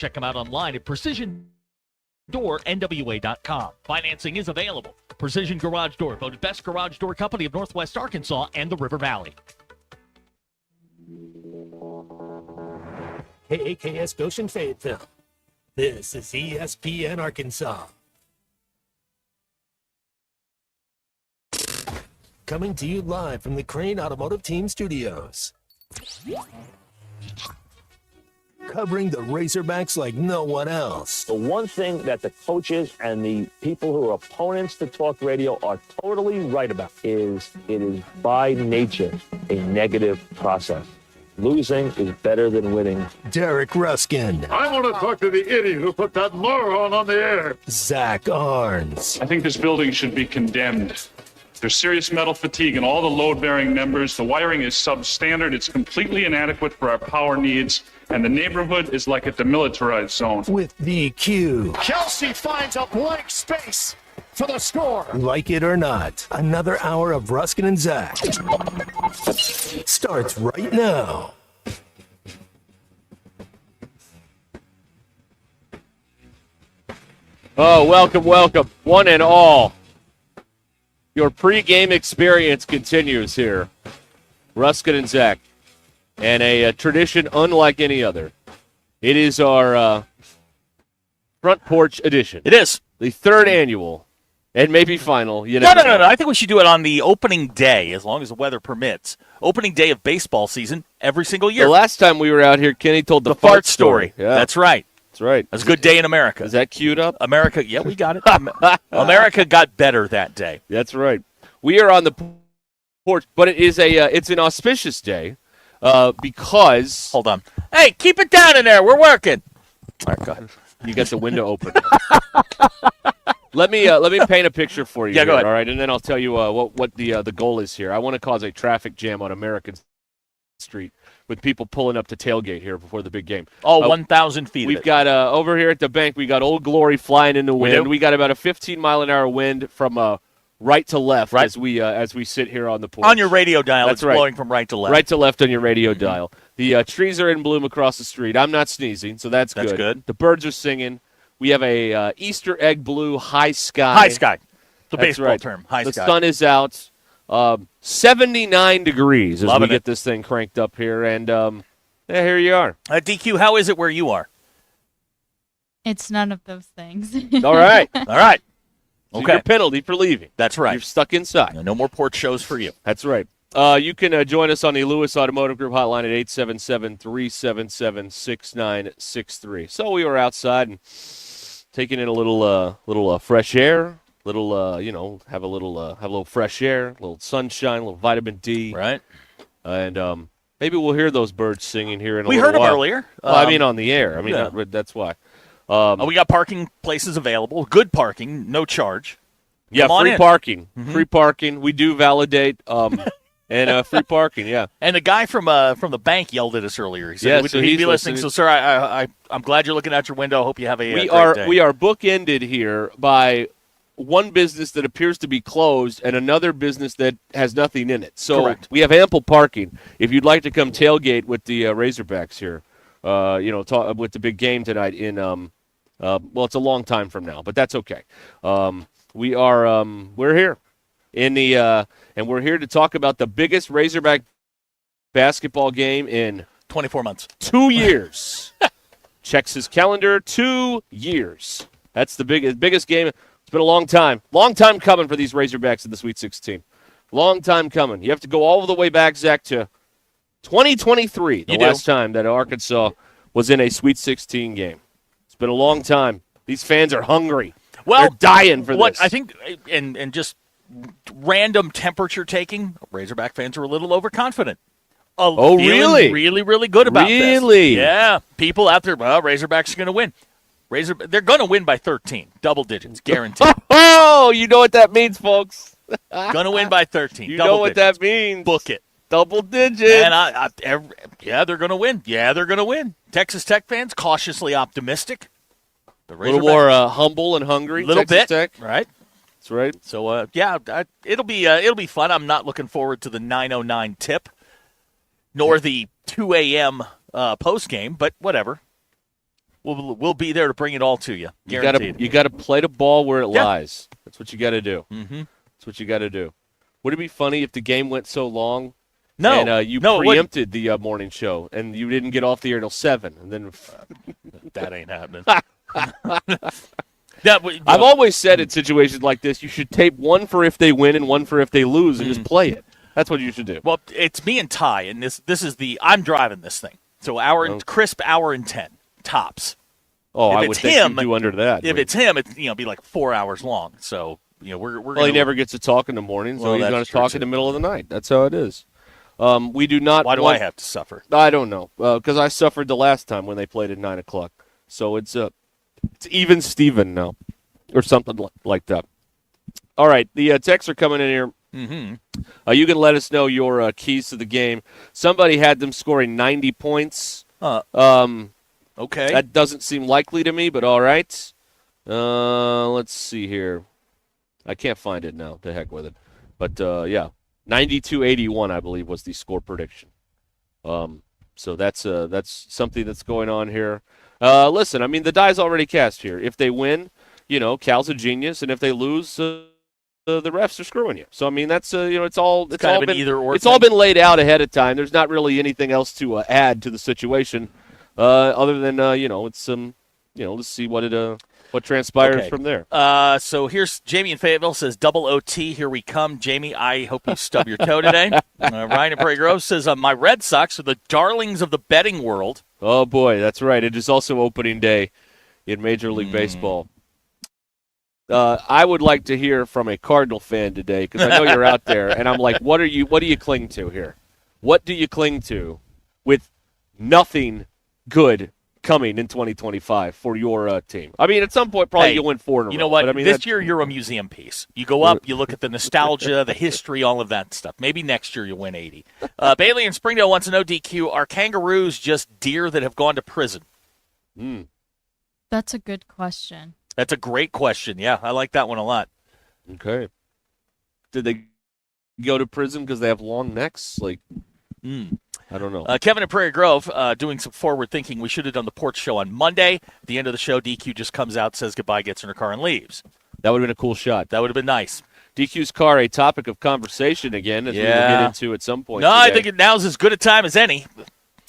Check them out online at PrecisionDoorNWA.com. Financing is available. Precision Garage Door, voted best garage door company of Northwest Arkansas and the River Valley. KAKS Goshen Fayetteville. This is ESPN Arkansas. Coming to you live from the Crane Automotive Team Studios. Covering the Razorbacks like no one else. The one thing that the coaches and the people who are opponents to talk radio are totally right about is it is by nature a negative process. Losing is better than winning. Derek Ruscin. I want to talk to the idiot who put that moron on the air. Zach Arns. I think this building should be condemned. There's serious metal fatigue in all the load-bearing members. The wiring is substandard. It's completely inadequate for our power needs. And the neighborhood is like a demilitarized zone. With the Q. Kelsey finds a blank space for the score. Like it or not, another hour of Ruskin and Zach starts right now. Oh, welcome, one and all. Your pregame experience continues here. Ruskin and Zach. And a tradition unlike any other. It is our front porch edition. It is. The third annual, and maybe final. No. I think we should do it on the opening day, as long as the weather permits. Opening day of baseball season every single year. The last time we were out here, Kenny told the fart story. Yeah. That's right. That's right. It was a good day in America. Is that queued up? America, yeah, we got it. America got better that day. That's right. We are on the porch, but it is it's an auspicious day because. Hold on. Hey, keep it down in there. We're working. All right, go ahead. You got the window open. Let me paint a picture for you. Yeah, go ahead. All right, and then I'll tell you what the goal is here. I want to cause a traffic jam on American Street with people pulling up to tailgate here before the big game. Oh, 1,000 feet. We've got over here at the bank. We got Old Glory flying in the wind. We got about a 15-mile-an-hour wind from right to left as we sit here on the porch. On your radio dial, That's it's blowing from right to left. Right to left on your radio dial. The trees are in bloom across the street. I'm not sneezing, so that's good. That's good. The birds are singing. We have a Easter egg blue high sky. High sky. The That's baseball right. term. High the sky. The sun is out. 79 degrees as Loving we it. get this thing cranked up here. And here you are. DQ, how is it where you are? It's none of those things. All right. All right. So Okay. your penalty for leaving. That's right. You're stuck inside. No more porch shows for you. That's right. You can join us on the Lewis Automotive Group hotline at 877-377-6963. So we were outside and taking in a little fresh air, have a little fresh air, a little sunshine, a little vitamin D. Right. And maybe we'll hear those birds singing here in a We little heard them while. earlier. Well, I mean on the air. I mean, yeah. that's why. We got parking places available. Good parking, no charge. Yeah, Come on free in. parking. Mm-hmm. Free parking. We do validate and free parking, yeah. And the guy from the bank yelled at us earlier. He said so he'd he's be listening. So, sir, I'm glad you're looking out your window. Hope you have a great day. We are bookended here by one business that appears to be closed and another business that has nothing in it. So Correct. we have ample parking. If you'd like to come tailgate with the Razorbacks here, talk with the big game tonight in it's a long time from now, but that's okay. We're here in the and we're here to talk about the biggest Razorback basketball game in 24 months. 2 years. Checks his calendar, 2 years. That's the biggest game. It's been a long time coming for these Razorbacks in the Sweet 16. Long time coming. You have to go all the way back, Zach, to 2023, the last time that Arkansas was in a Sweet 16 game. It's been a long time. These fans are hungry. Well, they're dying for this. I think, and just random temperature taking, Razorback fans are a little overconfident. Really? Really, really good about this. Really? Yeah. People out there, well, Razorbacks are going to win. They're going to win by 13, double digits, guaranteed. Oh, you know what that means, folks. Going to win by 13. You double know what digits. that means. Book it. Double digits. And they're going to win. Yeah, they're going to win. Texas Tech fans cautiously optimistic. A little more humble and hungry. A little Texas bit, Tech. right? That's right. So it'll be fun. I'm not looking forward to the 9:09 tip, nor the 2 a.m. post game, but whatever. We'll be there to bring it all to you. You Guaranteed. got to play the ball where it Yeah. lies. That's what you got to do. Mm-hmm. That's what you got to do. Would it be funny if the game went so long No, and you no, it wouldn't. preempted the morning show and you didn't get off the air until 7? And then That ain't happening. I've always said in situations like this, you should tape one for if they win and one for if they lose and just play it. That's what you should do. Well, it's me and Ty, and this is I'm driving this thing. So crisp hour and 10 tops. Oh, If I it's would think him- you'd do under that. If it's him, it's be like 4 hours long. So we're Well, gonna, he never gets to talk in the morning, so Well, he's that's going to true, talk too. in the middle of the night. That's how it is. We do not. Why do want- I have to suffer? I don't know, because I suffered the last time when they played at 9 o'clock. So it's even Steven now, or something like that. All right, the texts are coming in here. Mm-hmm. You can let us know your keys to the game. Somebody had them scoring 90 points. Okay. That doesn't seem likely to me, but all right. Let's see here. I can't find it now. To heck with it. But, yeah, 92-81, I believe, was the score prediction. So that's something that's going on here. Listen, I mean, the die's already cast here. If they win, Cal's a genius, and if they lose, the refs are screwing you. So I mean, that's it's all kind of been an either-or it's all thing. been laid out ahead of time. There's not really anything else to add to the situation, other than it's let's see what transpires Okay. from there. So here's Jamie in Fayetteville says double OT. Here we come, Jamie. I hope you stub your toe today. Ryan in Prairie Grove says my Red Sox are the darlings of the betting world. Oh boy, that's right. It is also opening day in Major League Baseball. I would like to hear from a Cardinal fan today because I know you're out there, and I'm like, what do you cling to here? What do you cling to with nothing good coming in 2025 for your team? I mean, at some point, probably Hey, you'll win 4 in a row. You know what? But, I mean, this year you're a museum piece. You go up, you look at the nostalgia, the history, all of that stuff. Maybe next year you'll win 80. Bailey in Springdale wants to know, DQ, are kangaroos just deer that have gone to prison? That's a good question. That's a great question. Yeah, I like that one a lot. Okay. Did they go to prison because they have long necks? Like, I don't know. Kevin in Prairie Grove doing some forward thinking. We should have done the Porch show on Monday. At the end of the show, DQ just comes out, says goodbye, gets in her car, and leaves. That would have been a cool shot. That would have been nice. DQ's car, a topic of conversation again, as we will get into at some point No, today. I think now's as good a time as any.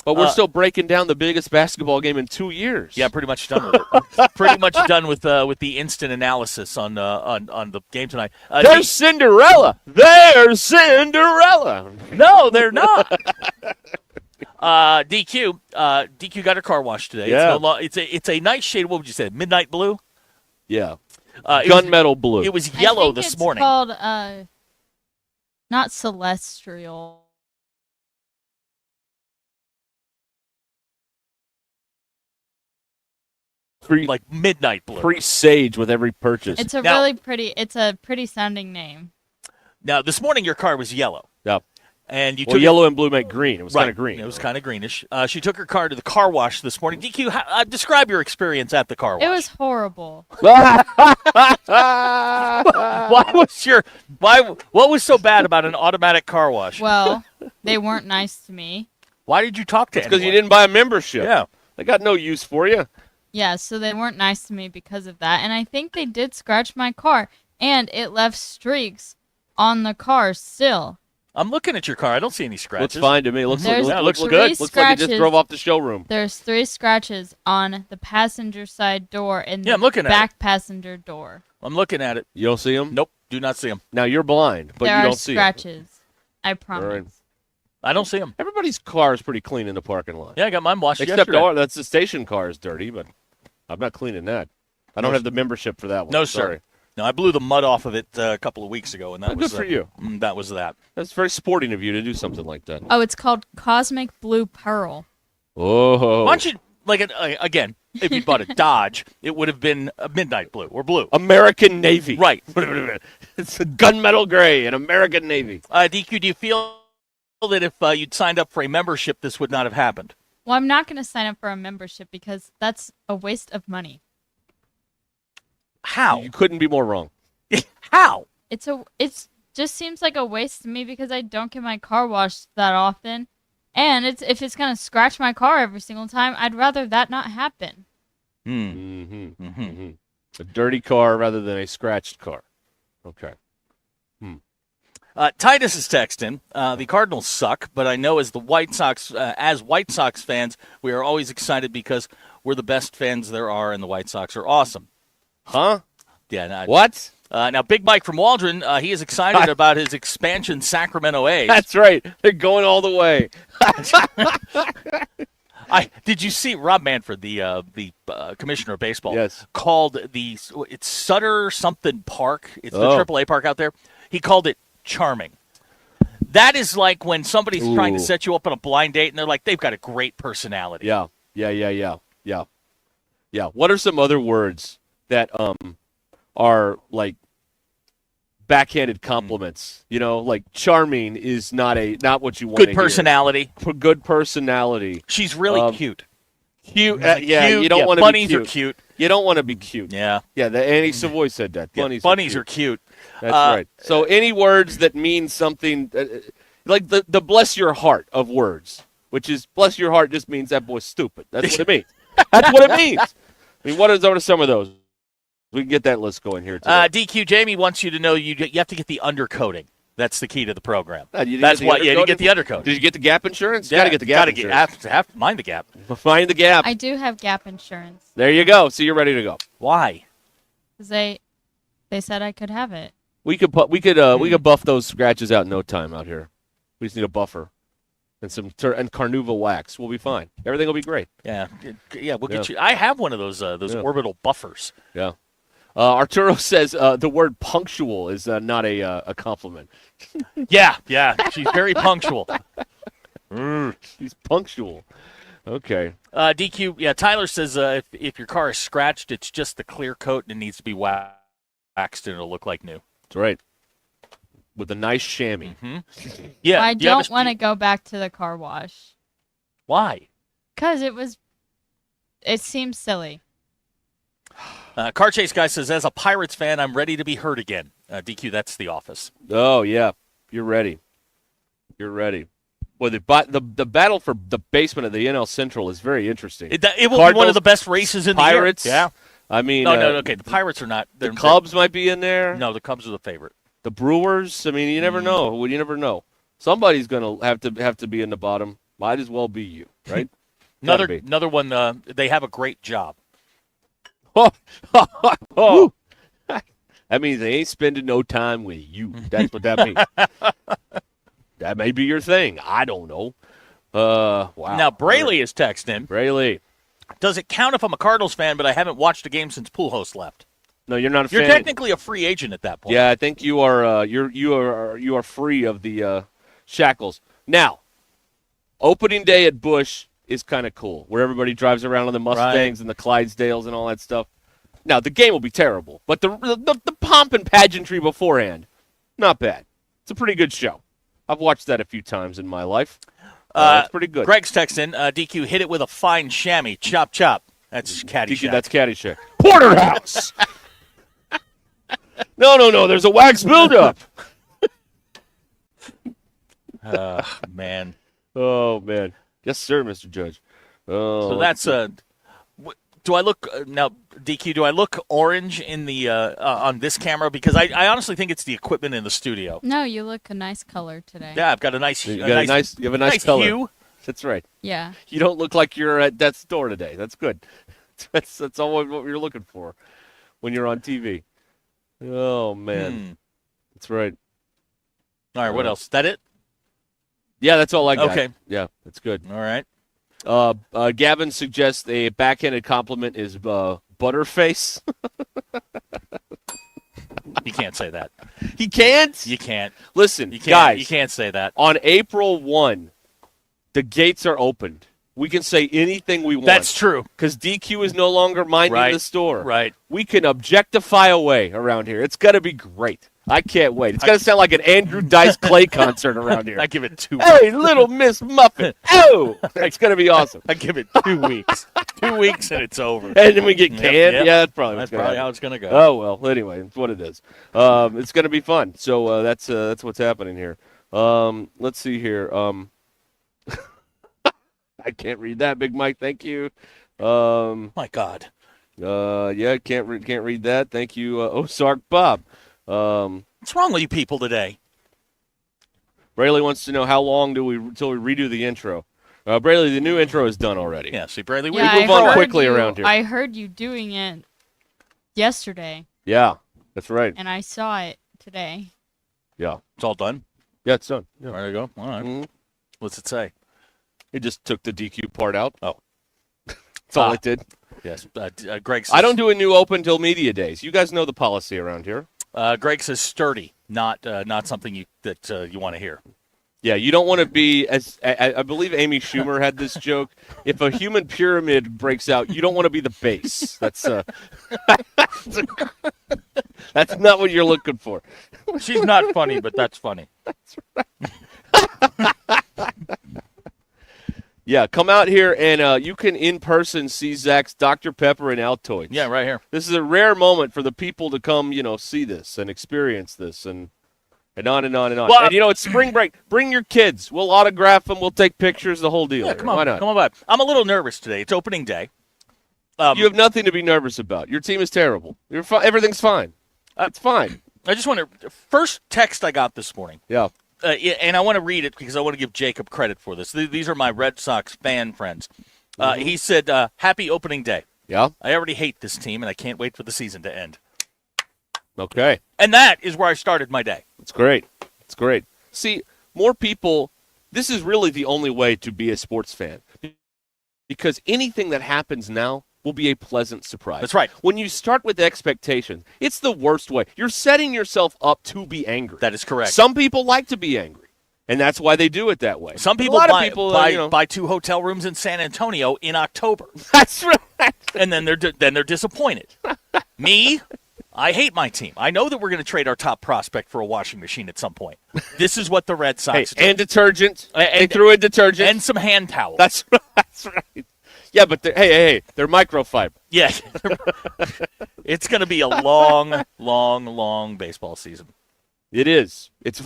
But we're still breaking down the biggest basketball game in 2 years. Yeah, pretty much done with it. Pretty much done with the instant analysis on the game tonight. There's Cinderella. There's Cinderella. No, they're not. DQ got her car washed today. Yeah. It's a nice shade. What would you say? Midnight blue. Yeah. It Gunmetal blue. It was yellow I think this it's morning. called not celestial. Like midnight blue. Presage with every purchase. It's a Now- it's a pretty sounding name. Now this morning your car was yellow, yeah. and you Well, took yellow and blue make green. It was right. kind of green. It was kind of greenish. She took her car to the car wash this morning. DQ, describe your experience at the car wash. It was horrible. Why what was so bad about an automatic car wash? Well, they weren't nice to me. Why did you talk to Because anyone? you didn't buy a membership. Yeah. They got no use for you. Yeah, so they weren't nice to me because of that. And I think they did scratch my car. And it left streaks on the car still. I'm looking at your car. I don't see any scratches. Looks fine to me. Looks There's looks three good. Looks like you just scratches. drove off the showroom. There's 3 scratches on the passenger side door and Yeah, the I'm looking at back passenger door. I'm looking at it. You don't see them? Nope, do not see them. Now you're blind, but there you are don't see them. scratches. I promise. right. I don't see them. Everybody's car is pretty clean in the parking lot. Yeah, I got mine washed Except yesterday. that's the station car is dirty, but I'm not cleaning that. I don't have the membership for that one. No, Sorry. sir. No, I blew the mud off of it a couple of weeks ago, and that Oh, was good for you. That was that. That's very sporting of you to do something like that. Oh, it's called Cosmic Blue Pearl. Oh. Why don't you again? If you bought a Dodge, it would have been a midnight blue or blue. American Navy. Right. It's a gunmetal gray, an American Navy. DQ, do you feel that if you'd signed up for a membership, this would not have happened? Well, I'm not going to sign up for a membership because that's a waste of money. How? You couldn't be more wrong. How? It's just seems like a waste to me because I don't get my car washed that often. And if it's going to scratch my car every single time, I'd rather that not happen. A dirty car rather than a scratched car. Okay. Titus is texting. The Cardinals suck, but I know as White Sox fans, we are always excited because we're the best fans there are, and the White Sox are awesome. Huh? Yeah. No, What? now, Big Mike from Waldron, he is excited about his expansion Sacramento A's. That's right. They're going all the way. Did you see Rob Manfred, the commissioner of baseball, Yes. called it's Sutter something Park. It's the Oh. AAA park out there. He called it charming. That is like when somebody's trying to Ooh. set you up on a blind date and they're like, they've got a great personality. Yeah. What are some other words that are like backhanded compliments? You know, like charming is not what you want. Good personality. Good personality. She's really cute. Cute. Cute. You don't want to be bunnies cute. are cute. You don't want to be cute. Yeah. Yeah, Annie Savoy said that. Yeah, Bunnies, bunnies are are cute. That's right. So any words that mean something, like the bless your heart of words, which is bless your heart just means that boy's stupid. That's what it means. That's what it means. I mean, what are some of those? We can get that list going here today. DQ Jamie wants you to know you have to get the undercoating. That's the key to the program. You didn't That's get the why you undercoating? get the undercoat. Did you get the Gap insurance? Got to get the Gap insurance. Have to mind the Gap. Find the Gap. I do have Gap insurance. There you go. So you're ready to go. Why? 'Cause they said I could have it. We could buff those scratches out in no time out here. We just need a buffer and some and Carnauba wax. We'll be fine. Everything will be great. Yeah. We'll get you. I have one of those orbital buffers. Yeah. Arturo says the word punctual is not a compliment. Yeah. She's very punctual. She's punctual. Okay. DQ. Yeah. Tyler says if your car is scratched, it's just the clear coat and it needs to be waxed and it'll look like new. That's right. With a nice chamois. Mm-hmm. Yeah. I don't want to go back to the car wash. Why? Because it seems silly. Car Chase Guy says, as a Pirates fan, I'm ready to be hurt again. DQ, that's The Office. Oh, yeah. You're ready. You're ready. Boy, the battle for the basement of the NL Central is very interesting. It will be one of the best races in Pirates, the year. Yeah. I mean, no, okay. The Pirates are not. The Cubs might be in there. No, the Cubs are the favorite. The Brewers. I mean, you never know. Well, you never know. Somebody's going to have to be in the bottom. Might as well be you, right? Another one. They have a great job. Oh. That means they ain't spending no time with you. That's what that means. That may be your thing. I don't know. Wow. Now, Braley is texting. Braley. Does it count if I'm a Cardinals fan, but I haven't watched a game since Pujols left? No, you're not a fan. You're technically a free agent at that point. Yeah, I think you are. You are free of the shackles. Now, opening day at Busch is kind of cool, where everybody drives around on the Mustangs and the Clydesdales and all that stuff. Now, the game will be terrible, but the pomp and pageantry beforehand, not bad. It's a pretty good show. I've watched that a few times in my life. It's pretty good. Greg's texting, DQ, hit it with a fine chamois. Chop, chop. That's Caddyshack. DQ, that's Caddyshack. Porterhouse! No, there's a wax buildup. Man. Oh, man. Yes, sir, Mr. Judge. Oh, so that's do I look now, DQ? Do I look orange in the on this camera? Because I honestly think it's the equipment in the studio. No, you look a nice color today. Yeah, I've got a nice. You have a nice color. Hue. That's right. Yeah. You don't look like you're at death's door today. That's good. That's all what you're looking for when you're on TV. Oh man, that's right. All right, what else? Is that it? Yeah, that's all I got. Okay. Yeah, that's good. All right. Gavin suggests a backhanded compliment is butterface. You can't say that. He can't? You can't. Listen, you can't, guys. You can't say that. On April 1, the gates are opened. We can say anything we want. That's true. Because DQ is no longer minding the store. Right. We can objectify away around here. It's going to be great. I can't wait. It's going to sound like an Andrew Dice Clay concert around here. I give it 2 weeks. Hey, little Miss Muffin. Oh! It's going to be awesome. I give it 2 weeks. 2 weeks and it's over. And then we get canned. Yep. Yeah, that's probably how it's going to go. Oh, well, anyway, it's what it is. It's going to be fun. So that's what's happening here. Let's see here. I can't read that, Big Mike. Thank you. My God. Yeah, can't read that. Thank you, Ozark Bob. What's wrong with you people today? Brayley wants to know how long until we redo the intro. Brayley, the new intro is done already. Yeah, see, Bradley, Yeah, we move on quickly around here. I heard you doing it yesterday, Yeah, that's right. and I saw it today. Yeah. it's all done. Yeah, it's done. Yeah. There you go. All right. Mhm. What's it say? It just took the DQ part out. Oh. That's all it did. Yes. Greg says, I don't do a new open till media days. You guys know the policy around here. Greg says sturdy, not something you want to hear. Yeah, you don't want to be, as I believe Amy Schumer had this joke, if a human pyramid breaks out, you don't want to be the base. That's that's not what you're looking for. She's not funny, but that's funny. Yeah, come out here and you can in person see Zach's Dr. Pepper and Altoids. Yeah, right here. This is a rare moment for the people to come, see this and experience this and on and on and on. Well, and it's spring break. Bring your kids. We'll autograph them. We'll take pictures. The whole deal. Yeah, here. come on. Why not? Come on by. I'm a little nervous today. It's opening day. You have nothing to be nervous about. Your team is terrible. Everything's fine. It's fine. I just want to first text I got this morning. Yeah. And I want to read it because I want to give Jacob credit for this. These are my Red Sox fan friends. He said, happy opening day. Yeah. I already hate this team, and I can't wait for the season to end. Okay. And that is where I started my day. It's great. It's great. See, more people, this is really the only way to be a sports fan. Because anything that happens now will be a pleasant surprise. That's right. When you start with expectations, it's the worst way. You're setting yourself up to be angry. That is correct. Some people like to be angry, and that's why they do it that way. Some But people, a lot buy, of people buy 2 hotel rooms in San Antonio in October. That's right. And then they're disappointed. Me, I hate my team. I know that we're going to trade our top prospect for a washing machine at some point. This is what the Red Sox do. And detergent. They threw in detergent. And some hand towels. That's right. Yeah, but they're microfiber. Yeah. It's going to be a long, long, long baseball season. It is. It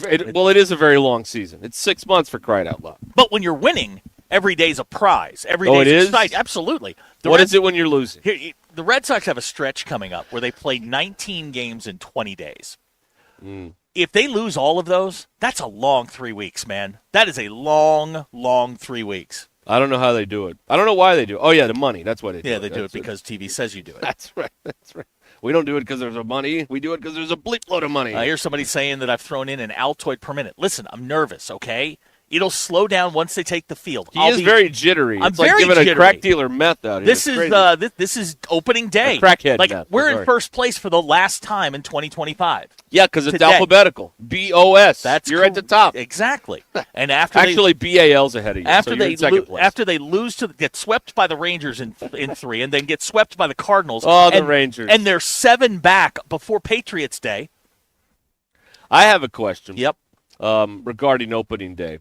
is a very long season. It's 6 months for crying out loud. But when you're winning, every day's a prize. Every Oh, day's it is? exciting. Absolutely. What is it when you're losing? Here, the Red Sox have a stretch coming up where they play 19 games in 20 days. If they lose all of those, that's a long 3 weeks, man. That is a long, long 3 weeks. I don't know how they do it. I don't know why they do it. Oh, yeah, the money. That's why they do it. Yeah, they do it because TV says you do it. That's right. That's right. We don't do it because there's a money. We do it because there's a bleep load of money. I hear somebody saying that I've thrown in an Altoid per minute. Listen, I'm nervous, okay? It'll slow down once they take the field. He is very jittery. I'm it's like very giving jittery. a crack dealer meth out here. This It's is crazy. this is opening day. A crackhead like meth. we're Sorry. in first place for the last time in 2025. Yeah, because it's today. alphabetical. B-O-S. That's You're at the top. Exactly. And after Actually, B-A-L's ahead of you. after so you're they in second place. after they lose to get swept by the Rangers in 3 and then get swept by the Cardinals. Oh, the and, Rangers. And they're 7 back before Patriots Day. I have a question. Yep. Regarding opening day.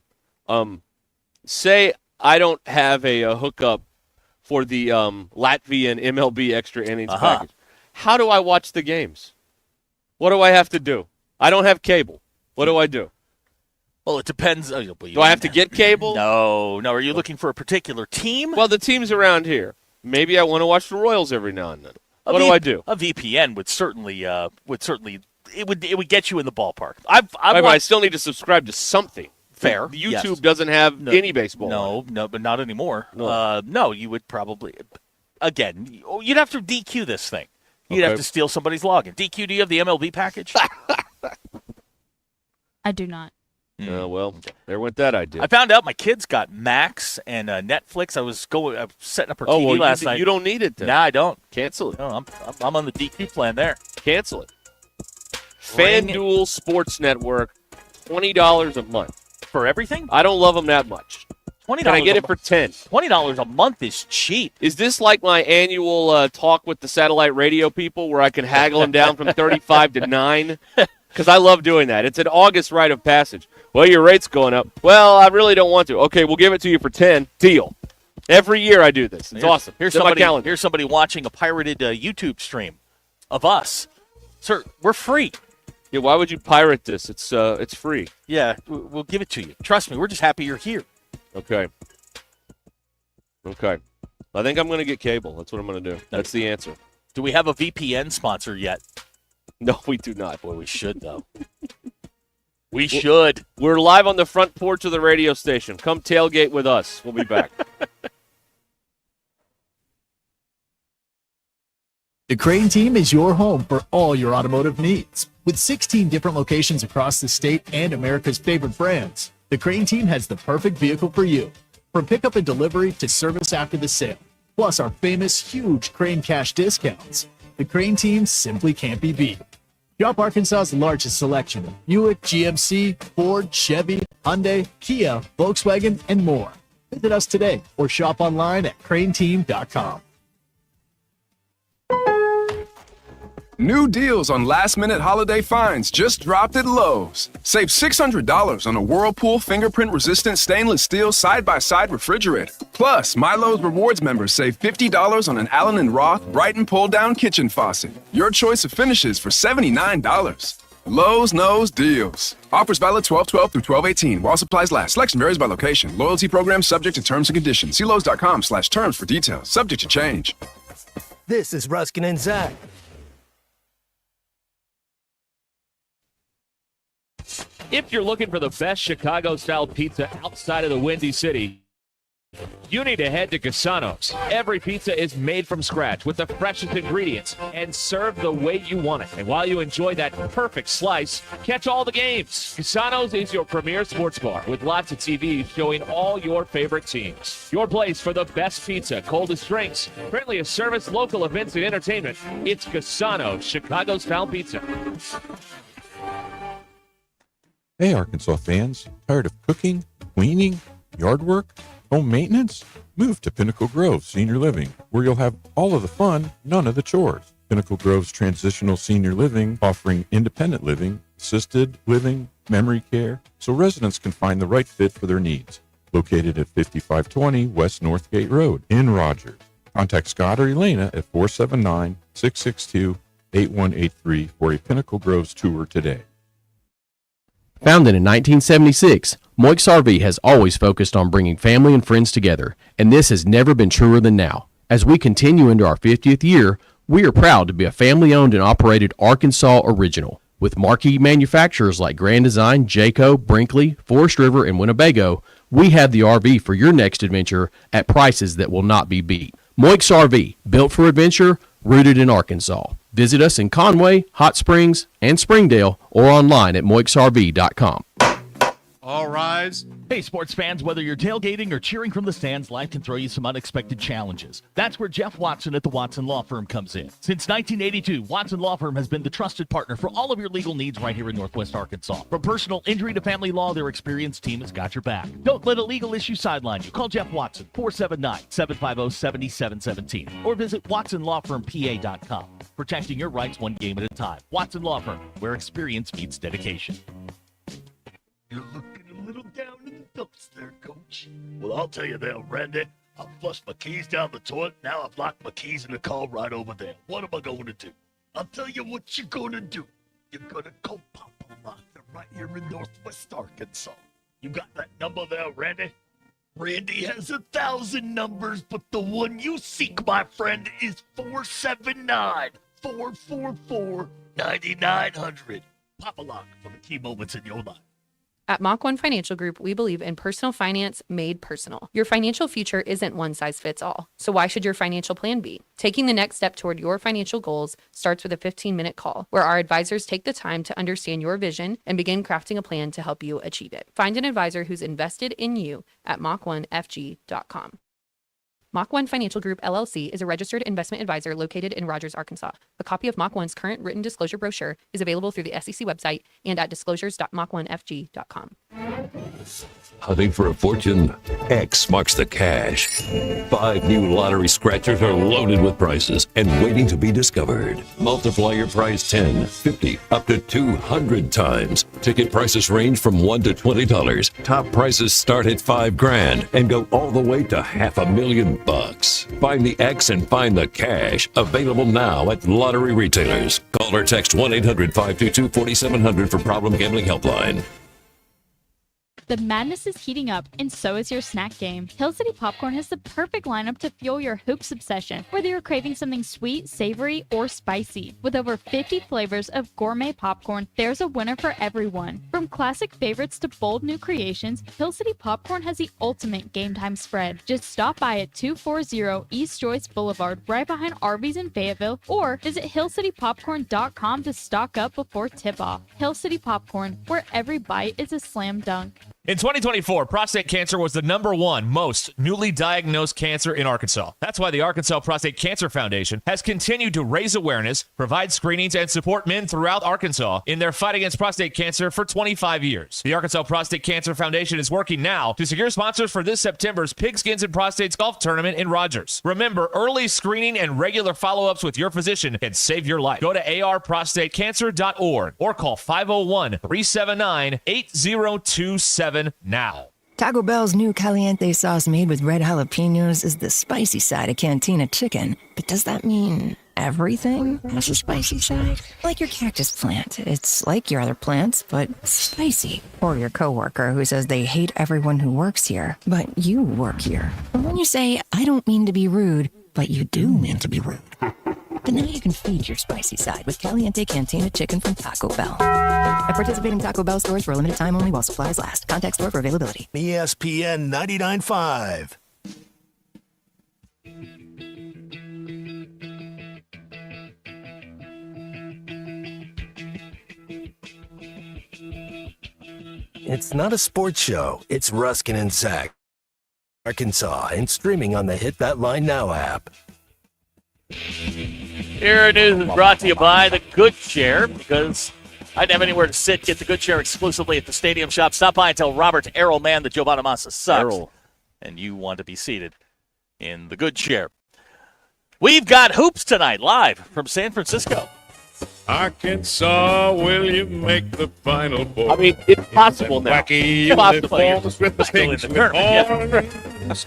Say I don't have a hookup for the Latvian MLB extra innings package. How do I watch the games? What do I have to do? I don't have cable. What do I do? Well, it depends. Do I have to get cable? No. Are you looking for a particular team? Well, the teams around here. Maybe I want to watch the Royals every now and then. What do I do? A VPN would certainly it would get you in the ballpark. I still need to subscribe to something. Fair. YouTube Yes. doesn't have any baseball. No, but not anymore. No. No, you would probably again. You'd have to DQ this thing. You'd have to steal somebody's login. DQ, do you have the MLB package? I do not. Well, there went that idea. I found out my kids got Max and Netflix. I was setting up her TV last night. You don't need it then. Nah, I don't. Cancel it. No, I'm on the DQ plan there. Cancel it. Ring FanDuel Sports Network, $20 a month. For everything? I don't love them that much. $20. Can I get it for $10? $20 a month is cheap. Is this like my annual talk with the satellite radio people where I can haggle them down from 35 to 9? Because I love doing that. It's an August rite of passage. Well, your rate's going up. Well, I really don't want to. Okay, we'll give it to you for 10. Deal. Every year I do this. It's awesome. Here's It's in my somebody. calendar. Here's somebody watching a pirated YouTube stream of us. Sir, we're free. Yeah, why would you pirate this? It's free. Yeah, we'll give it to you. Trust me, we're just happy you're here. Okay. I think I'm going to get cable. That's what I'm going to do. That's the answer. Do we have a VPN sponsor yet? No, we do not. Boy, We should, though. We should. We're live on the front porch of the radio station. Come tailgate with us. We'll be back. The Crane Team is your home for all your automotive needs. With 16 different locations across the state and America's favorite brands, the Crane Team has the perfect vehicle for you. From pickup and delivery to service after the sale, plus our famous huge Crane Cash discounts, the Crane Team simply can't be beat. Shop Arkansas's largest selection of Buick, GMC, Ford, Chevy, Hyundai, Kia, Volkswagen, and more. Visit us today or shop online at craneteam.com. New deals on last-minute holiday finds just dropped at Lowe's. Save $600 on a Whirlpool fingerprint-resistant stainless steel side-by-side refrigerator. Plus, My Lowe's Rewards members save $50 on an Allen & Roth Brighton pull-down kitchen faucet. Your choice of finishes for $79. Lowe's knows deals. Offers valid 12/12 through 12/18 while supplies last. Selection varies by location. Loyalty program subject to terms and conditions. See Lowes.com/terms for details. Subject to change. This is Ruskin and Zach. If you're looking for the best Chicago-style pizza outside of the Windy City, you need to head to Cassano's. Every pizza is made from scratch with the freshest ingredients and served the way you want it. And while you enjoy that perfect slice, catch all the games. Cassano's is your premier sports bar with lots of TVs showing all your favorite teams. Your place for the best pizza, coldest drinks, friendliest service, local events, and entertainment. It's Cassano's Chicago-style pizza. Hey, Arkansas fans, tired of cooking, cleaning, yard work, home maintenance? Move to Pinnacle Grove Senior Living, where you'll have all of the fun, none of the chores. Pinnacle Grove's transitional senior living, offering independent living, assisted living, memory care, so residents can find the right fit for their needs. Located at 5520 West Northgate Road in Rogers. Contact Scott or Elena at 479-662-8183 for a Pinnacle Groves tour today. Founded in 1976, Moix RV has always focused on bringing family and friends together, and this has never been truer than now. As we continue into our 50th year, we are proud to be a family-owned and operated Arkansas original. With marquee manufacturers like Grand Design, Jayco, Brinkley, Forest River, and Winnebago, we have the RV for your next adventure at prices that will not be beat. Moix RV, built for adventure, rooted in Arkansas. Visit us in Conway, Hot Springs, and Springdale, or online at moixrv.com. All rise. Hey, sports fans, whether you're tailgating or cheering from the stands, life can throw you some unexpected challenges. That's where Jeff Watson at the Watson Law Firm comes in. Since 1982, Watson Law Firm has been the trusted partner for all of your legal needs right here in Northwest Arkansas. From personal injury to family law, their experienced team has got your back. Don't let a legal issue sideline you. Call Jeff Watson, 479-750-7717, or visit watsonlawfirmpa.com. Protecting your rights one game at a time. Watson Law Firm, where experience meets dedication. You're looking a little down in the dumps there, Coach. Well, I'll tell you there, Randy. I flushed my keys down the toilet. Now I've locked my keys in the car right over there. What am I going to do? I'll tell you what you're going to do. You're going to call Papa Lock. They're right here in Northwest Arkansas. You got that number there, Randy? Randy has 1,000 numbers, but the one you seek, my friend, is 479-444-9900. Papa Lock for the key moments in your life. At Mach 1 Financial Group, we believe in personal finance made personal. Your financial future isn't one size fits all. So why should your financial plan be? Taking the next step toward your financial goals starts with a 15-minute call, where our advisors take the time to understand your vision and begin crafting a plan to help you achieve it. Find an advisor who's invested in you at mach1fg.com. Mach 1 Financial Group, LLC is a registered investment advisor located in Rogers, Arkansas. A copy of Mach 1's current written disclosure brochure is available through the SEC website and at disclosures.mach1fg.com. Hunting for a fortune? X marks the cash. 5 new lottery scratchers are loaded with prizes and waiting to be discovered. Multiply your prize 10, 50, up to 200 times. Ticket prices range from $1 to $20. Top prizes start at $5,000 and go all the way to $500,000. Find the X and find the cash. Available now at lottery retailers. Call or text 1-800-522-4700 for Problem Gambling Helpline. The madness is heating up, and so is your snack game. Hill City Popcorn has the perfect lineup to fuel your hoops obsession, whether you're craving something sweet, savory, or spicy. With over 50 flavors of gourmet popcorn, there's a winner for everyone. From classic favorites to bold new creations, Hill City Popcorn has the ultimate game time spread. Just stop by at 240 East Joyce Boulevard, right behind Arby's in Fayetteville, or visit hillcitypopcorn.com to stock up before tip-off. Hill City Popcorn, where every bite is a slam dunk. In 2024, prostate cancer was the #1 most newly diagnosed cancer in Arkansas. That's why the Arkansas Prostate Cancer Foundation has continued to raise awareness, provide screenings, and support men throughout Arkansas in their fight against prostate cancer for 25 years. The Arkansas Prostate Cancer Foundation is working now to secure sponsors for this September's Pigskins and Prostates Golf Tournament in Rogers. Remember, early screening and regular follow-ups with your physician can save your life. Go to arprostatecancer.org or call 501-379-8027 now. Taco Bell's new caliente sauce made with red jalapenos is the spicy side of Cantina chicken. But does that mean everything has a spicy side? Like your cactus plant. It's like your other plants, but spicy. Or your coworker who says they hate everyone who works here, but you work here. Or when you say, I don't mean to be rude, but you do mean to be rude. But now you can feed your spicy side with Caliente Cantina chicken from Taco Bell. At participating Taco Bell stores for a limited time only while supplies last. Contact store for availability. ESPN 99.5. It's not a sports show. It's Ruskin and Zach, Arkansas, and streaming on the Hit That Line Now app. Here News is brought to you by the Good Chair, because I didn't have anywhere to sit. Get the Good Chair exclusively at the Stadium Shop. Stop by and tell Robert Errol Man that Joe Bonamassa sucks. Errol. And you want to be seated in the Good Chair. We've got hoops tonight, live from San Francisco. Arkansas, will you make the Final Four? I mean, it's possible now. Wacky It's possible. uniforms with the Still in pinks the with tournament, horns.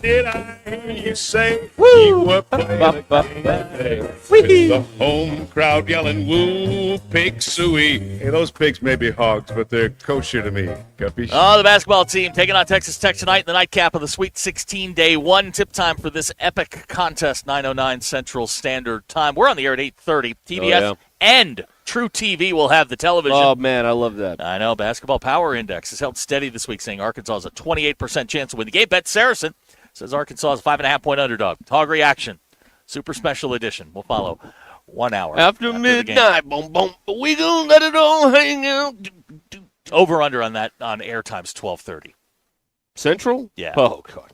Did I hear you say Woo! you were playing a game today? With the home crowd yelling, woo, pig suey. Hey, those pigs may be hogs, but they're kosher to me. Capiche? Oh, the basketball team taking on Texas Tech tonight in the nightcap of the Sweet 16 Day 1. Tip time for this epic contest, 9:09 Central Standard Time. We're on the air at 8:30. TBS and True TV will have the television. Oh, man, I love that. I know. Basketball Power Index has held steady this week, saying Arkansas has a 28% chance to win the game. Bet Saracen says Arkansas is a 5.5-point underdog. Hog Reaction, Super Special Edition will follow 1 hour After midnight, boom, boom, but we gonna let it all hang out. Over under on that on air times 12:30. Central? Yeah. Oh, God.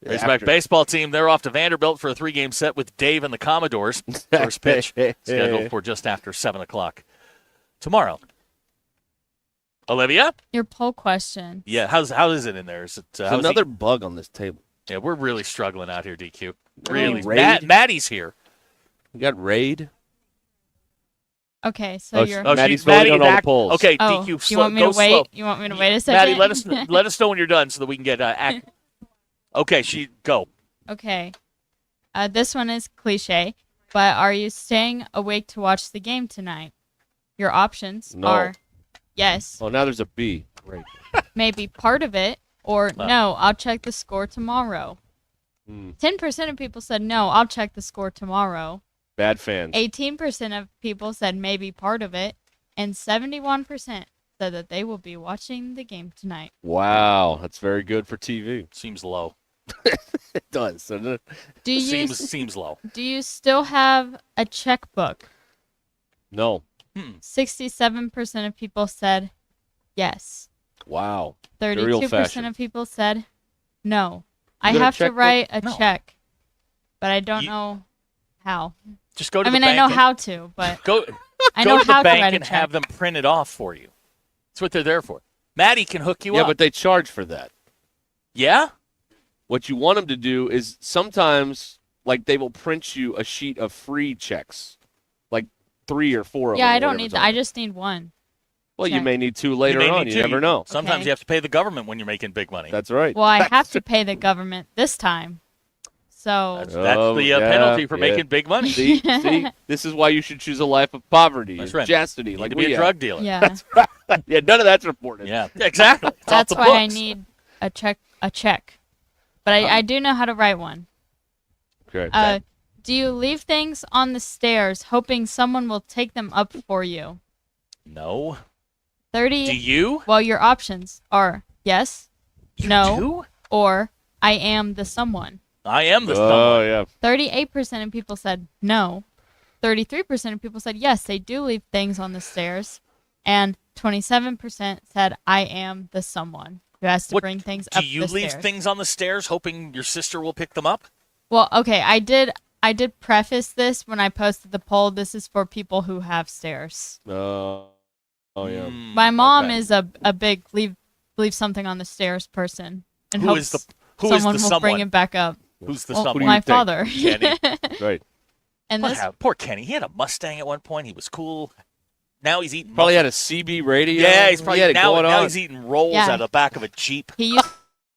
Razorback baseball team, they're off to Vanderbilt for a 3-game set with Dave and the Commodores. First pitch scheduled for just after 7 o'clock tomorrow. Olivia? Your poll question. Yeah, how is it in there? Is it There's another bug on this table. Yeah, we're really struggling out here, DQ. Really. Raid? Maddie's here. We got Raid. Okay, so you're. Maddie's voting on all the polls. Okay, Oh, DQ. you want me to wait? Slow. You want me to wait a second? Maddie, let us know when you're done so that we can get Okay, go. Okay. This one is cliche, but are you staying awake to watch the game tonight? Your options No. are yes, Oh, now there's a B. Great. maybe part of it, or no, I'll check the score tomorrow. 10% of people said no, I'll check the score tomorrow. Bad fans. 18% of people said maybe part of it, and 71% said that they will be watching the game tonight. Wow, that's very good for TV. Seems low. It does. Doesn't it? Do you Seems low. Do you still have a checkbook? No. 67% of people said yes. Wow. Very 32% old-fashioned. of people said no. I You got a have to checkbook? write a No. check, but I don't know how. Just go to I the mean, bank. I know how to, but Go I go know to the how to bank write a and check. have them print it off for you. That's what they're there for. Maddie can hook you Yeah, up. but they charge for that. Yeah? What you want them to do is sometimes, like, they will print you a sheet of free checks, like 3 or 4 of them. Yeah, I or don't whatever need it's that. on. I just need one. Well, you check. may need 2 later may on. need You to. never know. Sometimes Okay. you have to pay the government when you're making big money. That's right. Well, I have to pay the government this time. So That's the penalty for making big money. See, this is why you should choose a life of poverty That's and right. chastity. You Like need to be a drug dealer. yeah, That's right. Yeah, none of that's reported. Yeah, exactly. It's that's off the why I books. need a check. But I do know how to write one. Okay. Do you leave things on the stairs hoping someone will take them up for you? No. 30. Do you? Well, your options are yes, You no, do? or I am the someone. I am the someone. Oh, yeah. 38% of people said no. 33% of people said yes, they do leave things on the stairs. And 27% said I am the someone who has to bring things up Do you the leave stairs. things on the stairs hoping your sister will pick them up? Well, okay, I did preface this when I posted the poll. This is for people who have stairs. Oh, yeah. My mom is a big leave something on the stairs person and Who hopes is the someone will someone? bring it back up. Who's the Well, someone? my father. Kenny. Right. And What this happened? Poor Kenny. He had a Mustang at one point. He was cool. Now he's eating. Probably had a CB radio. Yeah, he's probably he had it now going on. he's eating rolls Yeah. out of the back of a Jeep. he used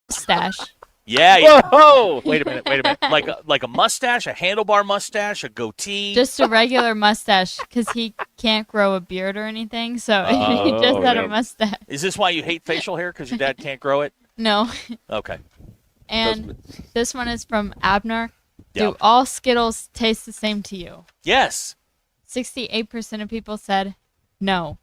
stash. Yeah. Whoa! Wait a minute. Like a mustache, a handlebar mustache, a goatee. Just a regular mustache because he can't grow a beard or anything, so he just had a mustache. Is this why you hate facial hair? Because your dad can't grow it? No. Okay. And this one is from Abner. Yeah. Do all Skittles taste the same to you? Yes. 68% of people said no.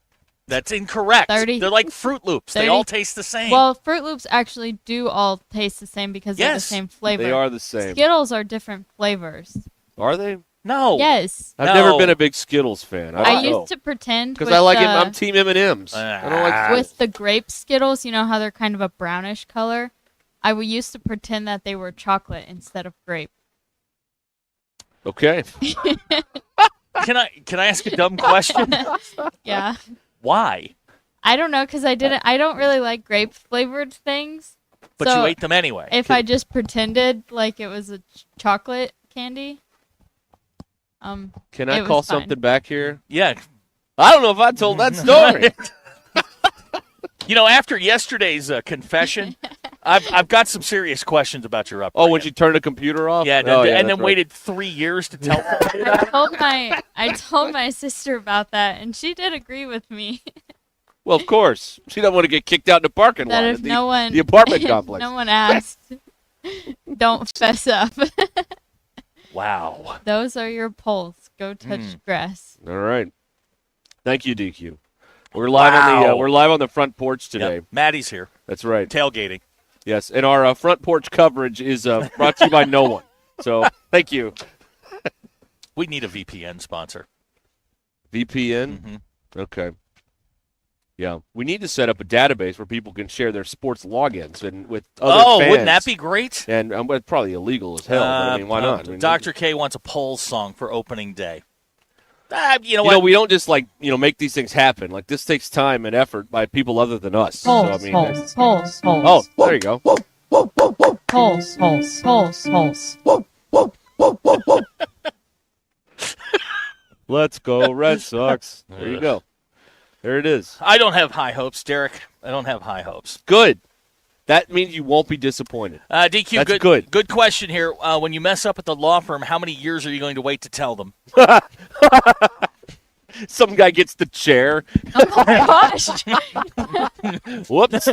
That's incorrect. 30 They're like Fruit Loops. They 30 all taste the same. Well, Fruit Loops actually do all taste the same because they're the Yes. same flavor. They are the same. Skittles are different flavors. Are they? No. Yes. I've never been a big Skittles fan. I used to pretend because with I like it. the- I'm Team M&M's. I don't like with the grape Skittles, you know how they're kind of a brownish color? I used to pretend that they were chocolate instead of grape. Okay. Can I ask a dumb question? Yeah. Why? I don't know because I don't really like grape flavored things. But So you ate them anyway. If I just pretended like it was a chocolate candy, Can I it was call fine. something back here? Yeah. I don't know if I told that story. You know, after yesterday's confession, I've got some serious questions about your upbringing. Oh, when she turned the computer off? Yeah, and then then waited 3 years to tell. I told my sister about that, and she did agree with me Well, of course. She doesn't want to get kicked out in the parking that lot if at no one the apartment if complex. no one asked, don't fess up. Wow. Those are your polls. Go touch grass. All right. Thank you, DQ. We're live on the front porch today. Yep. Maddie's here. That's right. Tailgating. Yes, and our front porch coverage is brought to you by no one. So thank you. We need a VPN sponsor. VPN? Mm-hmm. Okay. Yeah, we need to set up a database where people can share their sports logins and with other fans. Wouldn't that be great? And it's probably illegal as hell. But, I mean, why not? I mean, Dr. K wants a polls song for opening day. You know you what? know, we don't just make these things happen. Like this takes time and effort by people other than us. Polls, so, I mean, polls. Oh, there you go. Polls. Let's go, Red Sox. There you go. There it is. I don't have high hopes, Derek. I don't have high hopes. Good. That means you won't be disappointed. DQ, That's good. Good question here. When you mess up at the law firm, how many years are you going to wait to tell them? Some guy gets the chair. Oh my gosh. Whoops.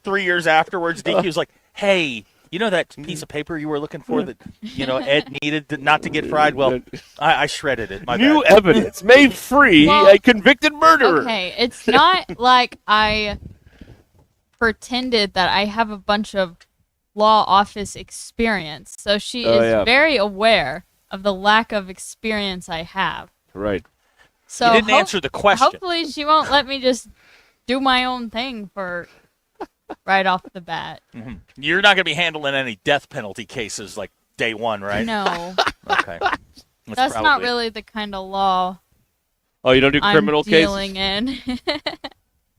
3 years afterwards, DQ's like, hey, you know that piece of paper you were looking for that, Ed needed not to get fried? Well, I shredded it. My New bad. evidence made free a convicted murderer. Okay, it's not like I pretended that I have a bunch of law office experience. So she is very aware of the lack of experience I have. Right. So you didn't answer the question. Hopefully she won't let me just do my own thing for right off the bat. Mm-hmm. You're not going to be handling any death penalty cases like day one, right? No. Okay. That's not really the kind of law Oh, you don't do criminal I'm dealing cases? in.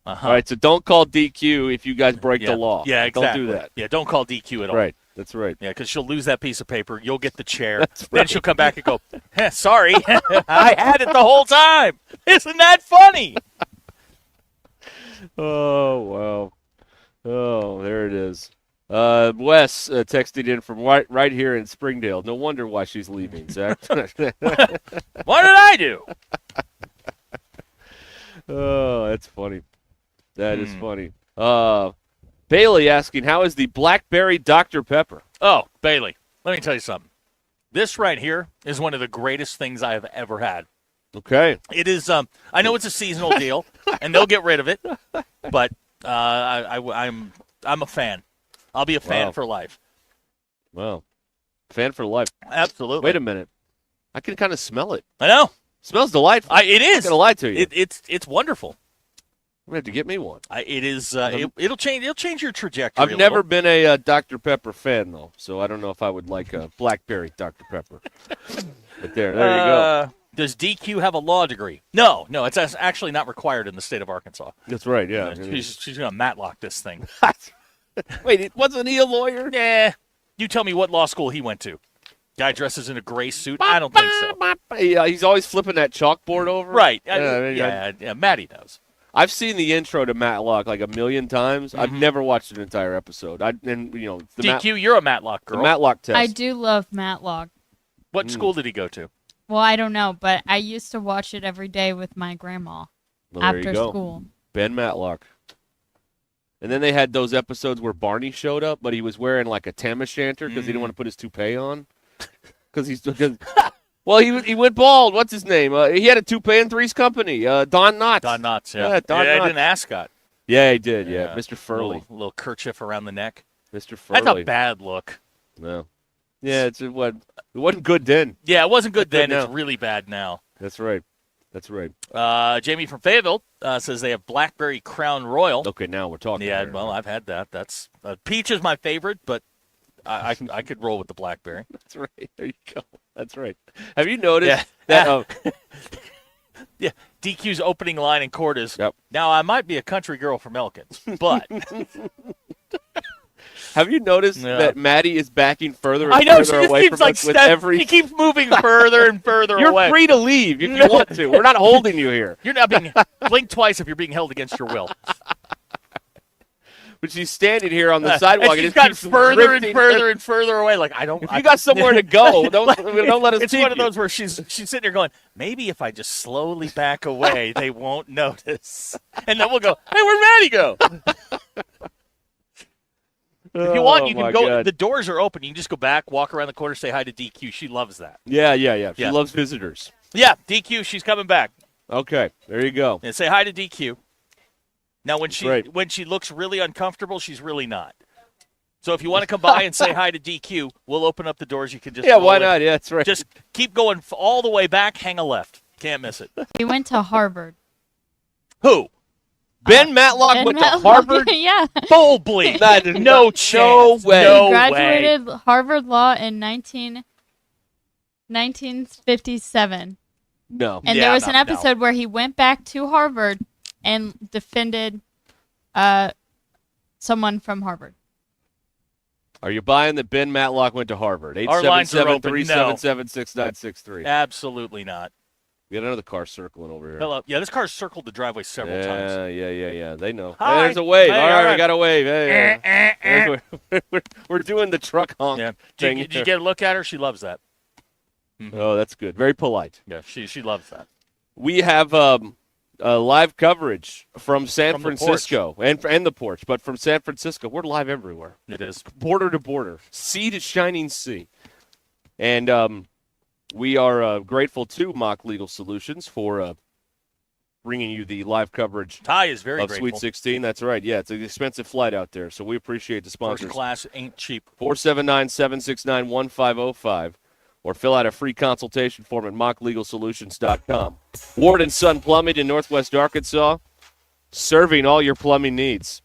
All right, so don't call DQ if you guys break the law. Yeah, exactly. Don't do that. Yeah, don't call DQ at all. Right, that's right. Yeah, because she'll lose that piece of paper. You'll get the chair. That's Then right. she'll come back and go, sorry, I had it the whole time. Isn't that funny? Oh, wow. Oh, there it is. Wes texted in from right here in Springdale. No wonder why she's leaving, Zach. What did I do? Oh, that's funny. That is funny. Bailey asking, how is the Blackberry Dr. Pepper? Oh, Bailey, let me tell you something. This right here is one of the greatest things I have ever had. Okay. It is. I know it's a seasonal deal, and they'll get rid of it, but I'm a fan. I'll be a fan for life. Wow. Fan for life. Absolutely. Wait a minute. I can kind of smell it. I know. Smells delightful. It is. I'm not gonna lie to you. It's wonderful. I'm gonna have to get me one. It is. It'll change your trajectory. I've never been a Dr. Pepper fan though, so I don't know if I would like a Blackberry Dr. Pepper. But there you go. Does DQ have a law degree? No, it's actually not required in the state of Arkansas. That's right. Yeah. She's gonna matlock this thing. Wait, wasn't he a lawyer? Yeah. You tell me what law school he went to. Guy dresses in a gray suit? I don't think so. Yeah, he's always flipping that chalkboard over. Right. Maddie knows. I've seen the intro to Matlock like a million times. I've never watched an entire episode. DQ, you're a Matlock girl. The Matlock test. I do love Matlock. What school did he go to? Well, I don't know, but I used to watch it every day with my grandma after school. Ben Matlock. And then they had those episodes where Barney showed up, but he was wearing like a tam o' shanter because he didn't want to put his toupee on. Well, he went bald. What's his name? He had a toupee in Three's Company. Don Knotts. Don Knotts, yeah. Yeah, Don Knotts. I did an ascot. Yeah, he did, yeah. Mr. Furley. Little kerchief around the neck. Mr. Furley. That's a bad look. No. Yeah, it wasn't good then. Yeah, it wasn't good then. Now. It's really bad now. That's right. That's right. Jamie from Fayetteville says they have Blackberry Crown Royal. Okay, now we're talking. Yeah, there. well, I've had that. That's peach is my favorite, but I could roll with the Blackberry. That's right. There you go. That's right. Have you noticed that? Yeah, DQ's opening line in court is, Yep. Now I might be a country girl from Elkins, but have you noticed that Maddie is backing further I and know, further she away just keeps from us with every? She keeps moving further and further You're away. free to leave if you want to. We're not holding you here. You're not being blink twice if you're being held against your will. But she's standing here on the sidewalk and she's it got keeps further and drifting. further and further away. Like If you got somewhere to go, don't let us. It's keep one of you. those where she's sitting there going, maybe if I just slowly back away, they won't notice, and then we'll go, hey, where'd Maddie go? If you want, you can go. God. The doors are open. You can just go back, walk around the corner, say hi to DQ. She loves that. Yeah. She loves visitors. Yeah, DQ, she's coming back. Okay, there you go. And say hi to DQ. Now, when she looks really uncomfortable, she's really not. So if you want to come by and say hi to DQ, we'll open up the doors. You can just why not? Yeah, that's right. Just keep going all the way back. Hang a left. Can't miss it. He went to Harvard. Who? Ben Matlock went to Harvard? Yeah. Bull bleep. No chance. No way. No He graduated Harvard Law in 1957. No. And there was an episode where he went back to Harvard and defended someone from Harvard. Are you buying that Ben Matlock went to Harvard? Our lines are open. 877-377-6963. Absolutely not. We got another car circling over here. Hello. Yeah, this car's circled the driveway several times. Yeah. They know. Hi. Hey, there's a wave. Hey, all right, all we got a wave. Hey. We're doing the truck honk thing. Did you get a look at her? She loves that. Oh, that's good. Very polite. Yeah, she loves that. We have live coverage from San Francisco and the Porch, but from San Francisco, we're live everywhere. It is. Border to border, sea to shining sea. And we are grateful to Mock Legal Solutions for bringing you the live coverage Ty is very of grateful. Sweet 16. That's right. Yeah, it's an expensive flight out there, so we appreciate the sponsors. First class ain't cheap. 479-769-1505. Or fill out a free consultation form at mocklegalsolutions.com. Ward & Son Plumbing in Northwest Arkansas, serving all your plumbing needs.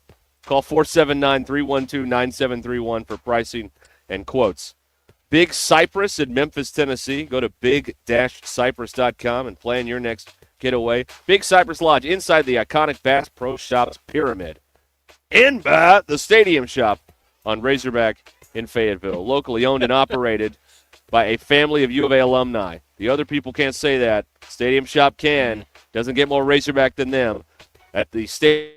Call 479-312-9731 for pricing and quotes. Big Cypress in Memphis, Tennessee. Go to big-cypress.com and plan your next getaway. Big Cypress Lodge inside the iconic Bass Pro Shops Pyramid. In the Stadium Shop on Razorback in Fayetteville. Locally owned and operated by a family of U of A alumni. The other people can't say that. Stadium Shop can. Doesn't get more Razorback than them. At the Stadium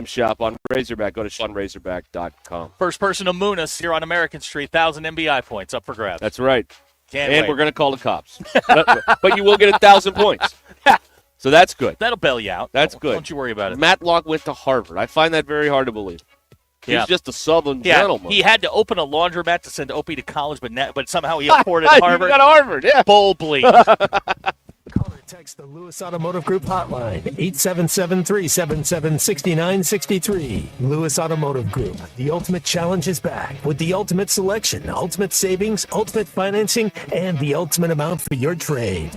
shop on Razorback. Go to SeanRazorback.com. First person to moon us here on American Street, 1,000 MBI points up for grabs. That's right. Can't and wait. we're going to call the cops. but you will get 1,000 points. So that's good. That'll bail you out. That's good. Don't you worry about it. Matlock went to Harvard. I find that very hard to believe. He's just a Southern gentleman. He had to open a laundromat to send Opie to college, but somehow he afforded Harvard. He got Harvard, yeah. Boldly. Call or text the Lewis Automotive Group hotline, 877-377-6963. Lewis Automotive Group, the ultimate challenge is back with the ultimate selection, ultimate savings, ultimate financing, and the ultimate amount for your trade.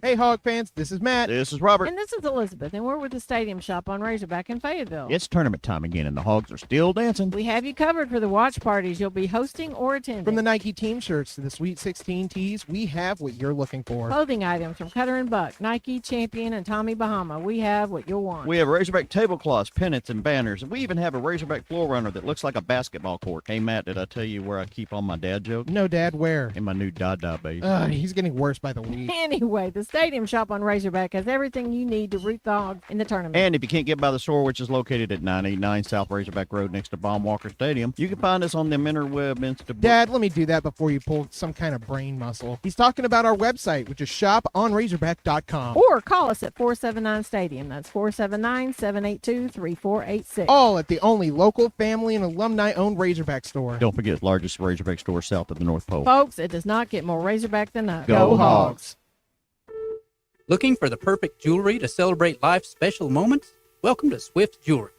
Hey, Hog fans, this is Matt. This is Robert. And this is Elizabeth, and we're with the Stadium Shop on Razorback in Fayetteville. It's tournament time again, and the Hogs are still dancing. We have you covered for the watch parties you'll be hosting or attending. From the Nike team shirts to the Sweet 16 tees, we have what you're looking for. Clothing items from Cutter and Buck, Nike, Champion, and Tommy Bahama. We have what you'll want. We have Razorback tablecloths, pennants, and banners, and we even have a Razorback floor runner that looks like a basketball court. Hey, Matt, did I tell you where I keep all my dad jokes? No, Dad, where? In my new Dada base. He's getting worse by the week. Anyway, the Stadium Shop on Razorback has everything you need to root the Hogs in the tournament. And if you can't get by the store, which is located at 989 South Razorback Road next to Baum Walker Stadium, you can find us on the interweb Insta. Dad, let me do that before you pull some kind of brain muscle. He's talking about our website, which is shoponrazorback.com. Or call us at 479-STADIUM. That's 479-782-3486. All at the only local family and alumni-owned Razorback store. Don't forget, largest Razorback store south of the North Pole. Folks, it does not get more Razorback than us. Go Hogs! Looking for the perfect jewelry to celebrate life's special moments? Welcome to Swift Jewelry.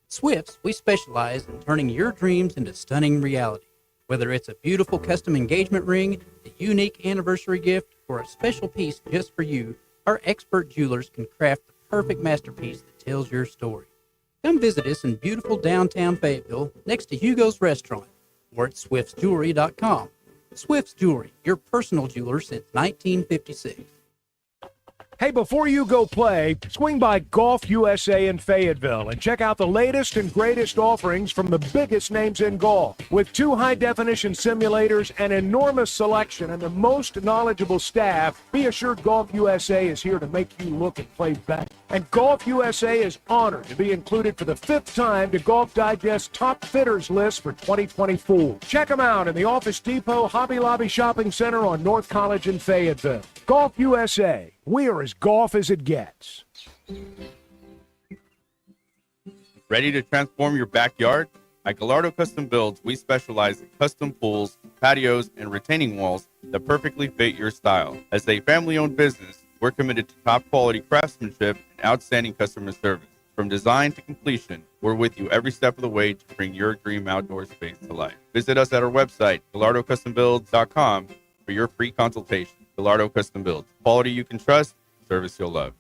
Swifts, we specialize in turning your dreams into stunning reality. Whether it's a beautiful custom engagement ring, a unique anniversary gift, or a special piece just for you, our expert jewelers can craft the perfect masterpiece that tells your story. Come visit us in beautiful downtown Fayetteville next to Hugo's Restaurant or at swiftsjewelry.com. Swift's Jewelry, your personal jeweler since 1956. Hey, before you go play, swing by Golf USA in Fayetteville and check out the latest and greatest offerings from the biggest names in golf. With 2 high-definition simulators, an enormous selection, and the most knowledgeable staff, be assured Golf USA is here to make you look and play better. And Golf USA is honored to be included for the 5th time to Golf Digest's Top Fitters list for 2024. Check them out in the Office Depot Hobby Lobby Shopping Center on North College in Fayetteville. Golf USA. We are as golf as it gets. Ready to transform your backyard? At Gallardo Custom Builds, we specialize in custom pools, patios, and retaining walls that perfectly fit your style. As a family-owned business, we're committed to top-quality craftsmanship and outstanding customer service. From design to completion, we're with you every step of the way to bring your dream outdoor space to life. Visit us at our website, GallardoCustomBuilds.com, for your free consultation. Gallardo Custom Builds. Quality you can trust, service you'll love.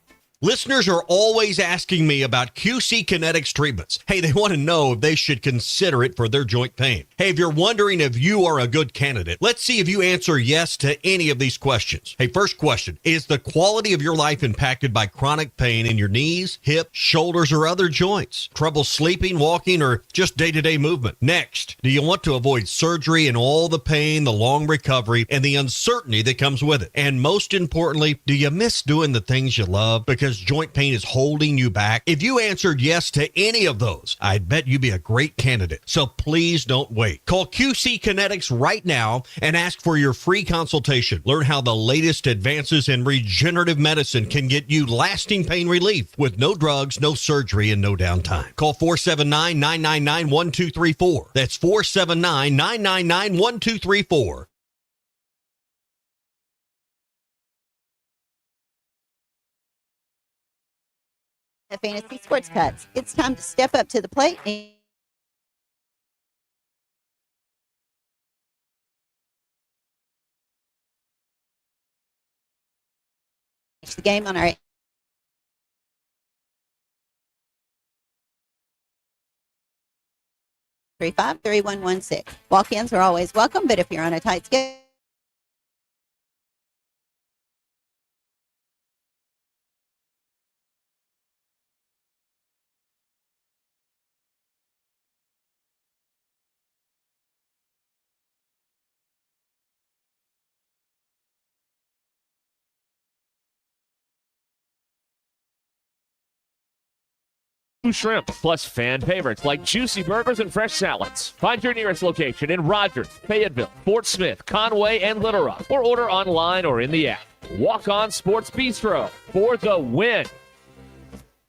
Listeners are always asking me about QC Kinetics treatments. Hey, they want to know if they should consider it for their joint pain. Hey, if you're wondering if you are a good candidate, let's see if you answer yes to any of these questions. Hey, first question, is the quality of your life impacted by chronic pain in your knees, hips, shoulders, or other joints? Trouble sleeping, walking, or just day-to-day movement? Next, do you want to avoid surgery and all the pain, the long recovery, and the uncertainty that comes with it? And most importantly, do you miss doing the things you love because joint pain is holding you back? If you answered yes to any of those, I'd bet you'd be a great candidate. So please don't wait. Call QC Kinetics right now and ask for your free consultation. Learn how the latest advances in regenerative medicine can get you lasting pain relief with no drugs, no surgery, and no downtime. Call 479-999-1234. That's 479-999-1234. The Fantasy Sports Cuts. It's time to step up to the plate and the game on our 35-3116. Walk-ins are always welcome, but if you're on a tight schedule, shrimp, plus fan favorites like juicy burgers and fresh salads. Find your nearest location in Rogers, Fayetteville, Fort Smith, Conway, and Little Rock, or order online or in the app. Walk On Sports Bistro for the win.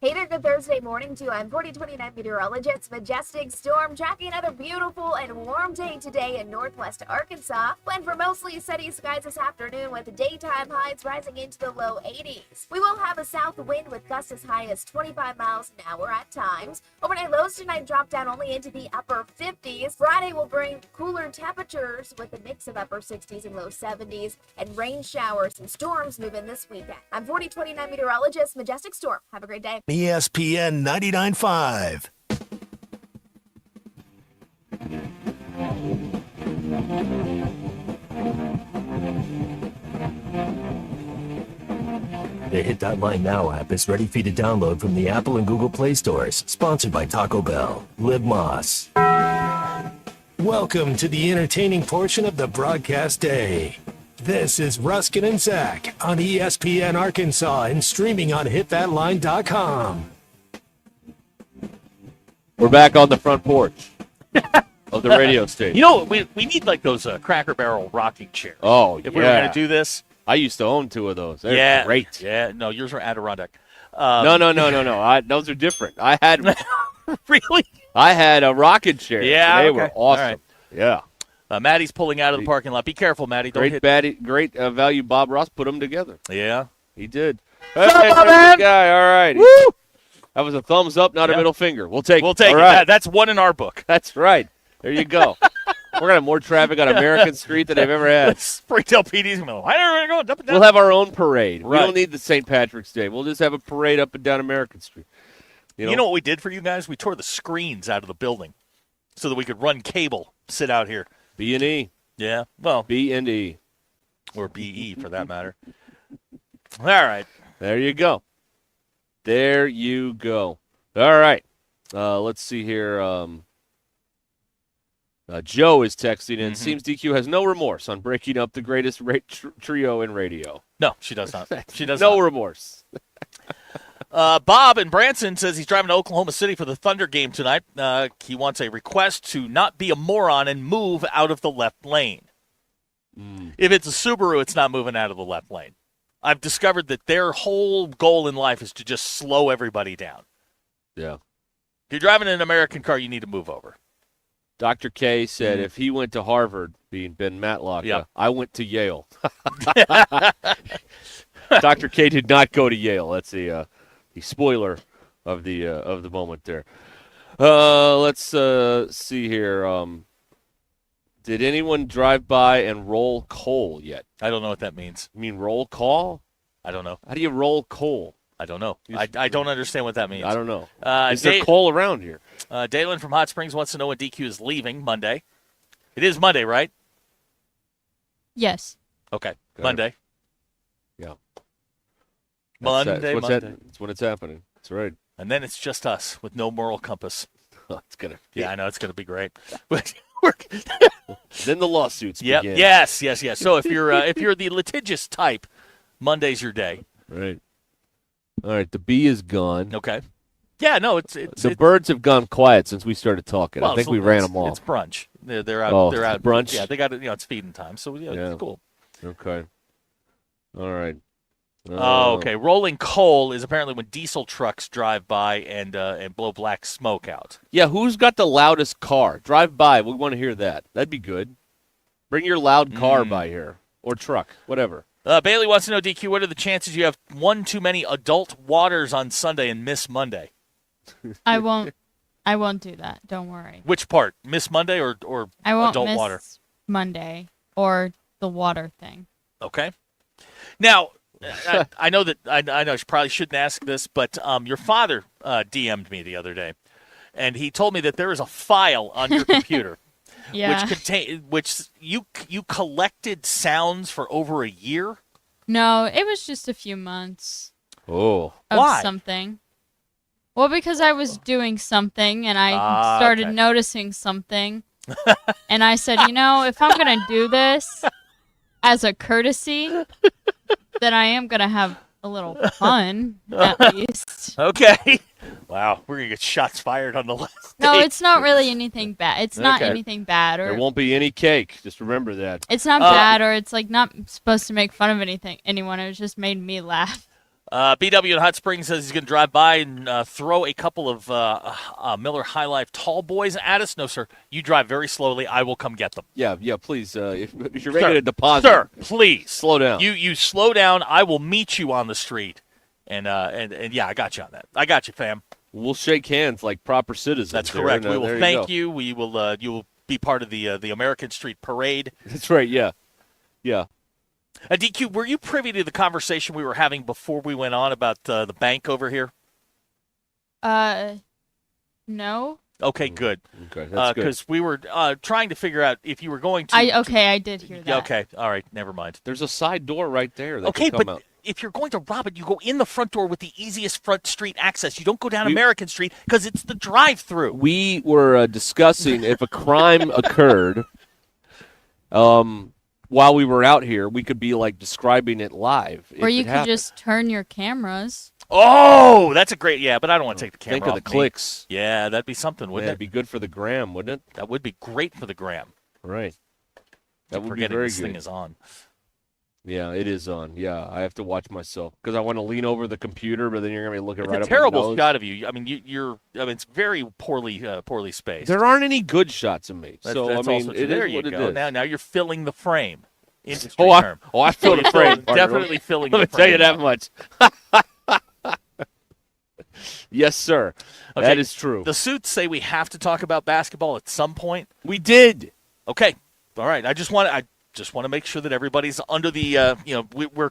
Hey there, good Thursday morning to you. I'm 4029 meteorologist Majestic Storm tracking another beautiful and warm day today in northwest Arkansas. Plan for mostly sunny skies this afternoon with daytime highs rising into the low 80s. We will have a south wind with gusts as high as 25 miles an hour at times. Overnight lows tonight drop down only into the upper 50s. Friday will bring cooler temperatures with a mix of upper 60s and low 70s, and rain showers and storms move in this weekend. I'm 4029 meteorologist Majestic Storm. Have a great day. ESPN 99.5. The Hit That Line Now app is ready for you to download from the Apple and Google Play stores. Sponsored by Taco Bell. Live Moss. Welcome to the entertaining portion of the broadcast day. This is Ruscin and Zach on ESPN Arkansas and streaming on hitthatline.com. We're back on the front porch of the radio station. You know, we need like those Cracker Barrel rocking chairs. Oh, if we were going to do this. I used to own 2 of those. They're great. Yeah, no, yours were Adirondack. No. Those are different. I had really. I had a rocking chair. Yeah, they okay. were awesome. All right. Yeah. Maddie's pulling out of the parking lot. Be careful, Maddie. Don't hit. Great value. Bob Ross put them together. Yeah, he did. Hey, Shut up, man! Guy. All right. Woo! That was a thumbs up, not a middle finger. We'll take We'll it. take All it. right. That's one in our book. That's right. There you go. We're going to have more traffic on American Street than I've ever had. Springdale PD's going to go, I don't know, up and down. We'll have our own parade. Right. We don't need the St. Patrick's Day. We'll just have a parade up and down American Street. You know what we did for you guys? We tore the screens out of the building so that we could run cable, sit out here. B&E. Yeah, well. B&E. Or BE, for that matter. All right. There you go. There you go. All right. Let's see here. Joe is texting in. Seems DQ has no remorse on breaking up the greatest trio in radio. No, she does not. She does no not. remorse. Bob in Branson says he's driving to Oklahoma City for the Thunder game tonight. He wants a request to not be a moron and move out of the left lane. If it's a Subaru, it's not moving out of the left lane. I've discovered that their whole goal in life is to just slow everybody down. Yeah. If you're driving an American car, you need to move over. Dr. K said if he went to Harvard, being Ben Matlock, I went to Yale. Dr. K did not go to Yale. That's the spoiler of the moment there. Let's see here. Did anyone drive by and roll coal yet? I don't know what that means. You mean roll call? I don't know. How do you roll coal? I don't know. I don't understand what that means. I don't know. Is there coal around here? Dalen from Hot Springs wants to know when DQ is leaving Monday. It is Monday, right? Yes. Okay. Monday. Yeah. Monday. That's when it's happening. That's right. And then it's just us with no moral compass. It's gonna. Yeah, I know it's gonna be great. Then the lawsuits begin. Yes. So if you're the litigious type, Monday's your day. Right. All right. The bee is gone. Okay. Yeah. No. It's the birds have gone quiet since we started talking. Well, I think we ran them off. It's brunch. They're out. Oh, they're out. brunch. Yeah. They got it. It's feeding time. So it's cool. Okay. All right. Okay. Rolling coal is apparently when diesel trucks drive by and blow black smoke out. Yeah, who's got the loudest car? Drive by. We want to hear that. That'd be good. Bring your loud car by here. Or truck. Whatever. Bailey wants to know, DQ, what are the chances you have one too many adult waters on Sunday and miss Monday? I won't do that. Don't worry. Which part? Miss Monday or I won't adult miss water? Monday or the water thing. Okay. Now, I know that I know I probably shouldn't ask this, but your father DM'd me the other day, and he told me that there is a file on your computer, which you collected sounds for over a year. No, it was just a few months. Oh, of something. Well, because I was doing something and I started noticing something, and I said, if I'm gonna do this as a courtesy, then I am going to have a little fun, at least. Okay. Wow, we're going to get shots fired on the last No, day. it's not really anything bad. It's not Okay. anything bad, There or won't be any cake. Just remember that. it's not bad, or it's like not supposed to make fun of anyone. It just made me laugh. BW in Hot Springs says he's going to drive by and throw a couple of Miller High Life tall boys at us. No, sir. You drive very slowly. I will come get them. Yeah, please. If you're ready to deposit, sir, please slow down. You slow down. I will meet you on the street, and yeah, I got you on that. I got you, fam. We'll shake hands like proper citizens. That's here, correct. and, We will there thank go. you. We will. You will be part of the American Street Parade. That's right. Yeah. DQ, were you privy to the conversation we were having before we went on about the bank over here? No. Okay, good. Okay, that's good. Because we were trying to figure out if you were going to. I did hear that. Okay, all right, never mind. There's a side door right there. That Okay, can come but out. if you're going to rob it, you go in the front door with the easiest front street access. You don't go down American Street because it's the drive-through. We were discussing if a crime occurred while we were out here, we could be like describing it live. Or if you it could happened. just turn your cameras. Oh, that's a great, but I don't want to take the camera Think of off the me. clicks. Yeah, that'd be something, wouldn't It'd it? be good for the gram, wouldn't it? That would be great for the gram. Right. That I'm would be forgetting very this good. thing is on. Yeah, it is on. Yeah, I have to watch myself because I want to lean over the computer, but then you're gonna be looking It's right a up my terrible nose. shot of you. I mean, you're. I mean, it's very poorly spaced. There aren't any good shots of me, That's, so that's I mean, also true. it There is you what it go. is. Now you're filling the frame. Industry term. I filled the frame. partner. Definitely filling. Let me the tell you frame. that much. Yes, sir. Okay, That is true. The suits say we have to talk about basketball at some point. We did. Okay. All right. I just want to make sure that everybody's under the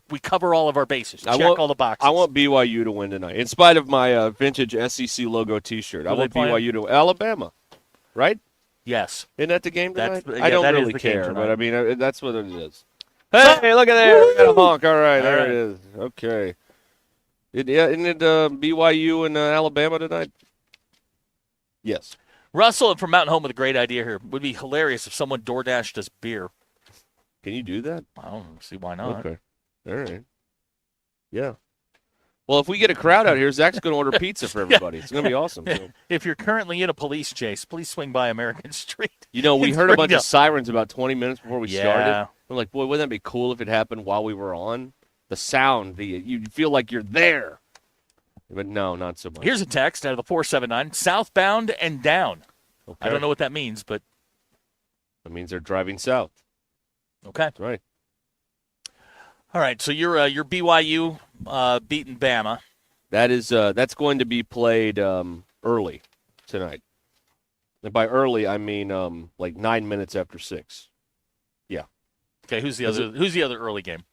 we cover all of our bases. Check all the boxes. I want BYU to win tonight, in spite of my vintage SEC logo T-shirt. I Who they want playing? BYU to Alabama, right? Yes. Isn't that the game tonight? That's- I don't that is really the game care, tonight. but I mean that's what it is. Hey, look at there! We got a honk. All right, there it is. Okay. Isn't it BYU and Alabama tonight? Yes. Russell from Mountain Home with a great idea here. Would be hilarious if someone DoorDashed us beer. Can you do that? I don't see why not. Okay. All right. Yeah. Well, if we get a crowd out here, Zach's going to order pizza for everybody. It's going to be awesome. So. If you're currently in a police chase, please swing by American Street. You know, we in heard a bunch of Springdale. sirens about 20 minutes before we Yeah. started. I'm like, boy, wouldn't that be cool if it happened while we were on? The sound, you feel like you're there. But no, not so much. Here's a text out of the 479, southbound and down. Okay. I don't know what that means, but That means they're driving south. okay. That's right. All right, so you're BYU beating Bama. That's going to be played early tonight. And by early, I mean like 9 minutes after 6. Yeah. Okay, who's the other early game?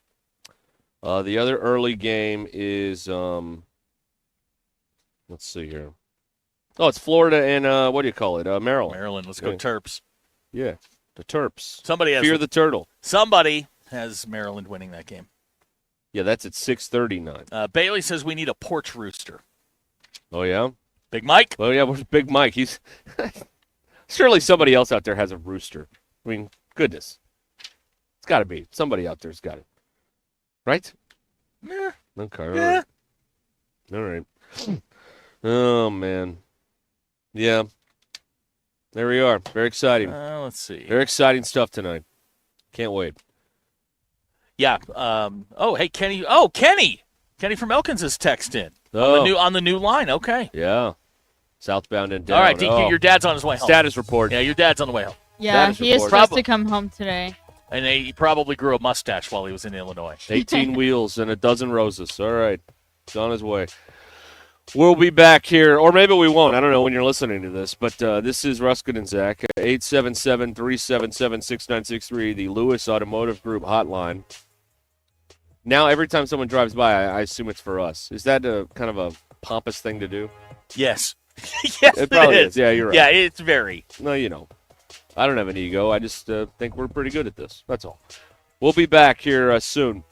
The other early game is let's see here. Oh, it's Florida and what do you call it? Maryland. Maryland. Let's go Yeah. Terps. Yeah, the Terps. Somebody has Fear the Turtle. Somebody has Maryland winning that game. Yeah, that's at 6:39. Bailey says we need a porch rooster. Oh yeah. Big Mike. Oh yeah, where's Big Mike? He's surely somebody else out there has a rooster. I mean, goodness, it's got to be somebody out there's got it, right? Yeah. Okay. All Yeah. right. All right. Oh man. Yeah. There we are. Very exciting. Let's see. Very exciting stuff tonight. Can't wait. Yeah. Oh, hey, Kenny. Oh, Kenny. Kenny from Elkins has texted in on the new line. Okay. Yeah. Southbound and down. All right, DQ, Oh. your dad's on his way home. Status report. Yeah, your dad's on the way home. Yeah, Status he is report. supposed to come home today. And he probably grew a mustache while he was in Illinois. 18 wheels and a dozen roses. All right. It's on his way. We'll be back here, or maybe we won't. I don't know when you're listening to this, but this is Ruscin and Zach, 877-377-6963, the Lewis Automotive Group hotline. Now, every time someone drives by, I assume it's for us. Is that a kind of a pompous thing to do? Yes. Yes, It probably it is. Yeah, you're right. Yeah, it's very. No, you know. I don't have an ego. I just think we're pretty good at this. That's all. We'll be back here soon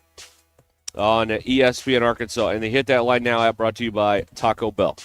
on ESPN Arkansas. And the Hit That Line Now app brought to you by Taco Bell.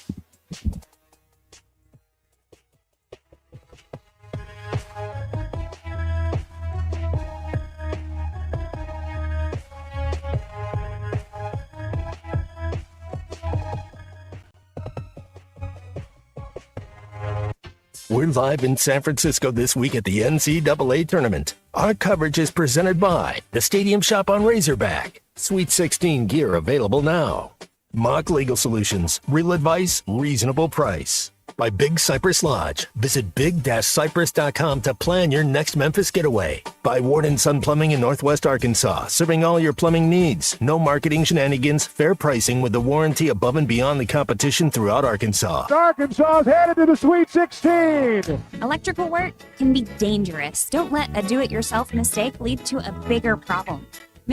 We're live in San Francisco this week at the NCAA tournament. Our coverage is presented by the Stadium Shop on Razorback. Sweet 16 gear available now. Mock Legal Solutions. Real advice, reasonable price. By Big Cypress Lodge. Visit big-cypress.com to plan your next Memphis getaway. By Ward & Son Plumbing in Northwest Arkansas. Serving all your plumbing needs. No marketing shenanigans. Fair pricing with the warranty above and beyond the competition throughout Arkansas. Arkansas is headed to the Sweet 16. Electrical work can be dangerous. Don't let a do-it-yourself mistake lead to a bigger problem.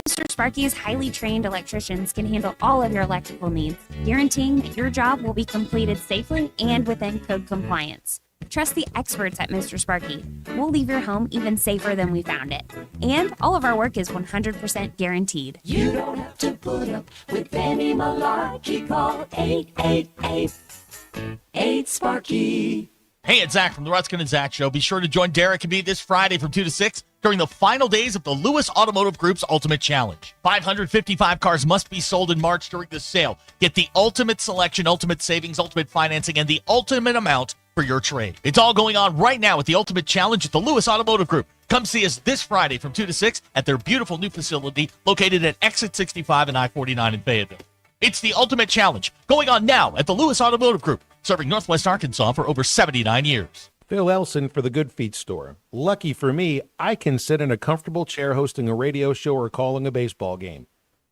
Mr. Sparky's highly trained electricians can handle all of your electrical needs, guaranteeing that your job will be completed safely and within code compliance. Trust the experts at Mr. Sparky. We'll leave your home even safer than we found it. And all of our work is 100% guaranteed. You don't have to put up with any malarkey. Call 888-8-SPARKY. Hey, it's Zach from the Ruscin and Zach Show. Be sure to join Derek and me this Friday from 2 to 6 during the final days of the Lewis Automotive Group's Ultimate Challenge. 555 cars must be sold in March during the sale. Get the ultimate selection, ultimate savings, ultimate financing, and the ultimate amount for your trade. It's all going on right now at the Ultimate Challenge at the Lewis Automotive Group. Come see us this Friday from 2 to 6 at their beautiful new facility located at Exit 65 and I-49 in Fayetteville. It's the Ultimate Challenge going on now at the Lewis Automotive Group, serving Northwest Arkansas for over 79 years. Phil Elson for the Good Feet store. Lucky for me, I can sit in a comfortable chair hosting a radio show or calling a baseball game.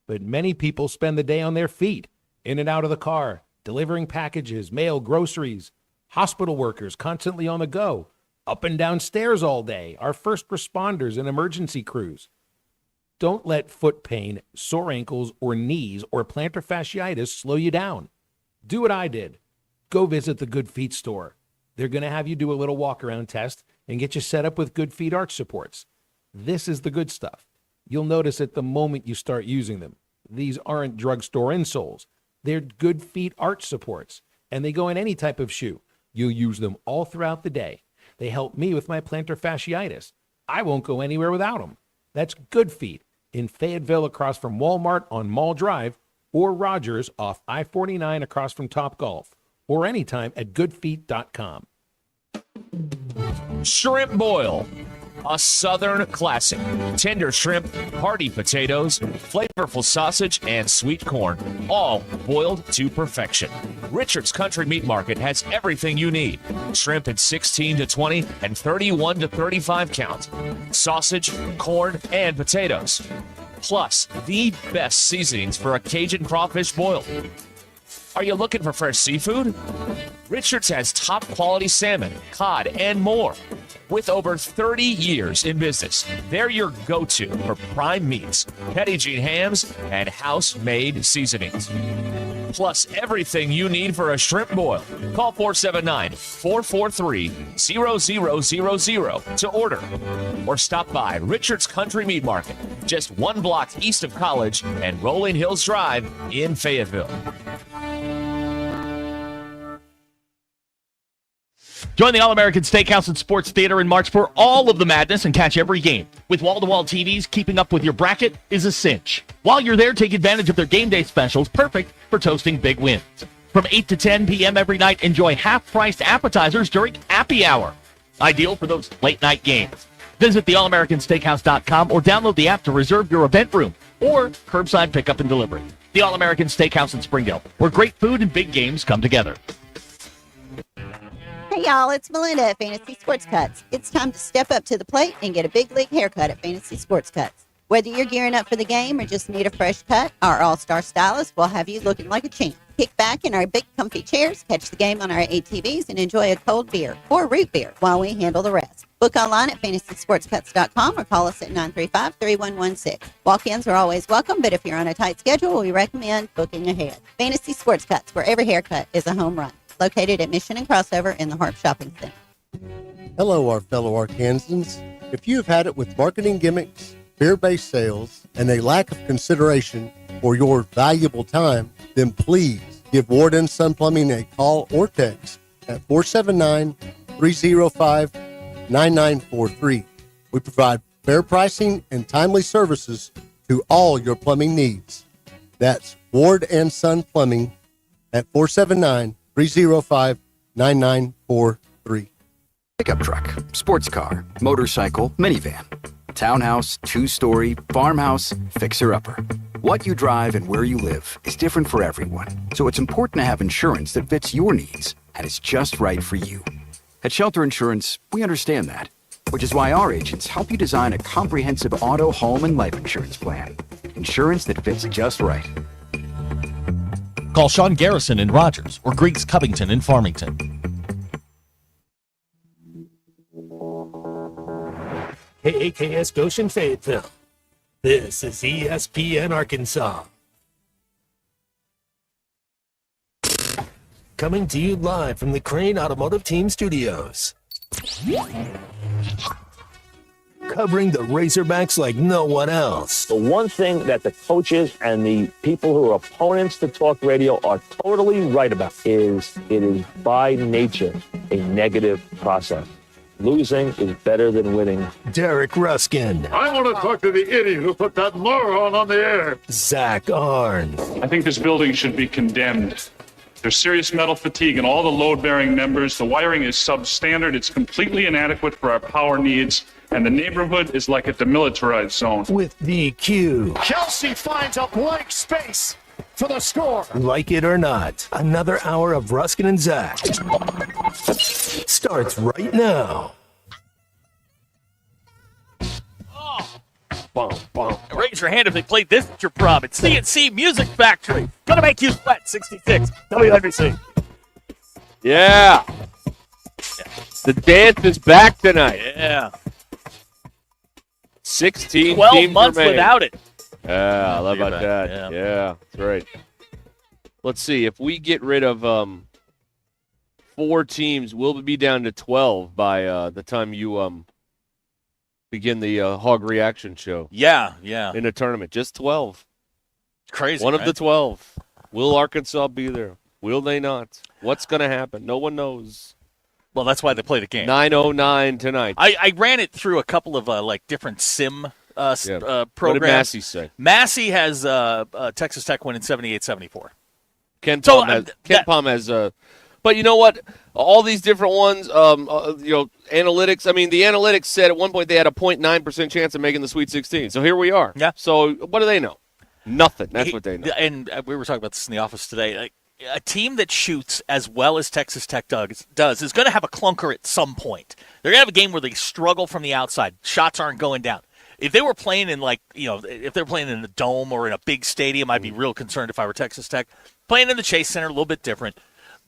But many people spend the day on their feet, in and out of the car, delivering packages, mail, groceries, hospital workers constantly on the go, up and down stairs all day, our first responders and emergency crews. Don't let foot pain, sore ankles, or knees, or plantar fasciitis slow you down. Do what I did. Go visit the Good Feet store. They're going to have you do a little walk-around test and get you set up with Good Feet arch supports. This is the good stuff. You'll notice it the moment you start using them. These aren't drugstore insoles. They're Good Feet arch supports, and they go in any type of shoe. You'll use them all throughout the day. They help me with my plantar fasciitis. I won't go anywhere without them. That's Good Feet in Fayetteville across from Walmart on Mall Drive, or Rogers off I-49 across from Topgolf, or anytime at goodfeet.com. Shrimp boil, a Southern classic. Tender shrimp, hearty potatoes, flavorful sausage, and sweet corn, all boiled to perfection. Richard's Country Meat Market has everything you need. Shrimp in 16 to 20 and 31 to 35 count. Sausage, corn, and potatoes. Plus, the best seasonings for a Cajun crawfish boil. Are you looking for fresh seafood? Richard's has top quality salmon, cod, and more. With over 30 years in business, they're your go-to for prime meats, Petit Jean hams, and house-made seasonings. Plus everything you need for a shrimp boil. Call 479-443-0000 to order. Or stop by Richard's Country Meat Market, just 1 block east of College and Rolling Hills Drive in Fayetteville. Join the All-American Steakhouse and Sports Theater in March for all of the madness and catch every game. With wall-to-wall TVs, keeping up with your bracket is a cinch. While you're there, take advantage of their game day specials, perfect for toasting big wins. From 8 to 10 p.m. every night, enjoy half-priced appetizers during happy hour. Ideal for those late-night games. Visit theallamericansteakhouse.com or download the app to reserve your event room or curbside pickup and delivery. The All-American Steakhouse in Springdale, where great food and big games come together. Hey y'all, it's Melinda at Fantasy Sports Cuts. It's time to step up to the plate and get a big league haircut at Fantasy Sports Cuts. Whether you're gearing up for the game or just need a fresh cut, our all-star stylist will have you looking like a champ. Kick back in our big comfy chairs, catch the game on our ATVs, and enjoy a cold beer or root beer while we handle the rest. Book online at fantasysportscuts.com or call us at 935-3116. Walk-ins are always welcome, but if you're on a tight schedule, we recommend booking ahead. Fantasy Sports Cuts, where every haircut is a home run. Located at Mission and Crossover in the Harp Shopping Center. Hello, our fellow Arkansans. If you have had it with marketing gimmicks, fear-based sales, and a lack of consideration for your valuable time, then please give Ward & Son Plumbing a call or text at 479-305-9943. We provide fair pricing and timely services to all your plumbing needs. That's Ward & Son Plumbing at 479-305-9943. Pickup truck, sports car, motorcycle, minivan, townhouse, two-story, farmhouse, fixer-upper. What you drive and where you live is different for everyone, so it's important to have insurance that fits your needs and is just right for you. At Shelter Insurance, we understand that, which is why our agents help you design a comprehensive auto, home, and life insurance plan. Insurance that fits just right. Call Sean Garrison in Rogers or Griggs Covington in Farmington. KAKS Goshen Fayetteville. This is ESPN Arkansas. Coming to you live from the Crane Automotive Team Studios. Covering the Razorbacks like no one else. The one thing that the coaches and the people who are opponents to talk radio are totally right about is it is by nature a negative process. Losing is better than winning. Derek Ruskin. I want to talk to the idiot who put that moron on the air. Zach Arns. I think this building should be condemned. There's serious metal fatigue in all the load-bearing members. The wiring is substandard. It's completely inadequate for our power needs. And the neighborhood is like a demilitarized zone. With DQ. Kelsey finds a blank space for the score. Like it or not, another hour of Ruskin and Zach starts right now. Boom, boom. Raise your hand if they played this at your prom. It's CNC Music Factory. Gonna make you sweat. 66. WNBC. Yeah. The dance is back tonight. Yeah. 16 12 teams months remaining. without it. Yeah, I love about back. that. Yeah, that's right. Let's see. If we get rid of 4 teams, we'll be down to 12 by the time you begin the Hog Reaction show. Yeah, yeah. In a tournament. Just 12. Crazy, One of right? the 12. Will Arkansas be there? Will they not? What's going to happen? No one knows. Well, that's why they play the game. 9:09 tonight. I ran it through a couple of different sim programs. What did Massey say? Massey has Texas Tech winning 78-74. Ken Palm has but you know what? All these different ones, analytics. I mean, the analytics said at one point they had a 0.9% chance of making the Sweet 16. So here we are. Yeah. So what do they know? Nothing. That's what they know. And we were talking about this in the office today. A team that shoots as well as Texas Tech does is going to have a clunker at some point. They're going to have a game where they struggle from the outside. Shots aren't going down. If they were playing in if they're playing in a dome or in a big stadium, I'd be real concerned if I were Texas Tech. Playing in the Chase Center, a little bit different.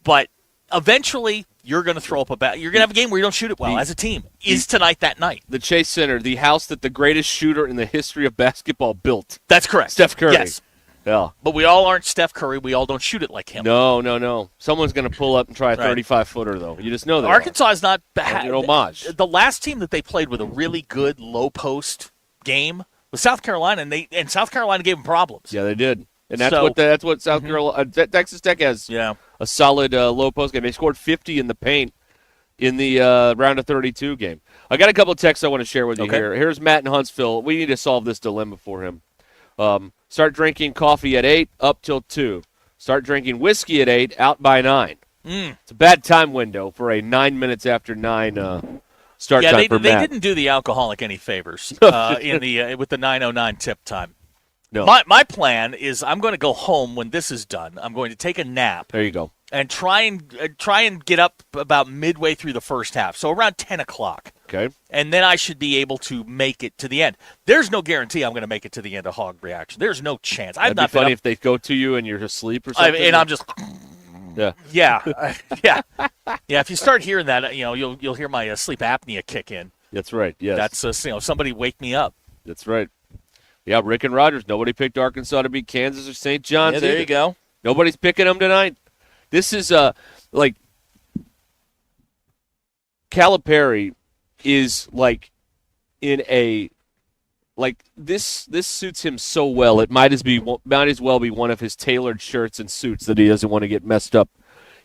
But eventually, you're going to throw up you're going to have a game where you don't shoot it well as a team. Is tonight that night? The Chase Center, the house that the greatest shooter in the history of basketball built. That's correct. Steph Curry. Yes. Yeah. But we all aren't Steph Curry. We all don't shoot it like him. No. Someone's going to pull up and try a 35-footer, though. You just know that. Arkansas is not bad. An homage. The last team that they played with a really good low-post game was South Carolina, and South Carolina gave them problems. Yeah, they did. And that's what South Carolina Texas Tech has. Yeah. A solid low post game. They scored 50 in the paint in the round of 32 game. I got a couple of texts I want to share with you here. Here's Matt in Huntsville. We need to solve this dilemma for him. Start drinking coffee at 8, up till 2. Start drinking whiskey at 8, out by 9. It's a bad time window for a 9 minutes after 9 start time for Matt. They didn't do the alcoholic any favors with the 9:09 tip time. No. My plan is I'm going to go home when this is done. I'm going to take a nap. There you go. And try and get up about midway through the first half, so around 10 o'clock. Okay. And then I should be able to make it to the end. There's no guarantee I'm going to make it to the end of Hog Reaction. There's no chance. That'd be funny if they go to you and you're asleep or something. And I'm just. Yeah. Yeah. If you start hearing that, you'll hear my sleep apnea kick in. That's right. Yes. That's somebody wake me up. That's right. Yeah, Rick and Rogers. Nobody picked Arkansas to beat Kansas or St. John's. Yeah, there either. you go. Nobody's picking them tonight. This is Calipari is this suits him so well. It might as well be one of his tailored shirts and suits that he doesn't want to get messed up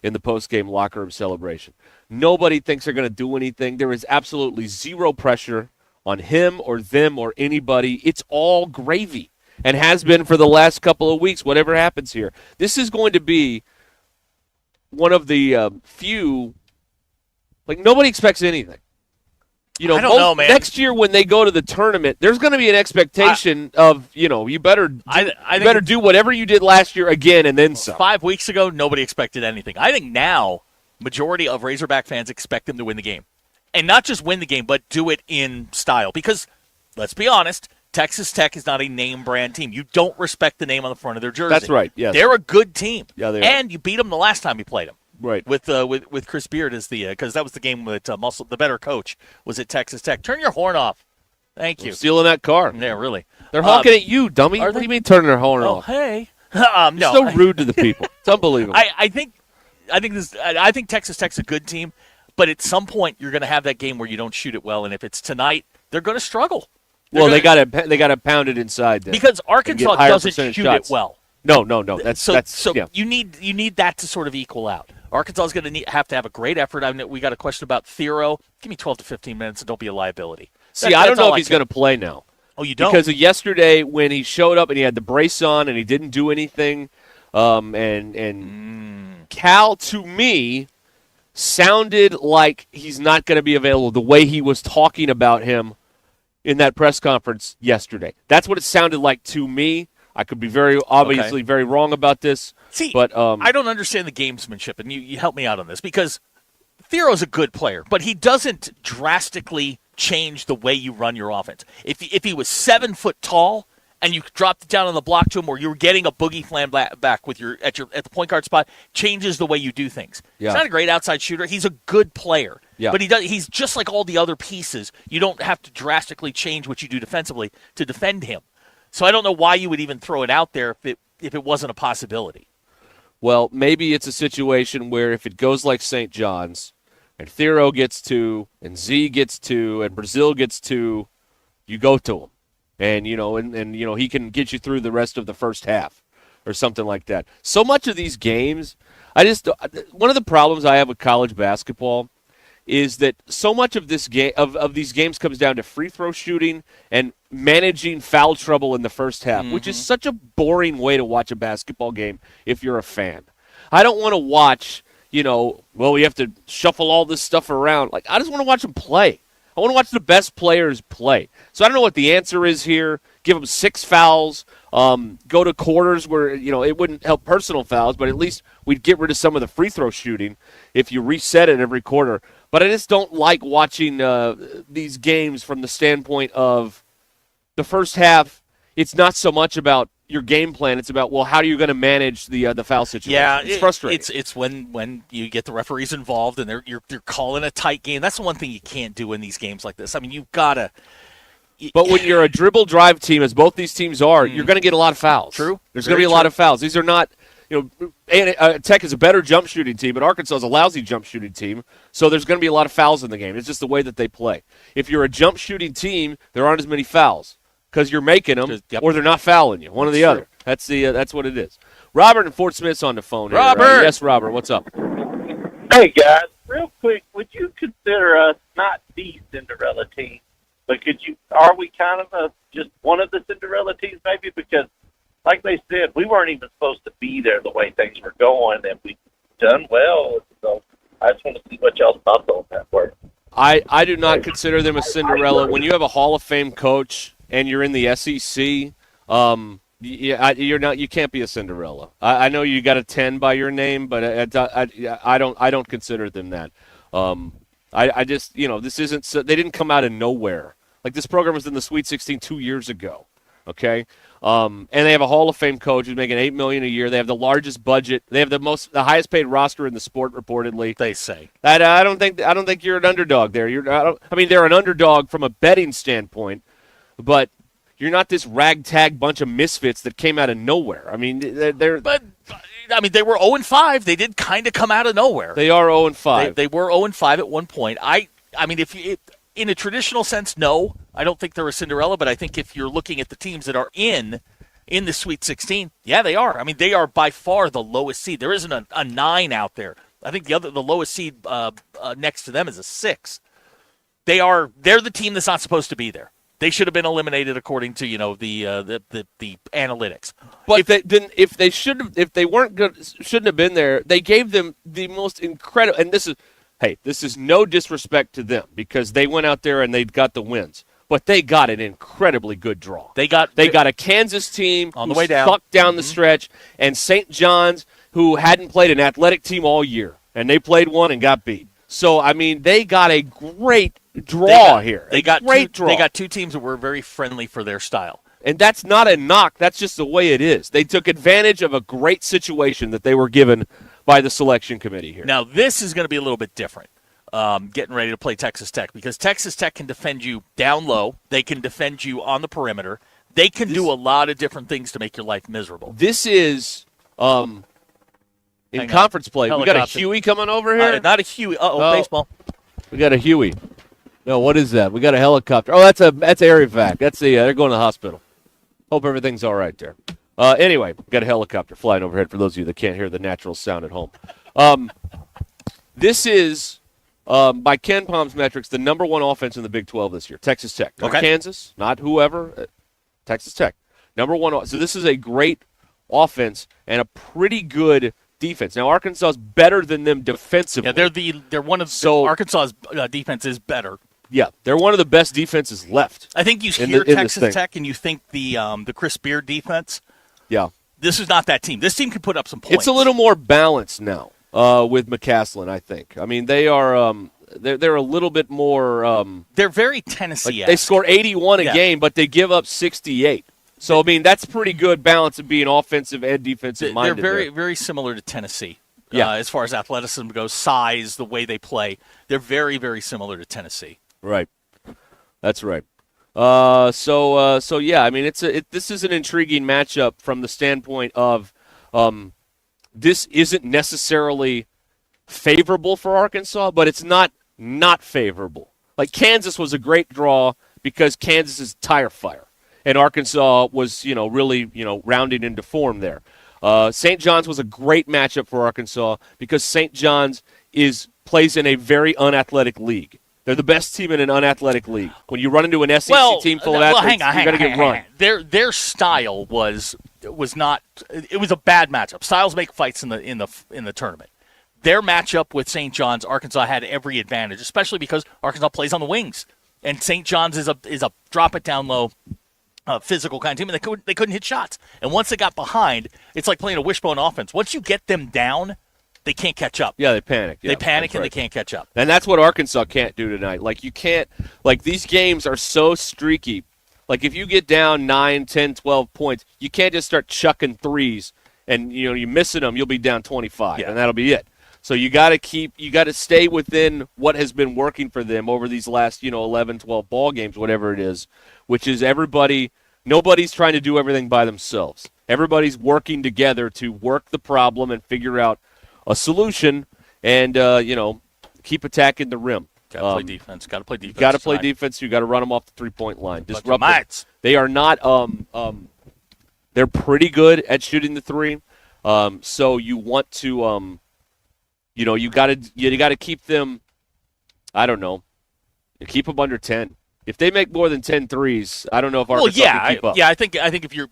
in the post-game locker room celebration. Nobody thinks they're going to do anything. There is absolutely zero pressure on him or them or anybody. It's all gravy and has been for the last couple of weeks, whatever happens here. This is going to be one of the few Like, nobody expects anything. You know, I don't know, man. Next year when they go to the tournament, there's going to be an expectation of, you better do whatever you did last year again and then some. 5 weeks ago, nobody expected anything. I think now, majority of Razorback fans expect them to win the game. And not just win the game, but do it in style. Because, let's be honest, Texas Tech is not a name brand team. You don't respect the name on the front of their jersey. That's right, yes. They're a good team. Yeah, they are. And you beat them the last time you played them. Right. With Chris Beard as the because that was the game with the better coach was at Texas Tech. Turn your horn off. Thank you. We're stealing that car. Yeah, really. They're honking at you, dummy. What do you mean turning their horn off? Hey. You're so rude to the people. It's unbelievable. I think Texas Tech's a good team, but at some point you're going to have that game where you don't shoot it well, and if it's tonight, they're going to struggle. They got to pound it inside then. Because Arkansas doesn't shoot it well. No. That's you need that to sort of equal out. Arkansas is going to have to have a great effort. I mean, we got a question about Thero. Give me 12 to 15 minutes and don't be a liability. I don't know if he's going to play now. Oh, you don't? Because of yesterday when he showed up and he had the brace on and he didn't do anything, and Cal, to me, sounded like he's not going to be available the way he was talking about him in that press conference yesterday. That's what it sounded like to me. I could be very wrong about this. See, but I don't understand the gamesmanship, and you help me out on this, because Thero's a good player, but he doesn't drastically change the way you run your offense. If he was 7 foot tall and you dropped it down on the block to him, or you were getting a boogie slam back with at the point guard spot, changes the way you do things. Yeah. He's not a great outside shooter. He's a good player. Yeah. But he's just like all the other pieces. You don't have to drastically change what you do defensively to defend him. So I don't know why you would even throw it out there if it wasn't a possibility. Well, maybe it's a situation where if it goes like St. John's, and Thero gets 2, and Z gets 2, and Brazil gets 2, you go to him. And, he can get you through the rest of the first half or something like that. So much of these games, one of the problems I have with college basketball is that so much of this game of these games comes down to free throw shooting and managing foul trouble in the first half, which is such a boring way to watch a basketball game if you're a fan. I don't want to watch, we have to shuffle all this stuff around. Like, I just want to watch them play. I want to watch the best players play. So I don't know what the answer is here. Give them 6 fouls. Go to quarters where, it wouldn't help personal fouls, but at least we'd get rid of some of the free throw shooting if you reset it every quarter. But I just don't like watching these games from the standpoint of the first half. It's not so much about your game plan. It's about, how are you going to manage the foul situation? Yeah, it's frustrating. It's when you get the referees involved and you're calling a tight game. That's the one thing you can't do in these games like this. I mean, you've got to. But when you're a dribble drive team, as both these teams are, you're going to get a lot of fouls. True. There's going to be a lot of fouls. These are not. Tech is a better jump shooting team, but Arkansas is a lousy jump shooting team. So there's going to be a lot of fouls in the game. It's just the way that they play. If you're a jump shooting team, there aren't as many fouls because you're making them, or they're not fouling you. One or the other. That's what it is. Robert in Fort Smith's on the phone. Robert, yes, Robert. What's up? Hey guys, real quick, would you consider us not the Cinderella team, but are we kind of just one of the Cinderella teams maybe? Because like they said, we weren't even supposed to be there the way things were going, and we've done well. So I just want to see what y'all's thoughts on that were. I do not consider them a Cinderella. When you have a Hall of Fame coach and you're in the SEC, you can't be a Cinderella. I know you got a 10 by your name, but I don't consider them that. I just this isn't. They didn't come out of nowhere. Like, this program was in the Sweet 16 2 years ago. Okay. And they have a Hall of Fame coach who's making $8 million a year. They have the largest budget. They have the highest paid roster in the sport, reportedly. They say. I don't think you're an underdog there. They're an underdog from a betting standpoint, but you're not this ragtag bunch of misfits that came out of nowhere. I mean, they were 0-5. They did kind of come out of nowhere. They are 0-5. They were 0-5 at one point. I mean, in a traditional sense, no, I don't think they're a Cinderella, but I think if you're looking at the teams that are in the Sweet 16, yeah, they are. I mean, they are by far the lowest seed. There isn't a 9 out there. I think the lowest seed next to them is a 6. They're the team that's not supposed to be there. They should have been eliminated according to the analytics. But if they shouldn't have been there, they gave them the most incredible. And this is hey, this is no disrespect to them because they went out there and they got the wins. But they got an incredibly good draw. They got a Kansas team on the way down, sucked down the stretch, and St. John's, who hadn't played an athletic team all year, and they played one and got beat. So I mean, they got a great draw here. They got two teams that were very friendly for their style. And that's not a knock. That's just the way it is. They took advantage of a great situation that they were given by the selection committee here. Now, this is going to be a little bit different, getting ready to play Texas Tech, because Texas Tech can defend you down low. They can defend you on the perimeter. They can do a lot of different things to make your life miserable. This is in conference play. We got a Huey coming over here? Not a Huey. Baseball. We got a Huey. No, what is that? We got a helicopter. Oh, that's air evac. That's they're going to the hospital. Hope everything's all right there. Anyway, got a helicopter flying overhead for those of you that can't hear the natural sound at home. This is, by Ken Palm's metrics, the number one offense in the Big 12 this year. Texas Tech. Not Kansas, not whoever. Texas Tech. Number one. So this is a great offense and a pretty good defense. Now, Arkansas is better than them defensively. Yeah, they're one of Arkansas's defense is better. Yeah, they're one of the best defenses left. I think you hear Texas Tech and you think the Chris Beard defense. Yeah. This is not that team. This team can put up some points. It's a little more balanced now with McCaslin, I think. I mean, they are they're a little bit more they're very Tennessee-esque. They score 81 a game, but they give up 68. So, I mean, that's pretty good balance of being offensive and defensive minded. They're very similar to Tennessee. As far as athleticism goes, size, the way they play. They're very, very similar to Tennessee. Right. That's right. So yeah, I mean, this is an intriguing matchup from the standpoint of this isn't necessarily favorable for Arkansas, but it's not favorable. Like Kansas was a great draw because Kansas is tire fire, and Arkansas was really rounding into form there. St. John's was a great matchup for Arkansas because St. John's plays in a very unathletic league. They're the best team in an unathletic league. When you run into an SEC team full of athletes, you're going to get run. Their style was not. It was a bad matchup. Styles make fights in the tournament. Their matchup with St. John's, Arkansas had every advantage, especially because Arkansas plays on the wings, and St. John's is a drop it down low, physical kind of team, and they couldn't hit shots. And once they got behind, it's like playing a wishbone offense. Once you get them down, they can't catch up. Yeah, they panic. Yeah, they panic and they can't catch up. And that's what Arkansas can't do tonight. Like, you can't – like, these games are so streaky. Like, if you get down 9, 10, 12 points, you can't just start chucking threes and, you're missing them. You'll be down 25, and that'll be it. So you got to stay within what has been working for them over these last, 11, 12 ball games, whatever it is, which is nobody's trying to do everything by themselves. Everybody's working together to work the problem and figure out a solution and, keep attacking the rim. Got to play defense. Got to play defense. Got to play defense. You got to run them off the three-point line. Disrupt them. They are not they're pretty good at shooting the three. So you want to you got to keep them, I don't know, keep them under 10. If they make more than 10 threes, I don't know if Arkansas can keep up. I think if you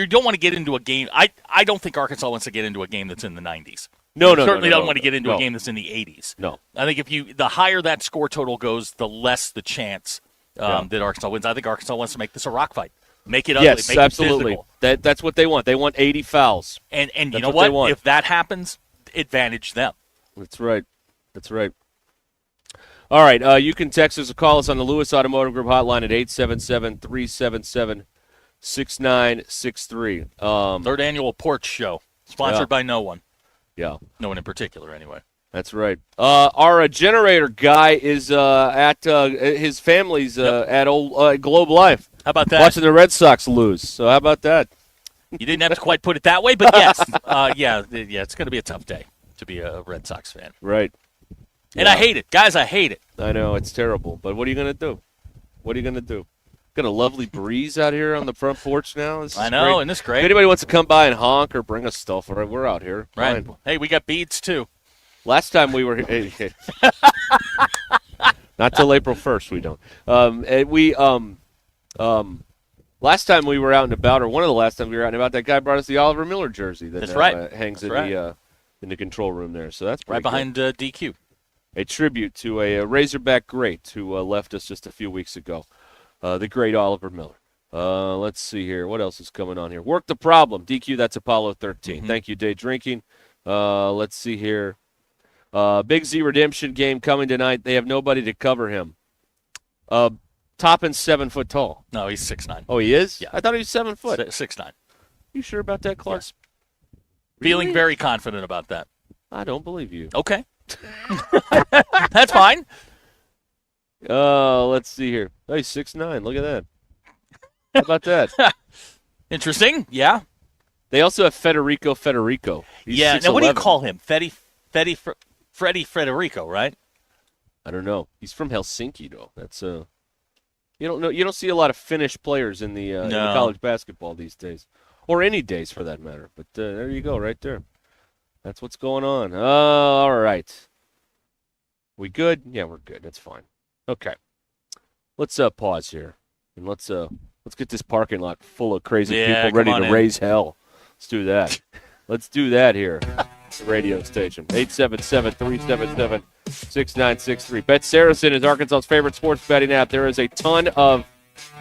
don't want to get into a game, I don't think Arkansas wants to get into a game that's in the 90s. No, certainly don't want to get into a game that's in the 80s. No, I think the higher that score total goes, the less the chance that Arkansas wins. I think Arkansas wants to make this a rock fight, make it ugly, yes, make absolutely. it physical. That's what they want. They want 80 fouls. And you know what? If that happens, advantage them. That's right. That's right. All right, you can text us or call us on the Lewis Automotive Group hotline at 877-377-6963. Third annual Porch show, sponsored by no one. Yeah. No one in particular, anyway. That's right. Our generator guy is at his family's at old Globe Life. How about that? Watching the Red Sox lose. So how about that? You didn't have to quite put it that way, but yes. It's going to be a tough day to be a Red Sox fan. Right. And I hate it. Guys, I hate it. I know. It's terrible. But what are you going to do? What are you going to do? Got a lovely breeze out here on the front porch now. I know, and it's great. If anybody wants to come by and honk or bring us stuff, we're out here. Right. Fine. Hey, we got beads, too. Last time we were here. Not till April 1st we don't. Last time we were out and about, or one of the last times we were out and about, that guy brought us the Oliver Miller jersey that that's right. Hangs that's in the control room there. So that's right behind DQ. a tribute to a Razorback great who left us just a few weeks ago, the great Oliver Miller. Let's see here. What else is coming on here? Work the Problem. DQ, that's Apollo 13. Thank you, Day Drinking. Let's see here. Big Z Redemption game coming tonight. They have nobody to cover him. Toppin's 7 foot tall. No, he's 6'9". Oh, he is? Yeah. I thought he was 7 foot. 6'9". You sure about that, Clark? Yes. Feeling very confident about that. I don't believe you. Okay. That's fine. Let's see here. Oh, he's 6'9". Look at that. How about that? Interesting. Yeah. They also have Federico. He's yeah. 6'11". Now, what do you call him? Freddie Federico, right? I don't know. He's from Helsinki, though. That's you don't see a lot of Finnish players in the, in the college basketball these days, or any days for that matter. But there you go, right there. That's what's going on. All right. We good? Yeah, we're good. That's fine. Okay. Let's pause here and let's get this parking lot full of crazy people ready to raise hell. Let's do that. Let's do that here. The radio station. 877-377-6963. Bet Saracen is Arkansas's favorite sports betting app. There is a ton of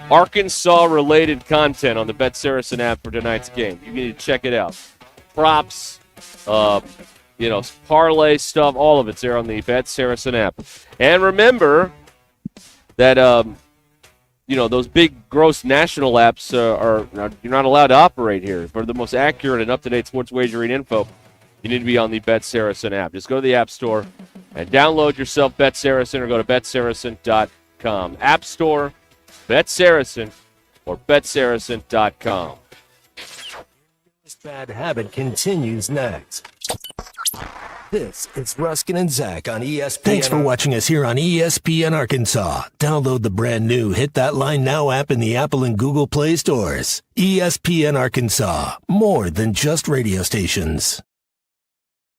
Arkansas-related content on the Bet Saracen app for tonight's game. You need to check it out. Props, parlay stuff, all of it's there on the Bet Saracen app. And remember that, those big, gross national apps you're not allowed to operate here. For the most accurate and up-to-date sports wagering info, you need to be on the Bet Saracen app. Just go to the App Store and download yourself Bet Saracen or go to betsaracen.com. App Store, Bet Saracen, or betsaracen.com. This bad habit continues next. This is Ruskin and Zach on ESPN. Thanks for watching us here on ESPN Arkansas. Download the brand new Hit That Line Now app in the Apple and Google Play stores. ESPN Arkansas, more than just radio stations.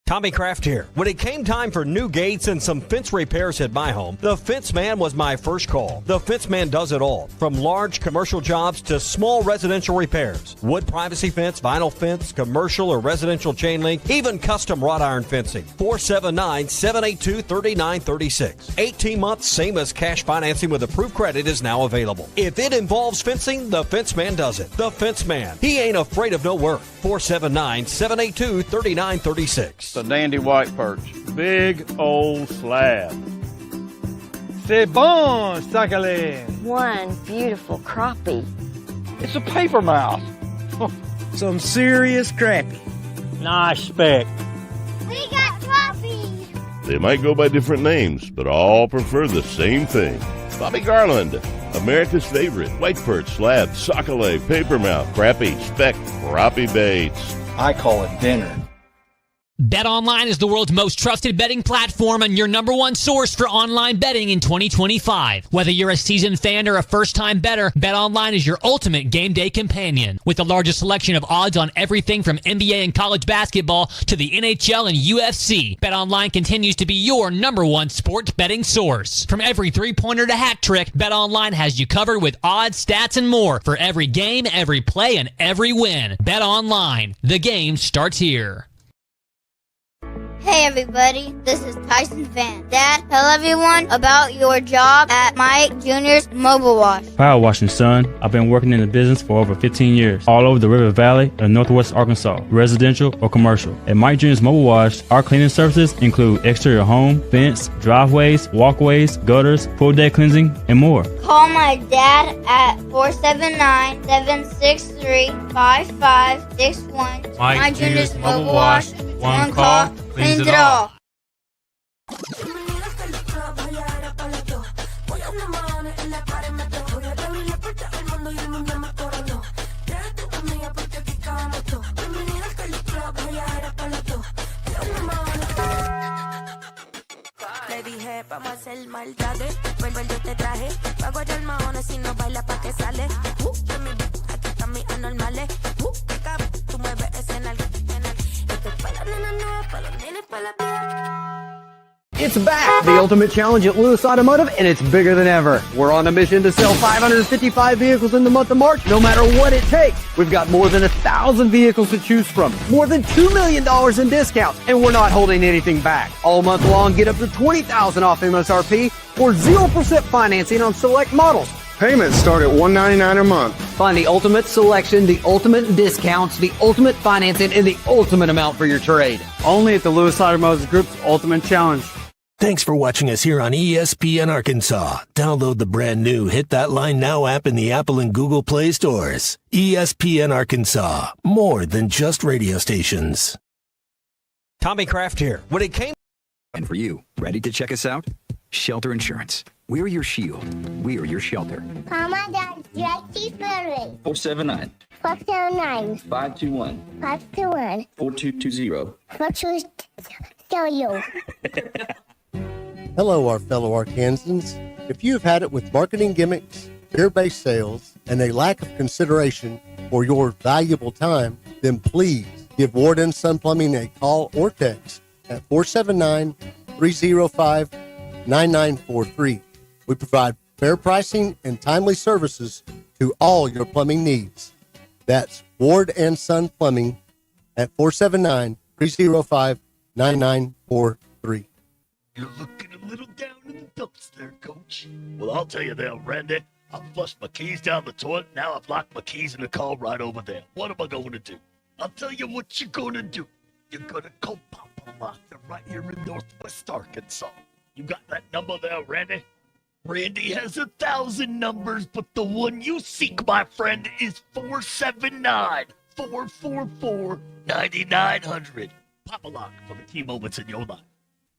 Tommy Kraft here. When it came time for new gates and some fence repairs at my home, the Fence Man was my first call. The Fence Man does it all, from large commercial jobs to small residential repairs. Wood privacy fence, vinyl fence, commercial or residential chain link, even custom wrought iron fencing. 479-782-3936. 18 months, same as cash financing with approved credit is now available. If it involves fencing, the Fence Man does it. The Fence Man. He ain't afraid of no work. 479-782-3936. The dandy white perch. Big old slab. C'est bon, sacalé. One beautiful crappie. It's a paper mouse. Some serious crappie. Nice speck. We got crappie. They might go by different names, but all prefer the same thing. Bobby Garland, America's favorite. White perch, slab, sockeye, papermouth, crappie, speck, crappie baits. I call it dinner. BetOnline is the world's most trusted betting platform and your number one source for online betting in 2025. Whether you're a seasoned fan or a first-time bettor, BetOnline is your ultimate game day companion. With the largest selection of odds on everything from NBA and college basketball to the NHL and UFC, BetOnline continues to be your number one sports betting source. From every three-pointer to hat trick, BetOnline has you covered with odds, stats, and more for every game, every play, and every win. BetOnline. The game starts here. Hey everybody, this is Tyson Van. Dad, tell everyone about your job at Mike Jr.'s Mobile Wash. Power washing, son. I've been working in the business for over 15 years, all over the River Valley and Northwest Arkansas, residential or commercial. At Mike Jr.'s Mobile Wash, our cleaning services include exterior home, fence, driveways, walkways, gutters, pool deck cleansing, and more. Call my dad at 479-763-5561. Mike Jr.'s Mobile Wash. One call cleans it all. Le dije, vamos a hacer maldades. Vuelve yo te traje. Pago el mahones si no baila pa' que sale. Aquí están mis anormales. Que cabrón, tú mueves ese nalga. Esto es pa' las nenas nuevas, pa' los nenes, pa' la It's back, the Ultimate Challenge at Lewis Automotive, and it's bigger than ever. We're on a mission to sell 555 vehicles in the month of March, no matter what it takes. We've got more than 1,000 vehicles to choose from, more than $2 million in discounts, and we're not holding anything back. All month long, get up to $20,000 off MSRP or 0% financing on select models. Payments start at $199 a month. Find the ultimate selection, the ultimate discounts, the ultimate financing, and the ultimate amount for your trade. Only at the Lewis Automotive Group's Ultimate Challenge. Thanks for watching us here on ESPN Arkansas. Download the brand new Hit That Line Now app in the Apple and Google Play stores. ESPN Arkansas, more than just radio stations. Tommy Kraft here. When it came... And for you, ready to check us out? Shelter Insurance. We're your shield. We're your shelter. Mama, Dad, Jesse Ferry. 479. 479. 521. 521. 4220. 4220. Hello, our fellow Arkansans. If you have had it with marketing gimmicks, fear-based sales, and a lack of consideration for your valuable time, then please give Ward & Son Plumbing a call or text at 479-305-9943. We provide fair pricing and timely services to all your plumbing needs. That's Ward & Son Plumbing at 479-305-9943. You're looking a little down in the dumps there, Coach. Well, I'll tell you there, Randy. I flushed my keys down the toilet. Now I've locked my keys in the car right over there. What am I going to do? I'll tell you what you're going to do. You're going to call Papa Lock. They're right here in Northwest Arkansas. You got that number there, Randy? Randy has 1,000 numbers, but the one you seek, my friend, is 479-444-9900. Papa Lock for the key moments in your life.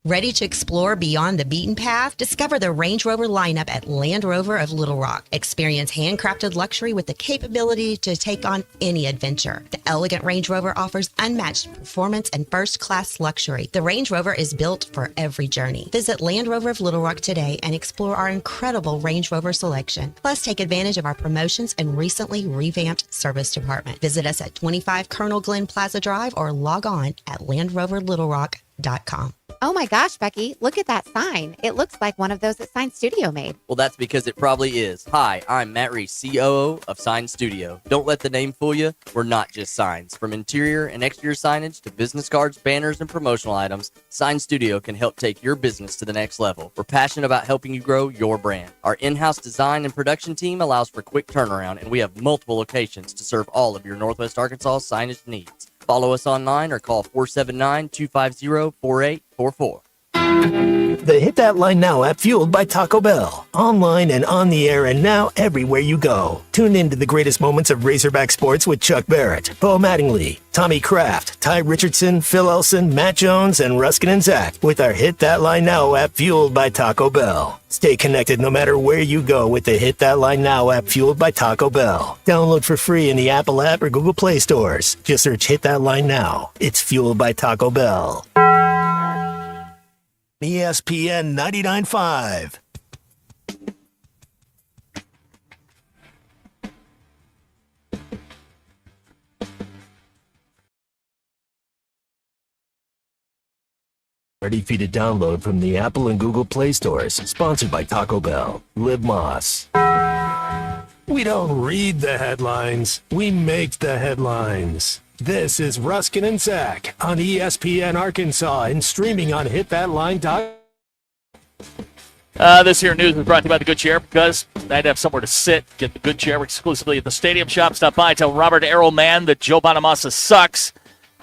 Ready to explore beyond the beaten path? Discover the Range Rover lineup at Land Rover of Little Rock. Experience handcrafted luxury with the capability to take on any adventure. The elegant Range Rover offers unmatched performance and first-class luxury. The Range Rover is built for every journey. Visit Land Rover of Little Rock today and explore our incredible Range Rover selection. Plus, take advantage of our promotions and recently revamped service department. Visit us at 25 Colonel Glenn Plaza Drive or log on at LandRoverLittleRock.com. Oh my gosh, Becky, look at that sign. It looks like one of those that Sign Studio made. Well, that's because it probably is. Hi, I'm Matt Reese, COO of Sign Studio. Don't let the name fool you. We're not just signs. From interior and exterior signage to business cards, banners, and promotional items, Sign Studio can help take your business to the next level. We're passionate about helping you grow your brand. Our in-house design and production team allows for quick turnaround, and we have multiple locations to serve all of your Northwest Arkansas signage needs. Follow us online or call 479-250-4844. The Hit That Line Now app, fueled by Taco Bell. Online and on the air and now everywhere you go. Tune in to the greatest moments of Razorback sports with Chuck Barrett, Bo Mattingly, Tommy Kraft, Ty Richardson, Phil Elson, Matt Jones, and Ruscin and Zach with our Hit That Line Now app, fueled by Taco Bell. Stay connected no matter where you go with the Hit That Line Now app, fueled by Taco Bell. Download for free in the Apple app or Google Play stores. Just search Hit That Line Now. It's fueled by Taco Bell. ESPN 99.5. Ready for you to download from the Apple and Google Play stores. Sponsored by Taco Bell. Live Moss. We don't read the headlines. We make the headlines. This is Ruskin and Zach on ESPN Arkansas and streaming on HitThatLine.com. This here news is brought to you by the Good Chair, because I'd have somewhere to sit. Get the Good Chair exclusively at the Stadium Shop. Stop by. Tell Robert Errolman that Joe Bonamassa sucks.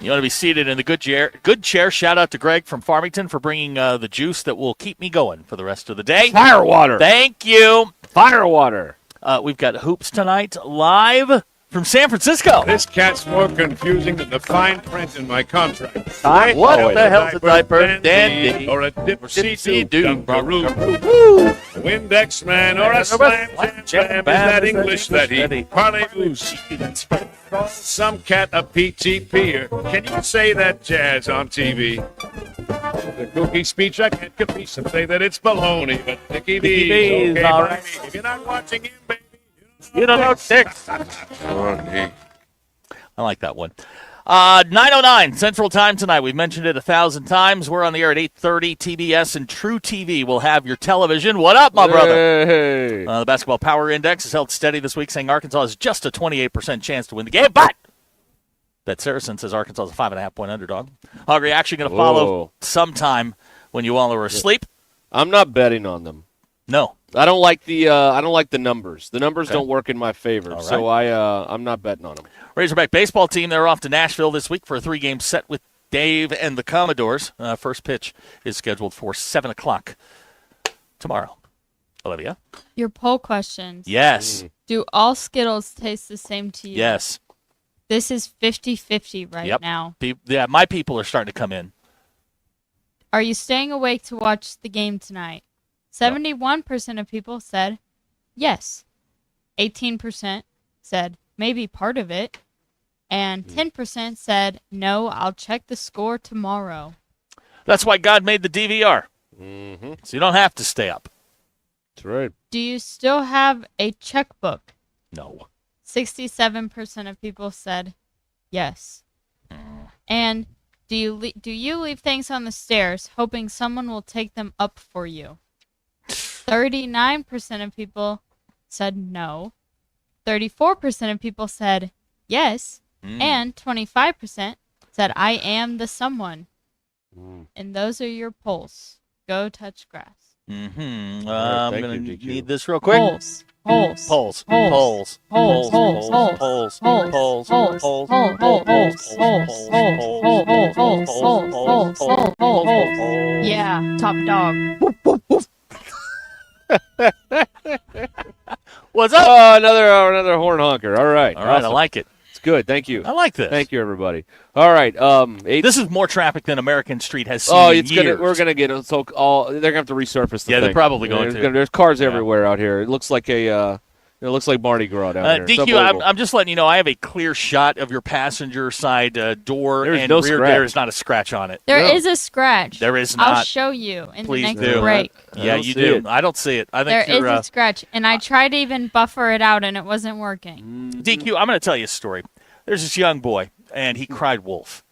You want to be seated in the Good Chair. Good Chair. Shout out to Greg from Farmington for bringing the juice that will keep me going for the rest of the day. Firewater. Thank you. Firewater. We've got hoops tonight live from San Francisco. This cat's more confusing than the fine print in my contract. What the hell's a diaper dandy? Or a dipsy doo dunkaroo. A Windex man or a slam jam is that English that he parley-voos. Some cat a PTP-er. Can you say that jazz on TV? The kooky speech I can't compete. Some say that it's baloney, but Dickie D's okay all by right. me. If you're not watching him, baby, you don't know six. Funny. I like that one. 9:09 Central Time tonight. We've mentioned it 1,000 times. We're on the air at 8:30. TBS and True TV will have your television. What up, my brother? Hey. The Basketball Power Index is held steady this week, saying Arkansas has just a 28% chance to win the game, but that Saracen says Arkansas is a 5.5-point underdog. Hog Reaction going to follow sometime when you all are asleep. I'm not betting on them. No, I don't like the numbers. The numbers don't work in my favor, right. so I'm not betting on them. Razorback baseball team, they're off to Nashville this week for a 3-game set with Dave and the Commodores. First pitch is scheduled for 7 o'clock tomorrow. Olivia? Your poll questions. Yes. Do all Skittles taste the same to you? Yes. This is 50-50 right now. Yeah, my people are starting to come in. Are you staying awake to watch the game tonight? 71% of people said yes. 18% said maybe part of it. And 10% said, no, I'll check the score tomorrow. That's why God made the DVR. Mm-hmm. So you don't have to stay up. That's right. Do you still have a checkbook? No. 67% of people said yes. And do you leave things on the stairs hoping someone will take them up for you? 39% of people said no. 34% of people said yes. And 25% said I am the someone. And those are your polls. Go touch grass. Mm-hmm. Right, I'm going to DQ. need this real quick. Polls. Polls. Polls. Polls. Polls. Polls. Polls. Polls. Polls. Polls. Polls. Polls. Yeah, top dog. What's up? Oh, another horn honker. All right. All right, Awesome. I like it. It's good. Thank you. I like this. Thank you, everybody. All right. This is more traffic than American Street has seen in years. We're gonna get it. So they're gonna have to resurface the Yeah, thing. they're probably going to. There's cars everywhere out here. It looks like Mardi Gras down here. It's DQ, unbelievable. I'm just letting you know I have a clear shot of your passenger side door There's and no rear. scratch. There is not a scratch on it. There is a scratch. There is not. I'll show you in Please the next do. break. Yeah, don't you see do. it. I don't see it. I There think is you're. a scratch, and I tried to even buffer it out, and it wasn't working. DQ, I'm going to tell you a story. There's this young boy, and he cried wolf.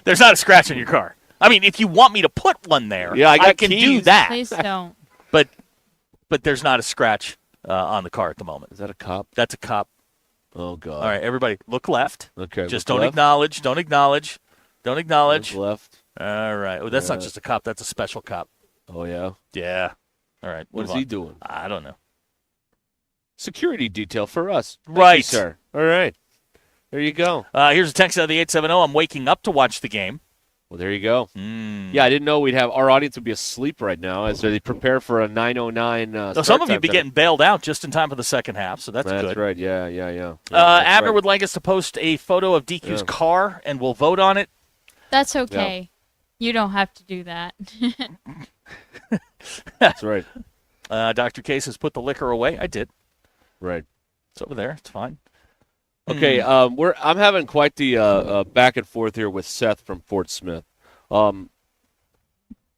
There's not a scratch on your car. I mean, if you want me to put one there, Yeah, I got can keys. do that. Please don't. But there's not a scratch on the car at the moment. Is that a cop? That's a cop. Oh God. All right, everybody, look left. Okay. Just look don't left. acknowledge. Don't acknowledge. Don't acknowledge. Look left. All right. Well, that's not just a cop. That's a special cop. Oh yeah. Yeah. All right. What move is he on. doing? I don't know. Security detail for us. Thank Right. you, sir. All right. There you go. Here's a text out of the 870. I'm waking up to watch the game. Well, there you go. Yeah, I didn't know we'd have our audience would be asleep right now as they prepare for a 9:09. So some of you be getting bailed out just in time for the second half, so that's good. That's right. Yeah. That's Abner right. would like us to post a photo of DQ's car, and we'll vote on it. That's okay. You don't have to do that. That's right. Dr. Case has put the liquor away. I did. Right. It's over there. It's fine. Okay, I'm having quite the back and forth here with Seth from Fort Smith.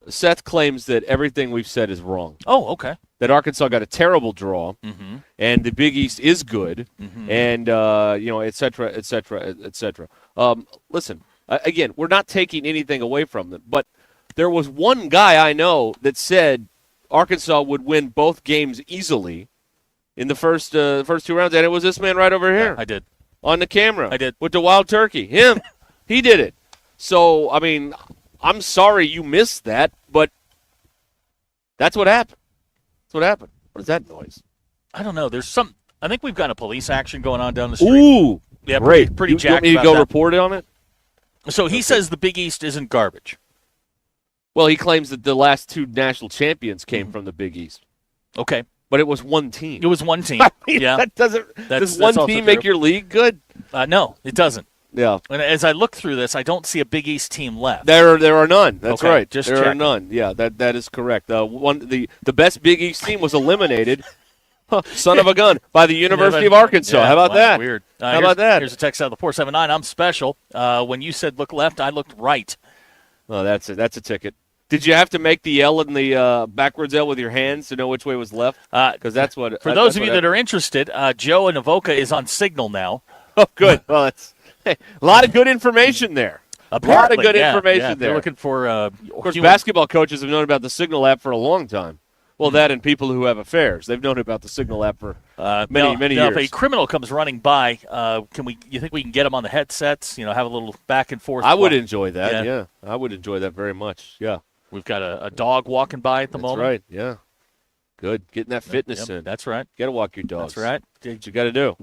Seth claims that everything we've said is wrong. Oh, okay. That Arkansas got a terrible draw, Mhm. and the Big East is good, and et cetera, et cetera, et cetera. Listen, again, we're not taking anything away from them, but there was one guy I know that said Arkansas would win both games easily in the first two rounds, and it was this man right over here. I did. On the camera. I did. With the wild turkey. Him. He did it. So, I mean, I'm sorry you missed that, but that's what happened. That's what happened. What is that noise? I don't know. I think we've got a police action going on down the street. Ooh. Yeah, great. pretty you jacked want me to about go that. report on it? So he says the Big East isn't garbage. Well, he claims that the last two national champions came from the Big East. Okay. But it was one team. It was one team. I mean, yeah. that doesn't. That's Does one also team true. make your league good? No, it doesn't. Yeah. And as I look through this, I don't see a Big East team left. There are none. That's Okay, right. just there are checking. none. Yeah, that is correct. The best Big East team was eliminated. Son of a gun by the University of Arkansas. Yeah, How about well, that? Weird. How about that? Here's a text out of the 479. I'm special. When you said look left, I looked right. Oh, that's a ticket. Did you have to make the L and the backwards L with your hands to know which way was left? Because that's what. For those of you that are interested, Joe in Avoca is on Signal now. Oh, good. Well, it's a lot of good information there. Apparently, a lot of good yeah, information yeah. there. They're looking for. Of course, basketball coaches have known about the Signal app for a long time. Well, that and people who have affairs, they've known about the Signal app for many now, years. if a criminal comes running by, you think we can get him on the headsets? Have a little back and forth. I would enjoy that. Yeah, I would enjoy that very much. Yeah, we've got a dog walking by at the moment. That's right. Yeah, good. Getting that fitness in. That's right. Got to walk your dogs. That's right. That's what you got to do.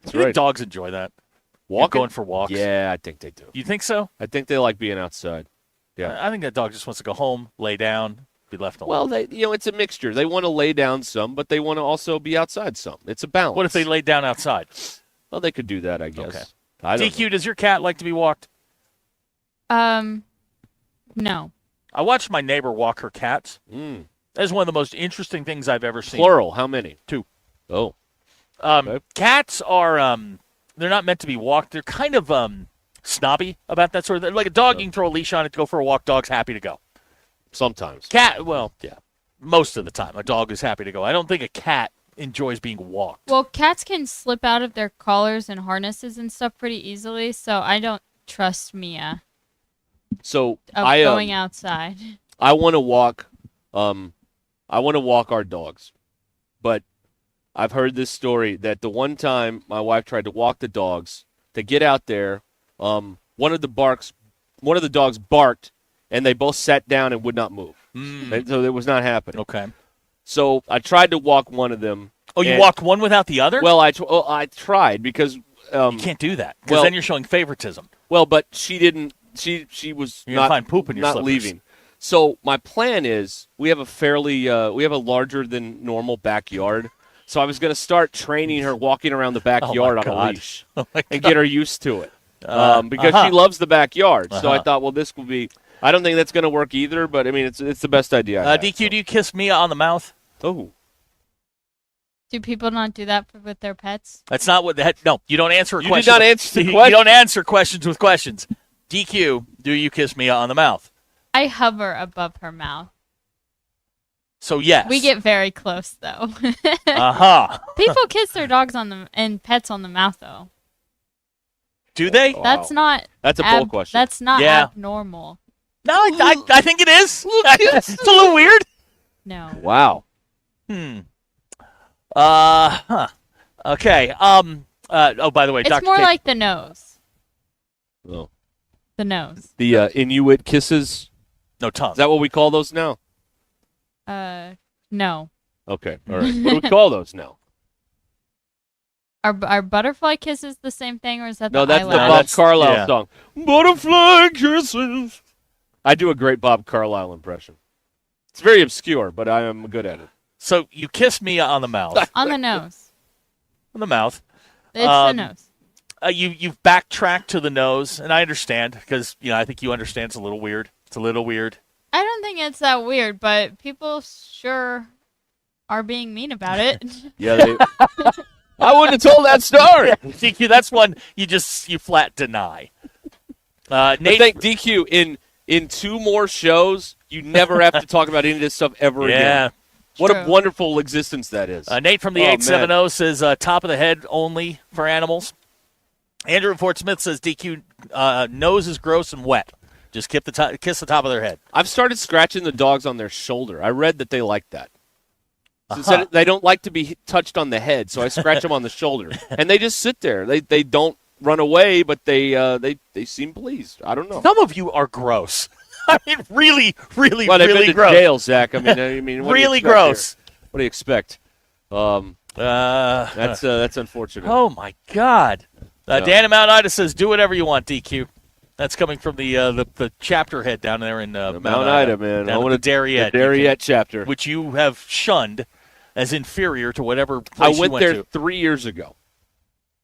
That's I think right. dogs enjoy that. Walking? Going for walks. Yeah, I think they do. You think so? I think they like being outside. Yeah. I think that dog just wants to go home, lay down, be left alone. Well, it's a mixture. They want to lay down some, but they want to also be outside some. It's a balance. What if they lay down outside? Well, they could do that, I guess. Okay. I don't DQ, does your cat like to be walked? No. I watched my neighbor walk her cats. That is one of the most interesting things I've ever seen. Plural. How many? 2. Oh. Okay. Cats are they're not meant to be walked. They're kind of snobby about that sort of thing. Like a dog, you can throw a leash on it to go for a walk. Dog's happy to go. Sometimes. Cat, well, yeah. Most of the time, a dog is happy to go. I don't think a cat enjoys being walked. Well, cats can slip out of their collars and harnesses and stuff pretty easily, so I don't trust Mia So of going outside. I want to walk. I want to walk our dogs, but I've heard this story that the one time my wife tried to walk the dogs to get out there, one of the dogs barked, and they both sat down and would not move. So it was not happening. Okay. So I tried to walk one of them. Oh, you walked one without the other? Well, I tried because you can't do that because then you're showing favoritism. Well, but she didn't. She was You're gonna not find poop in your not slippers. leaving. So my plan is we have a larger than normal backyard. So I was going to start training her walking around the backyard on a leash and get her used to it because she loves the backyard. So I thought, well, this will be. I don't think that's going to work either, but I mean, it's the best idea. DQ, do you kiss Mia on the mouth? Oh. Do people not do that with their pets? That's not what that. No, you don't answer a You question. did not answer the You question. don't answer questions with questions. DQ, do you kiss Mia on the mouth? I hover above her mouth. So yes. We get very close though. People kiss their dogs and pets on the mouth though. Do they? Wow. That's not. That's a poll question. That's not Yeah. abnormal. No, I think it is. It's a little weird. No. Wow. Okay. Oh, by the way, It's Dr. more K- like the nose. Oh. The nose. The Inuit kisses. No tongue. Is that what we call those now? No. Okay. All right. What do we call those now? Are butterfly kisses the same thing, or is that No, the that's the eyelash? Bob Carlyle yeah. song. Butterfly kisses. I do a great Bob Carlyle impression. It's very obscure, but I am good at it. So you kiss Mia on the mouth. On the nose. On the mouth. It's the nose. You've backtracked to the nose, and I understand because I think you understand. It's a little weird. It's a little weird. I don't think it's that weird, but people sure are being mean about it. Yeah, I wouldn't have told that story. DQ, that's one you flat deny. I think DQ in 2 more shows, you never have to talk about any of this stuff ever again. What a wonderful existence that is. Nate from the 870 says top of the head only for animals. Andrew in Fort Smith says DQ nose is gross and wet. Just kiss the top of their head. I've started scratching the dogs on their shoulder. I read that they like that. So they don't like to be touched on the head, so I scratch them on the shoulder, and they just sit there. They don't run away, but they seem pleased. I don't know. Some of you are gross. I mean, really, really, well, really they've been gross. to jail, Zach. I mean, what really do you expect gross. here? What do you expect? That's unfortunate. Oh my God. Dan in Mount Ida says, "Do whatever you want, DQ." That's coming from the chapter head down there in Mount Ida, man. Down at the Darriette. The Darriette chapter, which you have shunned as inferior to whatever place I went you there to. 3 years ago.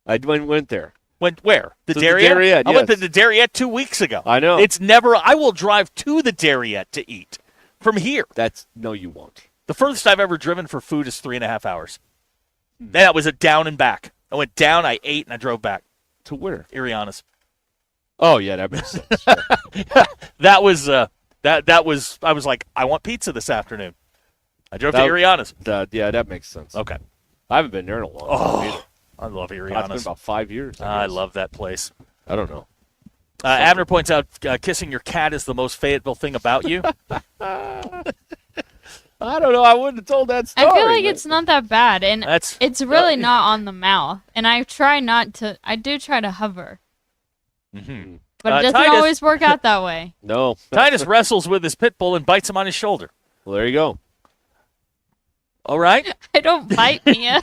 I went there. Went where? The To Darriette? the Darriette, I went to yes. the Darriette 2 weeks ago. I know. It's never. I will drive to the Darriette to eat from here. No, you won't. The furthest I've ever driven for food is 3.5 hours. That was a down and back. I went down, I ate, and I drove back. To where? Iriana's. Oh yeah, that makes sense. That was that was. I was like, I want pizza this afternoon. I drove to Iriana's. Yeah, that makes sense. Okay. I haven't been there in a long time either. I love It's been Iriana's. about 5 years. I guess. love that place. I don't know. Abner points out kissing your cat is the most Fayetteville thing about you. I don't know. I wouldn't have told that story. I feel like it's not that bad, and it's really no. not on the mouth. And I try not to. I do try to hover, Mm-hmm. but it doesn't Titus, always work out that way. No. Titus wrestles with his pit bull and bites him on his shoulder. Well, there you go. All right. I don't bite Mia.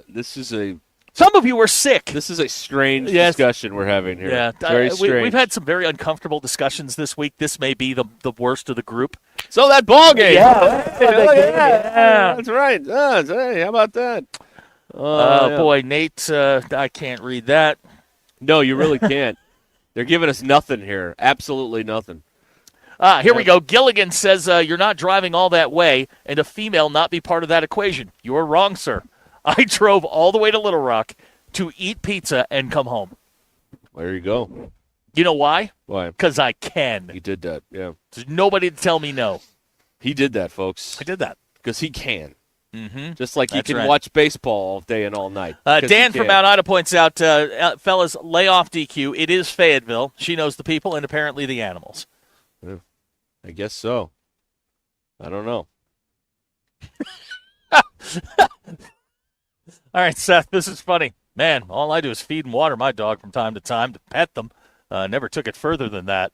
This is a. Some of you were sick. This is a strange discussion we're having here. Yeah, Very strange. we've had some very uncomfortable discussions this week. This may be the worst of the group. So that ball game. Yeah. Hey, look at that. Yeah, that's right. Hey, how about that? Yeah. Boy, Nate, I can't read that. No, you really can't. They're giving us nothing here. Absolutely nothing. Here we go. Gilligan says you're not driving all that way, and a female not be part of that equation. You are wrong, sir. I drove all the way to Little Rock to eat pizza and come home. There you go. You know why? Why? Because I can. He did that, yeah. There's nobody to tell me no. He did that, folks. I did that. Because he can. Mm-hmm. Just like That's he can right. watch baseball all day and all night. Dan from Mount Ida points out, fellas, lay off DQ. It is Fayetteville. She knows the people and apparently the animals. Yeah, I guess so. I don't know. All right, Seth, this is funny. Man, all I do is feed and water my dog from time to time to pet them. Never took it further than that.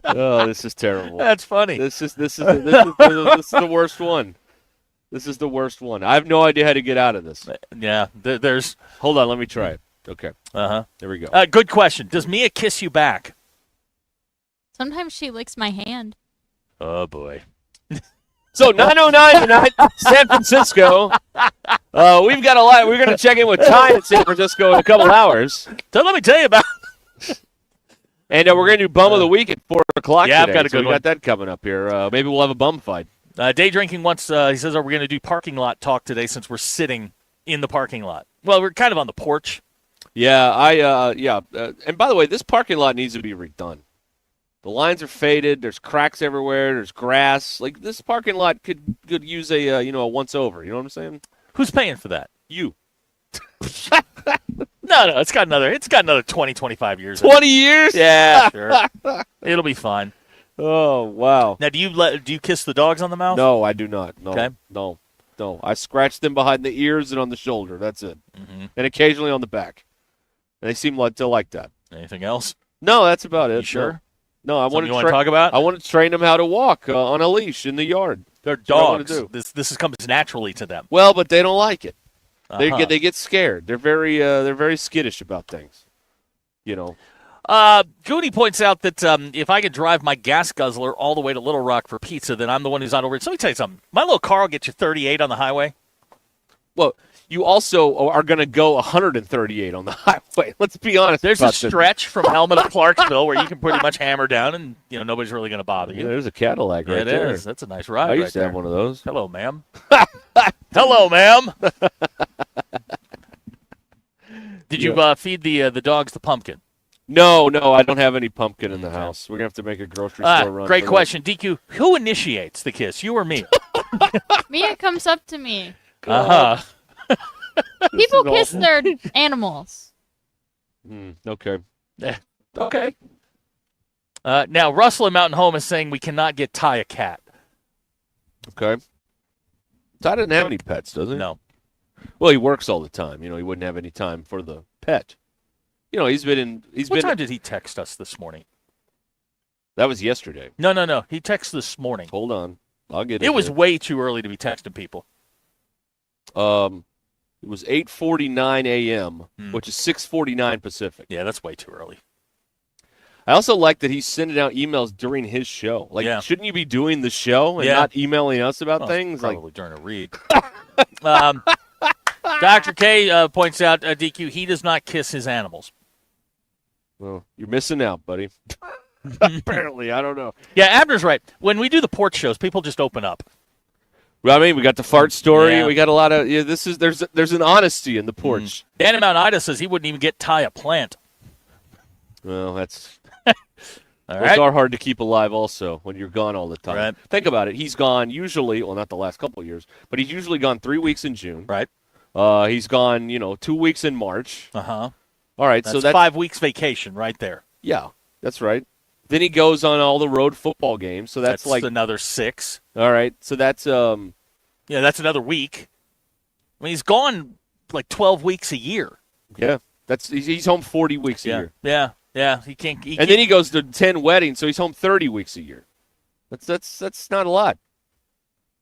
Oh, this is terrible. That's funny. This is the worst one. This is the worst one. I have no idea how to get out of this. Yeah, there's. Hold on, let me try it. Okay. There we go. Good question. Does Mia kiss you back? Sometimes she licks my hand. Oh boy. So 9:09 tonight, San Francisco. We've got a lot. We're going to check in with Ty in San Francisco in a couple hours. So let me tell you about. And we're going to do Bum of the Week at 4 o'clock Yeah, I've today. got a So good we got that coming up here. Maybe we'll have a bum fight. Day Drinking wants. He says, "Are we going to do parking lot talk today? Since we're sitting in the parking lot. Well, we're kind of on the porch. Yeah, and by the way, this parking lot needs to be redone. The lines are faded. There's cracks everywhere. There's grass. Like this parking lot could use a a once over. You know what I'm saying? Who's paying for that? You. No, it's got another 20, 25 years. 20 years? Yeah, sure. It'll be fine. Oh wow. Now, do you kiss the dogs on the mouth? No, I do not. No, Okay. no. I scratch them behind the ears and on the shoulder. That's it. Mm-hmm. And occasionally on the back. And they seem to like that. Anything else? No, that's about it. You sure? No, I want Something you want to talk about? I want to train them how to walk on a leash in the yard. They're That's what I wanna dogs. do. This comes naturally to them. Well, but they don't like it. Uh-huh. They get scared. They're very skittish about things. You know. Goody points out that if I could drive my gas guzzler all the way to Little Rock for pizza, then I'm the one who's not over it. So let me tell you something. My little car will get you 38 on the highway. Well, you also are going to go 138 on the highway. Let's be honest. There's a about this. stretch from Helmet to Clarksville where you can pretty much hammer down and nobody's really going to bother you. Yeah, there's a Cadillac right it there. is. That's a nice ride. I used right to there. have one of those. Hello, ma'am. Hello, ma'am. Did you feed the dogs the pumpkin? No, I don't have any pumpkin in the house. We're going to have to make a grocery store run. Great for question. DQ, who initiates the kiss, you or me? Mia comes up to me. Uh-huh. People kiss their animals. Okay. Okay. Now, Russell in Mountain Home is saying we cannot get Ty a cat. Okay. Ty doesn't have any pets, does he? No. Well, he works all the time. He wouldn't have any time for the pet. He's been What time did he text us this morning? That was yesterday. No. He texted this morning. Hold on. I'll get it. It was here. way too early to be texting people. It was 8:49 a.m., which is 6:49 Pacific. Yeah, that's way too early. I also like that he's sending out emails during his show. Like, shouldn't you be doing the show and not emailing us about things? Probably during a read. Dr. K points out, DQ, he does not kiss his animals. Well, you're missing out, buddy. Apparently, I don't know. Yeah, Abner's right. When we do the porch shows, people just open up. Well, I mean, we got the fart story. Yeah. We got a lot of there's an honesty in the porch. Dan in Mount Ida says he wouldn't even get Ty a plant. Well, that's All Those right. are hard to keep alive also when you're gone all the time. Right. Think about it. He's gone usually, well, not the last couple of years, but he's usually gone 3 weeks in June. Right. He's gone, 2 weeks in March. Uh-huh. All right. That's so that's 5 weeks vacation right there. Yeah, that's right. Then he goes on all the road football games. So that's like another 6. All right. So that's that's another week. I mean, he's gone like 12 weeks a year. Yeah. He's home 40 weeks a year. Yeah. He can't. Then he goes to 10 weddings, so he's home 30 weeks a year. That's not a lot.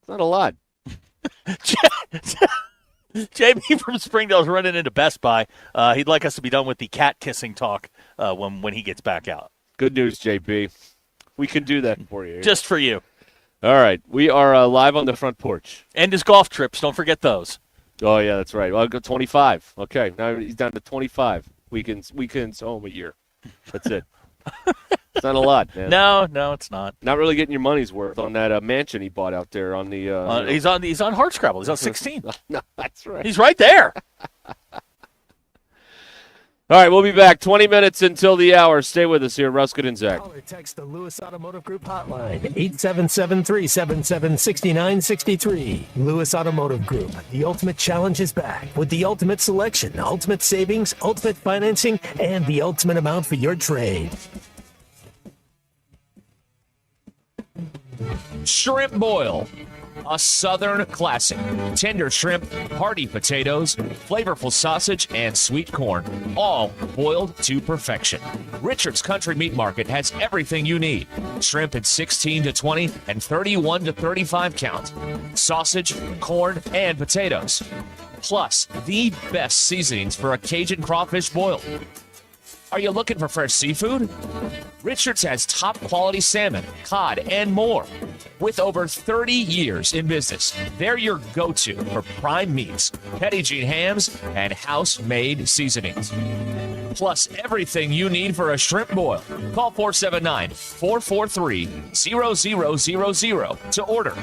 It's not a lot. JB from Springdale's running into Best Buy. He'd like us to be done with the cat kissing talk when he gets back out. Good news, JB. We can do that for you. Just for you. All right. We are live on the front porch. And his golf trips. Don't forget those. Oh, yeah, that's right. Well, I'll go 25. Okay. Now he's down to 25 weekends home a year. That's it. It's not a lot, man. No, it's not. Not really getting your money's worth on that mansion he bought out there on the. He's on Hardscrabble. He's on 16. No, that's right. He's right there. All right, we'll be back 20 minutes until the hour. Stay with us here, Ruscin and Zach. Call or text the Lewis Automotive Group hotline, 877-377-6963. Lewis Automotive Group, the ultimate challenge is back with the ultimate selection, ultimate savings, ultimate financing, and the ultimate amount for your trade. Shrimp boil, a southern classic. Tender shrimp, hearty potatoes, flavorful sausage, and sweet corn, all boiled to perfection. Richard's Country Meat Market has everything you need. Shrimp at 16 to 20 and 31 to 35 count. Sausage, corn, and potatoes. Plus, the best seasonings for a Cajun crawfish boil. Are you looking for fresh seafood? Richard's has top quality salmon, cod, and more. With over 30 years in business, they're your go-to for prime meats, Petit Jean hams, and house-made seasonings. Plus everything you need for a shrimp boil. Call 479-443-0000 to order.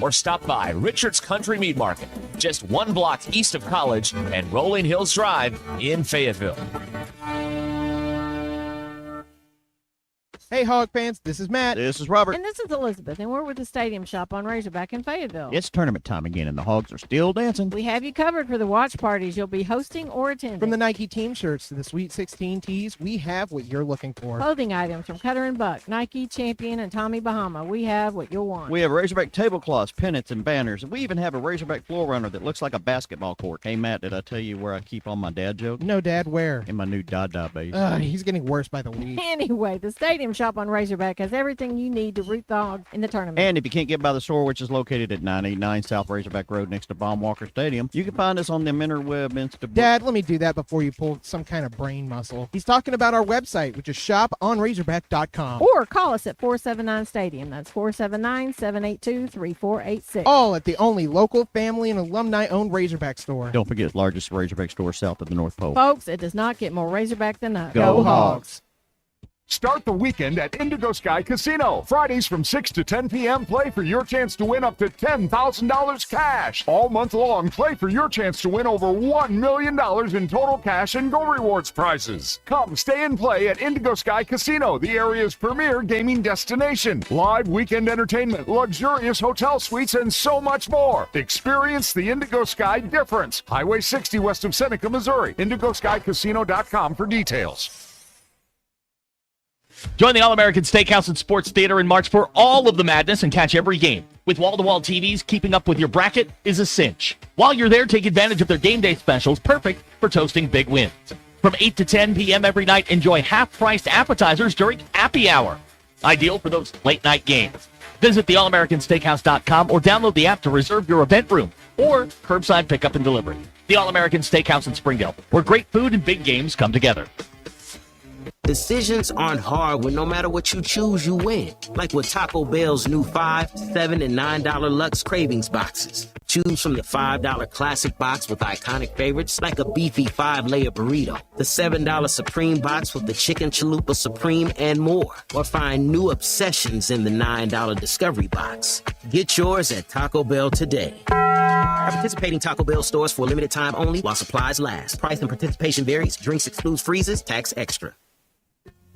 Or stop by Richard's Country Meat Market, just 1 block east of College and Rolling Hills Drive in Fayetteville. Hey, Hog fans, this is Matt. This is Robert. And this is Elizabeth, and we're with the Stadium Shop on Razorback in Fayetteville. It's tournament time again, and the Hogs are still dancing. We have you covered for the watch parties you'll be hosting or attending. From the Nike team shirts to the Sweet 16 tees, we have what you're looking for. Clothing items from Cutter & Buck, Nike, Champion, and Tommy Bahama. We have what you'll want. We have Razorback tablecloths, pennants, and banners. And we even have a Razorback floor runner that looks like a basketball court. Hey, Matt, did I tell you where I keep all my dad jokes? No, Dad, where? In my new Dada base. He's getting worse by the week. Anyway, the Stadium Shop on Razorback has everything you need to root the Hogs in the tournament. And if you can't get by the store, which is located at 989 South Razorback Road next to Baum Walker Stadium, you can find us on the interweb Insta. Dad, let me do that before you pull some kind of brain muscle. He's talking about our website, which is shoponrazorback.com. Or call us at 479-STADIUM. That's 479-782-3486. All at the only local, family, and alumni-owned Razorback store. Don't forget, it's the largest Razorback store south of the North Pole. Folks, it does not get more Razorback than us. Go Hogs! Start the weekend at Indigo Sky Casino. Fridays from 6 to 10 p.m. Play for your chance to win up to $10,000 cash. All month long, play for your chance to win over $1 million in total cash and Go Rewards prizes. Come stay and play at Indigo Sky Casino, the area's premier gaming destination. Live weekend entertainment, luxurious hotel suites, and so much more. Experience the Indigo Sky difference. Highway 60 west of Seneca, Missouri. IndigoSkyCasino.com for details. Join the All-American Steakhouse and Sports Theater in March for all of the madness and catch every game. With wall-to-wall TVs, keeping up with your bracket is a cinch. While you're there, take advantage of their game day specials, perfect for toasting big wins. From 8 to 10 p.m. every night, enjoy half-priced appetizers during happy hour. Ideal for those late-night games. Visit theallamericansteakhouse.com or download the app to reserve your event room or curbside pickup and delivery. The All-American Steakhouse in Springdale, where great food and big games come together. Decisions aren't hard when no matter what you choose, you win. Like with Taco Bell's new $5, $7, and $9 Lux Cravings boxes. Choose from the $5 classic box with iconic favorites like a beefy 5-layer burrito, the $7 Supreme box with the chicken chalupa supreme and more. Or find new obsessions in the $9 Discovery box. Get yours at Taco Bell today. At participating Taco Bell stores for a limited time only while supplies last. Price and participation varies. Drinks excludes freezes. Tax extra.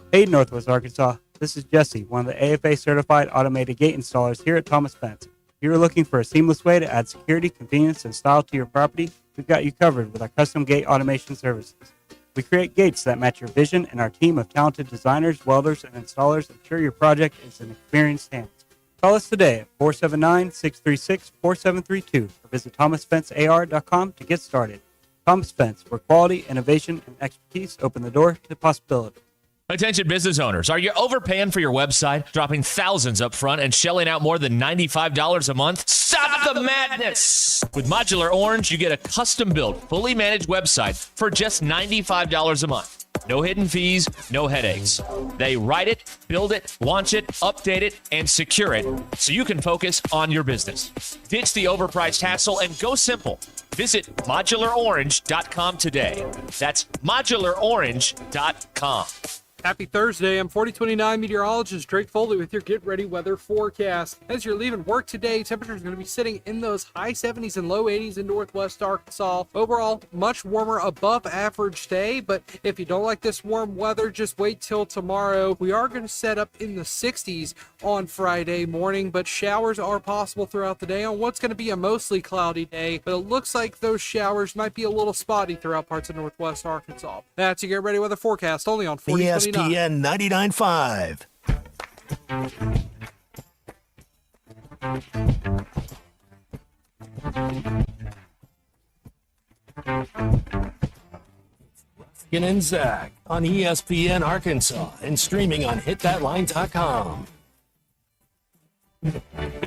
Hey, Northwest Arkansas. This is Jesse, one of the AFA certified automated gate installers here at Thomas Fence. If you're looking for a seamless way to add security, convenience, and style to your property, we've got you covered with our custom gate automation services. We create gates that match your vision, and our team of talented designers, welders, and installers ensure your project is in experienced hands. Call us today at 479-636-4732 or visit thomasfencear.com to get started. Thomas Fence, where quality, innovation, and expertise open the door to possibility. Attention business owners, are you overpaying for your website, dropping thousands up front and shelling out more than $95 a month? Stop the madness! With Modular Orange, you get a custom-built, fully managed website for just $95 a month. No hidden fees, no headaches. They write it, build it, launch it, update it, and secure it so you can focus on your business. Ditch the overpriced hassle and go simple. Visit modularorange.com today. That's modularorange.com. Happy Thursday. I'm 4029 meteorologist Drake Foley with your Get Ready weather forecast. As you're leaving work today, temperatures are going to be sitting in those high 70s and low 80s in northwest Arkansas. Overall, much warmer, above average day, but if you don't like this warm weather, just wait till tomorrow. We are going to set up in the 60s on Friday morning, but showers are possible throughout the day on what's going to be a mostly cloudy day, but it looks like those showers might be a little spotty throughout parts of northwest Arkansas. That's your Get Ready weather forecast only on 4029. ESPN 99.5. Ruscin and Zach on ESPN Arkansas and streaming on hitthatline.com.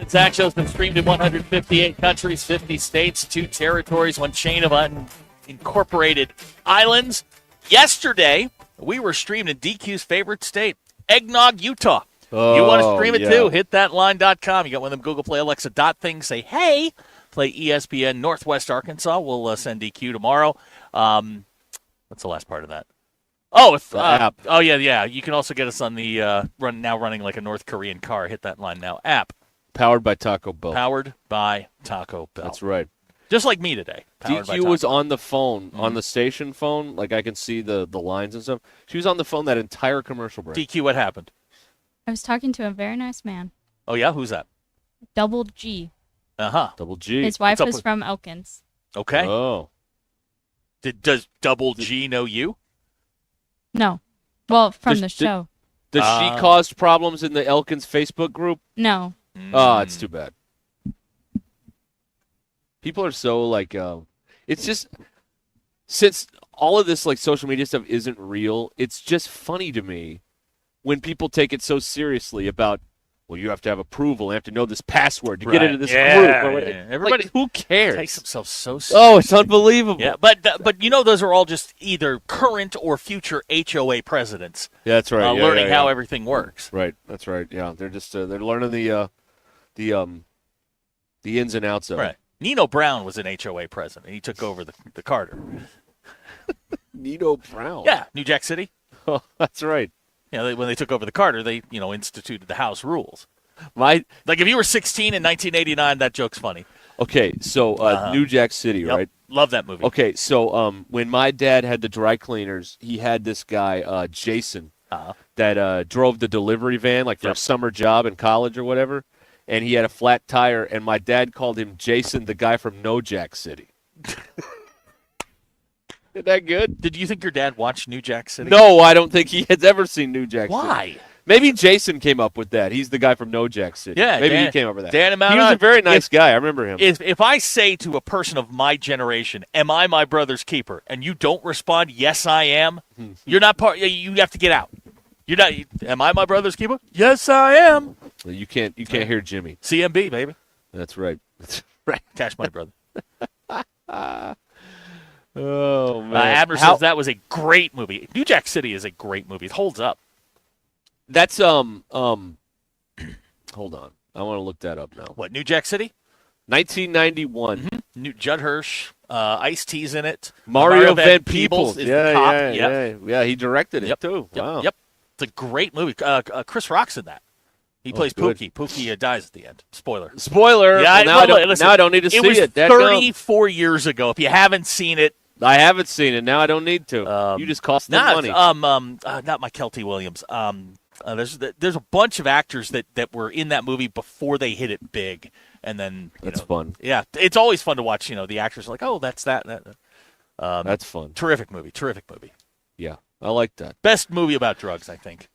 Zach Show's been streamed in 158 countries, 50 states, 2 territories, 1 chain of unincorporated islands. Yesterday, we were streamed in DQ's favorite state, Eggnog, Utah. You want to stream it too? Hitthatline.com. You got one of them Google Play Alexa dot things. Say, hey, play ESPN Northwest Arkansas. We'll send DQ tomorrow. What's the last part of that? Oh, app. Oh, yeah. You can also get us on the running like a North Korean car, Hit That Line Now app. Powered by Taco Bell. Powered by Taco Bell. That's right. Just like me today. DQ was on the phone, on the station phone. Like, I can see the lines and stuff. She was on the phone that entire commercial break. DQ, what happened? I was talking to a very nice man. Oh, yeah? Who's that? Double G. Uh-huh. Double G. His wife was from Elkins. Okay. Oh. Does Double G know you? No. Well, from the show. Does she cause problems in the Elkins Facebook group? No. Oh, it's too bad. People are so, like, it's just, since all of this, like, social media stuff isn't real, it's just funny to me when people take it so seriously about, well, you have to have approval, you have to know this password to get into this group. Yeah. Everybody, like, who cares? Takes themselves so seriously. Oh, it's unbelievable. Yeah, but you know those are all just either current or future HOA presidents. Yeah, that's right. Learning how everything works. Right, that's right. Yeah, they're just they're learning the ins and outs of it. Right. Nino Brown was an HOA president. He took over the Carter. Nino Brown. Yeah, New Jack City. Oh, that's right. Yeah, when they took over the Carter, they instituted the house rules. Like if you were 16 in 1989, that joke's funny. Okay, so New Jack City, right? Love that movie. Okay, so when my dad had the dry cleaners, he had this guy Jason that drove the delivery van like for a summer job in college or whatever, and he had a flat tire, and my dad called him Jason, the guy from No Jack City. Isn't that good? Did you think your dad watched New Jack City? No, I don't think he has ever seen New Jack City. Why? Maybe Jason came up with that. He's the guy from No Jack City. Yeah, maybe he came up with that. Dan he was a very nice guy. I remember him. If I say to a person of my generation, "Am I my brother's keeper?" and you don't respond, "Yes, I am," you're not part. You have to get out. You're not. Am I my brother's keeper? Yes, I am. Well, you can't hear Jimmy. CMB, baby. That's right. That's right. Cash my brother. Oh man! Abner says that was a great movie. New Jack City is a great movie. It holds up. That's hold on. I want to look that up now. What, New Jack City? 1991. Mm-hmm. Judd Hirsch, Ice-T's in it. Mario Van Peebles is the cop. Yeah. He directed it too. Wow. Yep. It's a great movie. Chris Rock's in that. He plays Pookie. Pookie dies at the end. Spoiler. Yeah. Well, now I don't need to see it. It was 34 years ago. If you haven't seen it, I haven't seen it. Now I don't need to. You just cost them money. Not Michael T. Williams. There's a bunch of actors that were in that movie before they hit it big, and then That's fun. Yeah, it's always fun to watch. The actors are like, oh, that's that. That's fun. Terrific movie. Yeah, I like that. Best movie about drugs, I think.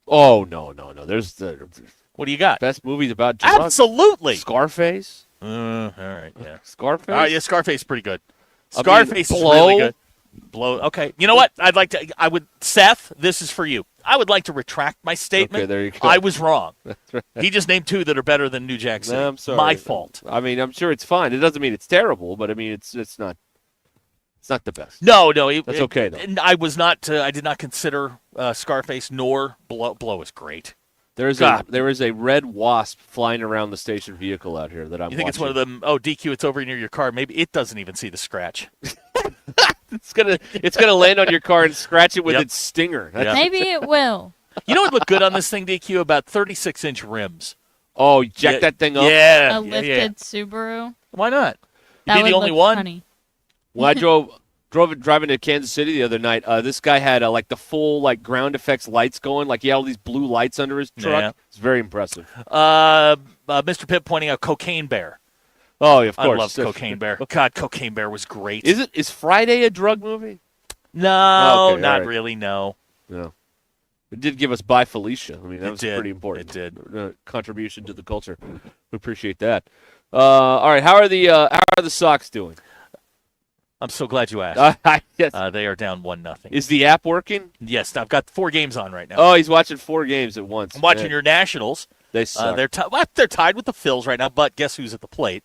Oh no! There's the What do you got? best movies about drugs. Absolutely. Scarface. All right, yeah. Scarface. All right, yeah, Scarface is pretty good. I mean, Scarface is Blow. really good. Blow. Okay. You know what? Seth, this is for you. I would like to retract my statement. Okay, there you go. I was wrong. That's right. He just named two that are better than New Jack City. No, I'm sorry. My fault. I mean, I'm sure it's fine. It doesn't mean it's terrible, but I mean, it's not. It's not the best. No. That's okay though. And I was not. I did not consider Scarface nor Blow. Blow is great. There is a red wasp flying around the station vehicle out here that I'm. You think watching. it's one of them? Oh, DQ, it's over near your car. Maybe it doesn't even see the scratch. It's gonna land on your car and scratch it with Yep. its stinger. Yep. Maybe it will. You know what looked good on this thing, DQ? About 36-inch rims. Oh, jack that thing up. Yeah. A lifted Subaru. Why not? That You'd be would the only look one. funny. When I driving to Kansas City the other night, this guy had like the full like ground effects lights going, like he had all these blue lights under his truck. Yeah. It's very impressive. Mr. Pitt pointing out Cocaine Bear. Oh, of course. I love Cocaine Bear. God, Cocaine Bear was great. Is Friday a drug movie? No, Okay, not all right. really. No. No. It did give us Bye Felicia. I mean, that was did. pretty important. It did. Contribution to the culture. We appreciate that. All right, how are the Sox doing? I'm so glad you asked. Yes. They are down 1-0. Is the app working? Yes, I've got 4 games on right now. Oh, he's watching 4 games at once. I'm watching your Nationals. They suck. They're tied with the Phils right now, but guess who's at the plate?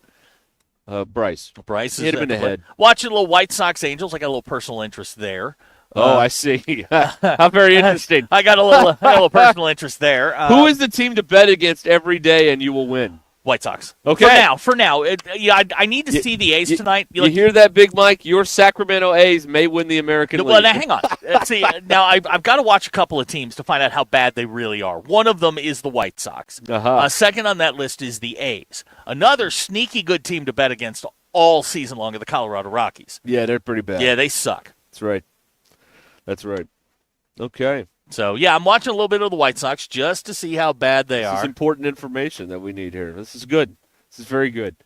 Bryce. Bryce is Hit him at in the the plate. head. Watching a little White Sox Angels. I got a little personal interest there. Oh, I see. How very interesting. I got a little personal interest there. Who is the team to bet against every day and you will win? White Sox. Okay. For now. I need to see the A's tonight. You hear that, Big Mike? Your Sacramento A's may win the American League. Well, now hang on. See, now I've got to watch a couple of teams to find out how bad they really are. One of them is the White Sox. Second on that list is the A's. Another sneaky good team to bet against all season long are the Colorado Rockies. Yeah, they're pretty bad. Yeah, they suck. That's right. Okay. So, yeah, I'm watching a little bit of the White Sox just to see how bad they This are. is important information that we need here. This is good. This is very good.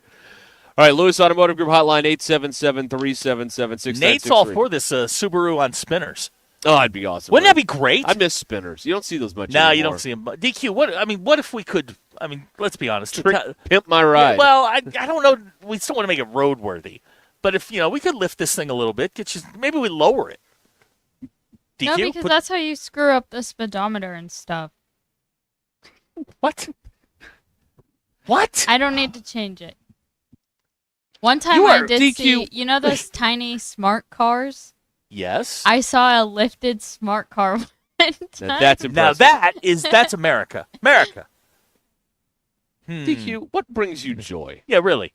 All right, Lewis Automotive Group hotline 877-377-6963. Nate's all for this Subaru on spinners. Oh, that'd be awesome. Wouldn't that be great? I miss spinners. You don't see those much No, anymore. you don't see them. DQ, what if we could, let's be honest. Pimp my ride. Well, I don't know. We still want to make it roadworthy. But if, we could lift this thing a little bit, maybe we lower it. DQ, No, because that's how you screw up the speedometer and stuff. What? What? I don't need to change it. One time You I are did DQ. see, those tiny smart cars? Yes. I saw a lifted smart car one time. That's impressive. Now that's America. America. DQ, what brings you joy? Yeah, really.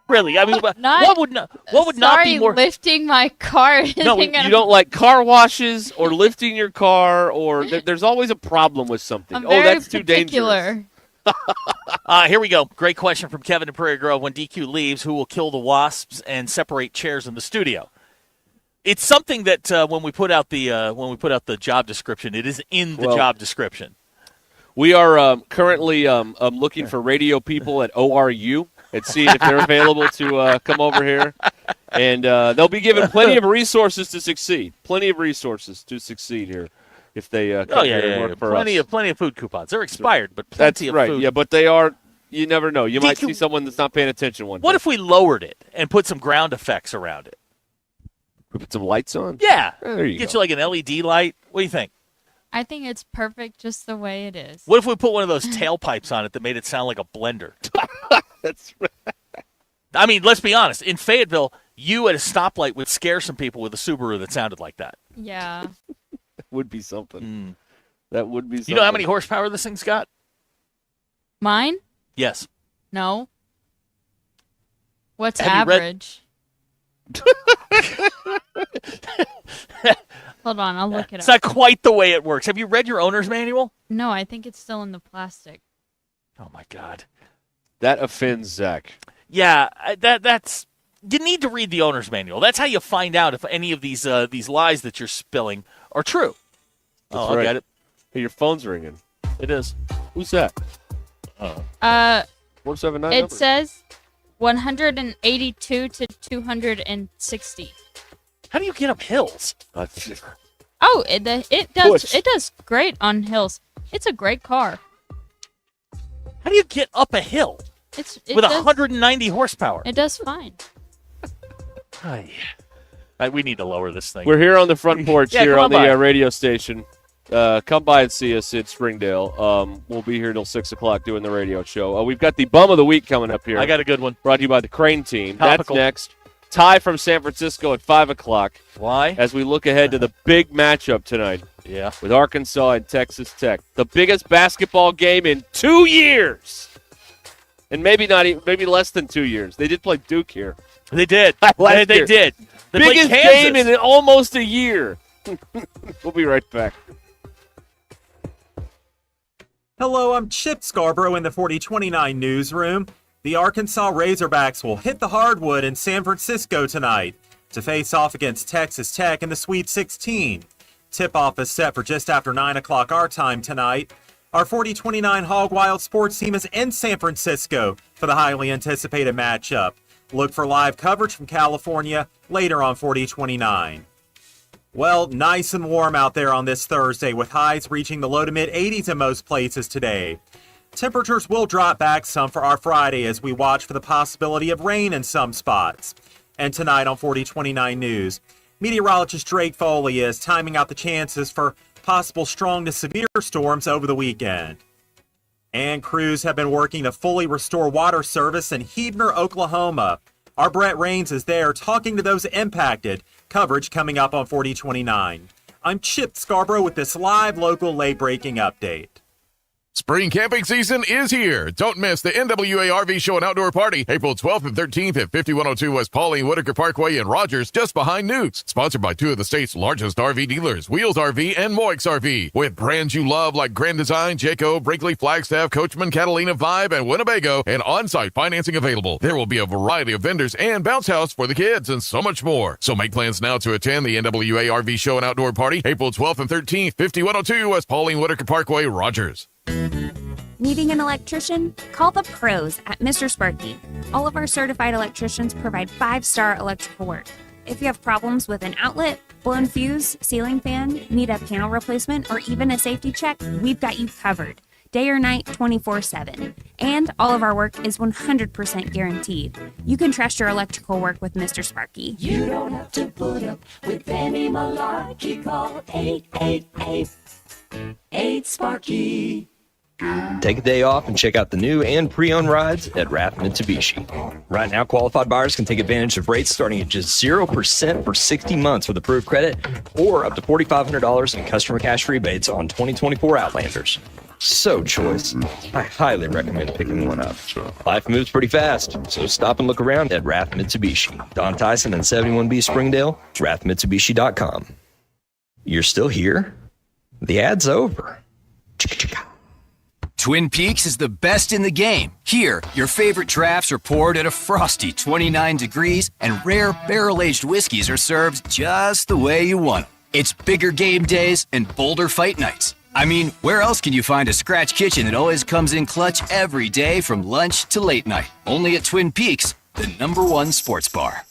Really. I mean, what would not Sorry, be more lifting my car. No, you don't like car washes or lifting your car, or there's always a problem with something. I'm Oh, very that's too particular. dangerous. Here we go. Great question from Kevin in Prairie Grove. When DQ leaves, who will kill the wasps and separate chairs in the studio? It's something that when we put out the job description, it is in the job description. We are currently looking for radio people at ORU and seeing if they're available to come over here. And they'll be given plenty of resources to succeed. Plenty of resources to succeed here if they come here and work for plenty us. Plenty of food coupons. They're expired, but That's plenty of right. food. Yeah, but they are. You never know. You might DQ see someone that's not paying attention one day. What if we lowered it and put some ground effects around it? We put some lights on? Yeah. There you Get go. you like an LED light. What do you think? I think it's perfect just the way it is. What if we put one of those tailpipes on it that made it sound like a blender? That's right. I mean, let's be honest. In Fayetteville, you at a stoplight would scare some people with a Subaru that sounded like that. Yeah. That would be something. That would be something. You know how many horsepower this thing's got? Mine? Yes. No. What's Have you read- average? Hold on, I'll look it It's up. not quite the way it works. Have you read your owner's manual? No, I think it's still in the plastic. Oh, my God. That offends Zach. Yeah, that's... You need to read the owner's manual. That's how you find out if any of these lies that you're spilling are true. That's I'll right. get it. Hey, your phone's ringing. It is. Who's that? 479. It says 182 to 260. How do you get up hills? Oh, it does great on hills. It's a great car. How do you get up a hill It with does, 190 horsepower? It does fine. We need to lower this thing. We're here on the front porch Yeah, here come on on the by. radio station. Come by and see us in Springdale. We'll be here till 6 o'clock doing the radio show. We've got the bum of the week coming up here. I got a good one. Brought to you by the Crane team. Topical. That's next. Ty from San Francisco at 5 o'clock. Why? As we look ahead to the big matchup tonight. Yeah. With Arkansas and Texas Tech. The biggest basketball game in 2 years. And maybe less than 2 years. They did play Duke here. They did. Last They year. did. They played Biggest Kansas. game in almost a year. We'll be right back. Hello, I'm Chip Scarborough in the 4029 newsroom. The Arkansas Razorbacks will hit the hardwood in San Francisco tonight to face off against Texas Tech in the Sweet 16. Tip-off is set for just after 9 o'clock our time tonight. Our 4029 Hog Wild sports team is in San Francisco for the highly anticipated matchup. Look for live coverage from California later on 4029. Well, nice and warm out there on this Thursday with highs reaching the low to mid 80s in most places today. Temperatures will drop back some for our Friday as we watch for the possibility of rain in some spots. And tonight on 4029 News, meteorologist Drake Foley is timing out the chances for possible strong to severe storms over the weekend. And crews have been working to fully restore water service in Heber, Oklahoma. Our Brett Rains is there talking to those impacted. Coverage coming up on 4029. I'm Chip Scarborough with this live local late-breaking update. Spring camping season is here. Don't miss the NWA RV Show and Outdoor Party, April 12th and 13th at 5102 West Pauline Whitaker Parkway in Rogers, just behind Newt's. Sponsored by two of the state's largest RV dealers, Wheels RV and Moix RV. With brands you love like Grand Design, Jayco, Brinkley, Flagstaff, Coachman, Catalina, Vibe, and Winnebago, and on-site financing available. There will be a variety of vendors and bounce house for the kids and so much more. So make plans now to attend the NWA RV Show and Outdoor Party, April 12th and 13th, 5102 West Pauline Whitaker Parkway, Rogers. Needing an electrician? Call the pros at Mr. Sparky. All of our certified electricians provide 5-star electrical work. If you have problems with an outlet, blown fuse, ceiling fan, need a panel replacement, or even a safety check, we've got you covered. Day or night, 24/7. And all of our work is 100% guaranteed. You can trust your electrical work with Mr. Sparky. You don't have to put up with any malarkey. Call 888-8-SPARKY. Take a day off and check out the new and pre-owned rides at Rath Mitsubishi. Right now, qualified buyers can take advantage of rates starting at just 0% for 60 months with approved credit or up to $4,500 in customer cash rebates on 2024 Outlanders. So choice. I highly recommend picking one up. Life moves pretty fast, so stop and look around at Rath Mitsubishi. Don Tyson and 71B Springdale, rathmitsubishi.com. You're still here? The ad's over. Twin Peaks is the best in the game. Here, your favorite drafts are poured at a frosty 29 degrees, and rare barrel-aged whiskeys are served just the way you want them. It's bigger game days and bolder fight nights. I mean, where else can you find a scratch kitchen that always comes in clutch every day from lunch to late night? Only at Twin Peaks, the #1 sports bar.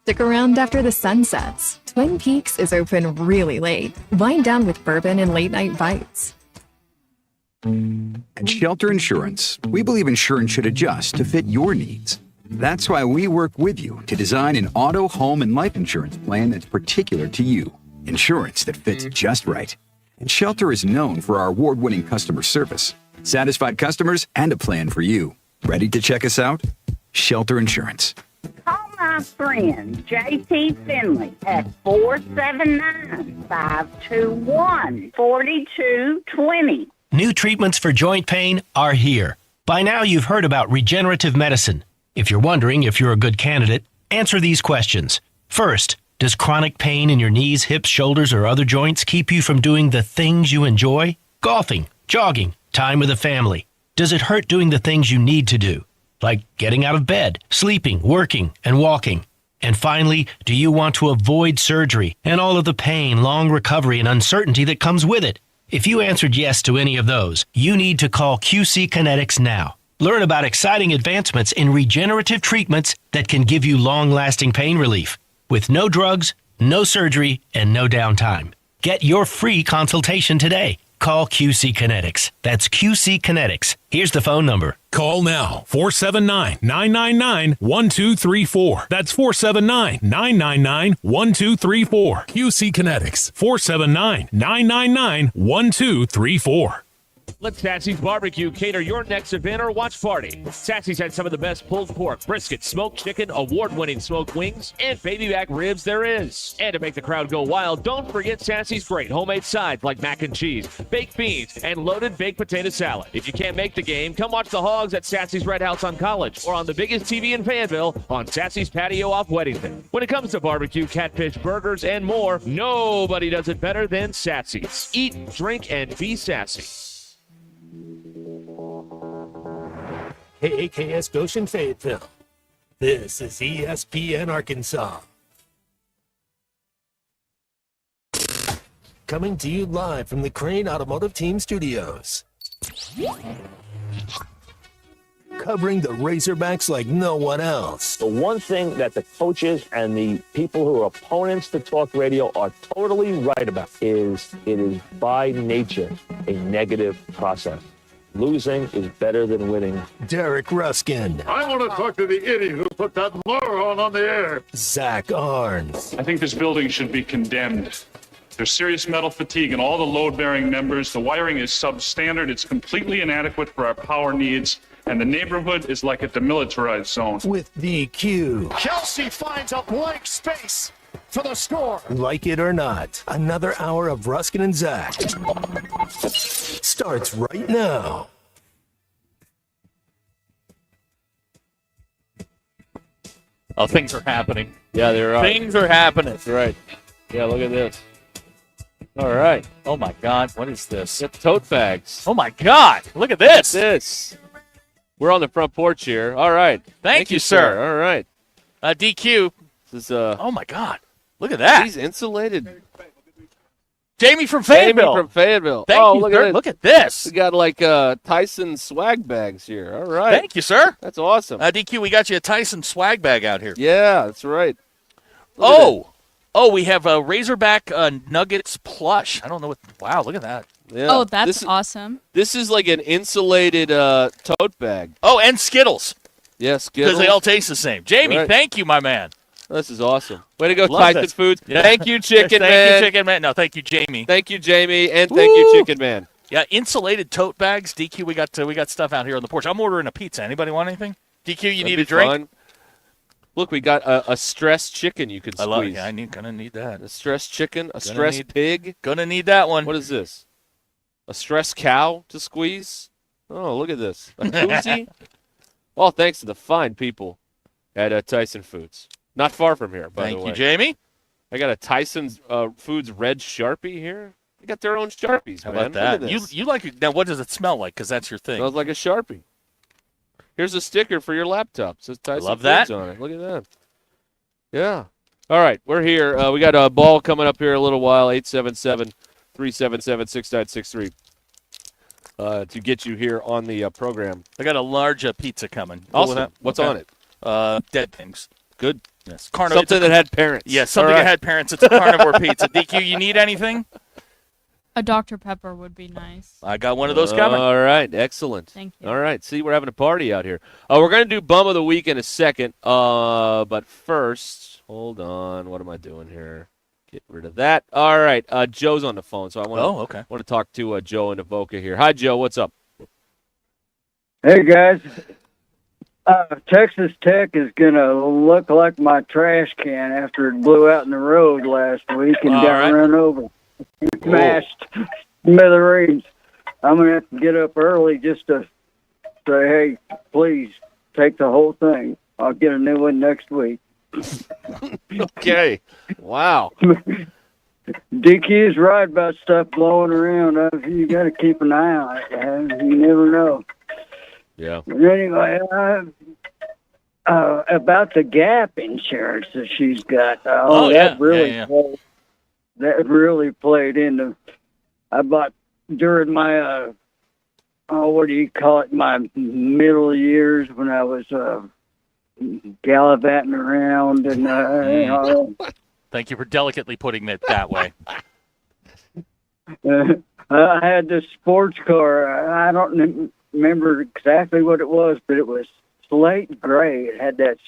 Stick around after the sun sets. Twin Peaks is open really late. Wind down with bourbon and late-night bites. At Shelter Insurance, we believe insurance should adjust to fit your needs. That's why we work with you to design an auto, home, and life insurance plan that's particular to you. Insurance that fits just right. And Shelter is known for our award-winning customer service, satisfied customers, and a plan for you. Ready to check us out? Shelter Insurance. Call my friend J.T. Finley at 479-521-4220. New treatments for joint pain are here. By now, you've heard about regenerative medicine. If you're wondering if you're a good candidate, answer these questions. First, does chronic pain in your knees, hips, shoulders, or other joints keep you from doing the things you enjoy? Golfing, jogging, time with the family. Does it hurt doing the things you need to do? Like getting out of bed, sleeping, working, and walking. And finally, do you want to avoid surgery and all of the pain, long recovery, and uncertainty that comes with it? If you answered yes to any of those, you need to call QC Kinetics now. Learn about exciting advancements in regenerative treatments that can give you long-lasting pain relief with no drugs, no surgery, and no downtime. Get your free consultation today. Call QC Kinetics. That's QC Kinetics. Here's the phone number. Call now, 479-999-1234. That's 479-999-1234. QC Kinetics, 479-999-1234. Let Sassy's Barbecue cater your next event or watch party. Sassy's had some of the best pulled pork, brisket, smoked chicken, award-winning smoked wings, and baby back ribs there is. And to make the crowd go wild, don't forget Sassy's great homemade sides like mac and cheese, baked beans, and loaded baked potato salad. If you can't make the game, come watch the Hogs at Sassy's Red House on College or on the biggest TV in Fayetteville on Sassy's patio off Weddington. When it comes to barbecue, catfish, burgers, and more, nobody does it better than Sassy's. Eat, drink, and be sassy. KAKS Goshen Fayetteville. This is ESPN Arkansas. Coming to you live from the Crane Automotive Team Studios. Covering the Razorbacks like no one else. The one thing that the coaches and the people who are opponents to talk radio are totally right about is it is by nature a negative process. Losing is better than winning. Derek Ruskin. I want to talk to the idiot who put that moron on the air. Zach Arns. I think this building should be condemned. There's serious metal fatigue in all the load-bearing members. The wiring is substandard. It's completely inadequate for our power needs. And the neighborhood is like a demilitarized zone. With DQ. Kelsey finds a blank space for the score. Like it or not, another hour of Ruskin and Zach starts right now. Oh, things are happening. Yeah, there are. Things are happening. That's right. Yeah, look at this. All right. Oh, my God. What is this? Get tote bags. Oh, my God. Look at this. Look at this. We're on the front porch here. All right. Thank you, sir. All right. DQ. This is Oh, my God. Look at that. He's insulated. Jamie from Fayetteville. Jamie from Fayetteville. Thank you, sir. Look at this. We got like Tyson swag bags here. All right. Thank you, sir. That's awesome. DQ, we got you a Tyson swag bag out here. Yeah, that's right. Oh, we have a Razorback Nuggets plush. I don't know what. Wow, look at that. Yeah. Oh, that's awesome. This is like an insulated tote bag. Oh, and Skittles. Yeah, Skittles. Because they all taste the same. Jamie, Right. Thank you, my man. This is awesome. Way to go, Love Tyson this. Foods. Yeah. Thank you, Chicken Man. Thank you, Chicken Man. No, thank you, Jamie. Thank you, Jamie, and thank you, Chicken Man. Yeah, insulated tote bags. DQ, we got stuff out here on the porch. I'm ordering a pizza. Anybody want anything? DQ, you That'd need be a drink? fun. Look, we got a stressed chicken you can I squeeze. love it. Yeah, gonna need that. A stressed chicken, a stressed pig. Gonna need that one. What is this? A stressed cow to squeeze? Oh, look at this. A koozie? All thanks to the fine people at Tyson Foods. Not far from here, by the way. Thank you, Jamie. I got a Tyson Foods red Sharpie here. They got their own Sharpies, How man. about that? Look at this. You like it. Now, what does it smell like? Because that's your thing. Smells like a Sharpie. Here's a sticker for your laptop. It says Tyson love Foods that. on it. Look at that. Yeah. All right, we're here. We got a ball coming up here in a little while, 877-377-6963, to get you here on the program. I got a large pizza coming. Awesome. What's on it? Dead things. Good. Yes. Something that had parents. Yes, something All right. that had parents. It's a carnivore pizza. DQ, you need anything? A Dr. Pepper would be nice. I got one of those coming. All right, excellent. Thank you. All right, see, we're having a party out here. We're going to do Bum of the Week in a second, but first, hold on. What am I doing here? Get rid of that. All right, Joe's on the phone, so I want to talk to Joe in Avoca here. Hi, Joe. What's up? Hey, guys. Texas Tech is going to look like my trash can after it blew out in the road last week and got run over. Smashed smithereens. I'm going to have to get up early just to say, hey, please take the whole thing. I'll get a new one next week. Okay. Wow. DQ's right about stuff blowing around. You got to keep an eye on it. You never know. Yeah. But anyway, about the gap insurance that she's got. That really played into. I bought during my what do you call it? My middle years when I was gallivanting around and Thank you for delicately putting it that way. I had this sports car. I don't remember exactly what it was, but it was slate gray. It had that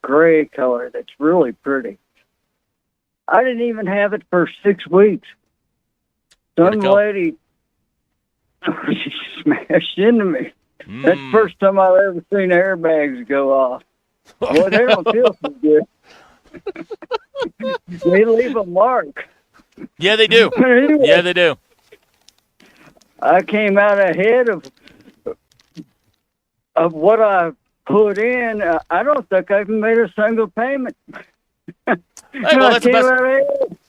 gray color that's really pretty. I didn't even have it for 6 weeks. Some lady she smashed into me. That's the first time I've ever seen airbags go off. Boy, they don't feel so good. They leave a mark. Yeah, they do. Yeah, they do. I came out ahead of what I put in. I don't think I've made a single payment. Hey, well,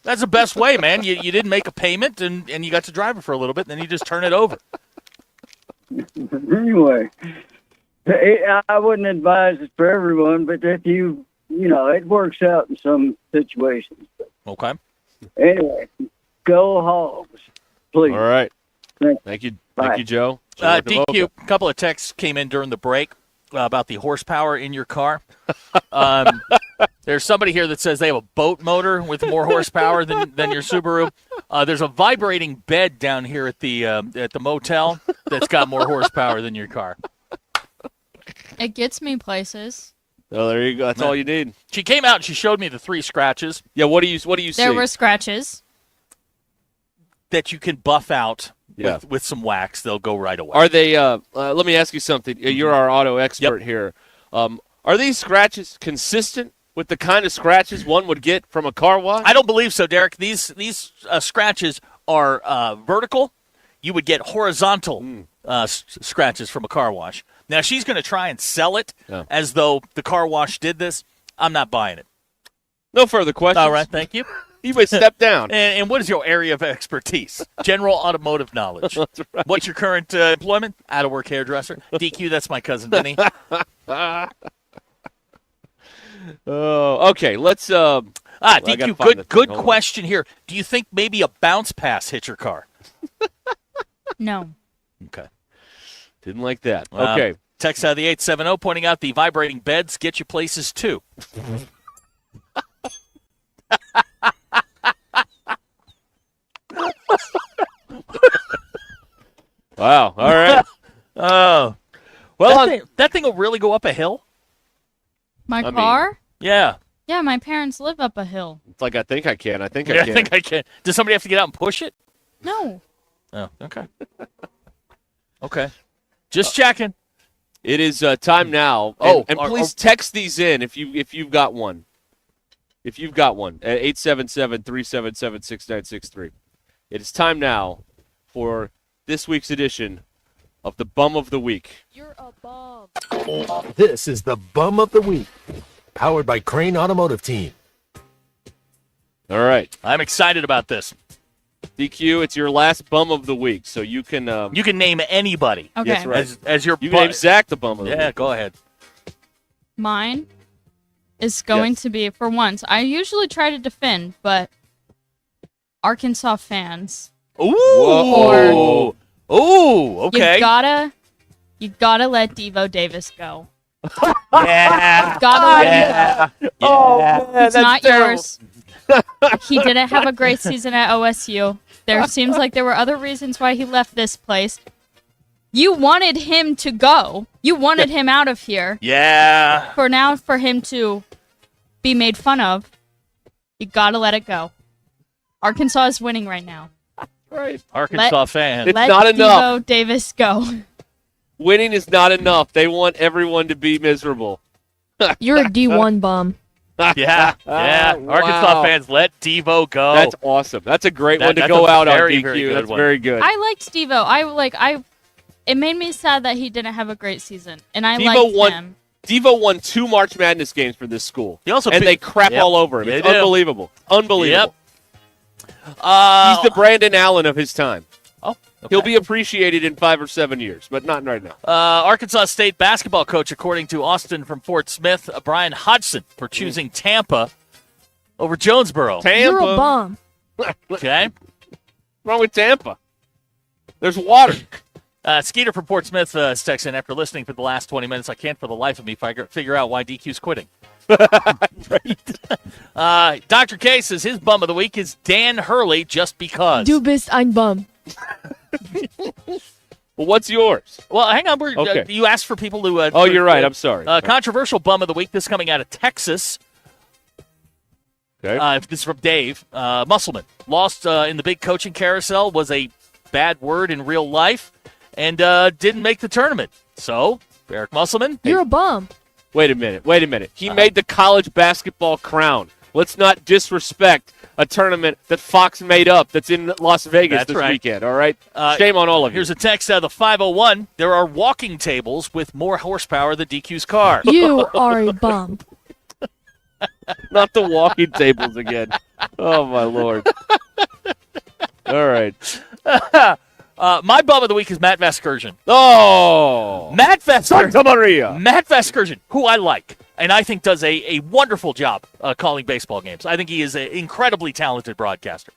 that's the best way, man. You didn't make a payment, and you got to drive it for a little bit, and then you just turn it over. Anyway, I wouldn't advise it for everyone, but if it works out in some situations. Okay. Anyway, go Hogs, please. All right. Thank you. Thank you, Joe. DQ, a couple of texts came in during the break about the horsepower in your car. There's somebody here that says they have a boat motor with more horsepower than your Subaru. There's a vibrating bed down here at the motel that's got more horsepower than your car. It gets me places. Oh, there you go. That's all you need. She came out and she showed me the 3 scratches. Yeah, what do you see? There were scratches that you can buff out with some wax. They'll go right away. Are they? Let me ask you something. You're our auto expert here. Are these scratches consistent with the kind of scratches one would get from a car wash? I don't believe so, Derek. These scratches are vertical. You would get horizontal scratches from a car wash. Now, she's going to try and sell it as though the car wash did this. I'm not buying it. No further questions. All right, thank you. You may step down. And what is your area of expertise? General automotive knowledge. That's right. What's your current employment? Out-of-work hairdresser. DQ, that's my cousin Denny. Oh, okay. Let's. DQ, good question here. Do you think maybe a bounce pass hit your car? No. Okay. Didn't like that. Okay. Text out of the 870 pointing out the vibrating beds get you places too. Wow. All right. Oh. Well, that thing will really go up a hill? My car? Yeah. Yeah, my parents live up a hill. It's like I think I can. I think I can. Does somebody have to get out and push it? No. Oh, okay. Okay. Just checking. It is time now. And please text these in if you've got one. If you've got one at 877-377-6963. It is time now for this week's edition of the Bum of the Week. You're a bum. This is the Bum of the Week, powered by Crane Automotive Team. All right. I'm excited about this. DQ, it's your last Bum of the Week, so you can name anybody. Okay. That's right. As your you can name Zach the Bum of the Week. Yeah, go ahead. Mine is going to be, for once, I usually try to defend, but Arkansas fans. Ooh. Ooh, okay. You gotta let Devo Davis go. Yeah. You gotta let him go. Oh, man, It's not yours. He didn't have a great season at OSU. There seems like there were other reasons why he left this place. You wanted him to go. You wanted him out of here. Yeah. For him to be made fun of, you gotta let it go. Arkansas is winning right now. Right. Arkansas fan. It's let not enough. Devo Davis go. Winning is not enough. They want everyone to be miserable. You're a D1 bum. Yeah. Wow. Arkansas fans, let Devo go. That's awesome. That's a great one to go out on, DQ. Very That's one. very good. I liked Devo. It made me sad that he didn't have a great season, and I Devo liked him. Devo won 2 March Madness games for this school. He also they crap all over him. They It's do. unbelievable. Unbelievable. Yep. He's the Brandon Allen of his time. Oh, okay. He'll be appreciated in 5 or 7 years, but not right now. Arkansas State basketball coach, according to Austin from Fort Smith, Brian Hodgson, for choosing Tampa over Jonesboro. Tampa. You're a bum. Okay. What's wrong with Tampa? There's water. Skeeter from Port Smith is texting, after listening for the last 20 minutes, I can't for the life of me figure out why DQ's quitting. Dr. K says his bum of the week is Dan Hurley, just because. Du bist ein Bum. Well, what's yours? Well, hang on. Okay. You asked for people to... oh, you're right. I'm sorry. Controversial bum of the week. This coming out of Texas. Okay. This is from Dave. Musselman. Lost in the big coaching carousel, was a bad word in real life, and didn't make the tournament. So, Eric Musselman. You're a bum. Wait a minute. He made the college basketball crown. Let's not disrespect a tournament that Fox made up that's in Las Vegas this weekend, all right? Shame on all of you. Here's a text out of the 501. There are walking tables with more horsepower than DQ's car. You are a bum. Not the walking tables again. Oh, my Lord. All right. My bum of the week is Matt Vasgersian. Oh! Matt Vasgersian. Santa Maria. Matt Vasgersian, who I like, and I think does a wonderful job calling baseball games. I think he is an incredibly talented broadcaster.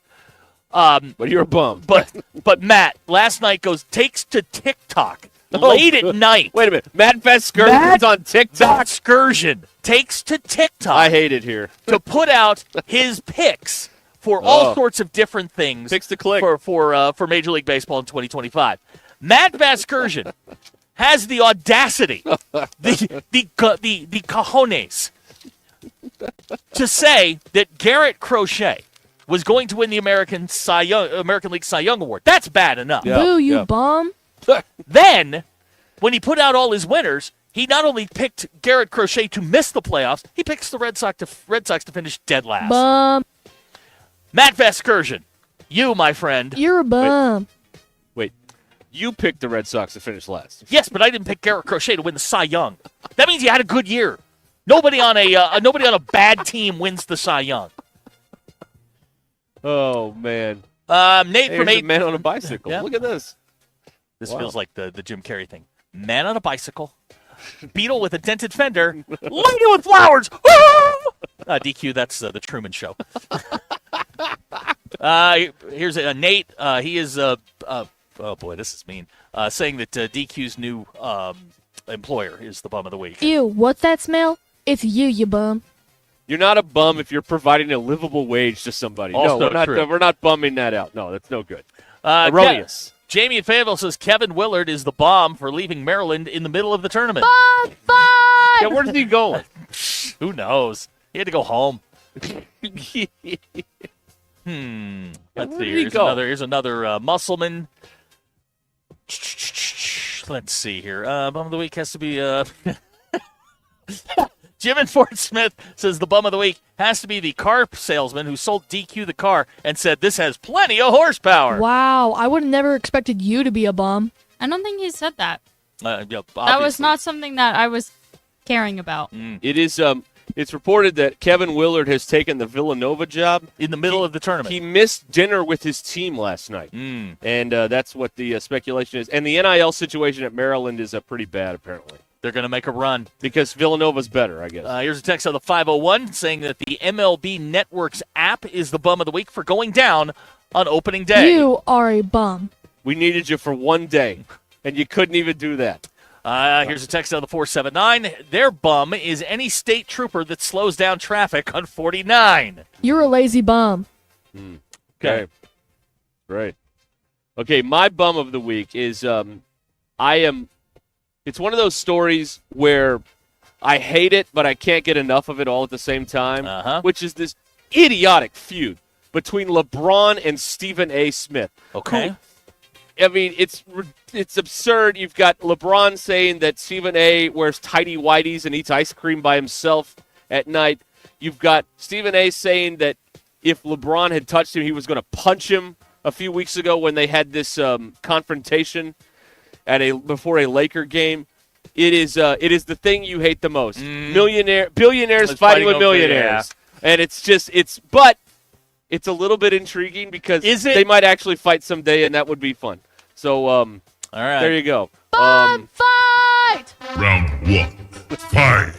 But you're a bum. But Matt, last night takes to TikTok late at night. Wait a minute. Matt Vasgersian's on TikTok? Vasgersian takes to TikTok. I hate it here. To put out his picks for all sorts of different things. Picks to click. For Major League Baseball in 2025. Matt Vasgersian has the audacity, the cojones, to say that Garrett Crochet was going to win the American League Cy Young Award. That's bad enough. Yeah, Boo, you bum. Then, when he put out all his winners, he not only picked Garrett Crochet to miss the playoffs, he picks the Red Sox to finish dead last. Bum. Matt Vasgersian, you, my friend. You're a bum. Wait. You picked the Red Sox to finish last. Yes, but I didn't pick Garrett Crochet to win the Cy Young. That means you had a good year. Nobody on a bad team wins the Cy Young. Oh, man. Nate from a 8. man on a bicycle. Yeah. Look at this. This feels like the Jim Carrey thing. Man on a bicycle. Beetle with a dented fender. Lady with flowers. DQ, that's the Truman Show. Here's Nate. He is, oh boy, this is mean, saying that DQ's new employer is the bum of the week. Ew, what's that smell? It's you bum. You're not a bum if you're providing a livable wage to somebody. Also no, true. we're not bumming that out. No, that's no good. Erroneous. Jamie in Fayetteville says Kevin Willard is the bomb for leaving Maryland in the middle of the tournament. Bum fight! Yeah, where's he going? Who knows? He had to go home. Let's see. Here's another Musselman. Let's see here. Bum of the week has to be. Jim in Fort Smith says the bum of the week has to be the car salesman who sold DQ the car and said this has plenty of horsepower. Wow, I would have never expected you to be a bum. I don't think he said that. Yeah, that was not something that I was caring about. It is. It's reported that Kevin Willard has taken the Villanova job in the middle of the tournament. He missed dinner with his team last night, and that's what the speculation is. And the NIL situation at Maryland is pretty bad, apparently. They're going to make a run. Because Villanova's better, I guess. Here's a text on the 501 saying that the MLB Network's app is the bum of the week for going down on opening day. You are a bum. We needed you for one day, and you couldn't even do that. Here's a text on the 479. Their bum is any state trooper that slows down traffic on 49. You're a lazy bum. Okay. Right. Okay, my bum of the week is it's one of those stories where I hate it, but I can't get enough of it all at the same time, which is this idiotic feud between LeBron and Stephen A. Smith. Okay. I mean, it's absurd. You've got LeBron saying that Stephen A. wears tighty whities and eats ice cream by himself at night. You've got Stephen A. saying that if LeBron had touched him, he was going to punch him a few weeks ago when they had this confrontation before a Laker game. It is the thing you hate the most. Billionaires fighting with millionaires. And but it's a little bit intriguing because they might actually fight someday, and that would be fun. So, all right, there you go. Bum fight! Round one, fight!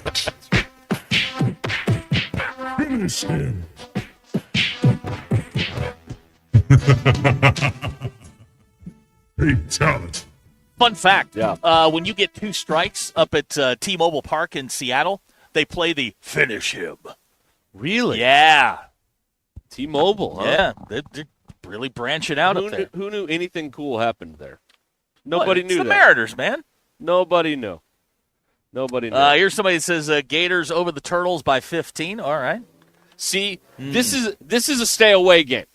Finish him! Fatality. Fun fact, when you get 2 strikes up at T-Mobile Park in Seattle, they play the finish him. Really? Yeah. T-Mobile, huh? Yeah, they're really branching out up there. Who knew anything cool happened there? Nobody knew the that. Mariners, man. Nobody knew. Nobody knew. Here's somebody that says Gators over the Turtles by 15. All right. See, this is a stay away game.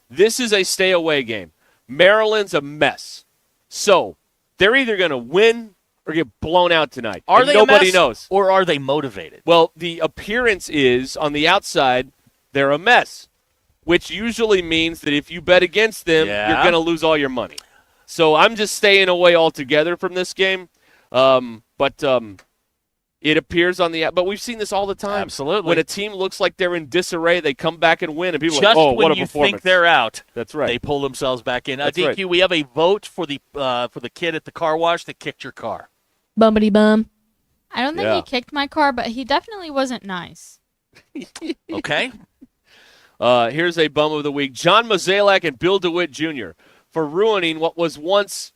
This is a stay away game. Maryland's a mess. So they're either going to win or get blown out tonight. Are and they nobody a mess, knows. or are they motivated? Well, the appearance is on the outside they're a mess, which usually means that if you bet against them, you're going to lose all your money. So I'm just staying away altogether from this game. But it appears on the – but we've seen this all the time. Absolutely. When a team looks like they're in disarray, they come back and win, and people Just are like, oh, what a when you performance. think they're out, that's right. They pull themselves back in. That's DQ, right. we have a vote for the kid at the car wash that kicked your car. Bumpity bum. I don't think he kicked my car, but he definitely wasn't nice. Okay. Here's a bum of the week. John Mozeliak and Bill DeWitt Jr. for ruining what was once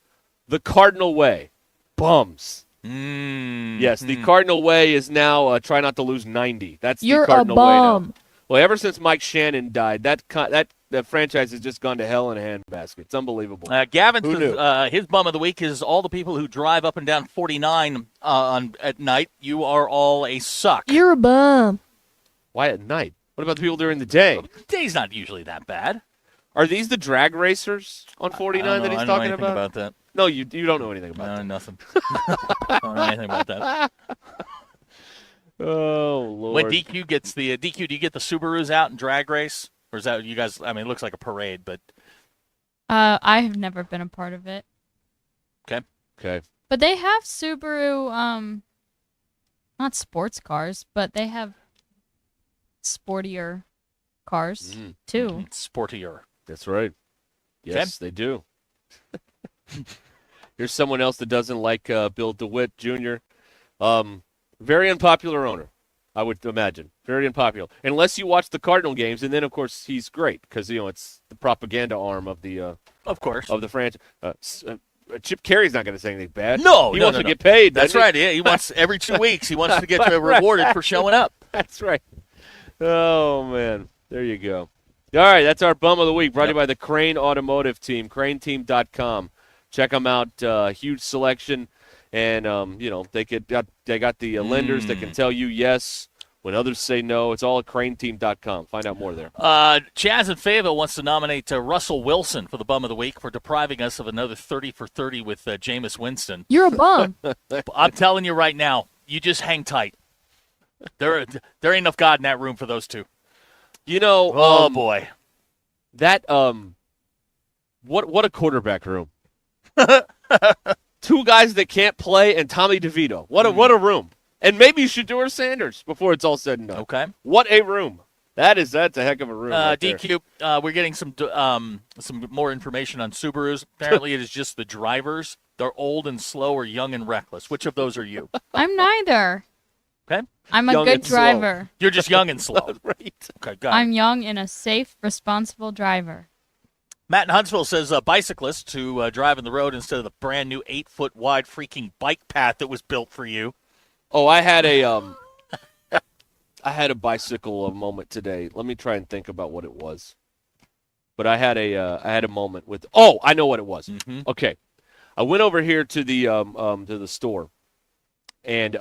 the Cardinal Way. Bums. Yes, the Cardinal Way is now try not to lose 90. That's You're the Cardinal a Way bum. now. Well, ever since Mike Shannon died, that franchise has just gone to hell in a handbasket. It's unbelievable. Gavin Who says knew? his bum of the week is all the people who drive up and down 49 at night. You are all a suck. You're a bum. Why at night? What about the people during the day? Day's not usually that bad. Are these the drag racers on 49 that he's talking I don't know anything about that. No, you don't know anything about that. Nothing. I don't know anything about that. Oh, Lord. When DQ gets the DQ, do you get the Subarus out in drag race? Or is that you guys? I mean, it looks like a parade, but. I have never been a part of it. Okay. But they have Subaru, not sports cars, but they have sportier cars, too. Sportier. That's right. Yes, they do. Here's someone else that doesn't like Bill DeWitt Jr. Very unpopular owner, I would imagine. Very unpopular. Unless you watch the Cardinal games, and then, of course, he's great because, it's the propaganda arm of the of course. Of the franchise. Chip Carey's not going to say anything bad. No, he wants to get paid. That's right. Yeah, he wants every 2 weeks. He wants to get rewarded for showing up. That's right. Oh, man. There you go. All right, that's our bum of the week, brought to you by the Crane Automotive Team, craneteam.com. Check them out. Huge selection. And, they got the lenders that can tell you yes when others say no. It's all at craneteam.com. Find out more there. Chaz in Fayetteville wants to nominate Russell Wilson for the bum of the week for depriving us of another 30 for 30 with Jameis Winston. You're a bum. I'm telling you right now, you just hang tight. There ain't enough God in that room for those two. Oh boy, that what a quarterback room. Two guys that can't play and Tommy DeVito. What a room. And maybe you should do her Sanders before it's all said and done. Okay. What a room. That's a heck of a room. Right DQ, we're getting some more information on Subarus. Apparently, it is just the drivers. They're old and slow or young and reckless. Which of those are you? I'm neither. Okay. I'm a Young good and slow. driver. You're just young and slow. Right. Okay, got it. I'm young and a safe, responsible driver. Matt in Huntsville says bicyclists who drive in the road instead of the brand new 8-foot wide freaking bike path that was built for you. Oh, I had a bicycle moment today. Let me try and think about what it was. But I had a moment with. Oh, I know what it was. Mm-hmm. Okay, I went over here to the store, and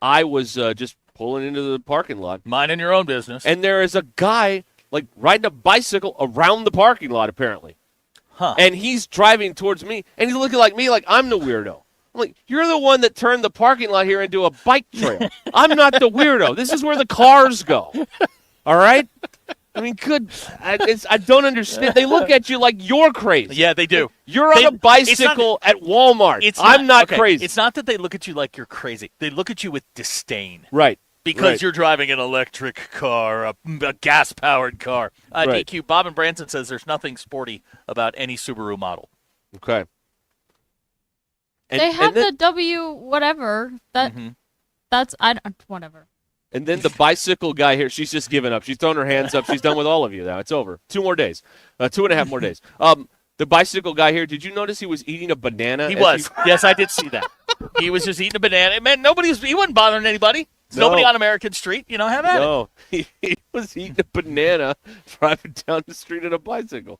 I was just pulling into the parking lot. Minding your own business. And there is a guy like riding a bicycle around the parking lot apparently. Huh. And he's driving towards me, and he's looking like me like I'm the weirdo. I'm like, you're the one that turned the parking lot here into a bike trail. I'm not the weirdo. This is where the cars go. All right? I mean, I don't understand. They look at you like you're crazy. Yeah, they do. You're on a bicycle at Walmart. I'm not crazy. It's not that they look at you like you're crazy. They look at you with disdain. Right. Because you're driving an electric car, a gas-powered car. Right. DQ, Bob and Branson says there's nothing sporty about any Subaru model. Okay. They have the W whatever. That's whatever. And then the bicycle guy here, she's just given up. She's thrown her hands up. She's done with all of you now. It's over. 2 more days. 2.5 more days. The bicycle guy here, did you notice he was eating a banana? He was. Yes, I did see that. He was just eating a banana. Man, he wasn't bothering anybody. No. Nobody on American Street, have at it. No, he was eating a banana driving down the street on a bicycle.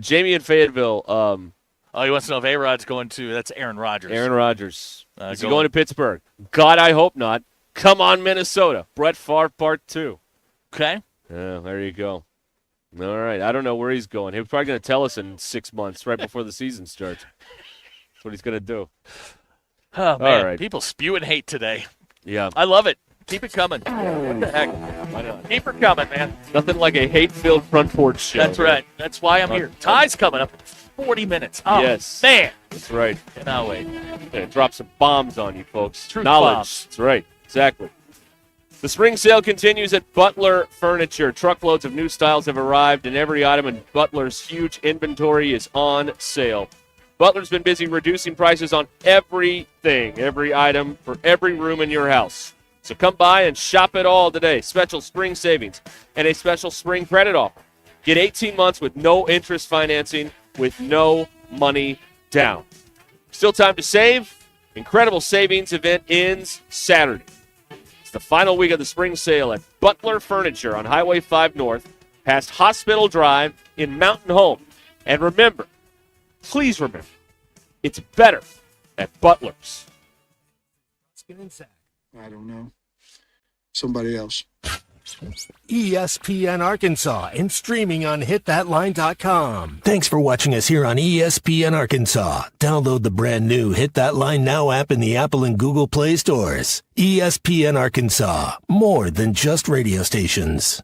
Jamie in Fayetteville. He wants to know if A-Rod's going to – that's Aaron Rodgers. Aaron Rodgers. Is he going to Pittsburgh? God, I hope not. Come on, Minnesota. Brett Favre Part 2. Okay. Yeah, there you go. All right. I don't know where he's going. He's probably going to tell us in 6 months, right before the season starts. That's what he's going to do. Oh, man. All right. People spewing hate today. Yeah. I love it. Keep it coming. What the heck? Why not? Keep it coming, man. Nothing like a hate-filled front porch show. That's right. That's why I'm here. Ty's coming up in 40 minutes. Oh, yes. man. That's right. Cannot wait. Yeah, drop some bombs on you, folks. Truth Knowledge. bombs. That's right. Exactly. The spring sale continues at Butler Furniture. Truckloads of new styles have arrived, and every item in Butler's huge inventory is on sale. Butler's been busy reducing prices on everything, every item for every room in your house. So come by and shop it all today. Special spring savings and a special spring credit offer. Get 18 months with no interest financing with no money down. Still time to save. Incredible savings event ends Saturday. It's the final week of the spring sale at Butler Furniture on Highway 5 North, past Hospital Drive in Mountain Home. And remember, please remember, it's better at Butler's. I don't know. Somebody else. ESPN Arkansas and streaming on hitthatline.com. Thanks for watching us here on ESPN Arkansas. Download the brand new Hit That Line Now app in the Apple and Google Play stores. ESPN Arkansas, more than just radio stations.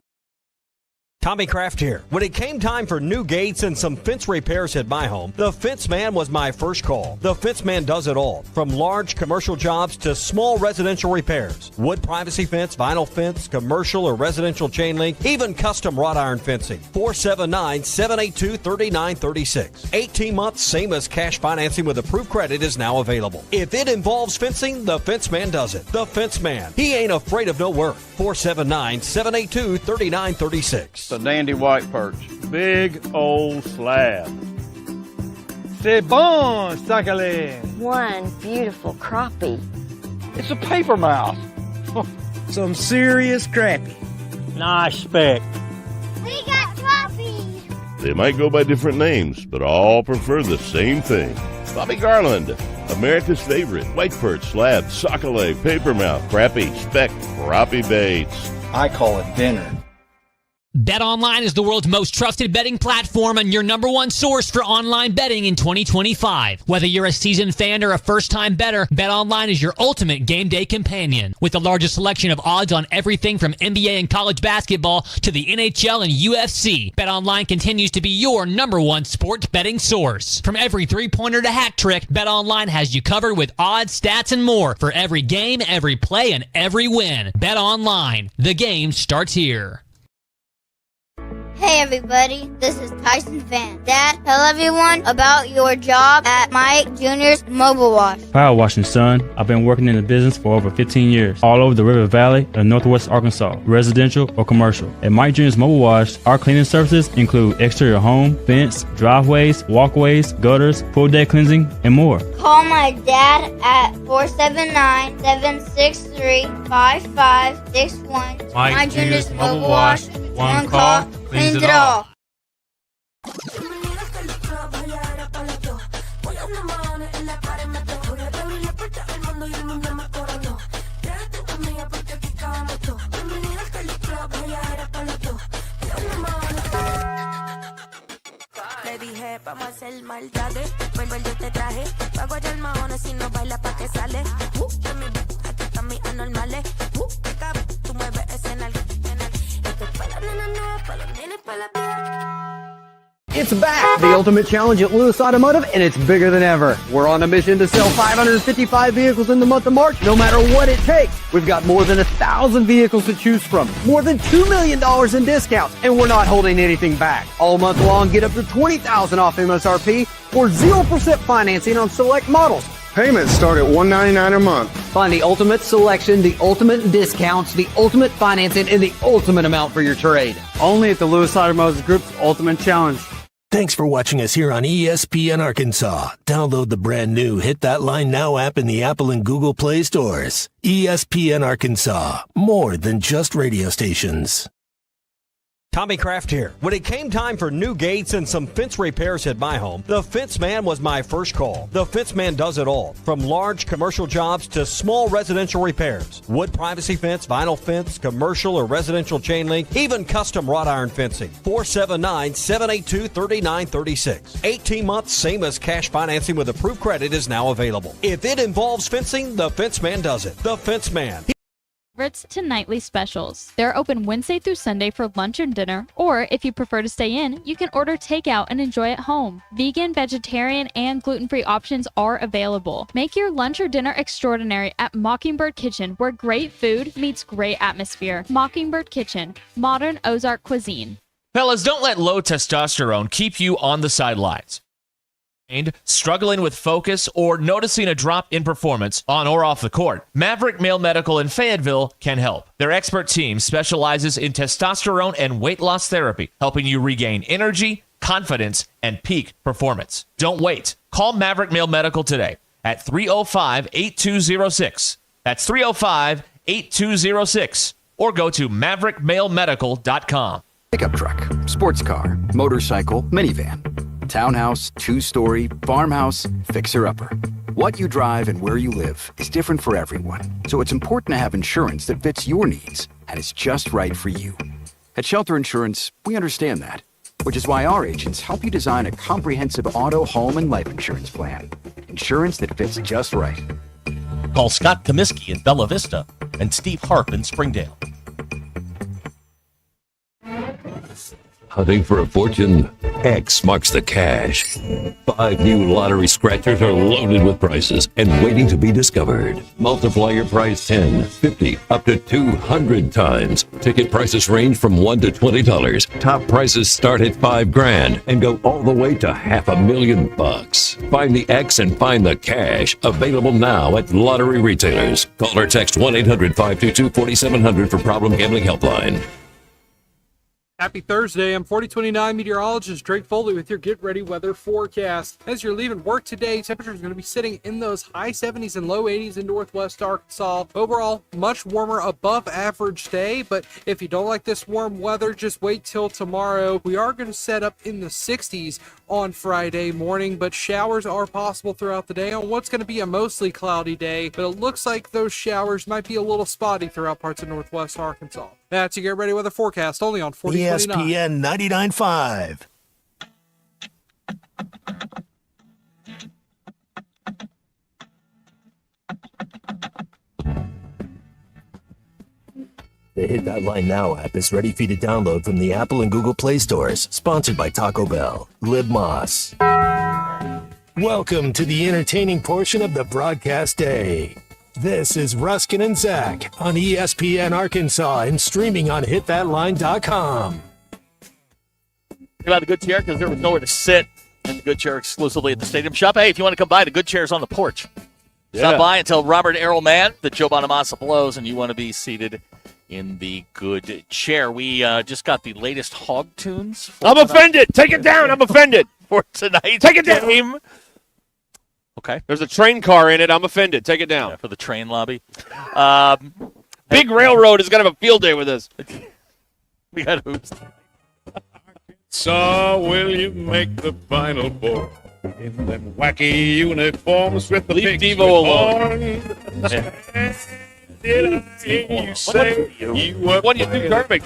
Tommy Kraft here. When it came time for new gates and some fence repairs at my home, the Fence Man was my first call. The Fence Man does it all, from large commercial jobs to small residential repairs. Wood privacy fence, vinyl fence, commercial or residential chain link, even custom wrought iron fencing. 479-782-3936. 18 months, same as cash financing with approved credit is now available. If it involves fencing, the Fence Man does it. The Fence Man. He ain't afraid of no work. 479-782-3936. A dandy white perch. Big old slab. C'est bon, sacale. One beautiful crappie. It's a paper mouth. Some serious crappie. Nice speck. We got crappies. They might go by different names, but all prefer the same thing. Bobby Garland, America's favorite. White perch, slab, sockeye, papermouth, crappie, speck, crappie baits. I call it dinner. BetOnline is the world's most trusted betting platform and your number one source for online betting in 2025. Whether you're a seasoned fan or a first-time bettor, BetOnline is your ultimate game day companion. With the largest selection of odds on everything from NBA and college basketball to the NHL and UFC, BetOnline continues to be your number one sports betting source. From every three-pointer to hat trick, BetOnline has you covered with odds, stats, and more for every game, every play, and every win. BetOnline. The game starts here. Hey everybody, this is Tyson Fan. Dad, tell everyone about your job at Mike Jr.'s Mobile Wash. Power washing, son. I've been working in the business for over 15 years, all over the River Valley and Northwest Arkansas, residential or commercial. At Mike Jr.'s Mobile Wash, our cleaning services include exterior home, fence, driveways, walkways, gutters, full deck cleansing, and more. Call my dad at 479-763-5561. Mike Jr.'s Mobile Wash. One call, cleans it all. Le dije, vamos a hacer maldades. Vuelvo yo te traje. Pago ya el mahones si no baila pa' que sale. Aquí están mis anormales. Tú mueves ese en el. Esto es pa' las nenas nuevas, pa' los nenes, pa' la vida. It's back, the ultimate challenge at Lewis Automotive, and it's bigger than ever. We're on a mission to sell 555 vehicles in the month of March, no matter what it takes. We've got more than 1,000 vehicles to choose from, more than $2 million in discounts, and we're not holding anything back. All month long, get up to $20,000 off MSRP or 0% financing on select models. Payments start at $199 a month. Find the ultimate selection, the ultimate discounts, the ultimate financing, and the ultimate amount for your trade. Only at the Lewis Automotive Group's Ultimate Challenge. Thanks for watching us here on ESPN Arkansas. Download the brand new Hit That Line Now app in the Apple and Google Play stores. ESPN Arkansas, more than just radio stations. Tommy Kraft here. When it came time for new gates and some fence repairs at my home, the Fence Man was my first call. The Fence Man does it all, from large commercial jobs to small residential repairs. Wood privacy fence, vinyl fence, commercial or residential chain link, even custom wrought iron fencing. 479-782-3936. 18 months, same as cash financing with approved credit is now available. If it involves fencing, the Fence Man does it. The Fence Man. Favorites to nightly specials. They're open Wednesday through Sunday for lunch and dinner, or if you prefer to stay in, you can order takeout and enjoy at home. Vegan, vegetarian, and gluten-free options are available. Make your lunch or dinner extraordinary at Mockingbird Kitchen, where great food meets great atmosphere. Mockingbird Kitchen, modern Ozark cuisine. Fellas, don't let low testosterone keep you on the sidelines. Struggling with focus or noticing a drop in performance on or off the court, Maverick Male Medical in Fayetteville can help. Their expert team specializes in testosterone and weight loss therapy, helping you regain energy, confidence, and peak performance. Don't wait. Call Maverick Male Medical today at 305-8206. That's 305-8206. Or go to maverickmalemedical.com. Pickup truck, sports car, motorcycle, minivan, townhouse, two-story, farmhouse, fixer-upper. What you drive and where you live is different for everyone, so it's important to have insurance that fits your needs and is just right for you. At Shelter Insurance, we understand that, which is why our agents help you design a comprehensive auto, home, and life insurance plan. Insurance that fits just right. Call Scott Comiskey in Bella Vista and Steve Harp in Springdale. Hunting for a fortune? X marks the cash. 5 new lottery scratchers are loaded with prizes and waiting to be discovered. Multiply your prize 10, 50, up to 200 times. Ticket prices range from $1 to $20. Top prizes start at $5,000 and go all the way to $500,000. Find the X and find the cash. Available now at lottery retailers. Call or text 1-800-522-4700 for Problem Gambling Helpline. Happy Thursday. I'm 4029 meteorologist Drake Foley with your Get Ready weather forecast. As you're leaving work today, temperatures are going to be sitting in those high 70s and low 80s in northwest Arkansas. Overall, much warmer, above average day, but if you don't like this warm weather, just wait till tomorrow. We are going to set up in the 60s on Friday morning, but showers are possible throughout the day on what's going to be a mostly cloudy day, but it looks like those showers might be a little spotty throughout parts of northwest Arkansas. That's your Get Ready weather forecast only on 4029. ESPN 99.5. The Hit That Line Now app is ready for you to download from the Apple and Google Play stores. Sponsored by Taco Bell. Live Moss. Welcome to the entertaining portion of the broadcast day. This is Ruskin and Zach on ESPN Arkansas and streaming on hitthatline.com. About the good chair because there was nowhere to sit at the good chair exclusively at the Stadium Shop. Hey, if you want to come by, the good chair's on the porch. Stop by and tell Robert Errolman that Joe Bonamassa blows and you want to be seated in the good chair. We just got the latest hog tunes. I'm offended. Take it down. I'm offended. For tonight. Take it down. Game. Okay. There's a train car in it. I'm offended. Take it down. Yeah, for the train lobby. Big Railroad is going to have a field day with this. We got hoops. So will you make the Final Four in them wacky uniforms with the Leave pigs Devo with alone. horns? Did I hear you say you were What do you do, Garbic?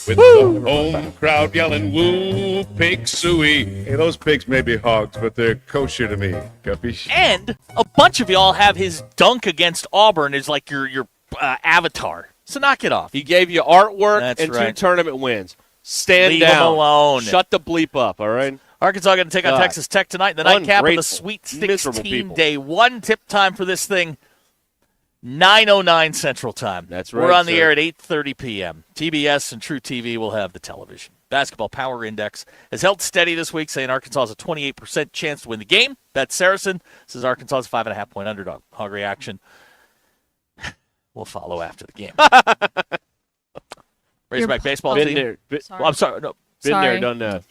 with the home crowd yelling "Woo, pig suey"? Hey, those pigs may be hogs, but they're kosher to me. Capiche? And a bunch of y'all have his dunk against Auburn as like your avatar. So knock it off. He gave you artwork That's and right. 2 tournament wins. Stand Leave down. him alone. Shut the bleep up, all right? Arkansas going to take on God. Texas Tech tonight. The nightcap of the Ungrateful. Sweet Miserable 16 people. day one. Tip time for this thing, 9:09 Central Time. That's right, We're on the sir. air at 8:30 p.m. TBS and True TV will have the television. Basketball Power Index has held steady this week, saying Arkansas has a 28% chance to win the game. Bet Saracen says Arkansas is 5.5-point underdog. Hog Reaction will follow after the game. Razorback baseball team. I'm sorry. No. Been there, done that.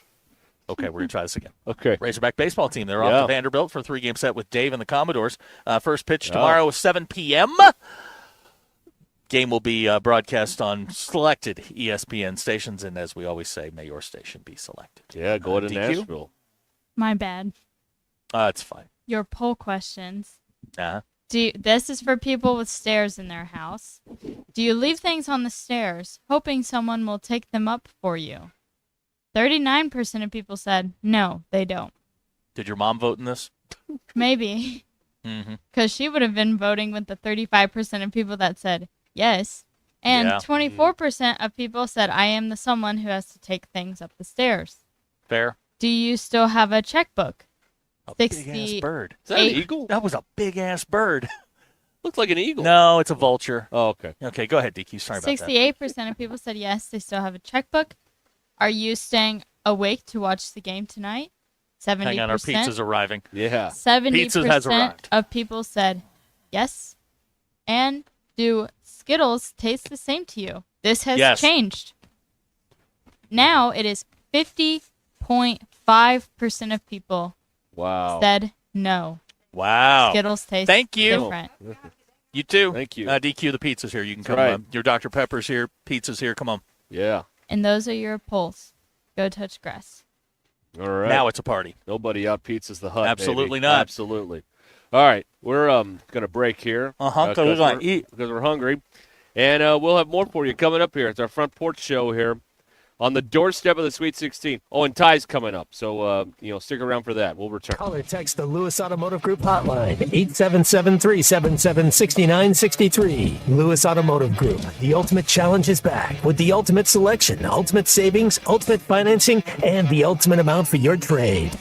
Okay, we're going to try this again. Okay. Razorback baseball team. They're off to Vanderbilt for a 3-game set with Dave and the Commodores. First pitch tomorrow at 7 p.m. Game will be broadcast on selected ESPN stations, and as we always say, may your station be selected. Yeah, go to DQ? Nashville. My bad. It's fine. Your poll questions. Uh-huh. This is for people with stairs in their house. Do you leave things on the stairs, hoping someone will take them up for you? 39% of people said no, they don't. Did your mom vote in this? Maybe. Because she would have been voting with the 35% of people that said yes. And 24% of people said, I am the someone who has to take things up the stairs. Fair. Do you still have a checkbook? Big-ass bird. Is that an eagle? That was a big-ass bird. Looks like an eagle. No, it's a vulture. Oh, okay. Okay, go ahead, DQ. Sorry about that. 68% of people said yes, they still have a checkbook. Are you staying awake to watch the game tonight? 70%. Hang on, our pizza's arriving. Yeah. 70% of people said yes. And do Skittles taste the same to you? This has changed. Now it is 50.5% of people said no. Wow. Skittles taste different. You too. Thank you. DQ, the pizza's here. You can come. Your Dr. Pepper's here. Pizza's here. Come on. Yeah. And those are your polls. Go touch grass. All right. Now it's a party. Nobody out pizzas the hut. Absolutely baby. not. Absolutely. All right. We're going to break here. Because we're going to eat. Because we're hungry. And we'll have more for you coming up here. It's our front porch show here on the doorstep of the Sweet 16. Oh, and Ty's coming up. So, stick around for that. We'll return. Call or text the Lewis Automotive Group hotline, 877-377-6963. Lewis Automotive Group. The ultimate challenge is back with the ultimate selection, ultimate savings, ultimate financing, and the ultimate amount for your trade.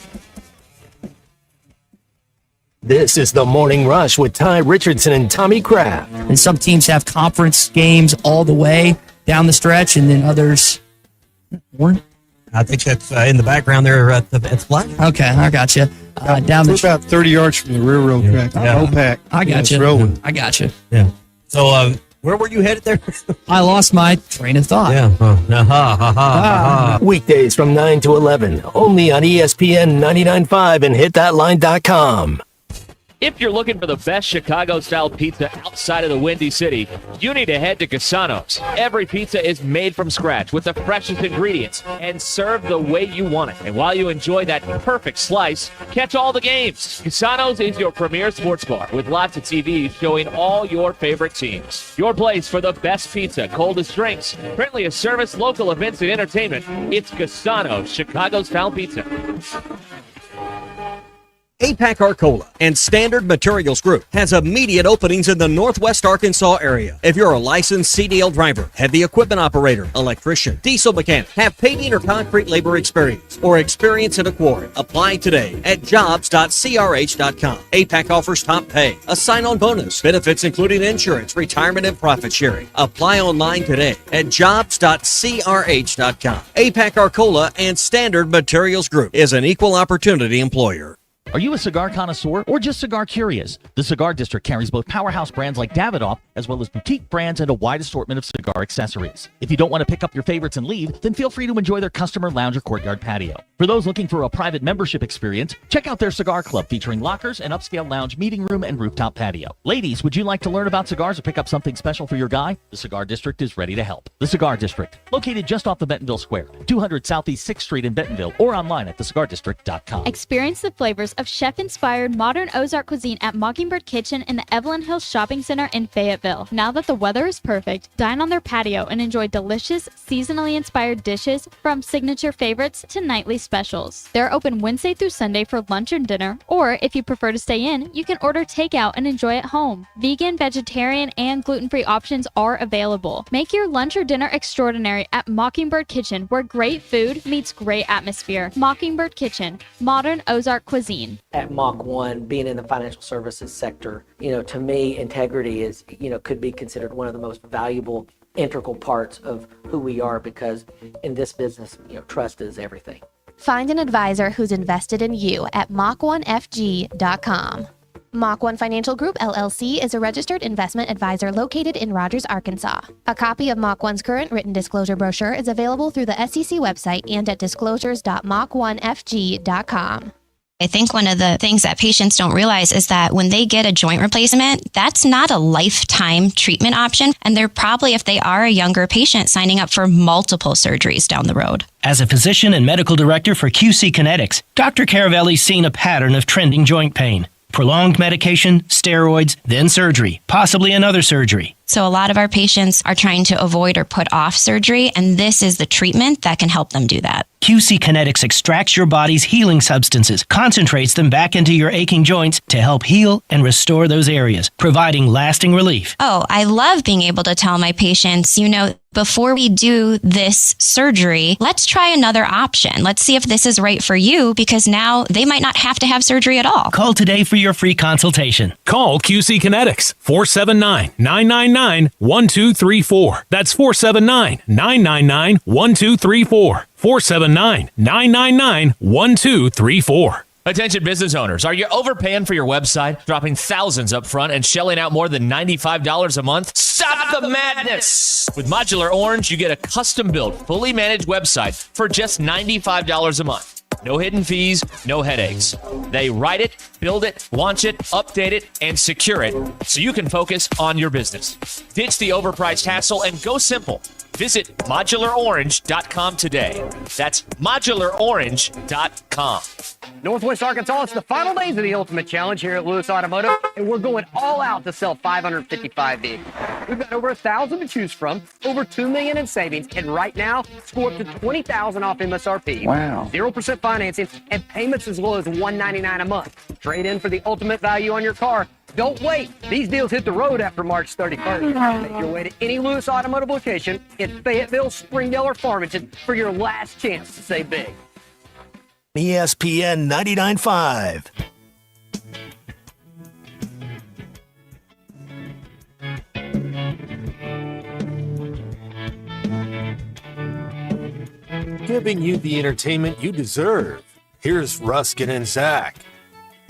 This is the Morning Rush with Ty Richardson and Tommy Kraft. And some teams have conference games all the way down the stretch, and then others weren't. I think that's in the background there at the flag. Okay, I got you. Down We're about 30 yards from the railroad track. Pack. I got you. Rolling. I got you. Yeah. So where were you headed there? I lost my train of thought. Yeah. Weekdays from 9 to 11, only on ESPN 99.5 and hitthatline.com. If you're looking for the best Chicago-style pizza outside of the Windy City, you need to head to Casano's. Every pizza is made from scratch with the freshest ingredients and served the way you want it. And while you enjoy that perfect slice, catch all the games. Casano's is your premier sports bar with lots of TVs showing all your favorite teams. Your place for the best pizza, coldest drinks, friendliest service, local events, and entertainment. It's Casano's Chicago-style pizza. APAC Arcola and Standard Materials Group has immediate openings in the Northwest Arkansas area. If you're a licensed CDL driver, heavy equipment operator, electrician, diesel mechanic, have paving or concrete labor experience, or experience in a quarry, apply today at jobs.crh.com. APAC offers top pay, a sign-on bonus, benefits including insurance, retirement, and profit sharing. Apply online today at jobs.crh.com. APAC Arcola and Standard Materials Group is an equal opportunity employer. Are you a cigar connoisseur or just cigar curious? The Cigar District carries both powerhouse brands like Davidoff as well as boutique brands and a wide assortment of cigar accessories. If you don't want to pick up your favorites and leave, then feel free to enjoy their customer lounge or courtyard patio. For those looking for a private membership experience, check out their cigar club featuring lockers, an upscale lounge, meeting room, and rooftop patio. Ladies, would you like to learn about cigars or pick up something special for your guy? The Cigar District is ready to help. The Cigar District, located just off the Bentonville Square, 200 Southeast 6th Street in Bentonville, or online at thecigardistrict.com. Experience the flavors of chef-inspired modern Ozark cuisine at Mockingbird Kitchen in the Evelyn Hills Shopping Center in Fayetteville. Now that the weather is perfect, dine on their patio and enjoy delicious, seasonally inspired dishes from signature favorites to nightly specials. They're open Wednesday through Sunday for lunch and dinner, or if you prefer to stay in, you can order takeout and enjoy at home. Vegan, vegetarian, and gluten-free options are available. Make your lunch or dinner extraordinary at Mockingbird Kitchen, where great food meets great atmosphere. Mockingbird Kitchen, modern Ozark cuisine. At Mach 1, being in the financial services sector, to me, integrity is, could be considered one of the most valuable integral parts of who we are, because in this business, trust is everything. Find an advisor who's invested in you at Mach1FG.com. Mach 1 Financial Group, LLC is a registered investment advisor located in Rogers, Arkansas. A copy of Mach 1's current written disclosure brochure is available through the SEC website and at disclosures.mach1fg.com. I think one of the things that patients don't realize is that when they get a joint replacement, that's not a lifetime treatment option. And they're probably, if they are a younger patient, signing up for multiple surgeries down the road. As a physician and medical director for QC Kinetics, Dr. Caravelli's seen a pattern of trending joint pain. Prolonged medication, steroids, then surgery, possibly another surgery. So a lot of our patients are trying to avoid or put off surgery, and this is the treatment that can help them do that. QC Kinetics extracts your body's healing substances, concentrates them back into your aching joints to help heal and restore those areas, providing lasting relief. Oh, I love being able to tell my patients, before we do this surgery, let's try another option. Let's see if this is right for you, because now they might not have to have surgery at all. Call today for your free consultation. Call QC Kinetics, 479-999-1234. That's 479-999-1234. 479-999-1234. Attention business owners, are you overpaying for your website, dropping thousands up front and shelling out more than $95 a month? Stop the madness! With Modular Orange, you get a custom-built, fully managed website for just $95 a month. No hidden fees, no headaches. They write it, build it, launch it, update it, and secure it so you can focus on your business. Ditch the overpriced hassle and go simple. Visit modularorange.com today. That's modularorange.com. Northwest Arkansas, it's the final days of the Ultimate Challenge here at Lewis Automotive, and we're going all out to sell 555 vehicles. We've got over 1,000 to choose from, over $2 million in savings, and right now, score up to $20,000 off MSRP. Wow. 0% financing, and payments as low as $199 a month. Trade in for the ultimate value on your car. Don't wait. These deals hit the road after March 31st. Make your way to any Lewis Automotive location in Fayetteville, Springdale, or Farmington for your last chance to save big. ESPN 99.5. Giving you the entertainment you deserve. Here's Ruscin and Zach.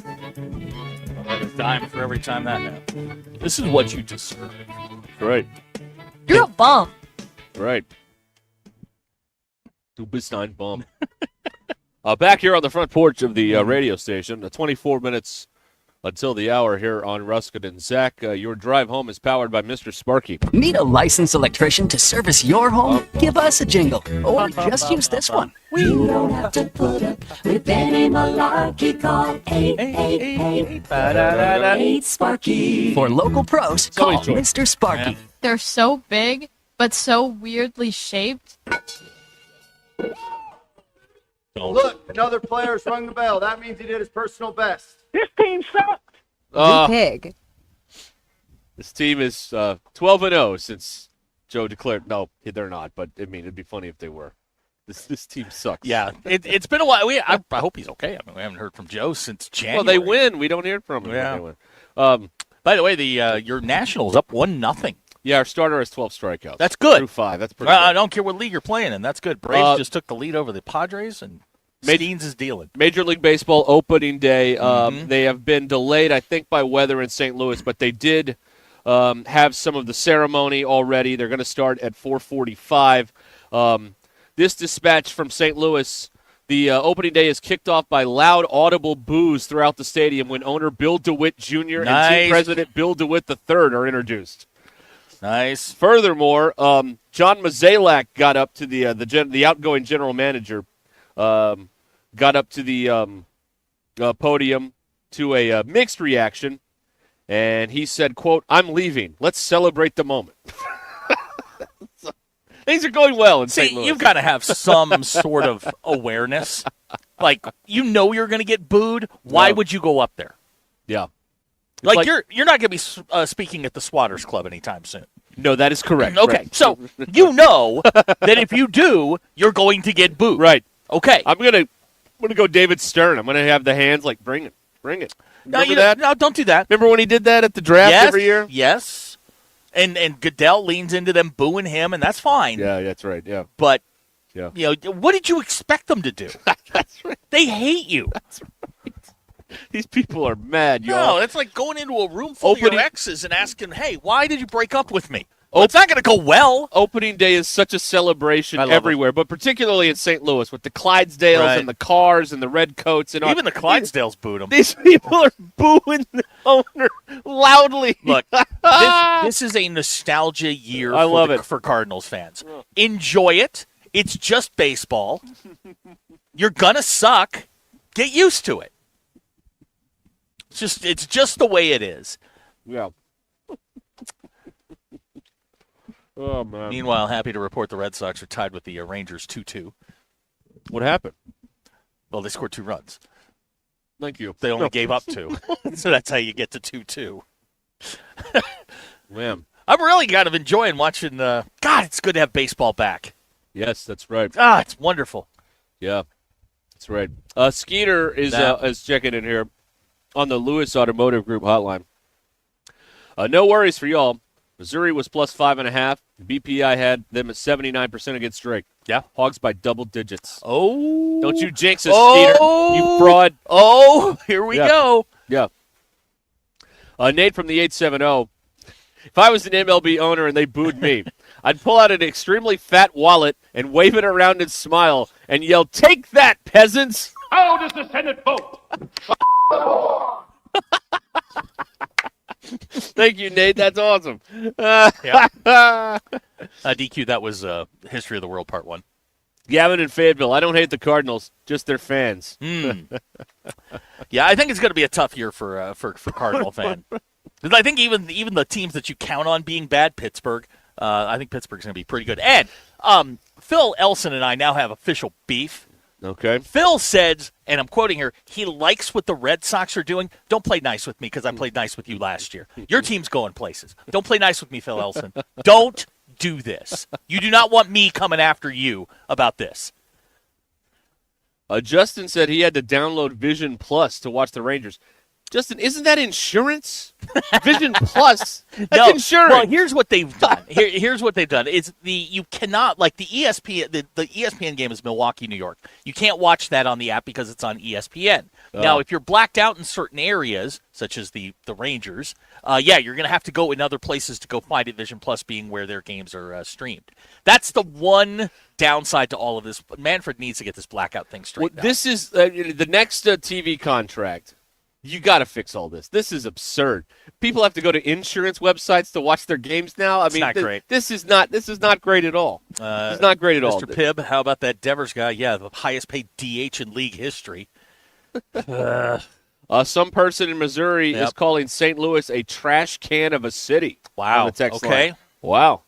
A dime for every time that happens. This is what you deserve. Right. You're a bum. Right. Du bist ein Bum. Back here on the front porch of the radio station, 24 minutes until the hour here on Ruscin and Zach. Your drive home is powered by Mr. Sparky. Need a licensed electrician to service your home? Give us a jingle, or just use this one. You don't have to put up with any malarkey. Call 888-8 For local pros, call Mr. Sparky. They're so big, but so weirdly shaped. Look, another player's rung the bell. That means he did his personal best. This team sucked. Pig. This team is 12-0 since Joe declared. No, they're not. But I mean, it'd be funny if they were. This team sucks. Yeah, it's been a while. I hope he's okay. I mean, we haven't heard from Joe since January. Well, they win. We don't hear from him. Yeah. They win. By the way, your Nationals up 1-0. Yeah, our starter has 12 strikeouts. That's good. Through 5. That's pretty good. I don't care what league you're playing in. That's good. Braves just took the lead over the Padres, and Steens is dealing. Major League Baseball opening day. They have been delayed, I think, by weather in St. Louis, but they did have some of the ceremony already. They're going to start at 4:45. This dispatch from St. Louis, the opening day is kicked off by loud, audible boos throughout the stadium when owner Bill DeWitt Jr. and team president Bill DeWitt III are introduced. Nice. Furthermore, John Mozeliak got up to the outgoing general manager, got up to the podium to a mixed reaction, and he said, quote, "I'm leaving. Let's celebrate the moment." Things are going well in St. Louis. You've got to have some sort of awareness. Like, you're going to get booed. Why would you go up there? Yeah. Like you're not going to be speaking at the Swatters Club anytime soon. No, that is correct. Okay, right. So you know that if you do, you're going to get booed. Right. Okay. I'm gonna go David Stern. I'm gonna have the hands like bring it. Remember that? No, don't do that. Remember when he did that at the draft every year? Yes. And Goodell leans into them booing him, and that's fine. Yeah, that's right. Yeah. But, yeah. What did you expect them to do? That's right. They hate you. That's right. These people are mad, No, y'all. it's like going into a room full of Opening- your exes and asking, hey, why did you break up with me? Well, it's not going to go well. Opening day is such a celebration I love everywhere, but particularly in St. Louis with the Clydesdales Right. and the cars and the red coats and all. Even the Clydesdales booed him. These people are booing the owner loudly. Look, this is a nostalgia year I love it. for Cardinals fans. Enjoy it. It's just baseball. You're going to suck. Get used to it. It's just the way it is. Yeah. Oh, man. Meanwhile, happy to report the Red Sox are tied with the Rangers 2-2. What happened? Well, they scored 2 runs. Thank you. They only gave up 2. So that's how you get to 2-2. Man. I'm really kind of enjoying watching. God, it's good to have baseball back. Yes, that's right. It's wonderful. Yeah, that's right. Skeeter is checking in here on the Lewis Automotive Group hotline. No worries for y'all. Missouri was plus 5.5. BPI had them at 79% against Drake. Yeah. Hogs by double digits. Oh. Don't you jinx us, Skeeter. You fraud. Oh, here we go. Yeah. Nate from the 870. If I was an MLB owner and they booed me, I'd pull out an extremely fat wallet and wave it around and smile and yell, "Take that, peasants!" How does the Senate vote? Thank you, Nate. That's awesome. DQ, that was History of the World Part 1. Gavin in Fayetteville. I don't hate the Cardinals, just their fans. Yeah, I think it's going to be a tough year for Cardinal fan. I think even the teams that you count on being bad, Pittsburgh, I think Pittsburgh's going to be pretty good. And Phil Elson and I now have official beef. Okay. Phil said, and I'm quoting here, he likes what the Red Sox are doing. Don't play nice with me because I played nice with you last year. Your team's going places. Don't play nice with me, Phil Elson. Don't do this. You do not want me coming after you about this. Justin said he had to download Vision Plus to watch the Rangers. Justin, isn't that insurance? Vision Plus. That's insurance. Well, here's what they've done. Here's what they've done. You cannot, like the ESPN. The ESPN game is Milwaukee, New York. You can't watch that on the app because it's on ESPN. Now, if you're blacked out in certain areas, such as the Rangers, you're going to have to go in other places to go find it. Vision Plus being where their games are streamed. That's the one downside to all of this. But Manfred needs to get this blackout thing straightened out. This is the next TV contract. You got to fix all this. This is absurd. People have to go to insurance websites to watch their games now. I mean, not great. This is not great at all. It's not great at all. Mr. Pibb, how about that Devers guy? Yeah, the highest paid DH in league history. Some person in Missouri is calling St. Louis a trash can of a city. Wow. On the text Okay. line. Wow.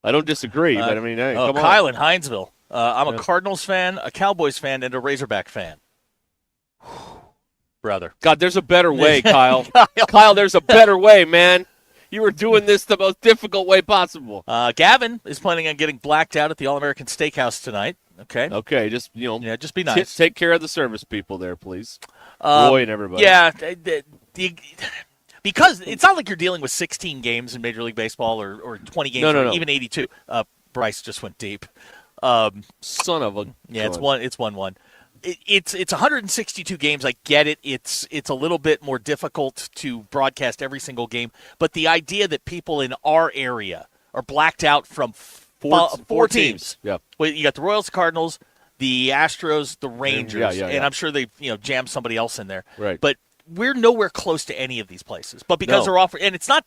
I don't disagree, but I mean, hey, come on. Kyle in Hinesville. I'm a Cardinals fan, a Cowboys fan, and a Razorback fan. Brother. God, there's a better way, Kyle. Kyle, there's a better way, man. You were doing this the most difficult way possible. Gavin is planning on getting blacked out at the All-American Steakhouse tonight. Okay. Okay, just just be nice. Take care of the service people there, please. Roy and everybody. Yeah, because it's not like you're dealing with 16 games in Major League Baseball or 20 games or even 82. Bryce just went deep. Son of a it's 1-1. It's 162 games. I get it. It's a little bit more difficult to broadcast every single game, but the idea that people in our area are blacked out from four teams. Yeah. Well, you got the Royals, the Cardinals, the Astros, the Rangers, Yeah. and I'm sure they jammed somebody else in there. Right. But we're nowhere close to any of these places. But because they're offered, and it's not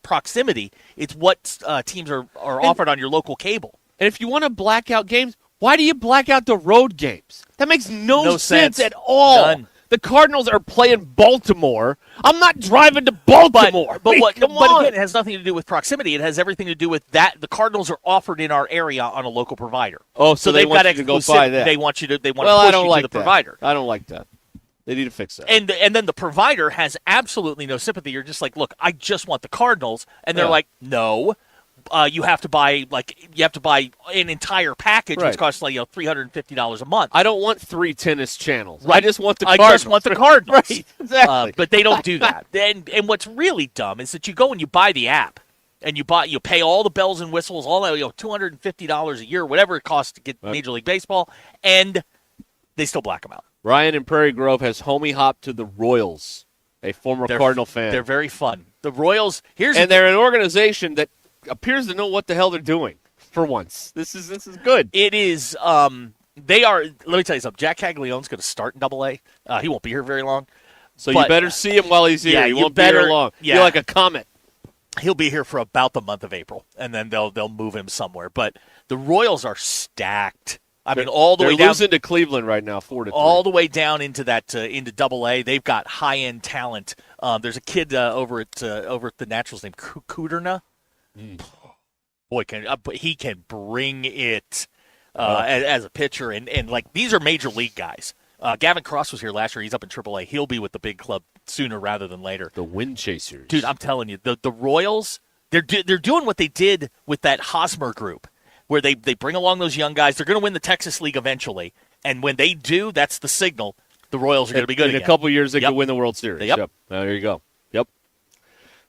proximity. It's what teams are offered on your local cable. And if you want to black out games, why do you black out the road games? That makes no sense at all. None. The Cardinals are playing Baltimore. I'm not driving to Baltimore. But Come again, on. it has nothing to do with proximity. It has everything to do with that the Cardinals are offered in our area on a local provider. Oh, so they've want got you to go buy that. They want to push I don't you like to the that. provider. I don't like that. They need to fix that. And then the provider has absolutely no sympathy. You're just like, look, I just want the Cardinals, and they're like, no. You have to buy an entire package, which costs like $350 a month. I don't want 3 tennis channels. Right. I just want the Cardinals. I just want the Cardinals. Right, exactly. But they don't do that. And what's really dumb is that you go and you buy the app. and you pay all the bells and whistles, all that, $250 a year, whatever it costs to get Major League Baseball, and they still black them out. Ryan in Prairie Grove has homie hopped to the Royals, a former Cardinal fan. They're very fun. The Royals, they're an organization that appears to know what the hell they're doing for once. This is good. It is. They are. Let me tell you something. Jack Caglianone's going to start in Double-A. He won't be here very long. So you better see him while he's here. Yeah, he won't be here long. Yeah. You're like a comet. He'll be here for about the month of April, and then they'll move him somewhere. But the Royals are stacked. All the way down. They're losing to Cleveland right now, 4-3. All the way down into that into Double-A. They've got high-end talent. There's a kid over at the Naturals named Kuderna. Boy, he can bring it as a pitcher, and like these are major league guys. Gavin Cross was here last year. He's up in AAA. He'll be with the big club sooner rather than later. The Wind Chasers, dude. I'm telling you, the Royals. They're doing what they did with that Hosmer group, where they bring along those young guys. They're going to win the Texas League eventually, and when they do, that's the signal. The Royals are going to be good in again. a couple years. They could win the World Series. Yep. There you go. Yep.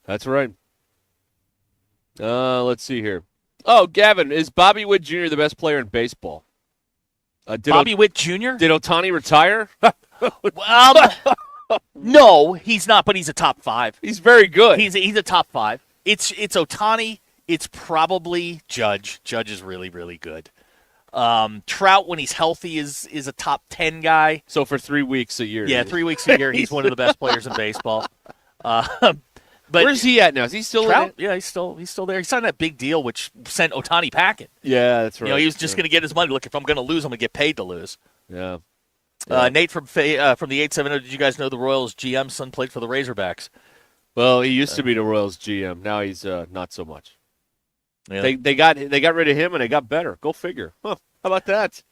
That's right. Let's see here. Oh, Gavin, is Bobby Witt Jr. the best player in baseball? Bobby Witt Jr.? Did Ohtani retire? No, he's not, but he's a top 5. He's very good. He's a top 5. It's Ohtani. It's probably Judge. Judge is really, really good. Trout, when he's healthy, is a top 10 guy. So for 3 weeks a year. Yeah, 3 weeks a year, he's one of the best players in baseball. But where's he at now? Is he still Trout? in it? Yeah, he's still there. He signed that big deal, which sent Ohtani packing. Yeah, that's right. He was just going to get his money. Look, if I'm going to lose, I'm going to get paid to lose. Yeah. Nate from the 870, did you guys know the Royals GM son played for the Razorbacks? Well, he used to be the Royals GM. Now he's not so much. Yeah. They got rid of him and they got better. Go figure. Huh. How about that?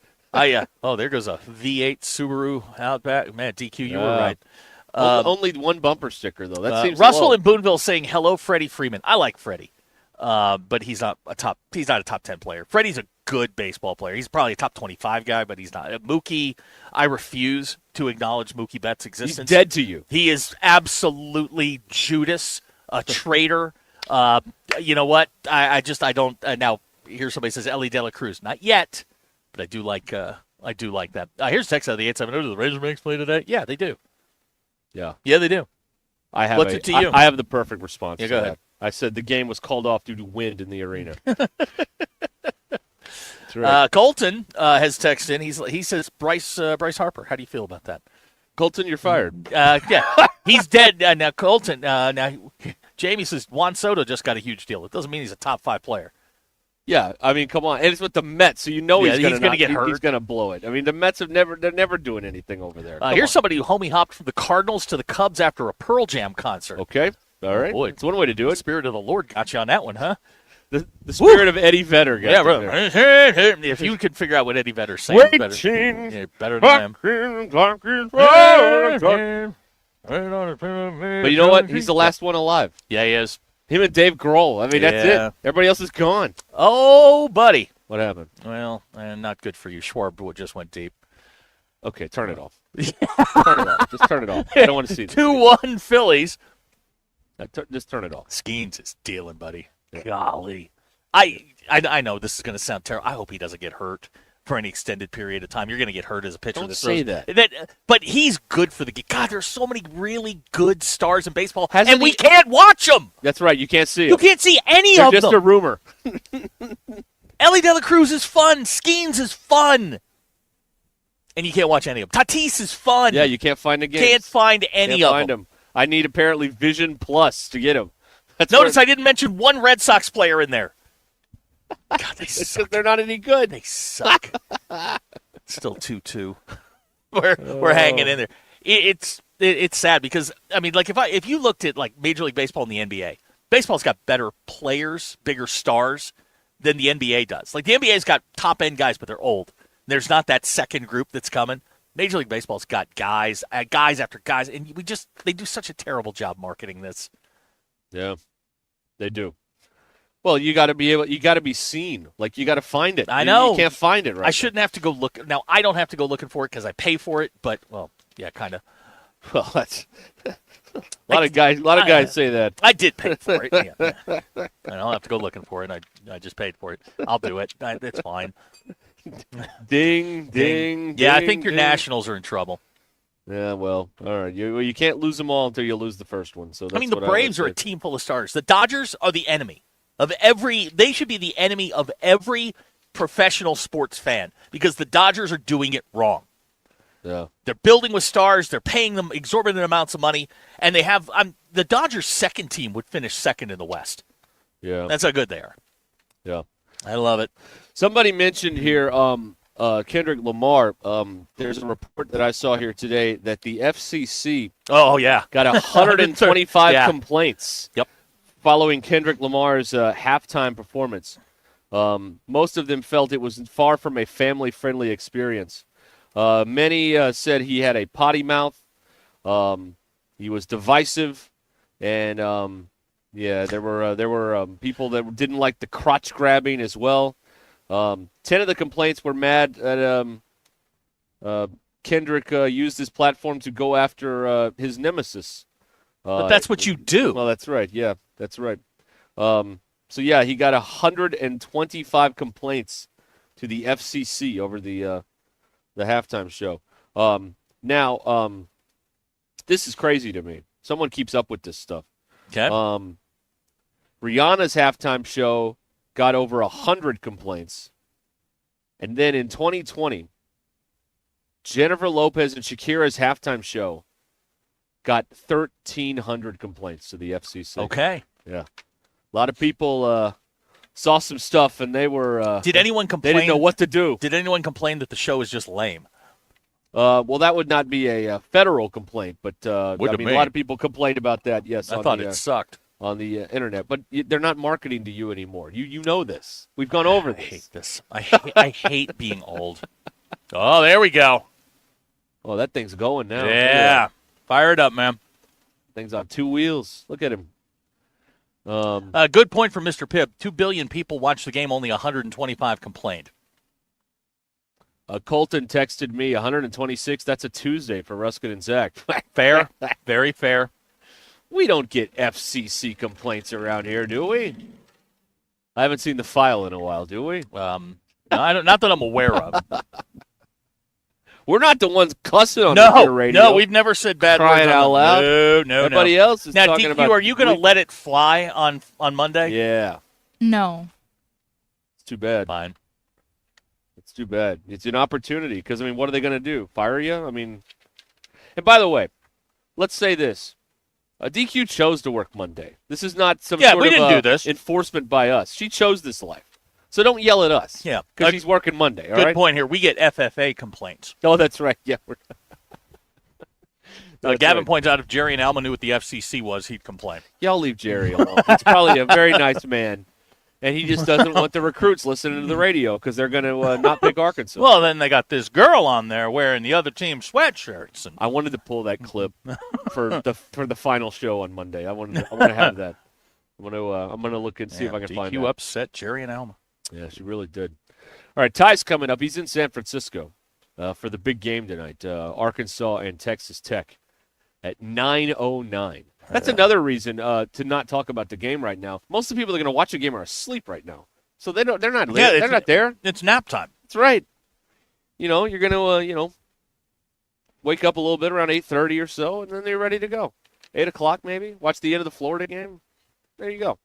Oh, there goes a V8 Subaru Outback. Man, DQ, you were right. Only one bumper sticker, though. That seems Russell low. in Boonville saying, hello, Freddie Freeman. I like Freddie, but he's not a top 10 player. Freddie's a good baseball player. He's probably a top 25 guy, but he's not. Mookie, I refuse to acknowledge Mookie Betts' existence. He's dead to you. He is absolutely Judas, a traitor. You know what? I don't. Now, here's somebody says Ellie De La Cruz. Not yet, but I do like that. Here's a text out of the 870. Do the Razorbacks play today? Yeah, they do. Yeah, they do. I have What's it to you? I have the perfect response. Yeah, to go that. ahead. I said the game was called off due to wind in the arena. That's right. Colton has texted in. He says Bryce Harper. How do you feel about that? Colton, you're fired. Yeah, he's dead now. Colton. Jamie says Juan Soto just got a huge deal. It doesn't mean he's a top 5 player. Yeah, I mean, come on. And it's with the Mets, so you know he's going to get hurt. He's going to blow it. I mean, the Mets they're never doing anything over there. Here's somebody who homie hopped from the Cardinals to the Cubs after a Pearl Jam concert. Okay, all right. Boy, it's one way to do it. The Spirit of the Lord got you on that one, huh? The spirit of Eddie Vedder got you there. If you could figure out what Eddie Vedder's saying, better than them. But you know what? He's the last one alive. Yeah, he is. Him and Dave Grohl. I mean, that's it. Everybody else is gone. Oh, buddy. What happened? Well, not good for you. Schwarb just went deep. Okay, turn it off. Turn it off. Just turn it off. I don't want to see this. 2-1 Phillies. Just turn it off. Skeens is dealing, buddy. Yeah. Golly. I know this is going to sound terrible. I hope he doesn't get hurt for any extended period of time. You're going to get hurt as a pitcher. Don't say that. But he's good for the game. God, there's so many really good stars in baseball, and we can't watch them. That's right. You can't see them. You can't see any They're of them. just a rumor. Ellie De La Cruz is fun. Skeens is fun. And you can't watch any of them. Tatis is fun. Yeah, you can't find the games. Can't find any can't of find them. I need apparently Vision Plus to get them. Notice I didn't mention one Red Sox player in there. God, they suck. They're not any good. They suck. Still 2-2. We're hanging in there. It's sad because I mean, like if you looked at like Major League Baseball and the NBA, baseball's got better players, bigger stars than the NBA does. Like the NBA's got top end guys, but they're old. There's not that second group that's coming. Major League Baseball's got guys after guys, and they do such a terrible job marketing this. Yeah, they do. Well, you got to be seen. Like you got to find it. I know. You can't find it right. I shouldn't have to go look. Now I don't have to go looking for it because I pay for it. But well, yeah, kind of. Well, that's a lot of guys say that. I did pay for it. Yeah. I don't have to go looking for it. I just paid for it. I'll do it. It's fine. Ding, ding. Yeah, I ding, think your ding. Nationals are in trouble. Yeah, well, all right. You can't lose them all until you lose the first one. So that's the what Braves I are would a say. team full of stars. The Dodgers are the enemy of every. They should be the enemy of every professional sports fan because the Dodgers are doing it wrong. Yeah. They're building with stars. They're paying them exorbitant amounts of money, and they have the Dodgers' second team would finish second in the West. Yeah, that's how good they are. Yeah, I love it. Somebody mentioned here Kendrick Lamar. There's a report that I saw here today that the FCC got 125 Yeah. complaints. Yep. Following Kendrick Lamar's halftime performance. Most of them felt it was far from a family-friendly experience. Many said he had a potty mouth. He was divisive, and there were people that didn't like the crotch grabbing as well. 10 of the complaints were mad that Kendrick used his platform to go after his nemesis. But that's what you do. Well, that's right. Yeah, that's right. He got 125 complaints to the FCC over the halftime show. This is crazy to me. Someone keeps up with this stuff. Okay. Rihanna's halftime show got over 100 complaints. And then in 2020, Jennifer Lopez and Shakira's halftime show got 1,300 complaints to the FCC. Okay. Yeah. A lot of people saw some stuff, and they were Did anyone complain? They didn't know what to do. Did anyone complain that the show is just lame? Well, that would not be a federal complaint, but a Would to me. lot of people complained about that. Yes, I thought it sucked on the internet, but they're not marketing to you anymore. You know this. We've gone over this. I hate this. I hate being old. Oh, there we go. Oh, that thing's going now. Yeah, fire it up, man. Thing's on two wheels. Look at him. Good point from Mr. Pibb. 2 billion people watched the game. Only 125 complained. Colton texted me 126. That's a Tuesday for Ruscin and Zach. Fair, very fair. We don't get FCC complaints around here, do we? I haven't seen the file in a while, do we? No, not that I'm aware of. We're not the ones cussing on the radio. No, we've never said bad words. Crying out loud. No. Everybody else is now, talking DQ, about. Are you going to let it fly on Monday? Yeah. No. It's too bad. Fine. It's too bad. It's an opportunity because, what are they going to do? Fire you? And by the way, let's say this. DQ chose to work Monday. This is not some sort we of didn't do this. enforcement by us. She chose this life. So don't yell at us. Yeah. Because she's working Monday, all Good right? point here. We get FFA complaints. Oh, that's right. Yeah. Gavin right. points out if Jerry and Alma knew what the FCC was, he'd complain. Y'all leave Jerry alone. He's probably a very nice man. And he just doesn't want the recruits listening to the radio because they're going to not pick Arkansas. Well, then they got this girl on there wearing the other team's sweatshirts. And I wanted to pull that clip for the final show on Monday. I want to have that. I'm going to look and see if I can find DQ that. upset Jerry and Alma. Yeah, she really did. All right, Ty's coming up. He's in San Francisco for the big game tonight, Arkansas and Texas Tech at 9:09. That's another reason to not talk about the game right now. Most of the people that are going to watch the game are asleep right now, so they're not they're not there. It's nap time. That's right. You're going to wake up a little bit around 8:30 or so, and then they're ready to go. 8 o'clock maybe. Watch the end of the Florida game. There you go.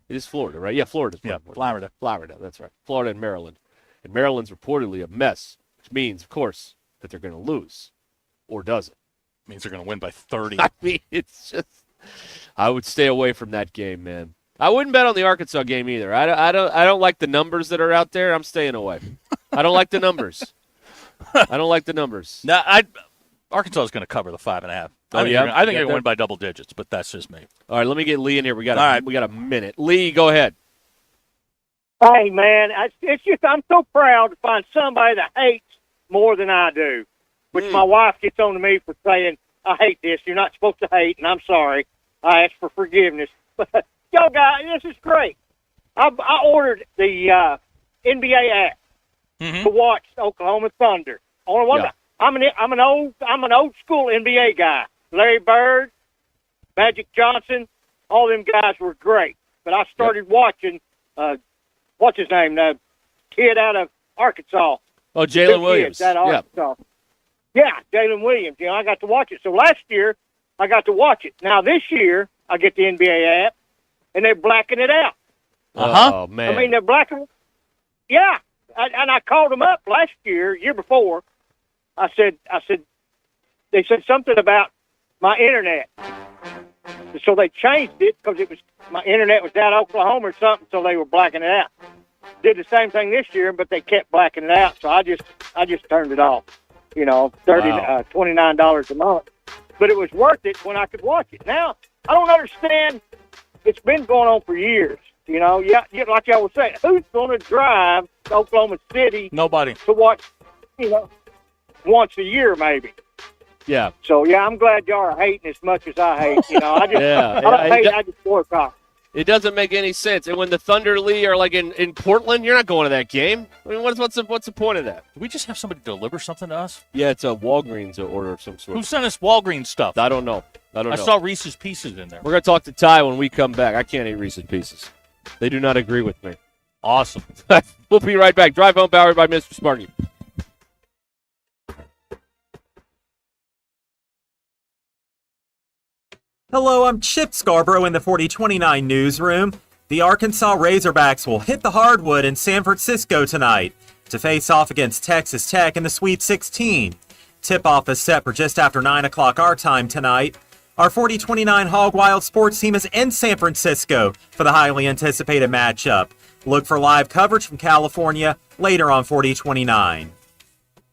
It is Florida, right? Yeah, Florida. Yeah, Florida. Florida, that's right. Florida and Maryland. And Maryland's reportedly a mess, which means, of course, that they're going to lose. Or does it? Means they're going to win by 30. It's just – I would stay away from that game, man. I wouldn't bet on the Arkansas game either. I don't like the numbers that are out there. I'm staying away. I don't like the numbers. No, Arkansas is going to cover the 5.5. I think they're going to win by double digits, but that's just me. All right, let me get Lee in here. We got a minute. Lee, go ahead. Hey, man, it's just I'm so proud to find somebody that hates more than I do, which my wife gets on to me for saying, I hate this. You're not supposed to hate, and I'm sorry. I ask for forgiveness. But, y'all guys, this is great. I ordered the NBA app to watch Oklahoma Thunder. Only one. I'm an old school NBA guy. Larry Bird, Magic Johnson, all them guys were great. But I started watching, what's his name, the kid out of Arkansas. Oh, Jalen Williams. Out of Arkansas. Yeah, Jalen Williams. You know, I got to watch it. So last year, I got to watch it. Now this year, I get the NBA app, and they're blacking it out. Oh, man. I mean, they're blacking. Yeah, and I called them up last year before. I said, they said something about my internet. So they changed it because my internet was down in Oklahoma or something, so they were blacking it out. Did the same thing this year, but they kept blacking it out, so I just turned it off. You know, $29 a month. But it was worth it when I could watch it. Now, I don't understand. It's been going on for years. You know, like y'all was saying, who's going to drive to Oklahoma City? Nobody. To watch, you know, once a year maybe. Yeah. So, yeah, I'm glad y'all are hating as much as I hate. You know, I just boycott. It doesn't make any sense. And when the Thunder Lee are like in Portland, you're not going to that game. I mean, what's the point of that? Did we just have somebody deliver something to us? Yeah, it's a Walgreens order of some sort. Who sent us Walgreens stuff? I don't know. I saw Reese's Pieces in there. We're going to talk to Ty when we come back. I can't eat Reese's Pieces. They do not agree with me. Awesome. We'll be right back. Drive Home powered by Mr. Sparky. Hello, I'm Chip Scarborough in the 4029 newsroom. The Arkansas Razorbacks will hit the hardwood in San Francisco tonight to face off against Texas Tech in the Sweet 16. Tip-off is set for just after 9 o'clock our time tonight. Our 4029 Hog Wild sports team is in San Francisco for the highly anticipated matchup. Look for live coverage from California later on 4029.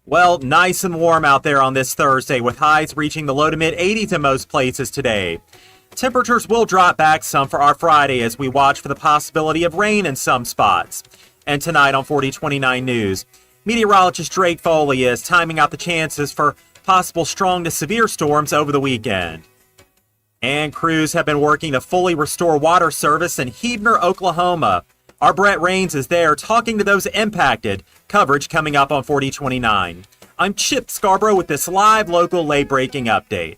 Well, nice and warm out there on this Thursday with highs reaching the low to mid-80s in most places today. Temperatures will drop back some for our Friday as we watch for the possibility of rain in some spots. And tonight on 4029 News, meteorologist Drake Foley is timing out the chances for possible strong to severe storms over the weekend. And crews have been working to fully restore water service in Heebner, Oklahoma. Our Brett Rains is there talking to those impacted. Coverage coming up on 4029. I'm Chip Scarborough with this live local late-breaking update.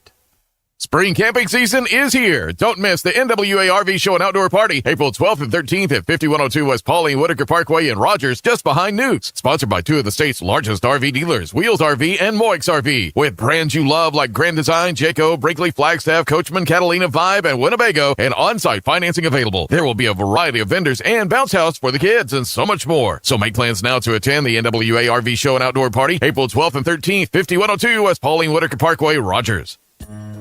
Spring camping season is here. Don't miss the NWA RV Show and Outdoor Party, April 12th and 13th at 5102 West Pauline Whitaker Parkway in Rogers, just behind Newt's. Sponsored by two of the state's largest RV dealers, Wheels RV and Moix RV. With brands you love like Grand Design, Jayco, Brinkley, Flagstaff, Coachman, Catalina, Vibe, and Winnebago, and on-site financing available. There will be a variety of vendors and bounce house for the kids and so much more. So make plans now to attend the NWA RV Show and Outdoor Party, April 12th and 13th, 5102 West Pauline Whitaker Parkway, Rogers.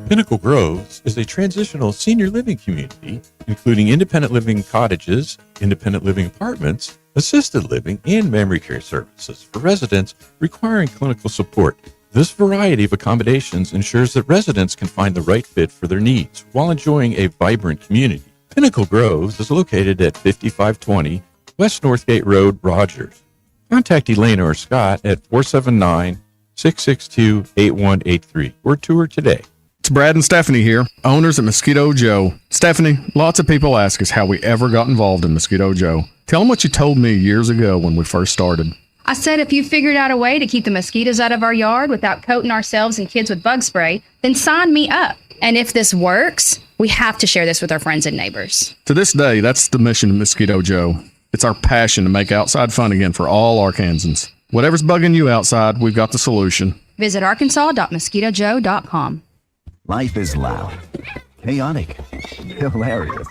Pinnacle Groves is a transitional senior living community, including independent living cottages, independent living apartments, assisted living, and memory care services for residents requiring clinical support. This variety of accommodations ensures that residents can find the right fit for their needs while enjoying a vibrant community. Pinnacle Groves is located at 5520 West Northgate Road, Rogers. Contact Elena or Scott at 479-662-8183 or tour today. It's Brad and Stephanie here, owners at Mosquito Joe. Stephanie, lots of people ask us how we ever got involved in Mosquito Joe. Tell them what you told me years ago when we first started. I said if you figured out a way to keep the mosquitoes out of our yard without coating ourselves and kids with bug spray, then sign me up. And if this works, we have to share this with our friends and neighbors. To this day, that's the mission of Mosquito Joe. It's our passion to make outside fun again for all Arkansans. Whatever's bugging you outside, we've got the solution. Visit arkansas.mosquitojoe.com. Life is loud, chaotic, hilarious,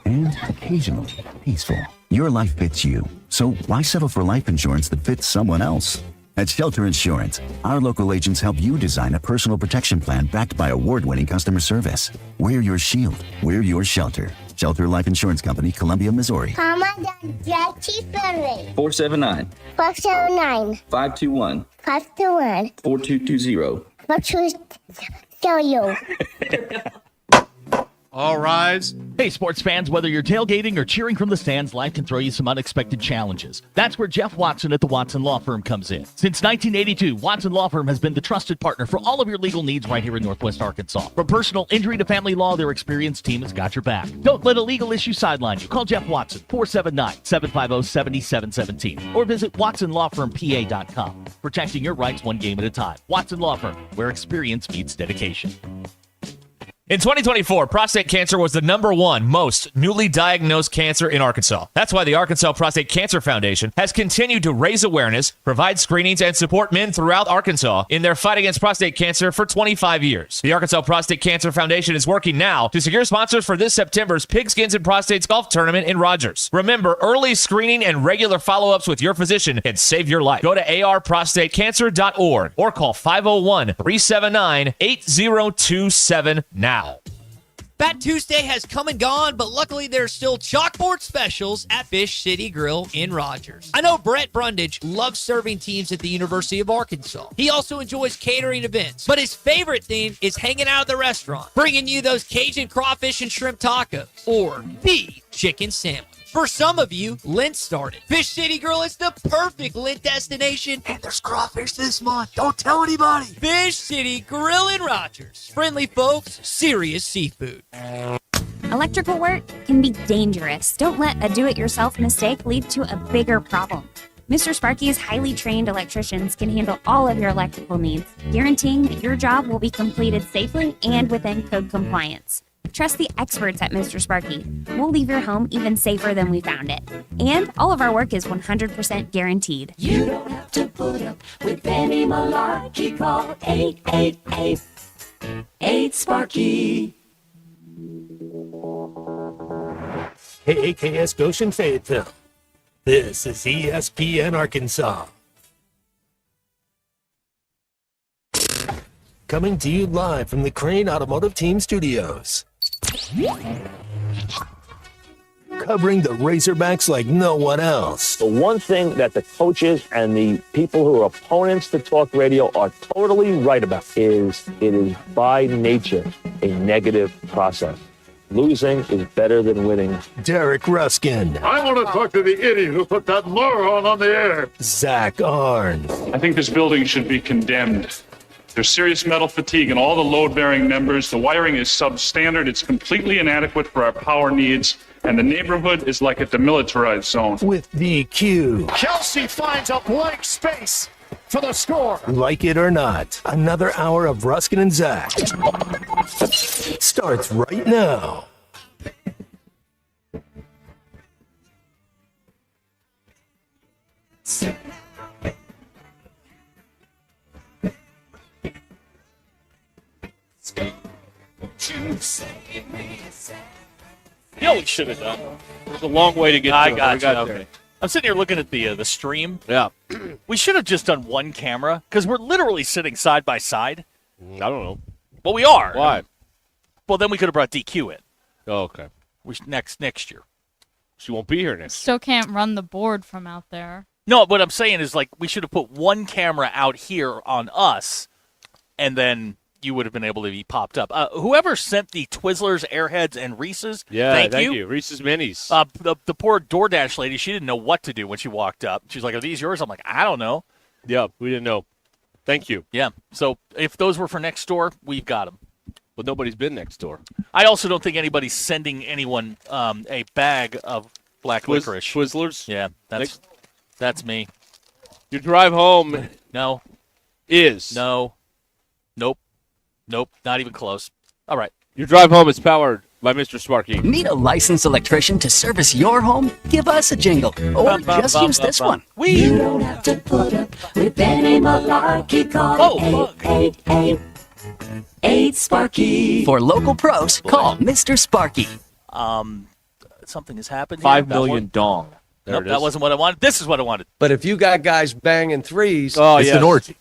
and occasionally peaceful. Your life fits you, so why settle for life insurance that fits someone else? At Shelter Insurance, our local agents help you design a personal protection plan backed by award-winning customer service. We're your shield. We're your shelter. Shelter Life Insurance Company, Columbia, Missouri. 479 479 521 521 4220. Show you. All rise. Hey, sports fans, whether you're tailgating or cheering from the stands, life can throw you some unexpected challenges. That's where Jeff Watson at the Watson Law Firm comes in. Since 1982, Watson Law Firm has been the trusted partner for all of your legal needs right here in Northwest Arkansas. From personal injury to family law, their experienced team has got your back. Don't let a legal issue sideline you. Call Jeff Watson, 479-750-7717, or visit watsonlawfirmpa.com. Protecting your rights one game at a time. Watson Law Firm, where experience meets dedication. In 2024, prostate cancer was the #1 most newly diagnosed cancer in Arkansas. That's why the Arkansas Prostate Cancer Foundation has continued to raise awareness, provide screenings, and support men throughout Arkansas in their fight against prostate cancer for 25 years. The Arkansas Prostate Cancer Foundation is working now to secure sponsors for this September's Pigskins and Prostates Golf Tournament in Rogers. Remember, early screening and regular follow-ups with your physician can save your life. Go to arprostatecancer.org or call 501-379-8027 now. Fat Tuesday has come and gone, but luckily there's still chalkboard specials at Fish City Grill in Rogers. I know Brett Brundage loves serving teams at the University of Arkansas. He also enjoys catering events, but his favorite theme is hanging out at the restaurant, bringing you those Cajun crawfish and shrimp tacos, or the chicken sandwich. For some of you, Lent started. Fish City Grill is the perfect Lent destination, and there's crawfish this month. Don't tell anybody. Fish City Grill in Rogers. Friendly folks, serious seafood. Electrical work can be dangerous. Don't let a do-it-yourself mistake lead to a bigger problem. Mr. Sparky's highly trained electricians can handle all of your electrical needs, guaranteeing that your job will be completed safely and within code compliance. Trust the experts at Mr. Sparky. We'll leave your home even safer than we found it. And all of our work is 100% guaranteed. You don't have to put up with any malarkey. Call 888-8-SPARKY. KAKS Goshen Fayetteville. This is ESPN Arkansas. Coming to you live from the Crane Automotive Team Studios. Covering the Razorbacks like no one else. The one thing that the coaches and the people who are opponents to talk radio are totally right about is it is by nature a negative process. Losing is better than winning. Derek Ruskin. I want to talk to the idiot who put that moron on the air. Zach Arns. I think this building should be condemned. There's serious metal fatigue in all the load-bearing members. The wiring is substandard. It's completely inadequate for our power needs. And the neighborhood is like a demilitarized zone. With DQ. Kelsey finds a blank space for the score. Like it or not, another hour of Ruskin and Zach starts right now. Yeah, we should have done. It was a long way to get to I it. got We got you. there. Okay. I'm sitting here looking at the stream. Yeah. We should have just done one camera because we're literally sitting side by side. I don't know. Well, we are. Why? Well, then we could have brought DQ in. Oh, okay. Next year. She won't be here next year. Still can't run the board from out there. No, what I'm saying is like we should have put one camera out here on us, and then you would have been able to be popped up. Whoever sent the Twizzlers, Airheads, and Reese's, Yeah, thank you. Reese's Minis. The poor DoorDash lady, she didn't know what to do when she walked up. She's like, "Are these yours?" I'm like, "I don't know." Yeah, we didn't know. Thank you. Yeah. So if those were for next door, we've got them. But nobody's been next door. I also don't think anybody's sending anyone a bag of black licorice. Twizzlers? Yeah, that's me. Your drive home No. is. No. Nope. Not even close. All right. Your drive home is powered by Mr. Sparky. Need a licensed electrician to service your home? Give us a jingle. Or just use this one. You don't have to put up with any malarkey. Call 888-8-SPARKY. For local pros, call Mr. Sparky. Something has happened. 5 here. million dong. There Nope, it is. that wasn't what I wanted. This is what I wanted. But if you got guys banging threes, Oh, It's yes. an orgy.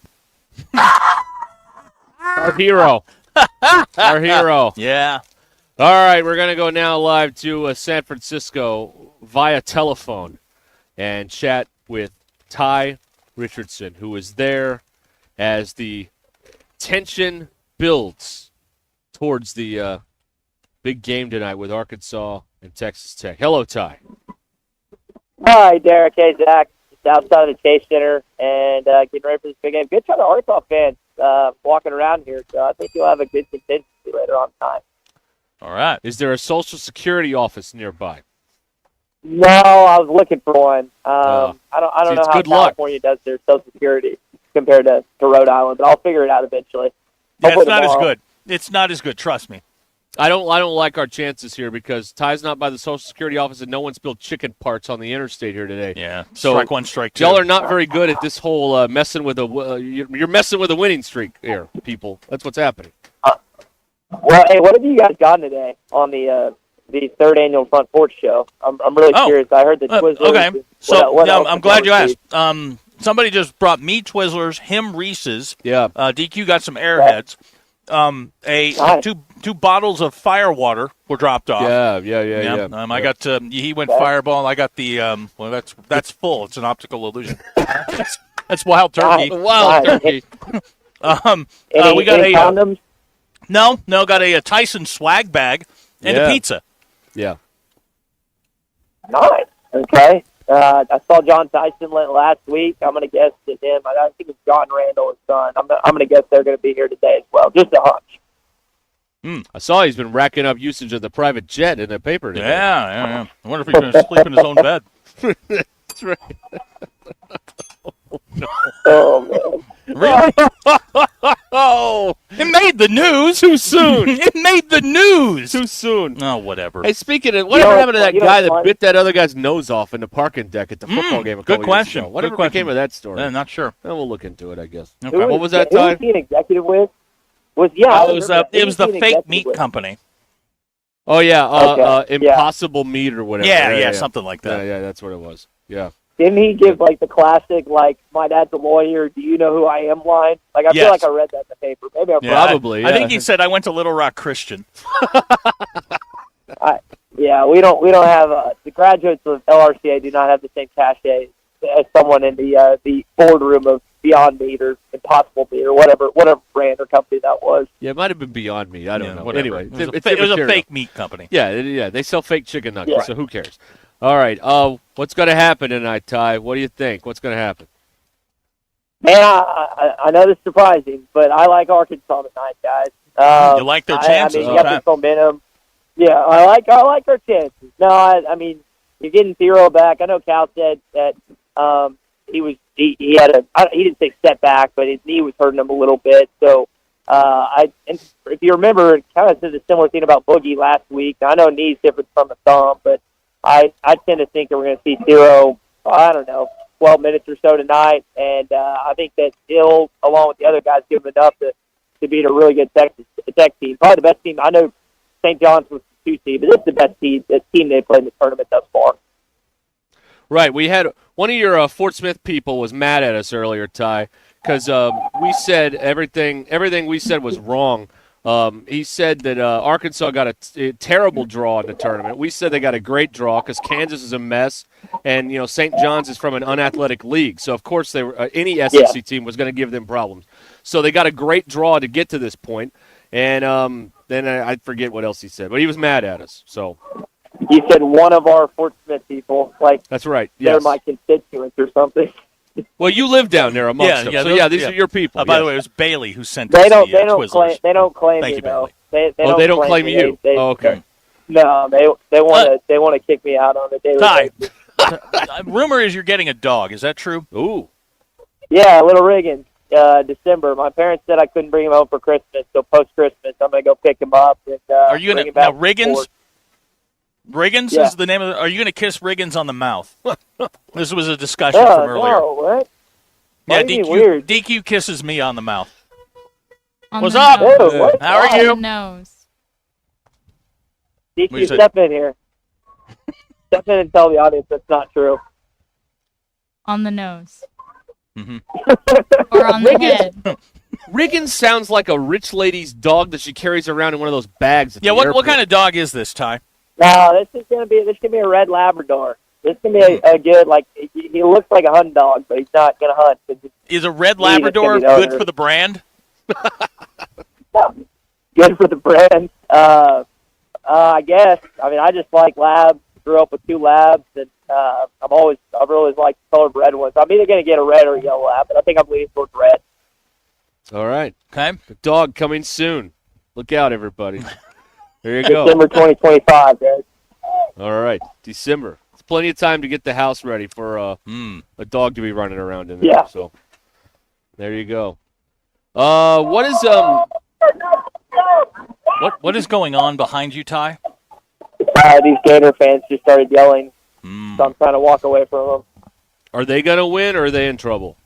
Our hero. Our hero. Yeah. All right, we're going to go now live to San Francisco via telephone and chat with Ty Richardson, who is there as the tension builds towards the Big game tonight with Arkansas and Texas Tech. Hello, Ty. Hi, Derek. Hey, Zach. Just outside of the Chase Center and getting ready for this big game. Good try to Arkansas fans walking around here, so I think you'll have a good contingency later on time. All right. Is there a Social Security office nearby? No, I was looking for one. I don't know how California does their Social Security compared to Rhode Island, but I'll figure it out eventually. Yeah, Hopefully it's not as tomorrow. good. It's not as good. Trust me. I don't like our chances here because Ty's not by the Social Security office and no one spilled chicken parts on the interstate here today. Yeah. So Strike one, strike two. Y'all are not very good at this whole messing with you're messing with a winning streak here, people. That's what's happening. Well, hey, what have you guys gotten today on the third annual Front Porch show? I'm really curious. I heard the Twizzlers. Okay. So what else I'm did glad you receive? asked. Somebody just brought me Twizzlers, him Reese's. Yeah. DQ got some Airheads. Two bottles of fire water were dropped off. Yeah. I got he went Fireball. I got the that's full. It's an optical illusion. that's wild turkey. Wild turkey. We got any condoms? No, got a Tyson swag bag and a pizza. Yeah. Nice. Okay. I saw John Tyson last week. I'm going to guess that him. I think it's John Randall, his son. I'm going to guess they're going to be here today as well. Just a hunch. I saw he's been racking up usage of the private jet in the paper today. Yeah. I wonder if he's going to sleep in his own bed. That's right. Oh, man. Really? Oh, it made the news. Too soon. It made the news. Too soon. Oh, whatever. Hey, speaking of, whatever happened to that guy that bit that other guy's nose off in the parking deck at the football game? Good question. Whatever became of that story? Not sure. We'll look into it, I guess. Okay. What was that Who time? was he an executive with? It was the fake meat company. Oh yeah, Okay. Impossible Meat or whatever. Yeah, something like that. Yeah, that's what it was. Yeah. Didn't he give like the classic, like, my dad's a lawyer, do you know who I am line? Like, I feel like I read that in the paper. Maybe I'm Probably. I think he said I went to Little Rock Christian. We don't have the graduates of LRCA do not have the same cachet as someone in the boardroom of Beyond Meat or Impossible Meat or whatever brand or company that was. Yeah, it might have been Beyond Meat. I don't know. Whatever. Anyway, It was a fake meat company. Yeah, they sell fake chicken nuggets, so who cares? All right, what's going to happen tonight, Ty? What do you think? What's going to happen? Man, I know this is surprising, but I like Arkansas tonight, guys. You like their chances? You got this momentum. Yeah, I like our chances. No, I mean, you're getting Thero back. I know Cal said that he didn't say setback, but his knee was hurting him a little bit. So and if you remember, kind of said a similar thing about Boogie last week. I know knee's different from the thumb, but I tend to think that we're going to see Thero, 12 minutes or so tonight, and I think that Hill, along with the other guys, give him enough to beat a really good Tech team. Probably the best team. I know St. John's was the 2 seed, but this is the best team they've played in the tournament thus far. Right. We had one of your Fort Smith people was mad at us earlier, Ty, because we said everything we said was wrong. He said that Arkansas got a terrible draw in the tournament. We said they got a great draw because Kansas is a mess, and St. John's is from an unathletic league. So of course they were any SEC team was going to give them problems. So they got a great draw to get to this point, and then I forget what else he said, but he was mad at us. So he said one of our Fort Smith people, like that's right. They're Yes. my constituents or something. Well, you live down there amongst them. So these are your people. By the way, it was Bailey who sent They us don't. the They don't Twizzlers. claim. They don't claim Thank me you, though. Bailey. They don't claim you. They, Okay. No, they want to kick me out on the daily Ty, basis. rumor is you're getting a dog. Is that true? Ooh. Yeah, Little Riggins, December. My parents said I couldn't bring him home for Christmas, so post-Christmas I'm going to go pick him up. And, Are you bring going him to back to Riggins? Fort. Riggins Yeah. is the name of the. Are you going to kiss Riggins on the mouth? This was a discussion No, from earlier. no, what? Yeah, Why are you DQ, weird? DQ kisses me on the mouth. On What's the up? nose. Whoa, what? How are On you? the nose. What you DQ, say? step in here. Step in and tell the audience that's not true. On the nose. Mhm. Or on the head. Riggins sounds like a rich lady's dog that she carries around in one of those bags. At Yeah, the what airport. kind of dog is this, Ty? No, this is gonna be a red Labrador. This can be a good, like, he looks like a hunting dog, but he's not gonna hunt. Is a red He just Labrador can be good owner. for the brand? Good for the brand. I guess. I mean, I just like labs. Grew up with 2 labs, and I've always liked colored red ones. I'm either going to get a red or a yellow lab, but I think I'm leaning towards red. All right. Okay. The dog coming soon. Look out, everybody. There you go. December 2025, guys. All right. December. It's plenty of time to get the house ready for a dog to be running around in there. Yeah. So there you go. What is What is going on behind you, Ty? These Gator fans just started yelling, so I'm trying to walk away from them. Are they going to win, or are they in trouble?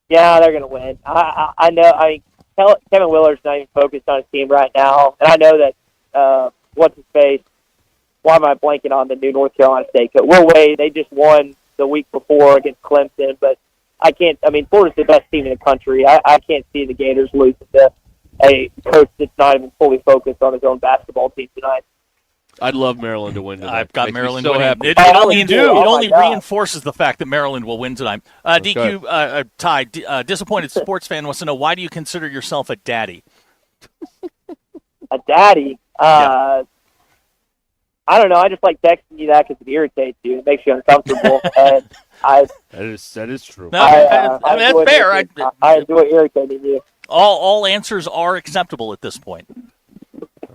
Yeah, they're going to win. I know. I mean, Kevin Willard's not even focused on his team right now, and I know that what's his face? Why am I blanking on the new North Carolina State coach? Will Wade. They just won the week before against Clemson, but I can't. I mean, Florida's the best team in the country. I can't see the Gators losing to a coach that's not even fully focused on his own basketball team tonight. I'd love Maryland to win tonight. I've got Makes me Maryland so winning. happy. It only reinforces the fact that Maryland will win tonight. DQ, Ty, disappointed sports fan wants to know, why do you consider yourself a daddy? A daddy? I don't know. I just like texting you that because it irritates you. It makes you uncomfortable. And that is true. No, I mean, that's fair. I enjoy irritating you. All answers are acceptable at this point.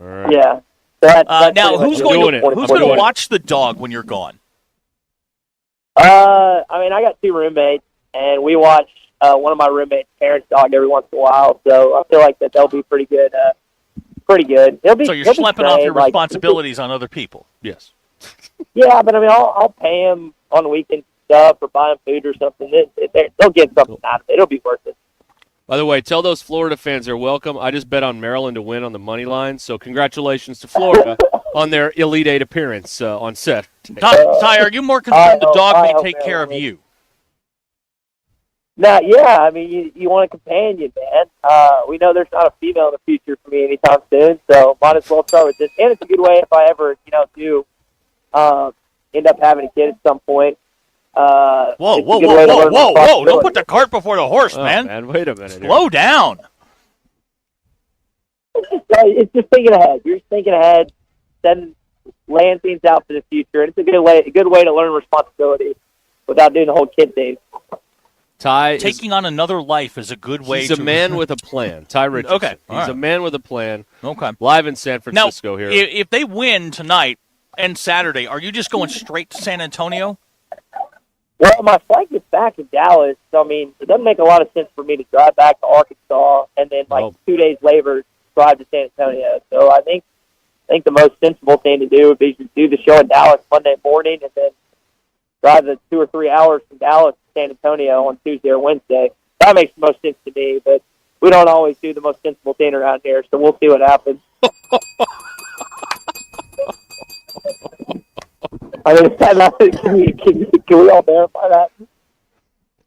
All right. Yeah. Now, who's going to watch the dog when you're gone? I mean, I got 2 roommates, and we watch one of my roommates' parents' dog every once in a while. So I feel like they'll be pretty good. Pretty good. So you're schlepping off your responsibilities on other people. Yes. Yeah, but I mean, I'll pay them on the weekend stuff or buy them food or something. They'll get something out of it. It'll be worth it. By the way, tell those Florida fans they're welcome. I just bet on Maryland to win on the money line, so congratulations to Florida on their Elite Eight appearance on set. Ty, are you more concerned the dog may take care of you? Now, yeah, I mean, you want a companion, man. We know there's not a female in the future for me anytime soon, so might as well start with this. And it's a good way if I ever, do end up having a kid at some point. Whoa! Don't put the cart before the horse, man. Wait a minute. Slow down. It's just thinking ahead. You're just thinking ahead, laying things out for the future. And it's a good way to learn responsibility without doing the whole kid thing. Ty taking on another life is a good way. He's a man with a plan. Ty Richardson. Okay, he's a man with a plan. Okay, live in San Francisco now, here. If they win tonight and Saturday, are you just going straight to San Antonio? Well, my flight gets back in Dallas, so I mean, it doesn't make a lot of sense for me to drive back to Arkansas and then 2 days later drive to San Antonio. So I think the most sensible thing to do would be to do the show in Dallas Monday morning and then drive the 2 or 3 hours from Dallas to San Antonio on Tuesday or Wednesday. That makes the most sense to me, but we don't always do the most sensible thing around here, so we'll see what happens. I mean, can we all verify that?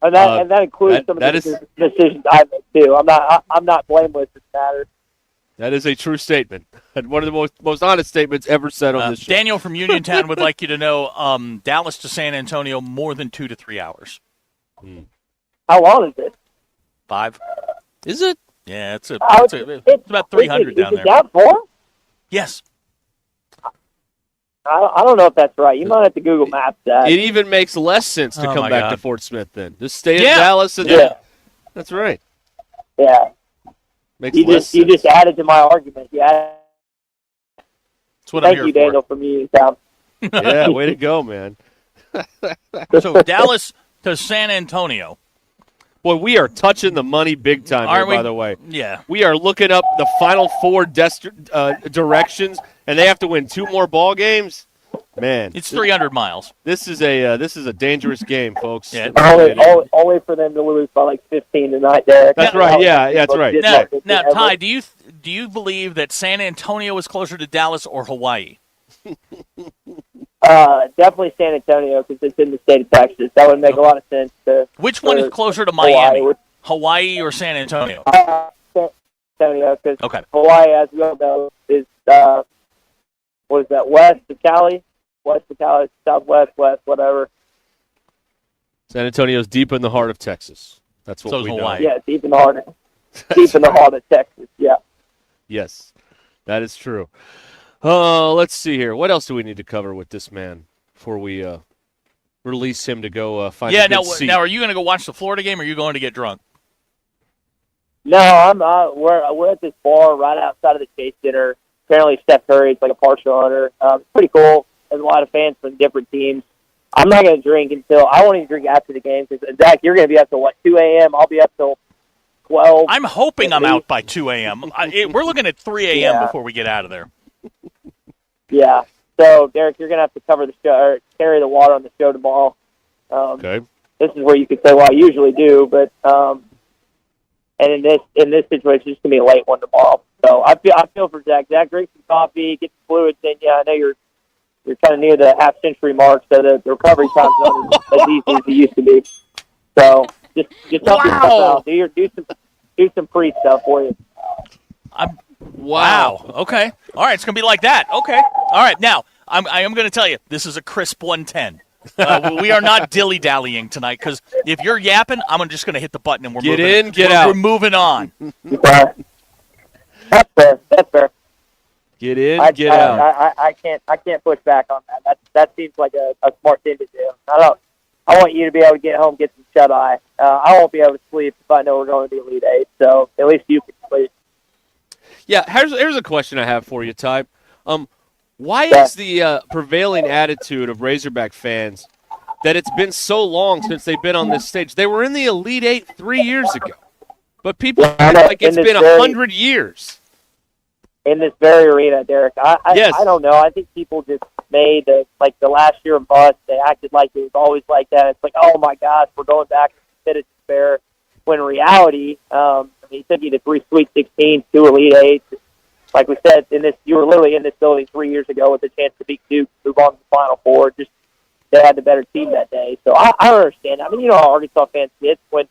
And that includes some of the decisions I make too. I'm not blameless in this matter. That is a true statement, and one of the most honest statements ever said on this show. Daniel from Uniontown would like you to know Dallas to San Antonio more than 2 to 3 hours. How long is it? 5. Is it? Yeah, it's about 300 down there. Is it that far? Yes. I don't know if that's right. You might have to Google Maps that. It even makes less sense to come back to Fort Smith then. Just stay in Yeah. Dallas. And that's right. Yeah. Makes You just added to my argument. Yeah. That's what I'm Thank here you, for. Daniel, from Uniontown. Yeah, way to go, man. So Dallas to San Antonio. Boy, we are touching the money big time here, by the way. Yeah. We are looking up the Final Four directions, and they have to win 2 more ball games. Man, it's 300 miles. This is a dangerous game, folks. Yeah. Only for them to lose by like 15 tonight, Derek. That's right. Yeah, that's right. Now, Ty, do you believe that San Antonio is closer to Dallas or Hawaii? Definitely San Antonio because it's in the state of Texas. That would make a lot of sense. Which one is closer to Miami? Hawaii or San Antonio? San Antonio, because Okay. Hawaii, as we all know, is what is that? West of Cali, southwest, west, whatever. San Antonio's deep in the heart of Texas. That's what So is we Hawaii. know. Yeah, deep in the heart of Texas. Yeah. Yes, that is true. Let's see here. What else do we need to cover with this man before we release him to go find a good seat? Now, are you going to go watch the Florida game, or are you going to get drunk? No, we're at this bar right outside of the Chase Center. Apparently, Steph Curry is like a partial owner. It's pretty cool. There's a lot of fans from different teams. I'm not going to drink until I won't even drink after the game because Zach, you're going to be up till 2 a.m. I'll be up till 12. I'm hoping I'm out by 2 a.m. We're looking at 3 a.m. Yeah. before we get out of there. Yeah. So Derek, you're going to have to cover the show or carry the water on the show tomorrow. Okay. This is where you could say, "Well, I usually do," but and in this situation, it's going to be a late one tomorrow. So I feel for Zach. Zach, drink some coffee, get some fluids in you. I know you're kind of near the half-century mark, so the recovery time's not as easy as it used to be. So just help yourself out. Do some pre stuff for you. Wow. Okay. All right. It's going to be like that. Okay. All right. Now, I am going to tell you, this is a crisp 110. We are not dilly-dallying tonight because if you're yapping, I'm just going to hit the button and we're moving out. We're moving on. That's fair. Get in, get out. I can't push back on that. That seems like a smart thing to do. I want you to be able to get home, get some shut eye. I won't be able to sleep if I know we're going to the Elite Eight. So at least you can sleep. Yeah, here's a question I have for you, Ty. Why is the prevailing attitude of Razorback fans that it's been so long since they've been on this stage? They were in the Elite Eight 3 years ago, but people act like it's been 100 years. In this very arena, Derek. I don't know. I think people just made the last year of bust. They acted like it was always like that. It's like, oh my gosh, we're going back to the pit of despair. When in reality, he took you to 3 Sweet 16s, 2 Elite Eights. Like we said, you were literally in this building 3 years ago with a chance to beat Duke, move on to the Final Four. Just they had the better team that day. So I don't understand. I mean, you know how Arkansas fans get when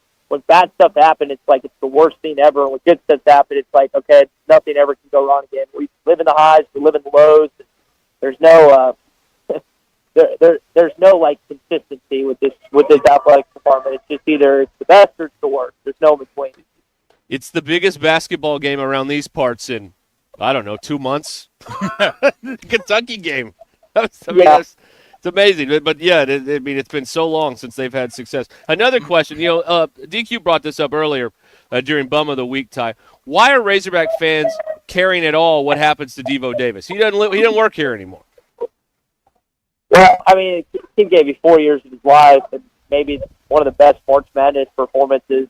bad stuff happens, it's like it's the worst thing ever. And when good stuff happens, it's like, okay, nothing ever can go wrong again. We live in the highs, we live in the lows. There's no there's no like consistency with this athletic department. It's just either it's the best or it's the worst. There's no between. It's the biggest basketball game around these parts in, I don't know, 2 months. Kentucky game. It's amazing. But yeah, I mean, it's been so long since they've had success. Another question, DQ brought this up earlier during Bum of the Week, Ty. Why are Razorback fans caring at all what happens to Devo Davis? He doesn't work here anymore. Well, I mean, he gave you 4 years of his life, and maybe one of the best March Madness performances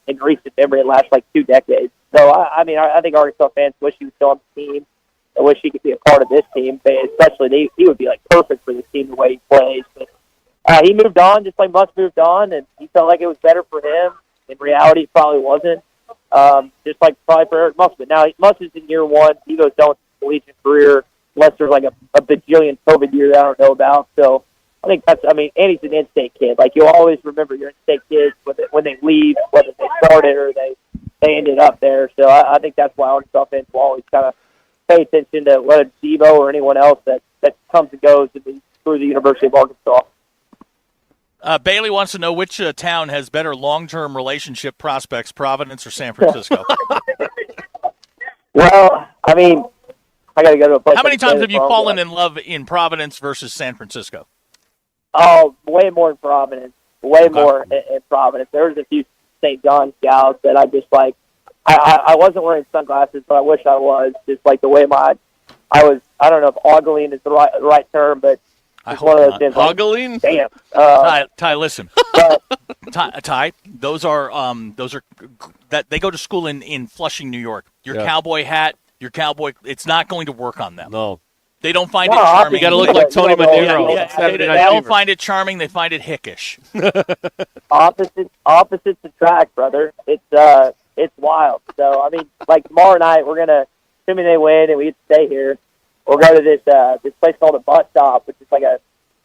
in recent memory in the last 2 decades. So, I think Arkansas fans wish he was still on the team. I wish he could be a part of this team, but especially he would be perfect for this team the way he plays. But he moved on, just like Muss moved on, and he felt like it was better for him. In reality, it probably wasn't. Just like probably for Eric Muss. But now Muss is in year one. He goes down with his collegiate career, unless there's a bajillion COVID year that I don't know about. So I think and he's an in-state kid. You'll always remember your in-state kids when they leave, whether they started or they ended up there. So I think that's why Arkansas fans will always kind of pay attention to whether it's Devo or anyone else that comes and goes through the University of Arkansas. Bailey wants to know which town has better long-term relationship prospects, Providence or San Francisco? Well, I got to go to a place. How many times have you fallen in love in Providence versus San Francisco? Oh, way more in Providence. Way more in Providence. There was a few St. John scouts that I just like. I wasn't wearing sunglasses, but I wish I was. Just the way I was. I don't know if ogling is the right term, but I hope one of those things. Ogling? Damn. Ty, listen. Ty, those are that they go to school in Flushing, New York. Your cowboy hat, it's not going to work on them. No. They don't find it charming. You got to look like Tony Manero. They don't find it charming. They find it hickish. Opposites attract, brother. It's wild. So tomorrow night we're gonna, assuming they win and we get to stay here, we'll go to this place called the Bus Stop, which is like a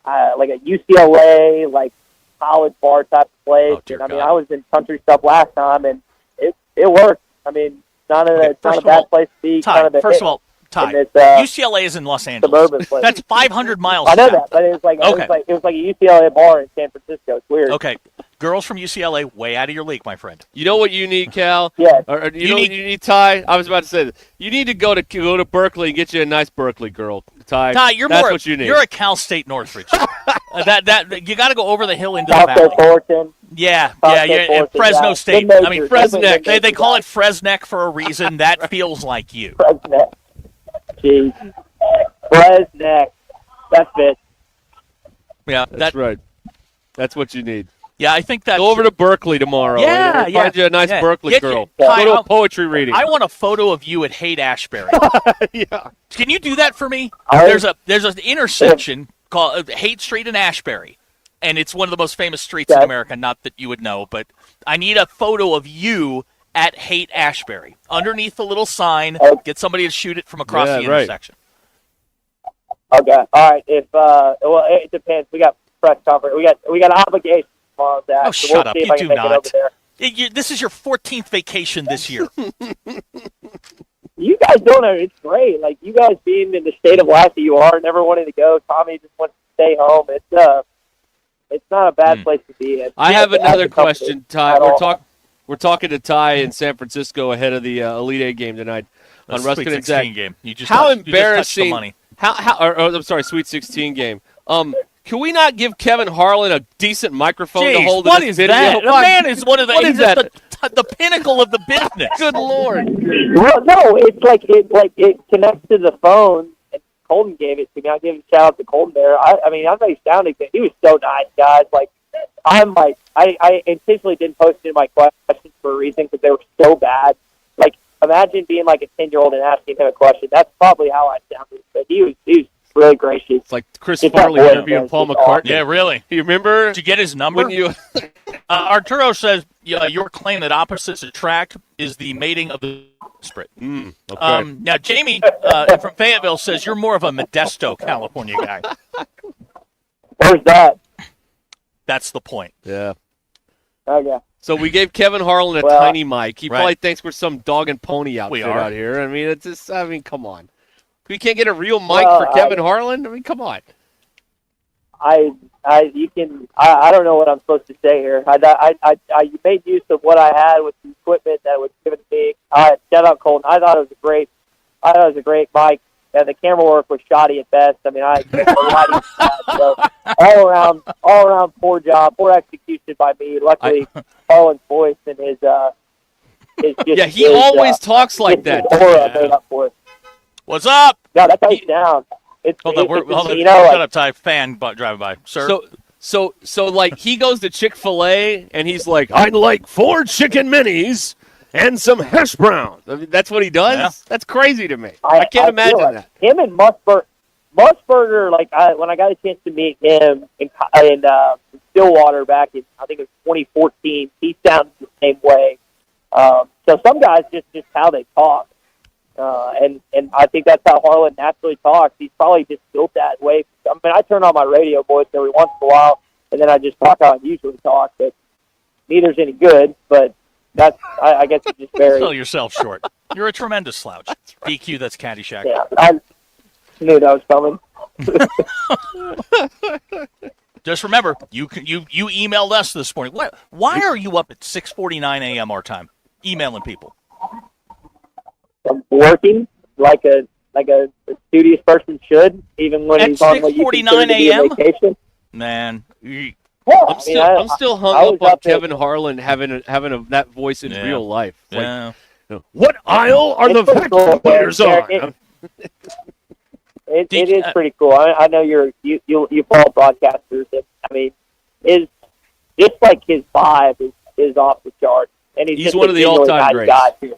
UCLA college bar type of place. And I was in country stuff last time and it worked. It's not a bad place to be. Ty, first of all, Ty, UCLA is in Los Angeles. That's 500 miles. I know that, but it was like a UCLA bar in San Francisco. It's weird. Okay, Girls from UCLA, way out of your league, my friend. You know what you need, Cal? Yeah. Or you know what you need, Ty? I was about to say that. You need to go to Berkeley and get you a nice Berkeley girl, Ty. Ty, That's what you need. You're a Cal State Northridge. that you got to go over the hill into the South valley. Fullerton. Yeah. Fullerton, Fresno yeah. State. Good I mean, majors. Fresneck. They call it Fresneck for a reason. That feels like you. Fresneck. Jeez. Fresneck. That's it. Yeah, That's right. That's what you need. Yeah, I think that. Go over to Berkeley tomorrow. Yeah, and find you a nice Berkeley Get girl. you- Ty, Go to a I'll- poetry reading. I want a photo of you at Haight-Ashbury. Yeah. Can you do that for me? I- There's an intersection called Haight Street and Ashbury, and it's one of the most famous streets in America. Not that you would know, but I need a photo of you at Haight-Ashbury underneath the little sign. Get somebody to shoot it from across the intersection. Okay. All right. Well, it depends. We got press conference. We got an obligation tomorrow, Zach. Oh, so shut we'll up! see if You I can do make it not. over there. This is your 14th vacation this year. You guys don't know. It's great. Like, you guys being in the state of life that you are, never wanting to go. Tommy just wants to stay home. It's not a bad place to be in. I have another question, Ty. at all. We're talking to Ty in San Francisco ahead of the Elite Eight game tonight on The Ruscin Sweet and Zach. 16 game. You just How touched the embarrassing! money. I'm sorry, Sweet 16 game. Can we not give Kevin Harlan a decent microphone to Jeez, hold what this is video? that? The man is one of the. What He's is just that? the pinnacle of the business. Good Lord! Well, no, it's like it connects to the phone. And Colton gave it to me. I give a shout out to Colton there. I mean, I'm not sounding good. He was so nice, guys. Like, I intentionally didn't post in my questions for a reason because they were so bad. Like, imagine being like a 10-year-old and asking him a question. That's probably how I sounded. But he was really gracious. It's like Chris It's Farley that voice, interviewing man. Paul It's McCartney. awesome. Yeah, really. You remember? Did you get his number? When you Arturo says your claim that opposites attract is the mating of the spirit. okay. Now, Jamie from Fayetteville says you're more of a Modesto, California guy. Where's that? That's the point. Yeah. Okay. So we gave Kevin Harlan a Well, tiny mic. He right. probably thinks we're some dog and pony outfit We are. out here. I mean, it's just. I mean, come on. We can't get a real mic Well, for Kevin Harlan. I mean, come on. I don't know what I'm supposed to say here. I made use of what I had with the equipment that was given to me. Shout out Colton. I thought it was a great mic. And the camera work was shoddy at best. I mean, so all around poor job, poor execution by me. Luckily, Harlan's voice and his Yeah, he always talks like that. Aura made up for it. What's up? Yeah, that's how you sound. It's Hold on, you know, shut like, up, Ty. Fan driving by, sir. So like he goes to Chick-fil-A and he's like, I'd like 4 chicken minis and some hash browns. I mean, that's what he does. Yeah. That's crazy to me. I can't imagine feel that. Him and Musburger, like when I got a chance to meet him in Stillwater back in, I think it was 2014, he sounds the same way. So some guys just how they talk. And I think that's how Harlan naturally talks. He's probably just built that way. I mean, I turn on my radio voice every once in a while, and then I just talk how I usually talk. But neither's any good. But that's I guess it's just very. Sell yourself short. You're a tremendous slouch. DQ, that's Caddyshack. Yeah, I knew that was coming. Just remember, you emailed us this morning. Why are you up at 6:49 a.m. our time, emailing people? I'm working like a studious person should, even when At he's on what you 6:49 consider to be a a.m.? vacation. Man, Yeah, I'm still hung I up was on up there. Kevin Harlan having that voice in Yeah. real life. Like, Yeah. what aisle are the It's pretty cool, vacuum cleaners man. on? It is pretty cool. I know you follow broadcasters. And, I mean, is just like his vibe is off the charts, and he's just one of the genuinely all-time nice greats. guy, too.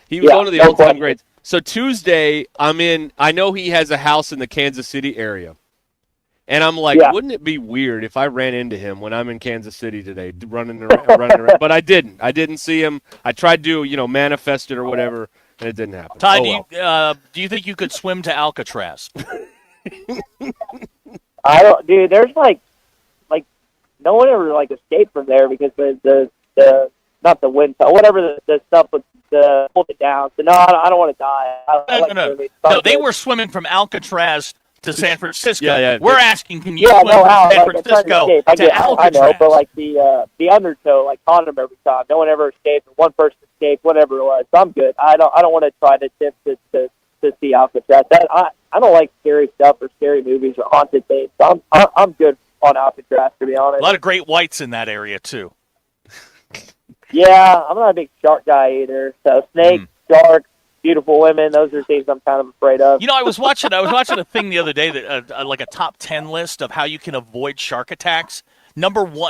He was Yeah, one of the no all-time question. greats. So Tuesday, I know he has a house in the Kansas City area. And I'm like, Yeah. wouldn't it be weird if I ran into him when I'm in Kansas City today, running around? But I didn't. I didn't see him. I tried to, manifest it or whatever, and it didn't happen. Ty, Oh, well. do you think you could swim to Alcatraz? I don't, dude. There's like no one ever escaped from there because the not the wind, whatever the stuff with the hold it down. So no, I don't want to die. I like No, swimming. no, they were swimming from Alcatraz to San Francisco. Yeah. We're asking, can you Yeah, swim no, from how? San Like, I'm trying to Francisco escape. to I Alcatraz? know, but like the undertow, like Condom every time. No one ever escaped. One person escaped, whatever it was. So I'm good. I don't want to try to attempt to see Alcatraz. I don't like scary stuff or scary movies or haunted things. So I'm good on Alcatraz, to be honest. A lot of great whites in that area too. Yeah, I'm not a big shark guy either. So snakes, sharks, beautiful women, those are things I'm kind of afraid of. You know, I was watching a thing the other day that like a top 10 list of how you can avoid shark attacks.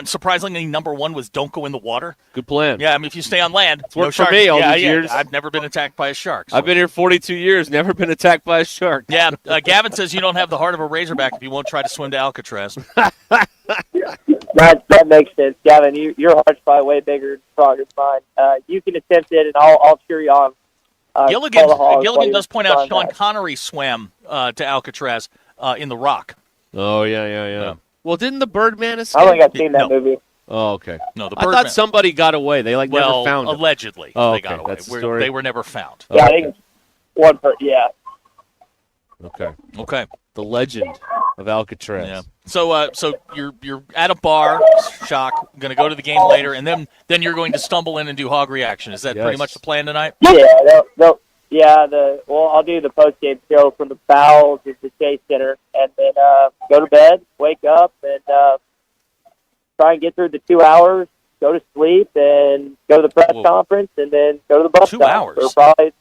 Surprisingly, number one was don't go in the water. Good plan. Yeah, I mean, if you stay on land, It's worked no for sharks. me all these years. I've never been attacked by a shark. So. I've been here 42 years, never been attacked by a shark. Yeah, Gavin says you don't have the heart of a Razorback if you won't try to swim to Alcatraz. That makes sense, Gavin. Your heart's probably way bigger and stronger than mine. You can attempt it, and I'll cheer you on. Gilligan does point out Sean Connery swam to Alcatraz in The Rock. Oh, yeah. Well, didn't the Birdman escape? I don't think I've seen that movie. Oh, okay. No, the I Birdman. thought somebody got away. They never found him. Allegedly, Oh, they okay. got away. That's the story. They were never found. Yeah, I think one person. Yeah. Okay. The legend of Alcatraz. Yeah. So you're at a bar, shock. Going to go to the game later, and then you're going to stumble in and do hog reaction. Is that pretty much the plan tonight? Yeah, I'll do the post game show from the bowels of the Chase Center, and then go to bed, wake up, and try and get through the 2 hours, go to sleep, and go to the press conference, and then go to the bus 2 stop hours? for probably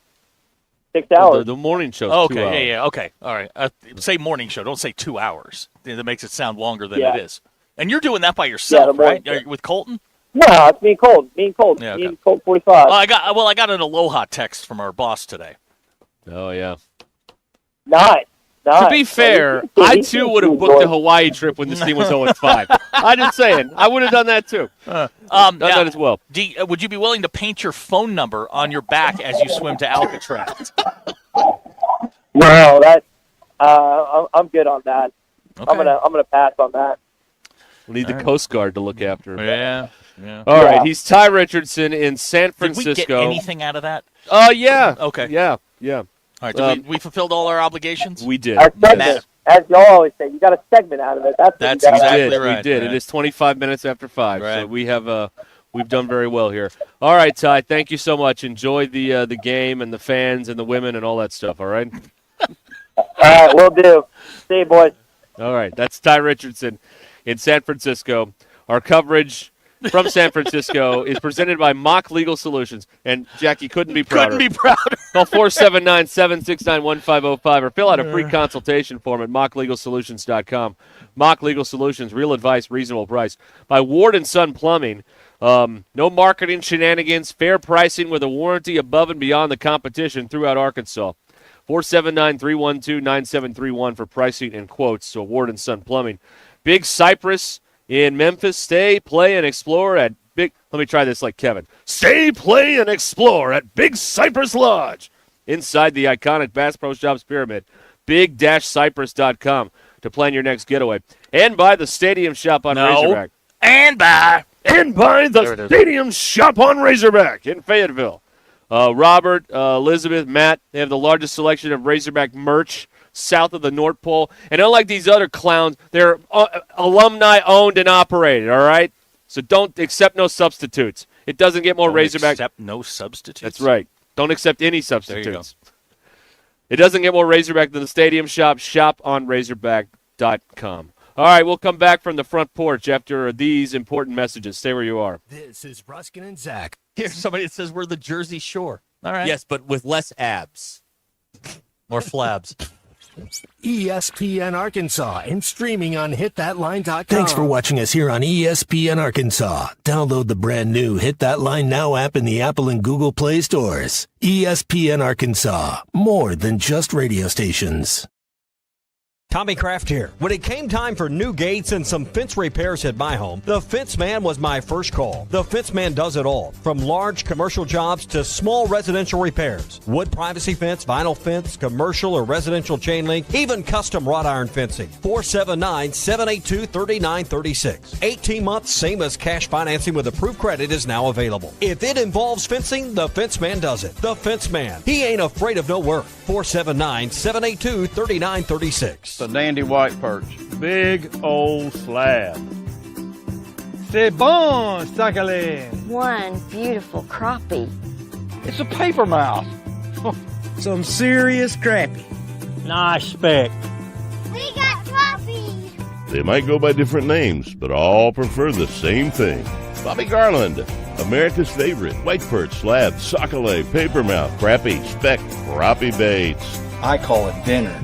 6 hours. The morning show. Okay, yeah, okay, all right. Say morning show. Don't say 2 hours. That makes it sound longer than it is. And you're doing that by yourself, right? With Colton? No, it's me and Colt. Yeah, Me and Colt 45. I got an aloha text from our boss today. Oh, yeah. Nice. To be fair, I too would have booked a Hawaii trip when this team was 0-5. I'm just saying, I would have done that too. Done that as well. Would you be willing to paint your phone number on your back as you swim to Alcatraz? No, I'm good on that. Okay. I'm gonna pass on that. We'll need the Coast Guard to look after him. Yeah. All right, he's Ty Richardson in San Francisco. Did we get anything out of that? Yeah. Okay. Yeah. All right, we fulfilled all our obligations? We did. Our segment, as y'all always say, you got a segment out of it. That's exactly right. We did. Yeah. It is 25 minutes after 5, right. so we've done very well here. All right, Ty, thank you so much. Enjoy the game and the fans and the women and all that stuff, all right? All right, will do. See you, boys. All right, that's Ty Richardson in San Francisco. Our coverage from San Francisco is presented by Mock Legal Solutions. And, Jackie, couldn't be prouder. Call 479-769-1505 or fill out a free consultation form at mocklegalsolutions.com. Mock Legal Solutions, real advice, reasonable price. By Ward & Son Plumbing. No marketing shenanigans, fair pricing with a warranty above and beyond the competition throughout Arkansas. 479-312-9731 for pricing and quotes. So Ward & Son Plumbing. Big Cypress in Memphis. Stay, play, and explore at Let me try this like Kevin. Stay, play, and explore at Big Cypress Lodge. Inside the iconic Bass Pro Shops Pyramid. Big-Cypress.com to plan your next getaway. And by the Stadium Shop on Razorback. And by the Stadium Shop on Razorback in Fayetteville. Robert, Elizabeth, Matt, they have the largest selection of Razorback merch south of the North Pole. And unlike these other clowns, they're alumni owned and operated, all right? So don't accept no substitutes. It doesn't get more Razorback. Accept no substitutes. That's right. Don't accept any substitutes. It doesn't get more Razorback than the Stadium Shop. Shop on Razorback.com. All right, we'll come back from the front porch after these important messages. Stay where you are. This is Ruscin and Zach. Here's somebody that says we're the Jersey Shore. All right. Yes, but with less abs. More flabs. ESPN Arkansas and streaming on hitthatline.com. Thanks for watching us here on ESPN Arkansas. Download the brand new Hit That Line Now app in the Apple and Google Play stores. ESPN Arkansas, more than just radio stations. Tommy Kraft here. When it came time for new gates and some fence repairs at my home, the Fence Man was my first call. The Fence Man does it all, from large commercial jobs to small residential repairs. Wood privacy fence, vinyl fence, commercial or residential chain link, even custom wrought iron fencing. 479-782-3936. 18 months, same as cash financing with approved credit is now available. If it involves fencing, the Fence Man does it. The Fence Man. He ain't afraid of no work. 479-782-3936. It's a dandy white perch. Big old slab. C'est bon, sacale. One beautiful crappie. It's a paper mouth. Some serious crappie. Nice speck. We got crappies. They might go by different names, but all prefer the same thing. Bobby Garland, America's favorite. White perch, slab, sockeye, papermouth, crappie, speck, crappie baits. I call it dinner.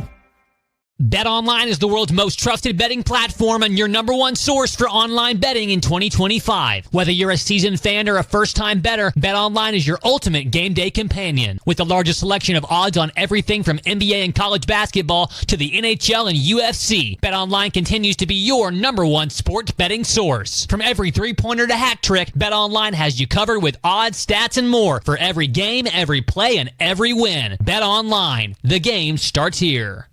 BetOnline is the world's most trusted betting platform and your number one source for online betting in 2025. Whether you're a seasoned fan or a first-time bettor, BetOnline is your ultimate game day companion. With the largest selection of odds on everything from NBA and college basketball to the NHL and UFC, BetOnline continues to be your number one sports betting source. From every three-pointer to hat trick, BetOnline has you covered with odds, stats, and more for every game, every play, and every win. BetOnline. The game starts here.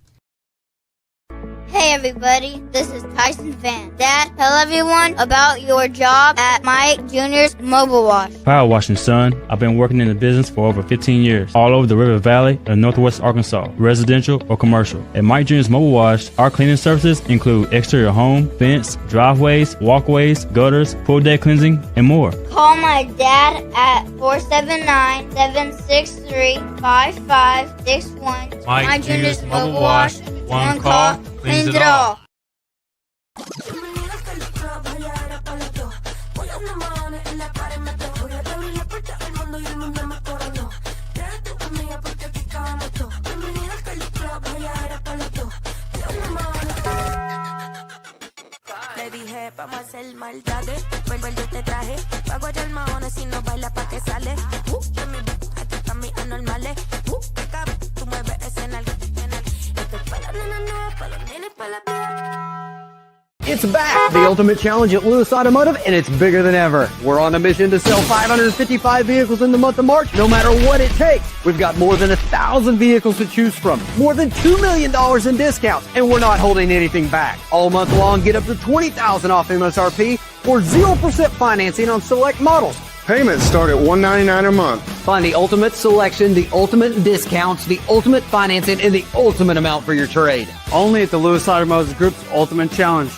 Hey everybody, this is Tyson Van. Dad, tell everyone about your job at Mike Jr.'s Mobile Wash. Power washing, son. I've been working in the business for over 15 years, all over the River Valley and Northwest Arkansas, residential or commercial. At Mike Jr.'s Mobile Wash, our cleaning services include exterior home, fence, driveways, walkways, gutters, pool deck cleansing, and more. Call my dad at 479-763-5561. Mike Jr.'s Mobile Wash. One call, cleans it all. Le dije, vamos a hacer maldades. Vuelvo yo te traje. Pago ya el mahones si no baila pa' que sale. Aquí están mis anormales. Tú mueves ese en el. Esto es pa' las nenas nuevas, pa' los nenes, pa' la vida. It's back, the Ultimate Challenge at Lewis Automotive, and it's bigger than ever. We're on a mission to sell 555 vehicles in the month of March, no matter what it takes. We've got more than 1,000 vehicles to choose from, more than $2 million in discounts, and we're not holding anything back. All month long, get up to $20,000 off MSRP or 0% financing on select models. Payments start at $199 a month. Find the ultimate selection, the ultimate discounts, the ultimate financing, and the ultimate amount for your trade. Only at the Lewis Automotive Group's Ultimate Challenge.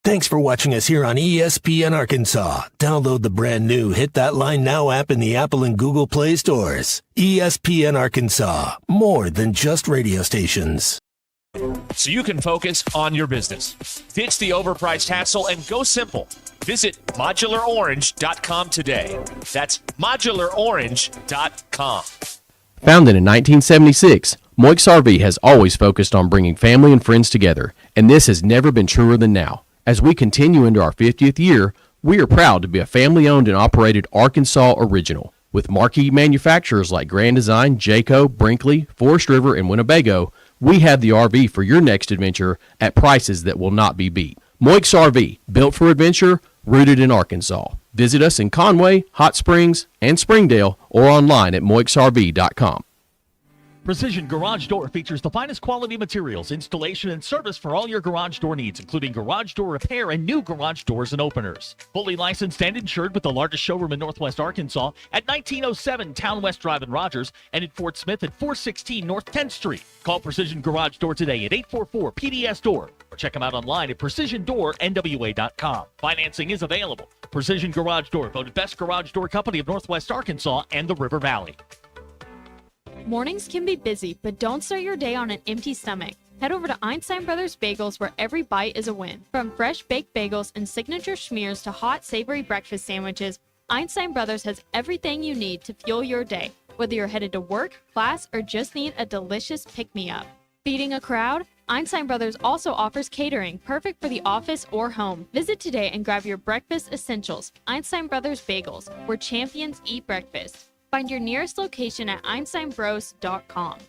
Thanks for watching us here on ESPN Arkansas. Download the brand new Hit That Line Now app in the Apple and Google Play stores. ESPN Arkansas, more than just radio stations. So you can focus on your business. Ditch the overpriced hassle and go simple. Visit modularorange.com today. That's modularorange.com. Founded in 1976, Moix RV has always focused on bringing family and friends together, and this has never been truer than now. As we continue into our 50th year, we are proud to be a family-owned and operated Arkansas original. With marquee manufacturers like Grand Design, Jayco, Brinkley, Forest River, and Winnebago, we have the RV for your next adventure at prices that will not be beat. Moix RV, built for adventure, rooted in Arkansas. Visit us in Conway, Hot Springs, and Springdale, or online at moixrv.com. Precision Garage Door features the finest quality materials, installation, and service for all your garage door needs, including garage door repair and new garage doors and openers. Fully licensed and insured with the largest showroom in Northwest Arkansas at 1907 Town West Drive in Rogers and in Fort Smith at 416 North 10th Street. Call Precision Garage Door today at 844-PDS-DOOR or check them out online at precisiondoornwa.com. Financing is available. Precision Garage Door, voted best garage door company of Northwest Arkansas and the River Valley. Mornings can be busy, but don't start your day on an empty stomach. Head over to Einstein Brothers Bagels, where every bite is a win. From fresh baked bagels and signature schmears to hot, savory breakfast sandwiches, Einstein Brothers has everything you need to fuel your day, whether you're headed to work, class, or just need a delicious pick-me-up. Feeding a crowd? Einstein Brothers also offers catering, perfect for the office or home. Visit today and grab your breakfast essentials. Einstein Brothers Bagels, where champions eat breakfast. Find your nearest location at einsteinbros.com.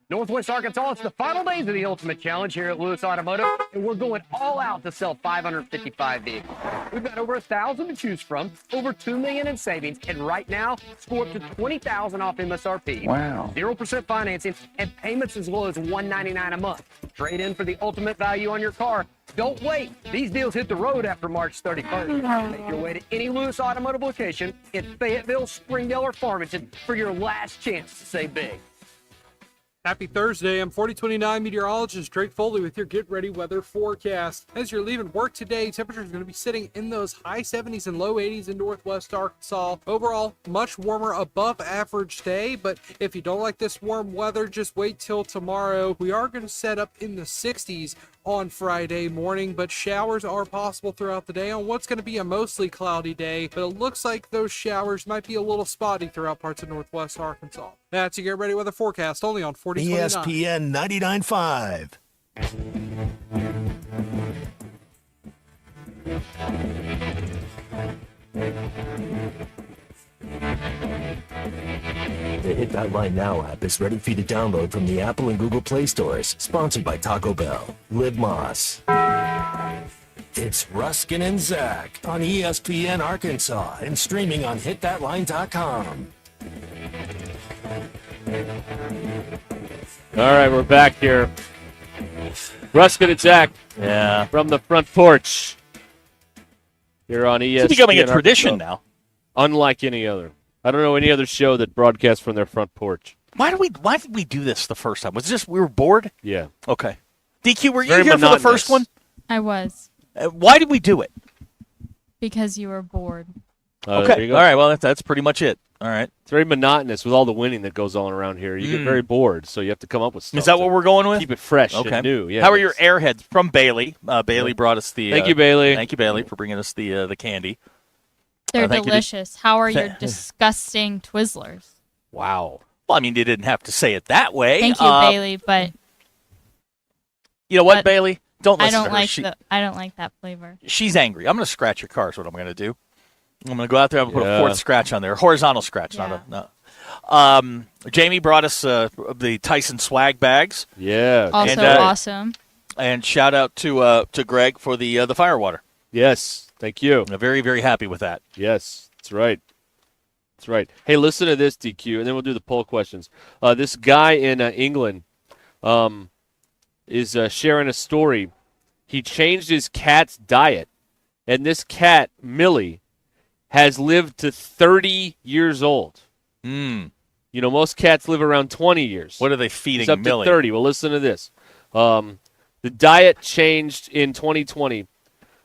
Northwest Arkansas, it's the final days of the Ultimate Challenge here at Lewis Automotive, and we're going all out to sell 555 vehicles. We've got over 1,000 to choose from, over $2 million in savings, and right now, score up to $20,000 off MSRP. Wow. 0% financing, and payments as low as $199 a month. Trade in for the ultimate value on your car. Don't wait. These deals hit the road after March 31st. Make your way to any Lewis Automotive location in Fayetteville, Springdale, or Farmington for your last chance to save big. Happy Thursday. I'm 4029 meteorologist Drake Foley with your Get Ready weather forecast. As you're leaving work today, temperatures are going to be sitting in those high 70s and low 80s in northwest Arkansas. Overall, much warmer, above average day, but if you don't like this warm weather, just wait till tomorrow. We are going to set up in the 60s on Friday morning, but showers are possible throughout the day on what's going to be a mostly cloudy day, but it looks like those showers might be a little spotty throughout parts of northwest Arkansas. That's your Get Ready weather forecast only on 4029. ESPN 99.5. The Hit That Line Now app is ready for you to download from the Apple and Google Play stores. Sponsored by Taco Bell. Live Moss. It's Ruskin and Zach on ESPN Arkansas and streaming on hitthatline.com. All right, we're back here. Ruskin and Zach. Yeah. From the front porch. Here on ESPN. It's becoming a tradition Arkansas. now. Unlike any other. I don't know any other show that broadcasts from their front porch. Why did we do this the first time? Was it just we were bored? Yeah. Okay. DQ, were you Very here for the first one? I was. Why did we do it? Because you were bored. There Okay. you go. All right. Well, that's pretty much it. All right. It's very monotonous with all the winning that goes on around here. You get very bored, so you have to come up with stuff. Is that what we're going with? Keep it fresh Okay. and new. Yeah. How are your airheads from Bailey? Bailey brought us the. Thank you, Bailey. Thank you, Bailey, for bringing us the candy. They're thank you, delicious. How are your disgusting Twizzlers? Wow. Well, I mean, you didn't have to say it that way. Thank you, Bailey, but you know what, but Bailey? Don't I listen don't to her. like I don't like that flavor. She's angry. I'm going to scratch your car is what I'm going to do. I'm going to go out there and put a fourth scratch on there. Horizontal scratch, not a... Jamie brought us the Tyson swag bags. Yeah. Also awesome. And shout out to Greg for the firewater. Yes. Thank you. I'm very, very happy with that. Yes. That's right. That's right. Hey, listen to this, DQ, and then we'll do the poll questions. This guy in England is sharing a story. He changed his cat's diet, and this cat, Millie, has lived to 30 years old. Mm. You know, most cats live around 20 years. What are they feeding It's up Millie? to 30. Well, listen to this. The diet changed in 2020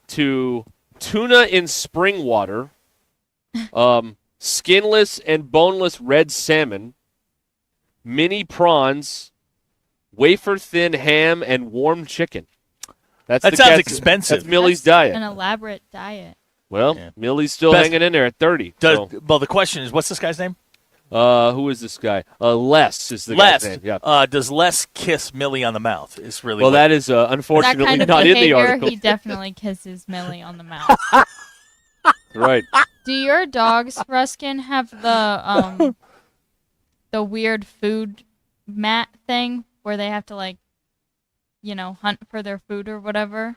to tuna in spring water, skinless and boneless red salmon, mini prawns, wafer-thin ham, and warm chicken. That sounds expensive. That's Millie's diet. An elaborate diet. Well, Millie's still hanging in there at 30. Well, the question is, what's this guy's name? Who is this guy? Les is the guy's name. Yeah. Does Les kiss Millie on the mouth? Is really well, that is unfortunately that kind of not in the behavior, article. He definitely kisses Millie on the mouth. Right. Do your dogs, Ruskin, have the weird food mat thing where they have to hunt for their food or whatever?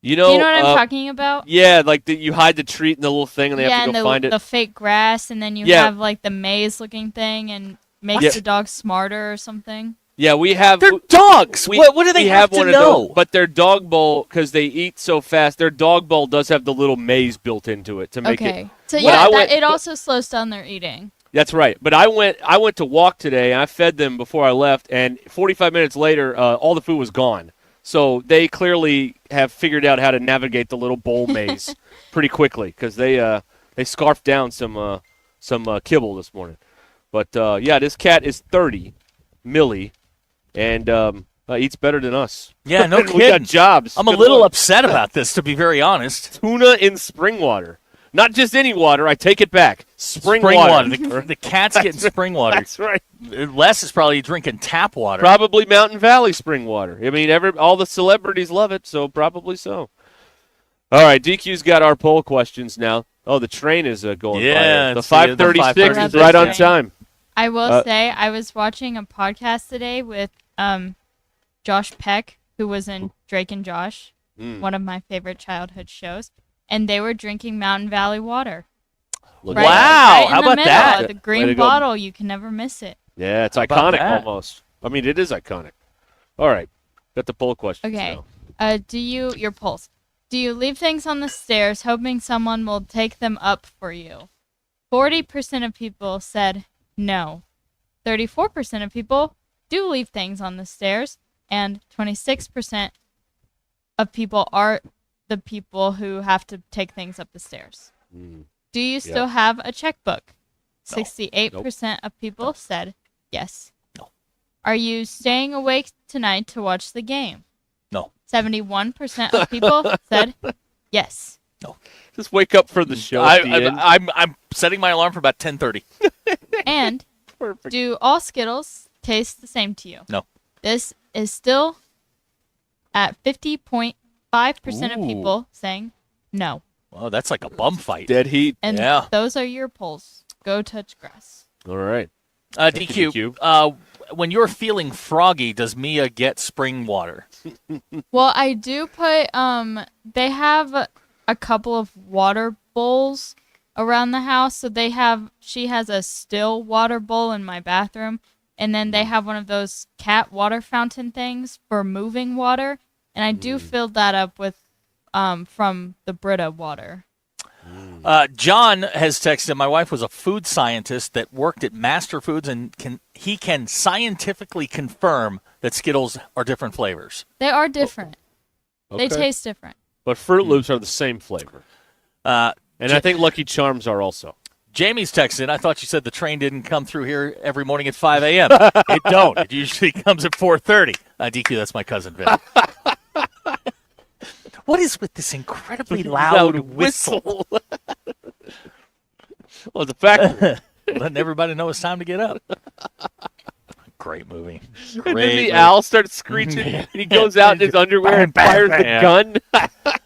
You know what I'm talking about? Yeah, like you hide the treat in the little thing, and they have to go find it. The fake grass, and then you have the maze-looking thing, and makes the dog smarter or something. Yeah, we have. They're dogs. What do they have to one know? Of those, but their dog bowl, because they eat so fast, their dog bowl does have the little maze built into it to make it. So it also slows down their eating. That's right. But I went to walk today, and I fed them before I left, and 45 minutes later, all the food was gone. So they clearly have figured out how to navigate the little bowl maze pretty quickly because they scarfed down some kibble this morning. But this cat is 30, Millie, and eats better than us. Yeah, no kidding. We got jobs. I'm a little upset about this, to be very honest. Tuna in spring water. Not just any water. I take it back. Spring water. The cat's getting spring water. That's right. Les is probably drinking tap water. Probably Mountain Valley spring water. I mean, all the celebrities love it, so probably so. All right, DQ's got our poll questions now. Oh, the train is going by. The 5:36 is right on time. I will say, I was watching a podcast today with Josh Peck, who was in Drake and Josh, one of my favorite childhood shows. And they were drinking Mountain Valley water. Wow, right how about that? The green bottle, you can never miss it. Yeah, it's iconic almost. I mean, it is iconic. All right, got the poll questions Okay, now. your polls. Do you leave things on the stairs hoping someone will take them up for you? 40% of people said no. 34% of people do leave things on the stairs, and 26% of people are the people who have to take things up the stairs. Do you still have a checkbook? 68% of people said yes. No. Are you staying awake tonight to watch the game? No. 71% of people said yes. No. Just wake up for the show. At the end. I'm setting my alarm for about 10:30. And do all Skittles taste the same to you? No. This is still at 50.5% of people saying no. Well, that's like a bum fight. Dead heat. And yeah. those are your polls. Go touch grass. All right. DQ. When you're feeling froggy, does Mia get spring water? Well, I do put they have a couple of water bowls around the house. So she has a still water bowl in my bathroom, and then they have one of those cat water fountain things for moving water, and I do fill that up with from the Brita water. John has texted, my wife was a food scientist that worked at Master Foods, and he can scientifically confirm that Skittles are different flavors. They are different. Okay. They taste different. But Fruit Loops are the same flavor. And I think Lucky Charms are also. Jamie's texted, I thought you said the train didn't come through here every morning at 5 a.m. It don't. It usually comes at 4:30. DQ, that's my cousin Vin. What is with this incredibly loud whistle? Well, the fact letting everybody know it's time to get up. Great movie. Great and then the movie. owl starts screeching, and he goes out in his underwear and fires the gun.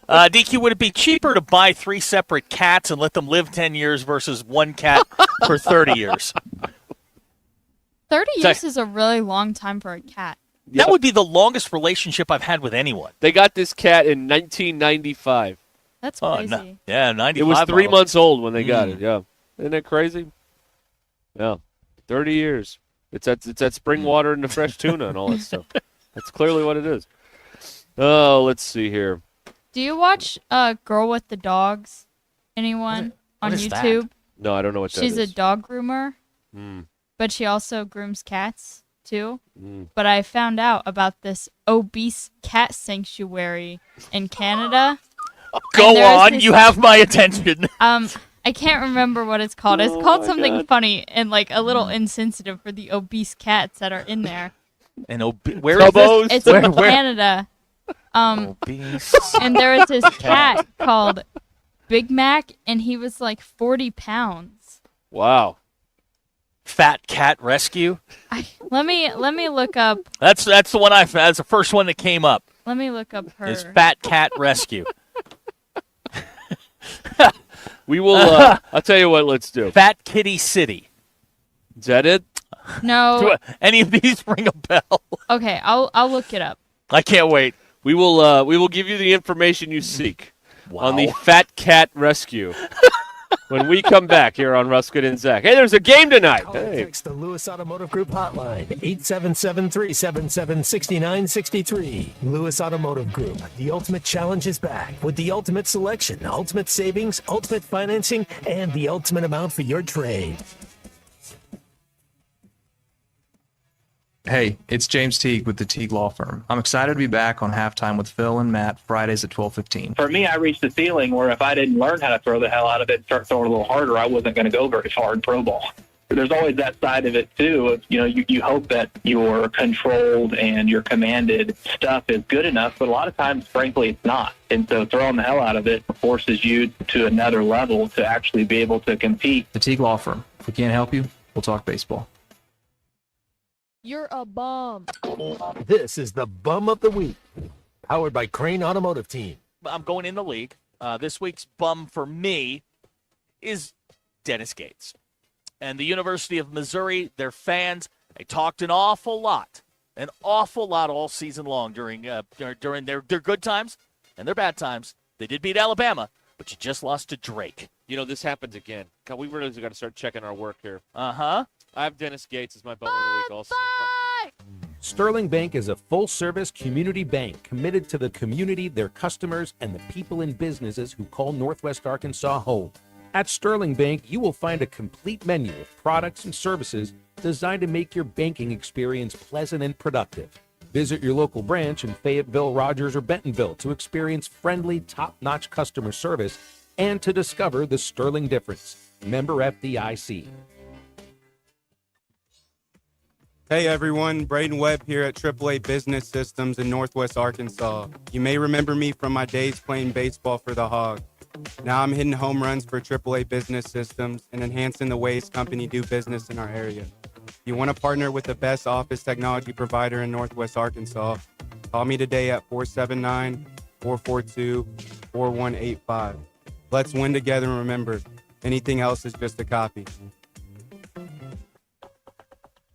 DQ, would it be cheaper to buy 3 separate cats and let them live 10 years versus one cat for 30 years? 30 years is a really long time for a cat. That would be the longest relationship I've had with anyone. They got this cat in 1995. That's crazy. Yeah, 95. It was 3 months old when they got it. Yeah, isn't that crazy? Yeah, 30 years. It's that spring water and the fresh tuna and all that stuff. That's clearly what it is. Oh, let's see here. Do you watch Girl with the Dogs? Anyone on what is that? YouTube? No, I don't know what that is. She's a dog groomer, but she also grooms cats too. But I found out about this obese cat sanctuary in Canada. Go on, you have my attention. I can't remember what it's called. It's called something funny and like a little insensitive for the obese cats that are in there. And where is this? It's in Canada. Obese. And there was this cat called Big Mac, and he was like 40 pounds. Wow. Fat Cat Rescue. Let me look up. That's the one that's the first one that came up. Let me look up her. Is Fat Cat Rescue. We will. I'll tell you what. Let's do. Fat Kitty City. Is that it? No. Do any of these ring a bell? Okay, I'll look it up. I can't wait. We will give you the information you seek on the Fat Cat Rescue when we come back here on Ruscin and Zach. Hey, there's a game tonight. Hey. Text the Lewis Automotive Group hotline, 877-377-6963. Lewis Automotive Group, the ultimate challenge is back with the ultimate selection, ultimate savings, ultimate financing, and the ultimate amount for your trade. Hey, it's James Teague with the Teague Law Firm. I'm excited to be back on Halftime with Phil and Matt Fridays at 12:15. For me, I reached the ceiling where if I didn't learn how to throw the hell out of it, start throwing a little harder, I wasn't going to go very far in pro ball. There's always that side of it, too. Of, you hope that your controlled and your commanded stuff is good enough, but a lot of times, frankly, it's not. And so throwing the hell out of it forces you to another level to actually be able to compete. The Teague Law Firm. If we can't help you, we'll talk baseball. You're a bum. This is the Bum of the Week, powered by Crane Automotive Team. I'm going in the league. This week's bum for me is Dennis Gates. And the University of Missouri, their fans, they talked an awful lot all season long during their good times and their bad times. They did beat Alabama, but you just lost to Drake. This happens again. God, we really got to start checking our work here. Uh-huh. I have Dennis Gates as my bum of the week also. Sterling Bank is a full-service community bank committed to the community, their customers, and the people and businesses who call Northwest Arkansas home. At Sterling Bank, you will find a complete menu of products and services designed to make your banking experience pleasant and productive. Visit your local branch in Fayetteville, Rogers, or Bentonville to experience friendly, top-notch customer service and to discover the Sterling difference. Member FDIC. Hey everyone, Braden Webb here at AAA Business Systems in Northwest Arkansas. You may remember me from my days playing baseball for the Hog. Now I'm hitting home runs for AAA Business Systems and enhancing the ways company do business in our area. If you want to partner with the best office technology provider in Northwest Arkansas, call me today at 479-442-4185. Let's win together, and remember, anything else is just a copy.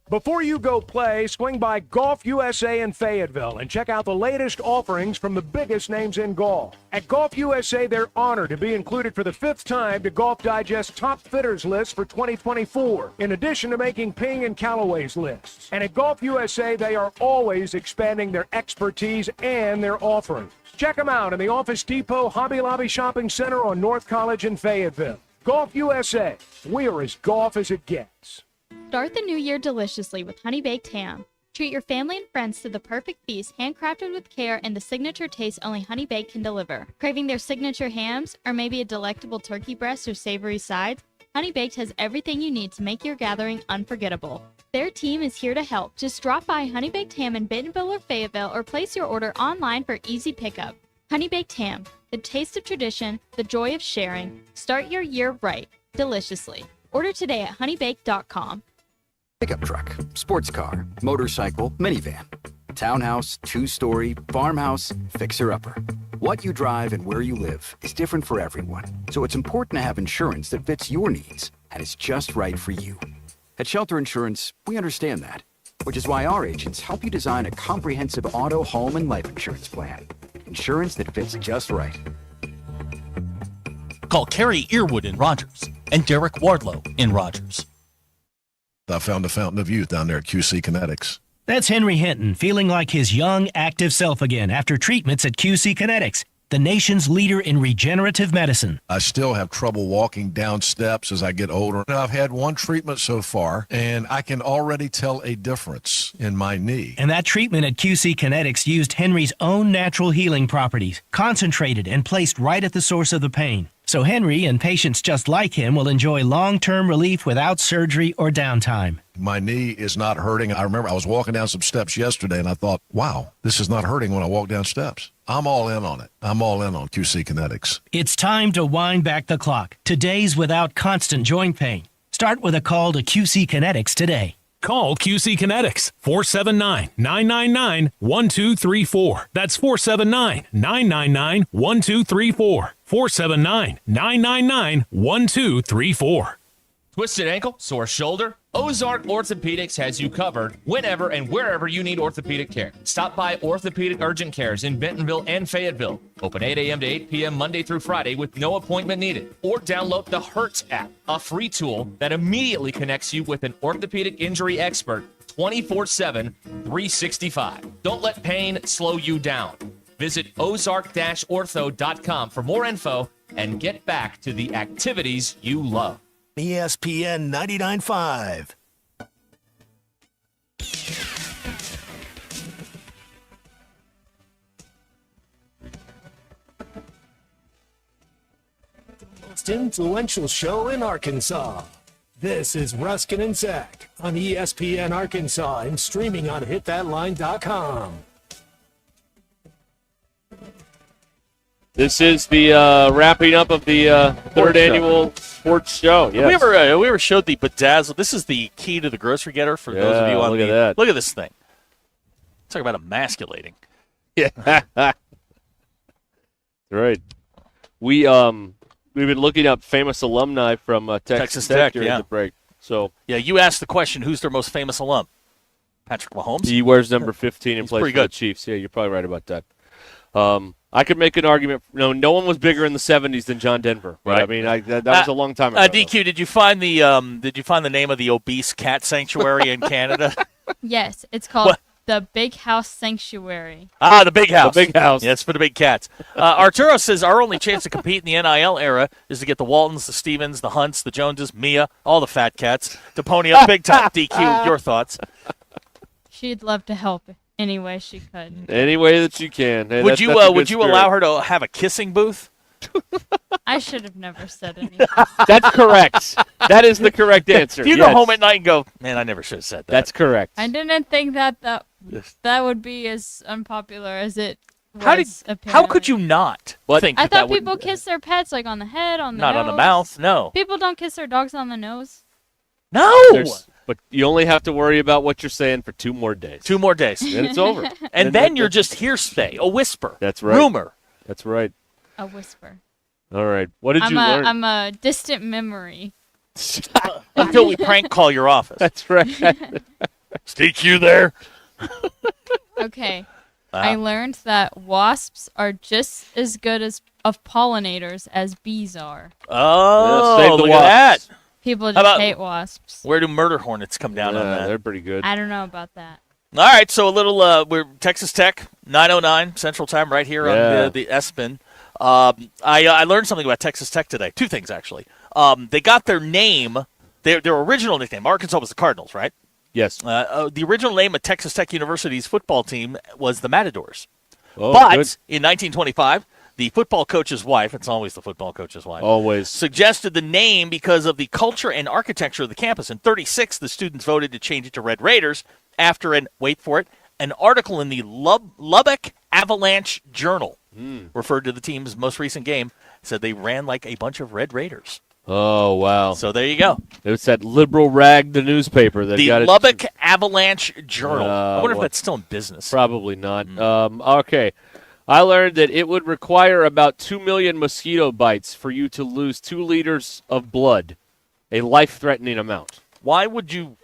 Before you go play, swing by Golf USA in Fayetteville and check out the latest offerings from the biggest names in golf. At Golf USA, they're honored to be included for the 5th time to Golf Digest Top Fitters list for 2024, in addition to making Ping and Callaway's lists. And at Golf USA, they are always expanding their expertise and their offerings. Check them out in the Office Depot Hobby Lobby Shopping Center on North College in Fayetteville. Golf USA, we're as golf as it gets. Start the new year deliciously with Honey Baked Ham. Treat your family and friends to the perfect feast handcrafted with care and the signature taste only Honey Baked can deliver. Craving their signature hams or maybe a delectable turkey breast or savory sides? Honey Baked has everything you need to make your gathering unforgettable. Their team is here to help. Just drop by Honey Baked Ham in Bentonville or Fayetteville or place your order online for easy pickup. Honey Baked Ham, the taste of tradition, the joy of sharing. Start your year right, deliciously. Order today at honeybaked.com. Pickup truck, sports car, motorcycle, minivan, townhouse, 2-story, farmhouse, fixer-upper. What you drive and where you live is different for everyone, so it's important to have insurance that fits your needs and is just right for you. At Shelter Insurance, we understand that, which is why our agents help you design a comprehensive auto, home, and life insurance plan. Insurance that fits just right. Call Kerry Earwood in Rogers and Derek Wardlow in Rogers. I found a fountain of youth down there at QC Kinetics. That's Henry Hinton, feeling like his young, active self again after treatments at QC Kinetics, the nation's leader in regenerative medicine. I still have trouble walking down steps as I get older. I've had one treatment so far, and I can already tell a difference in my knee. And that treatment at QC Kinetics used Henry's own natural healing properties, concentrated and placed right at the source of the pain. So Henry and patients just like him will enjoy long-term relief without surgery or downtime. My knee is not hurting. I remember I was walking down some steps yesterday, and I thought, wow, this is not hurting when I walk down steps. I'm all in on it. I'm all in on QC Kinetics. It's time to wind back the clock to days without constant joint pain. Start with a call to QC Kinetics today. Call QC Kinetics, 479-999-1234. That's 479-999-1234. 479-999-1234. Twisted ankle, sore shoulder? Ozark Orthopedics has you covered whenever and wherever you need orthopedic care. Stop by Orthopedic Urgent Cares in Bentonville and Fayetteville. Open 8 a.m. to 8 p.m. Monday through Friday with no appointment needed. Or download the Hertz app, a free tool that immediately connects you with an orthopedic injury expert 24/7, 365. Don't let pain slow you down. Visit ozark-ortho.com for more info and get back to the activities you love. ESPN 99.5. The most influential show in Arkansas. This is Ruscin and Zach on ESPN Arkansas and streaming on hitthatline.com. This is the wrapping up of the third annual Porch show. Yes. We ever showed the bedazzled. This is the key to the grocery getter for those of you on look at that. Look at this thing. Talk about emasculating. Yeah, right. We've been looking up famous alumni from Texas Tech during the break. So yeah, you asked the question, who's their most famous alum? Patrick Mahomes. He wears number 15 and He's plays pretty for the good. Chiefs. Yeah, you're probably right about that. I could make an argument. No one was bigger in the '70s than John Denver. Right? I mean, that was a long time ago. DQ, did you find the name of the obese cat sanctuary in Canada? Yes, it's called the Big House Sanctuary. Ah, the big house. The big house. Yeah, it's for the big cats. Arturo says our only chance to compete in the NIL era is to get the Waltons, the Stevens, the Hunts, the Joneses, Mia, all the fat cats to pony up big time. DQ, your thoughts? She'd love to help any way she could. Any way that you can. Hey, Would you that's a would good you spirit. allow her to have a kissing booth? I should have never said anything. That's correct. That is the correct answer. If you Yes. go home at night and go, man, I never should have said that. That's correct. I didn't think that would be as unpopular as it was. How apparently. could you not think I that thought would people kiss their pets like on the head, on the not nose. on the mouth? No. People don't kiss their dogs on the nose. No. But you only have to worry about what you're saying for 2 more days. 2 more days. Then it's over. And then you're just hearsay, a whisper. That's right. Rumor. That's right. A whisper. All right. What did you learn? I'm a distant memory. Until we prank call your office. That's right. Steve, you there? Okay. I learned that wasps are just as good of pollinators as bees are. Oh, save the look wasps. at that. People How just about- hate wasps. Where do murder hornets come down on that? They're pretty good. I don't know about that. All right, so a little we're Texas Tech, 9:09 Central Time, right here on the S-Spin. I learned something about Texas Tech today. 2 things, actually. They got their name, their original nickname. Arkansas was the Cardinals, right? Yes. The original name of Texas Tech University's football team was the Matadors. Oh, but good. in 1925, the football coach's wife, it's always the football coach's wife, Always. suggested the name because of the culture and architecture of the campus. In 36, the students voted to change it to Red Raiders after wait for it, an article in the Lubbock Avalanche Journal referred to the team's most recent game, said they ran like a bunch of Red Raiders. Oh, wow. So there you go. It's that liberal rag, the newspaper. That The got it. Lubbock Avalanche Journal. I wonder if well, that's still in business. Probably not. Okay. I learned that it would require about 2 million mosquito bites for you to lose 2 liters of blood, a life-threatening amount. Why would you?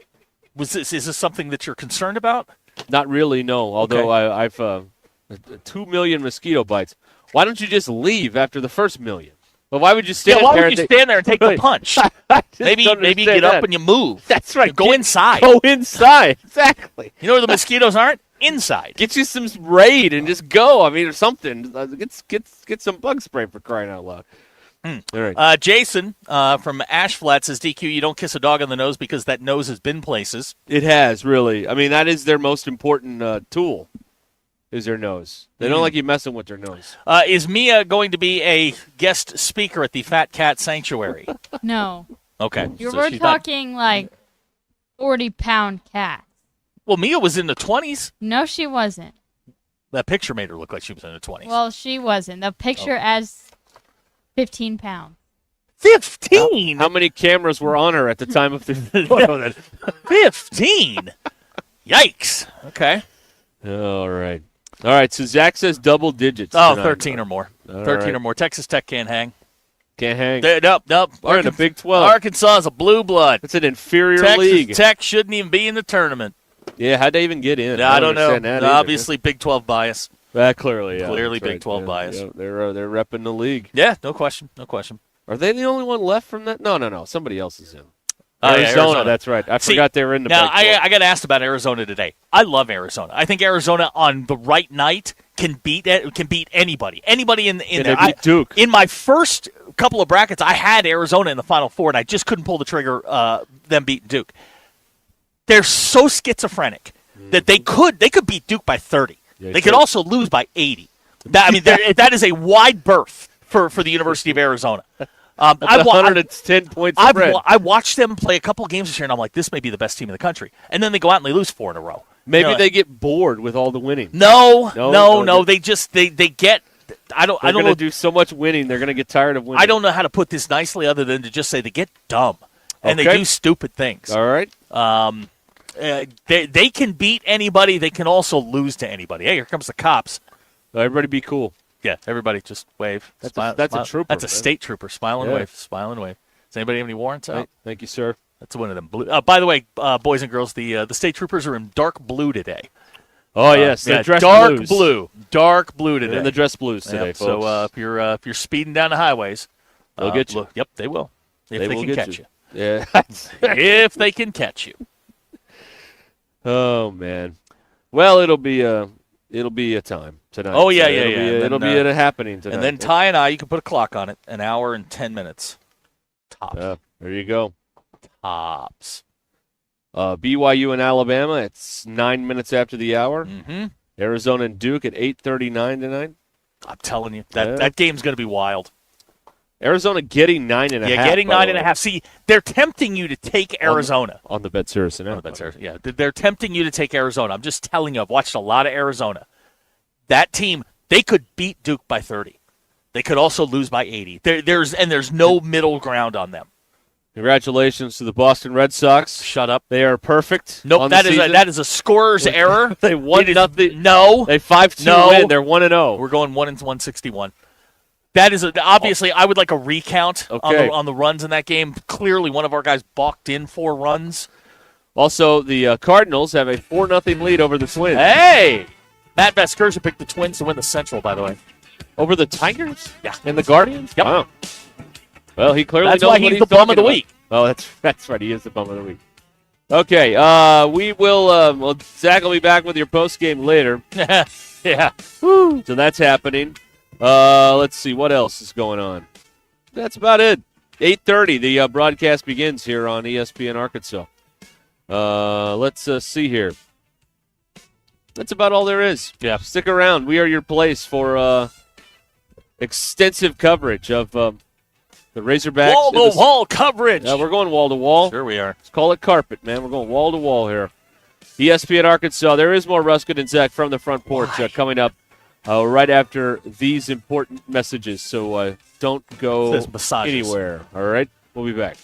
Is this something that you're concerned about? Not really, no. Although I've 2 million mosquito bites. Why don't you just leave after the first million? Well, why would you stand there? Why would you stand there and take the punch? maybe you get up and you move. That's right. Go inside. Go inside. Exactly. You know where the mosquitoes aren't? Inside. Get you some Raid and just go. I mean, or something. Get some bug spray for crying out loud. All right. Jason from Ash Flat says, DQ, you don't kiss a dog on the nose because that nose has been places. It has, really. I mean, that is their most important tool, is their nose. They don't like you messing with their nose. Is Mia going to be a guest speaker at the Fat Cat Sanctuary? No. Okay. You so were she's not- talking like 40-pound cat. Well, Mia was in the 20s. No, she wasn't. That picture made her look like she was in the 20s. Well, she wasn't. The picture as 15 pounds. 15? How many cameras were on her at the time of the photo? Then? 15? Yikes. Okay. All right. All right, so Zach says double digits. Oh, tonight. 13 or more. All 13 right. or more. Texas Tech can't hang. Can't hang. Nope. We're in the Big 12. Arkansas is a blue blood. It's an inferior Texas league. Tech shouldn't even be in the tournament. Yeah, how'd they even get in? I don't know. understand that either. Obviously, Big 12 bias. Clearly, yeah. Clearly that's Big 12 bias. Yeah, they're repping the league. Yeah, no question. Are they the only one left from that? No. Somebody else is in. Oh, yeah, Arizona, that's right. I forgot they were in the Now, Big 12. I got asked about Arizona today. I love Arizona. I think Arizona on the right night can beat anybody. Anybody in Can there. they beat Duke? In my first couple of brackets, I had Arizona in the Final Four, and I just couldn't pull the trigger them beating Duke. They're so schizophrenic that they could beat Duke by 30. Yeah, they could also lose by 80. That is a wide berth for the University of Arizona. That's 110 point spread. I watched them play a couple of games this year, and I'm like, this may be the best team in the country. And then they go out and they lose 4 in a row. Maybe they get bored with all the winning. No. They get. I don't They're know. going to do so much winning. They're going to get tired of winning. I don't know how to put this nicely, other than to just say they get dumb and they Okay. do stupid things. All right. They can beat anybody. They can also lose to anybody. Hey, here comes the cops. Everybody be cool. Yeah, everybody just wave. That's Smile, a smile. trooper. That's a man. state trooper. Smile and Yeah. wave. Smile and wave. Does anybody have any warrants out? Thank you, sir. That's one of them blue. By the way, boys and girls, the state troopers are in dark blue today. Oh, yes. They're dressed dark blues. dark blue today. They're in the dress blues today, Yep, folks. so if you're speeding down the highways, They'll get you. Yep, they will. If They they will can get catch you. Yeah. If they can catch you. Oh, man. Well, it'll be a time tonight. Oh, yeah, So yeah. It'll be a happening tonight. And then Ty and I, you can put a clock on it, an hour and 10 minutes. Tops. There you go. Tops. BYU and Alabama, it's 9 minutes after the hour. Mm-hmm. Arizona and Duke at 8:39 tonight. I'm telling you, that game's going to be wild. Arizona getting 9.5. Yeah, getting 9.5. See, they're tempting you to take Arizona. On the Bet Saracen app. Yeah, they're tempting you to take Arizona. I'm just telling you, I've watched a lot of Arizona. That team, they could beat Duke by 30. They could also lose by 80. There's no middle ground on them. Congratulations to the Boston Red Sox. Shut up. They are perfect. Nope, that is a scorer's error. They won nothing. No. They 5-2 win. They're 1-0. We're going 1-161. That is obviously. I would like a recount on the runs in that game. Clearly, one of our guys balked in 4 runs. Also, the Cardinals have a 4-0 lead over the Twins. Hey, Matt Vasgersian picked the Twins to win the Central. By the way, over the Tigers. Yeah, and the Guardians. Yep. Wow. Well, he clearly that's knows why what he's the bum of the week. Oh, that's right. He is the bum of the week. Okay, we will. Well, Zach will be back with your post game later. Yeah. Woo. So that's happening. Let's see what else is going on. That's about it. 8:30. The broadcast begins here on ESPN Arkansas. Let's see here. That's about all there is. Yeah. Stick around. We are your place for extensive coverage of the Razorbacks. Wall-to-wall coverage. We're going wall-to-wall. Sure we are. Let's call it carpet, man. We're going wall-to-wall here. ESPN Arkansas. There is more Ruscin and Zach from the front porch coming up right after these important messages. So don't go anywhere. All right? We'll be back.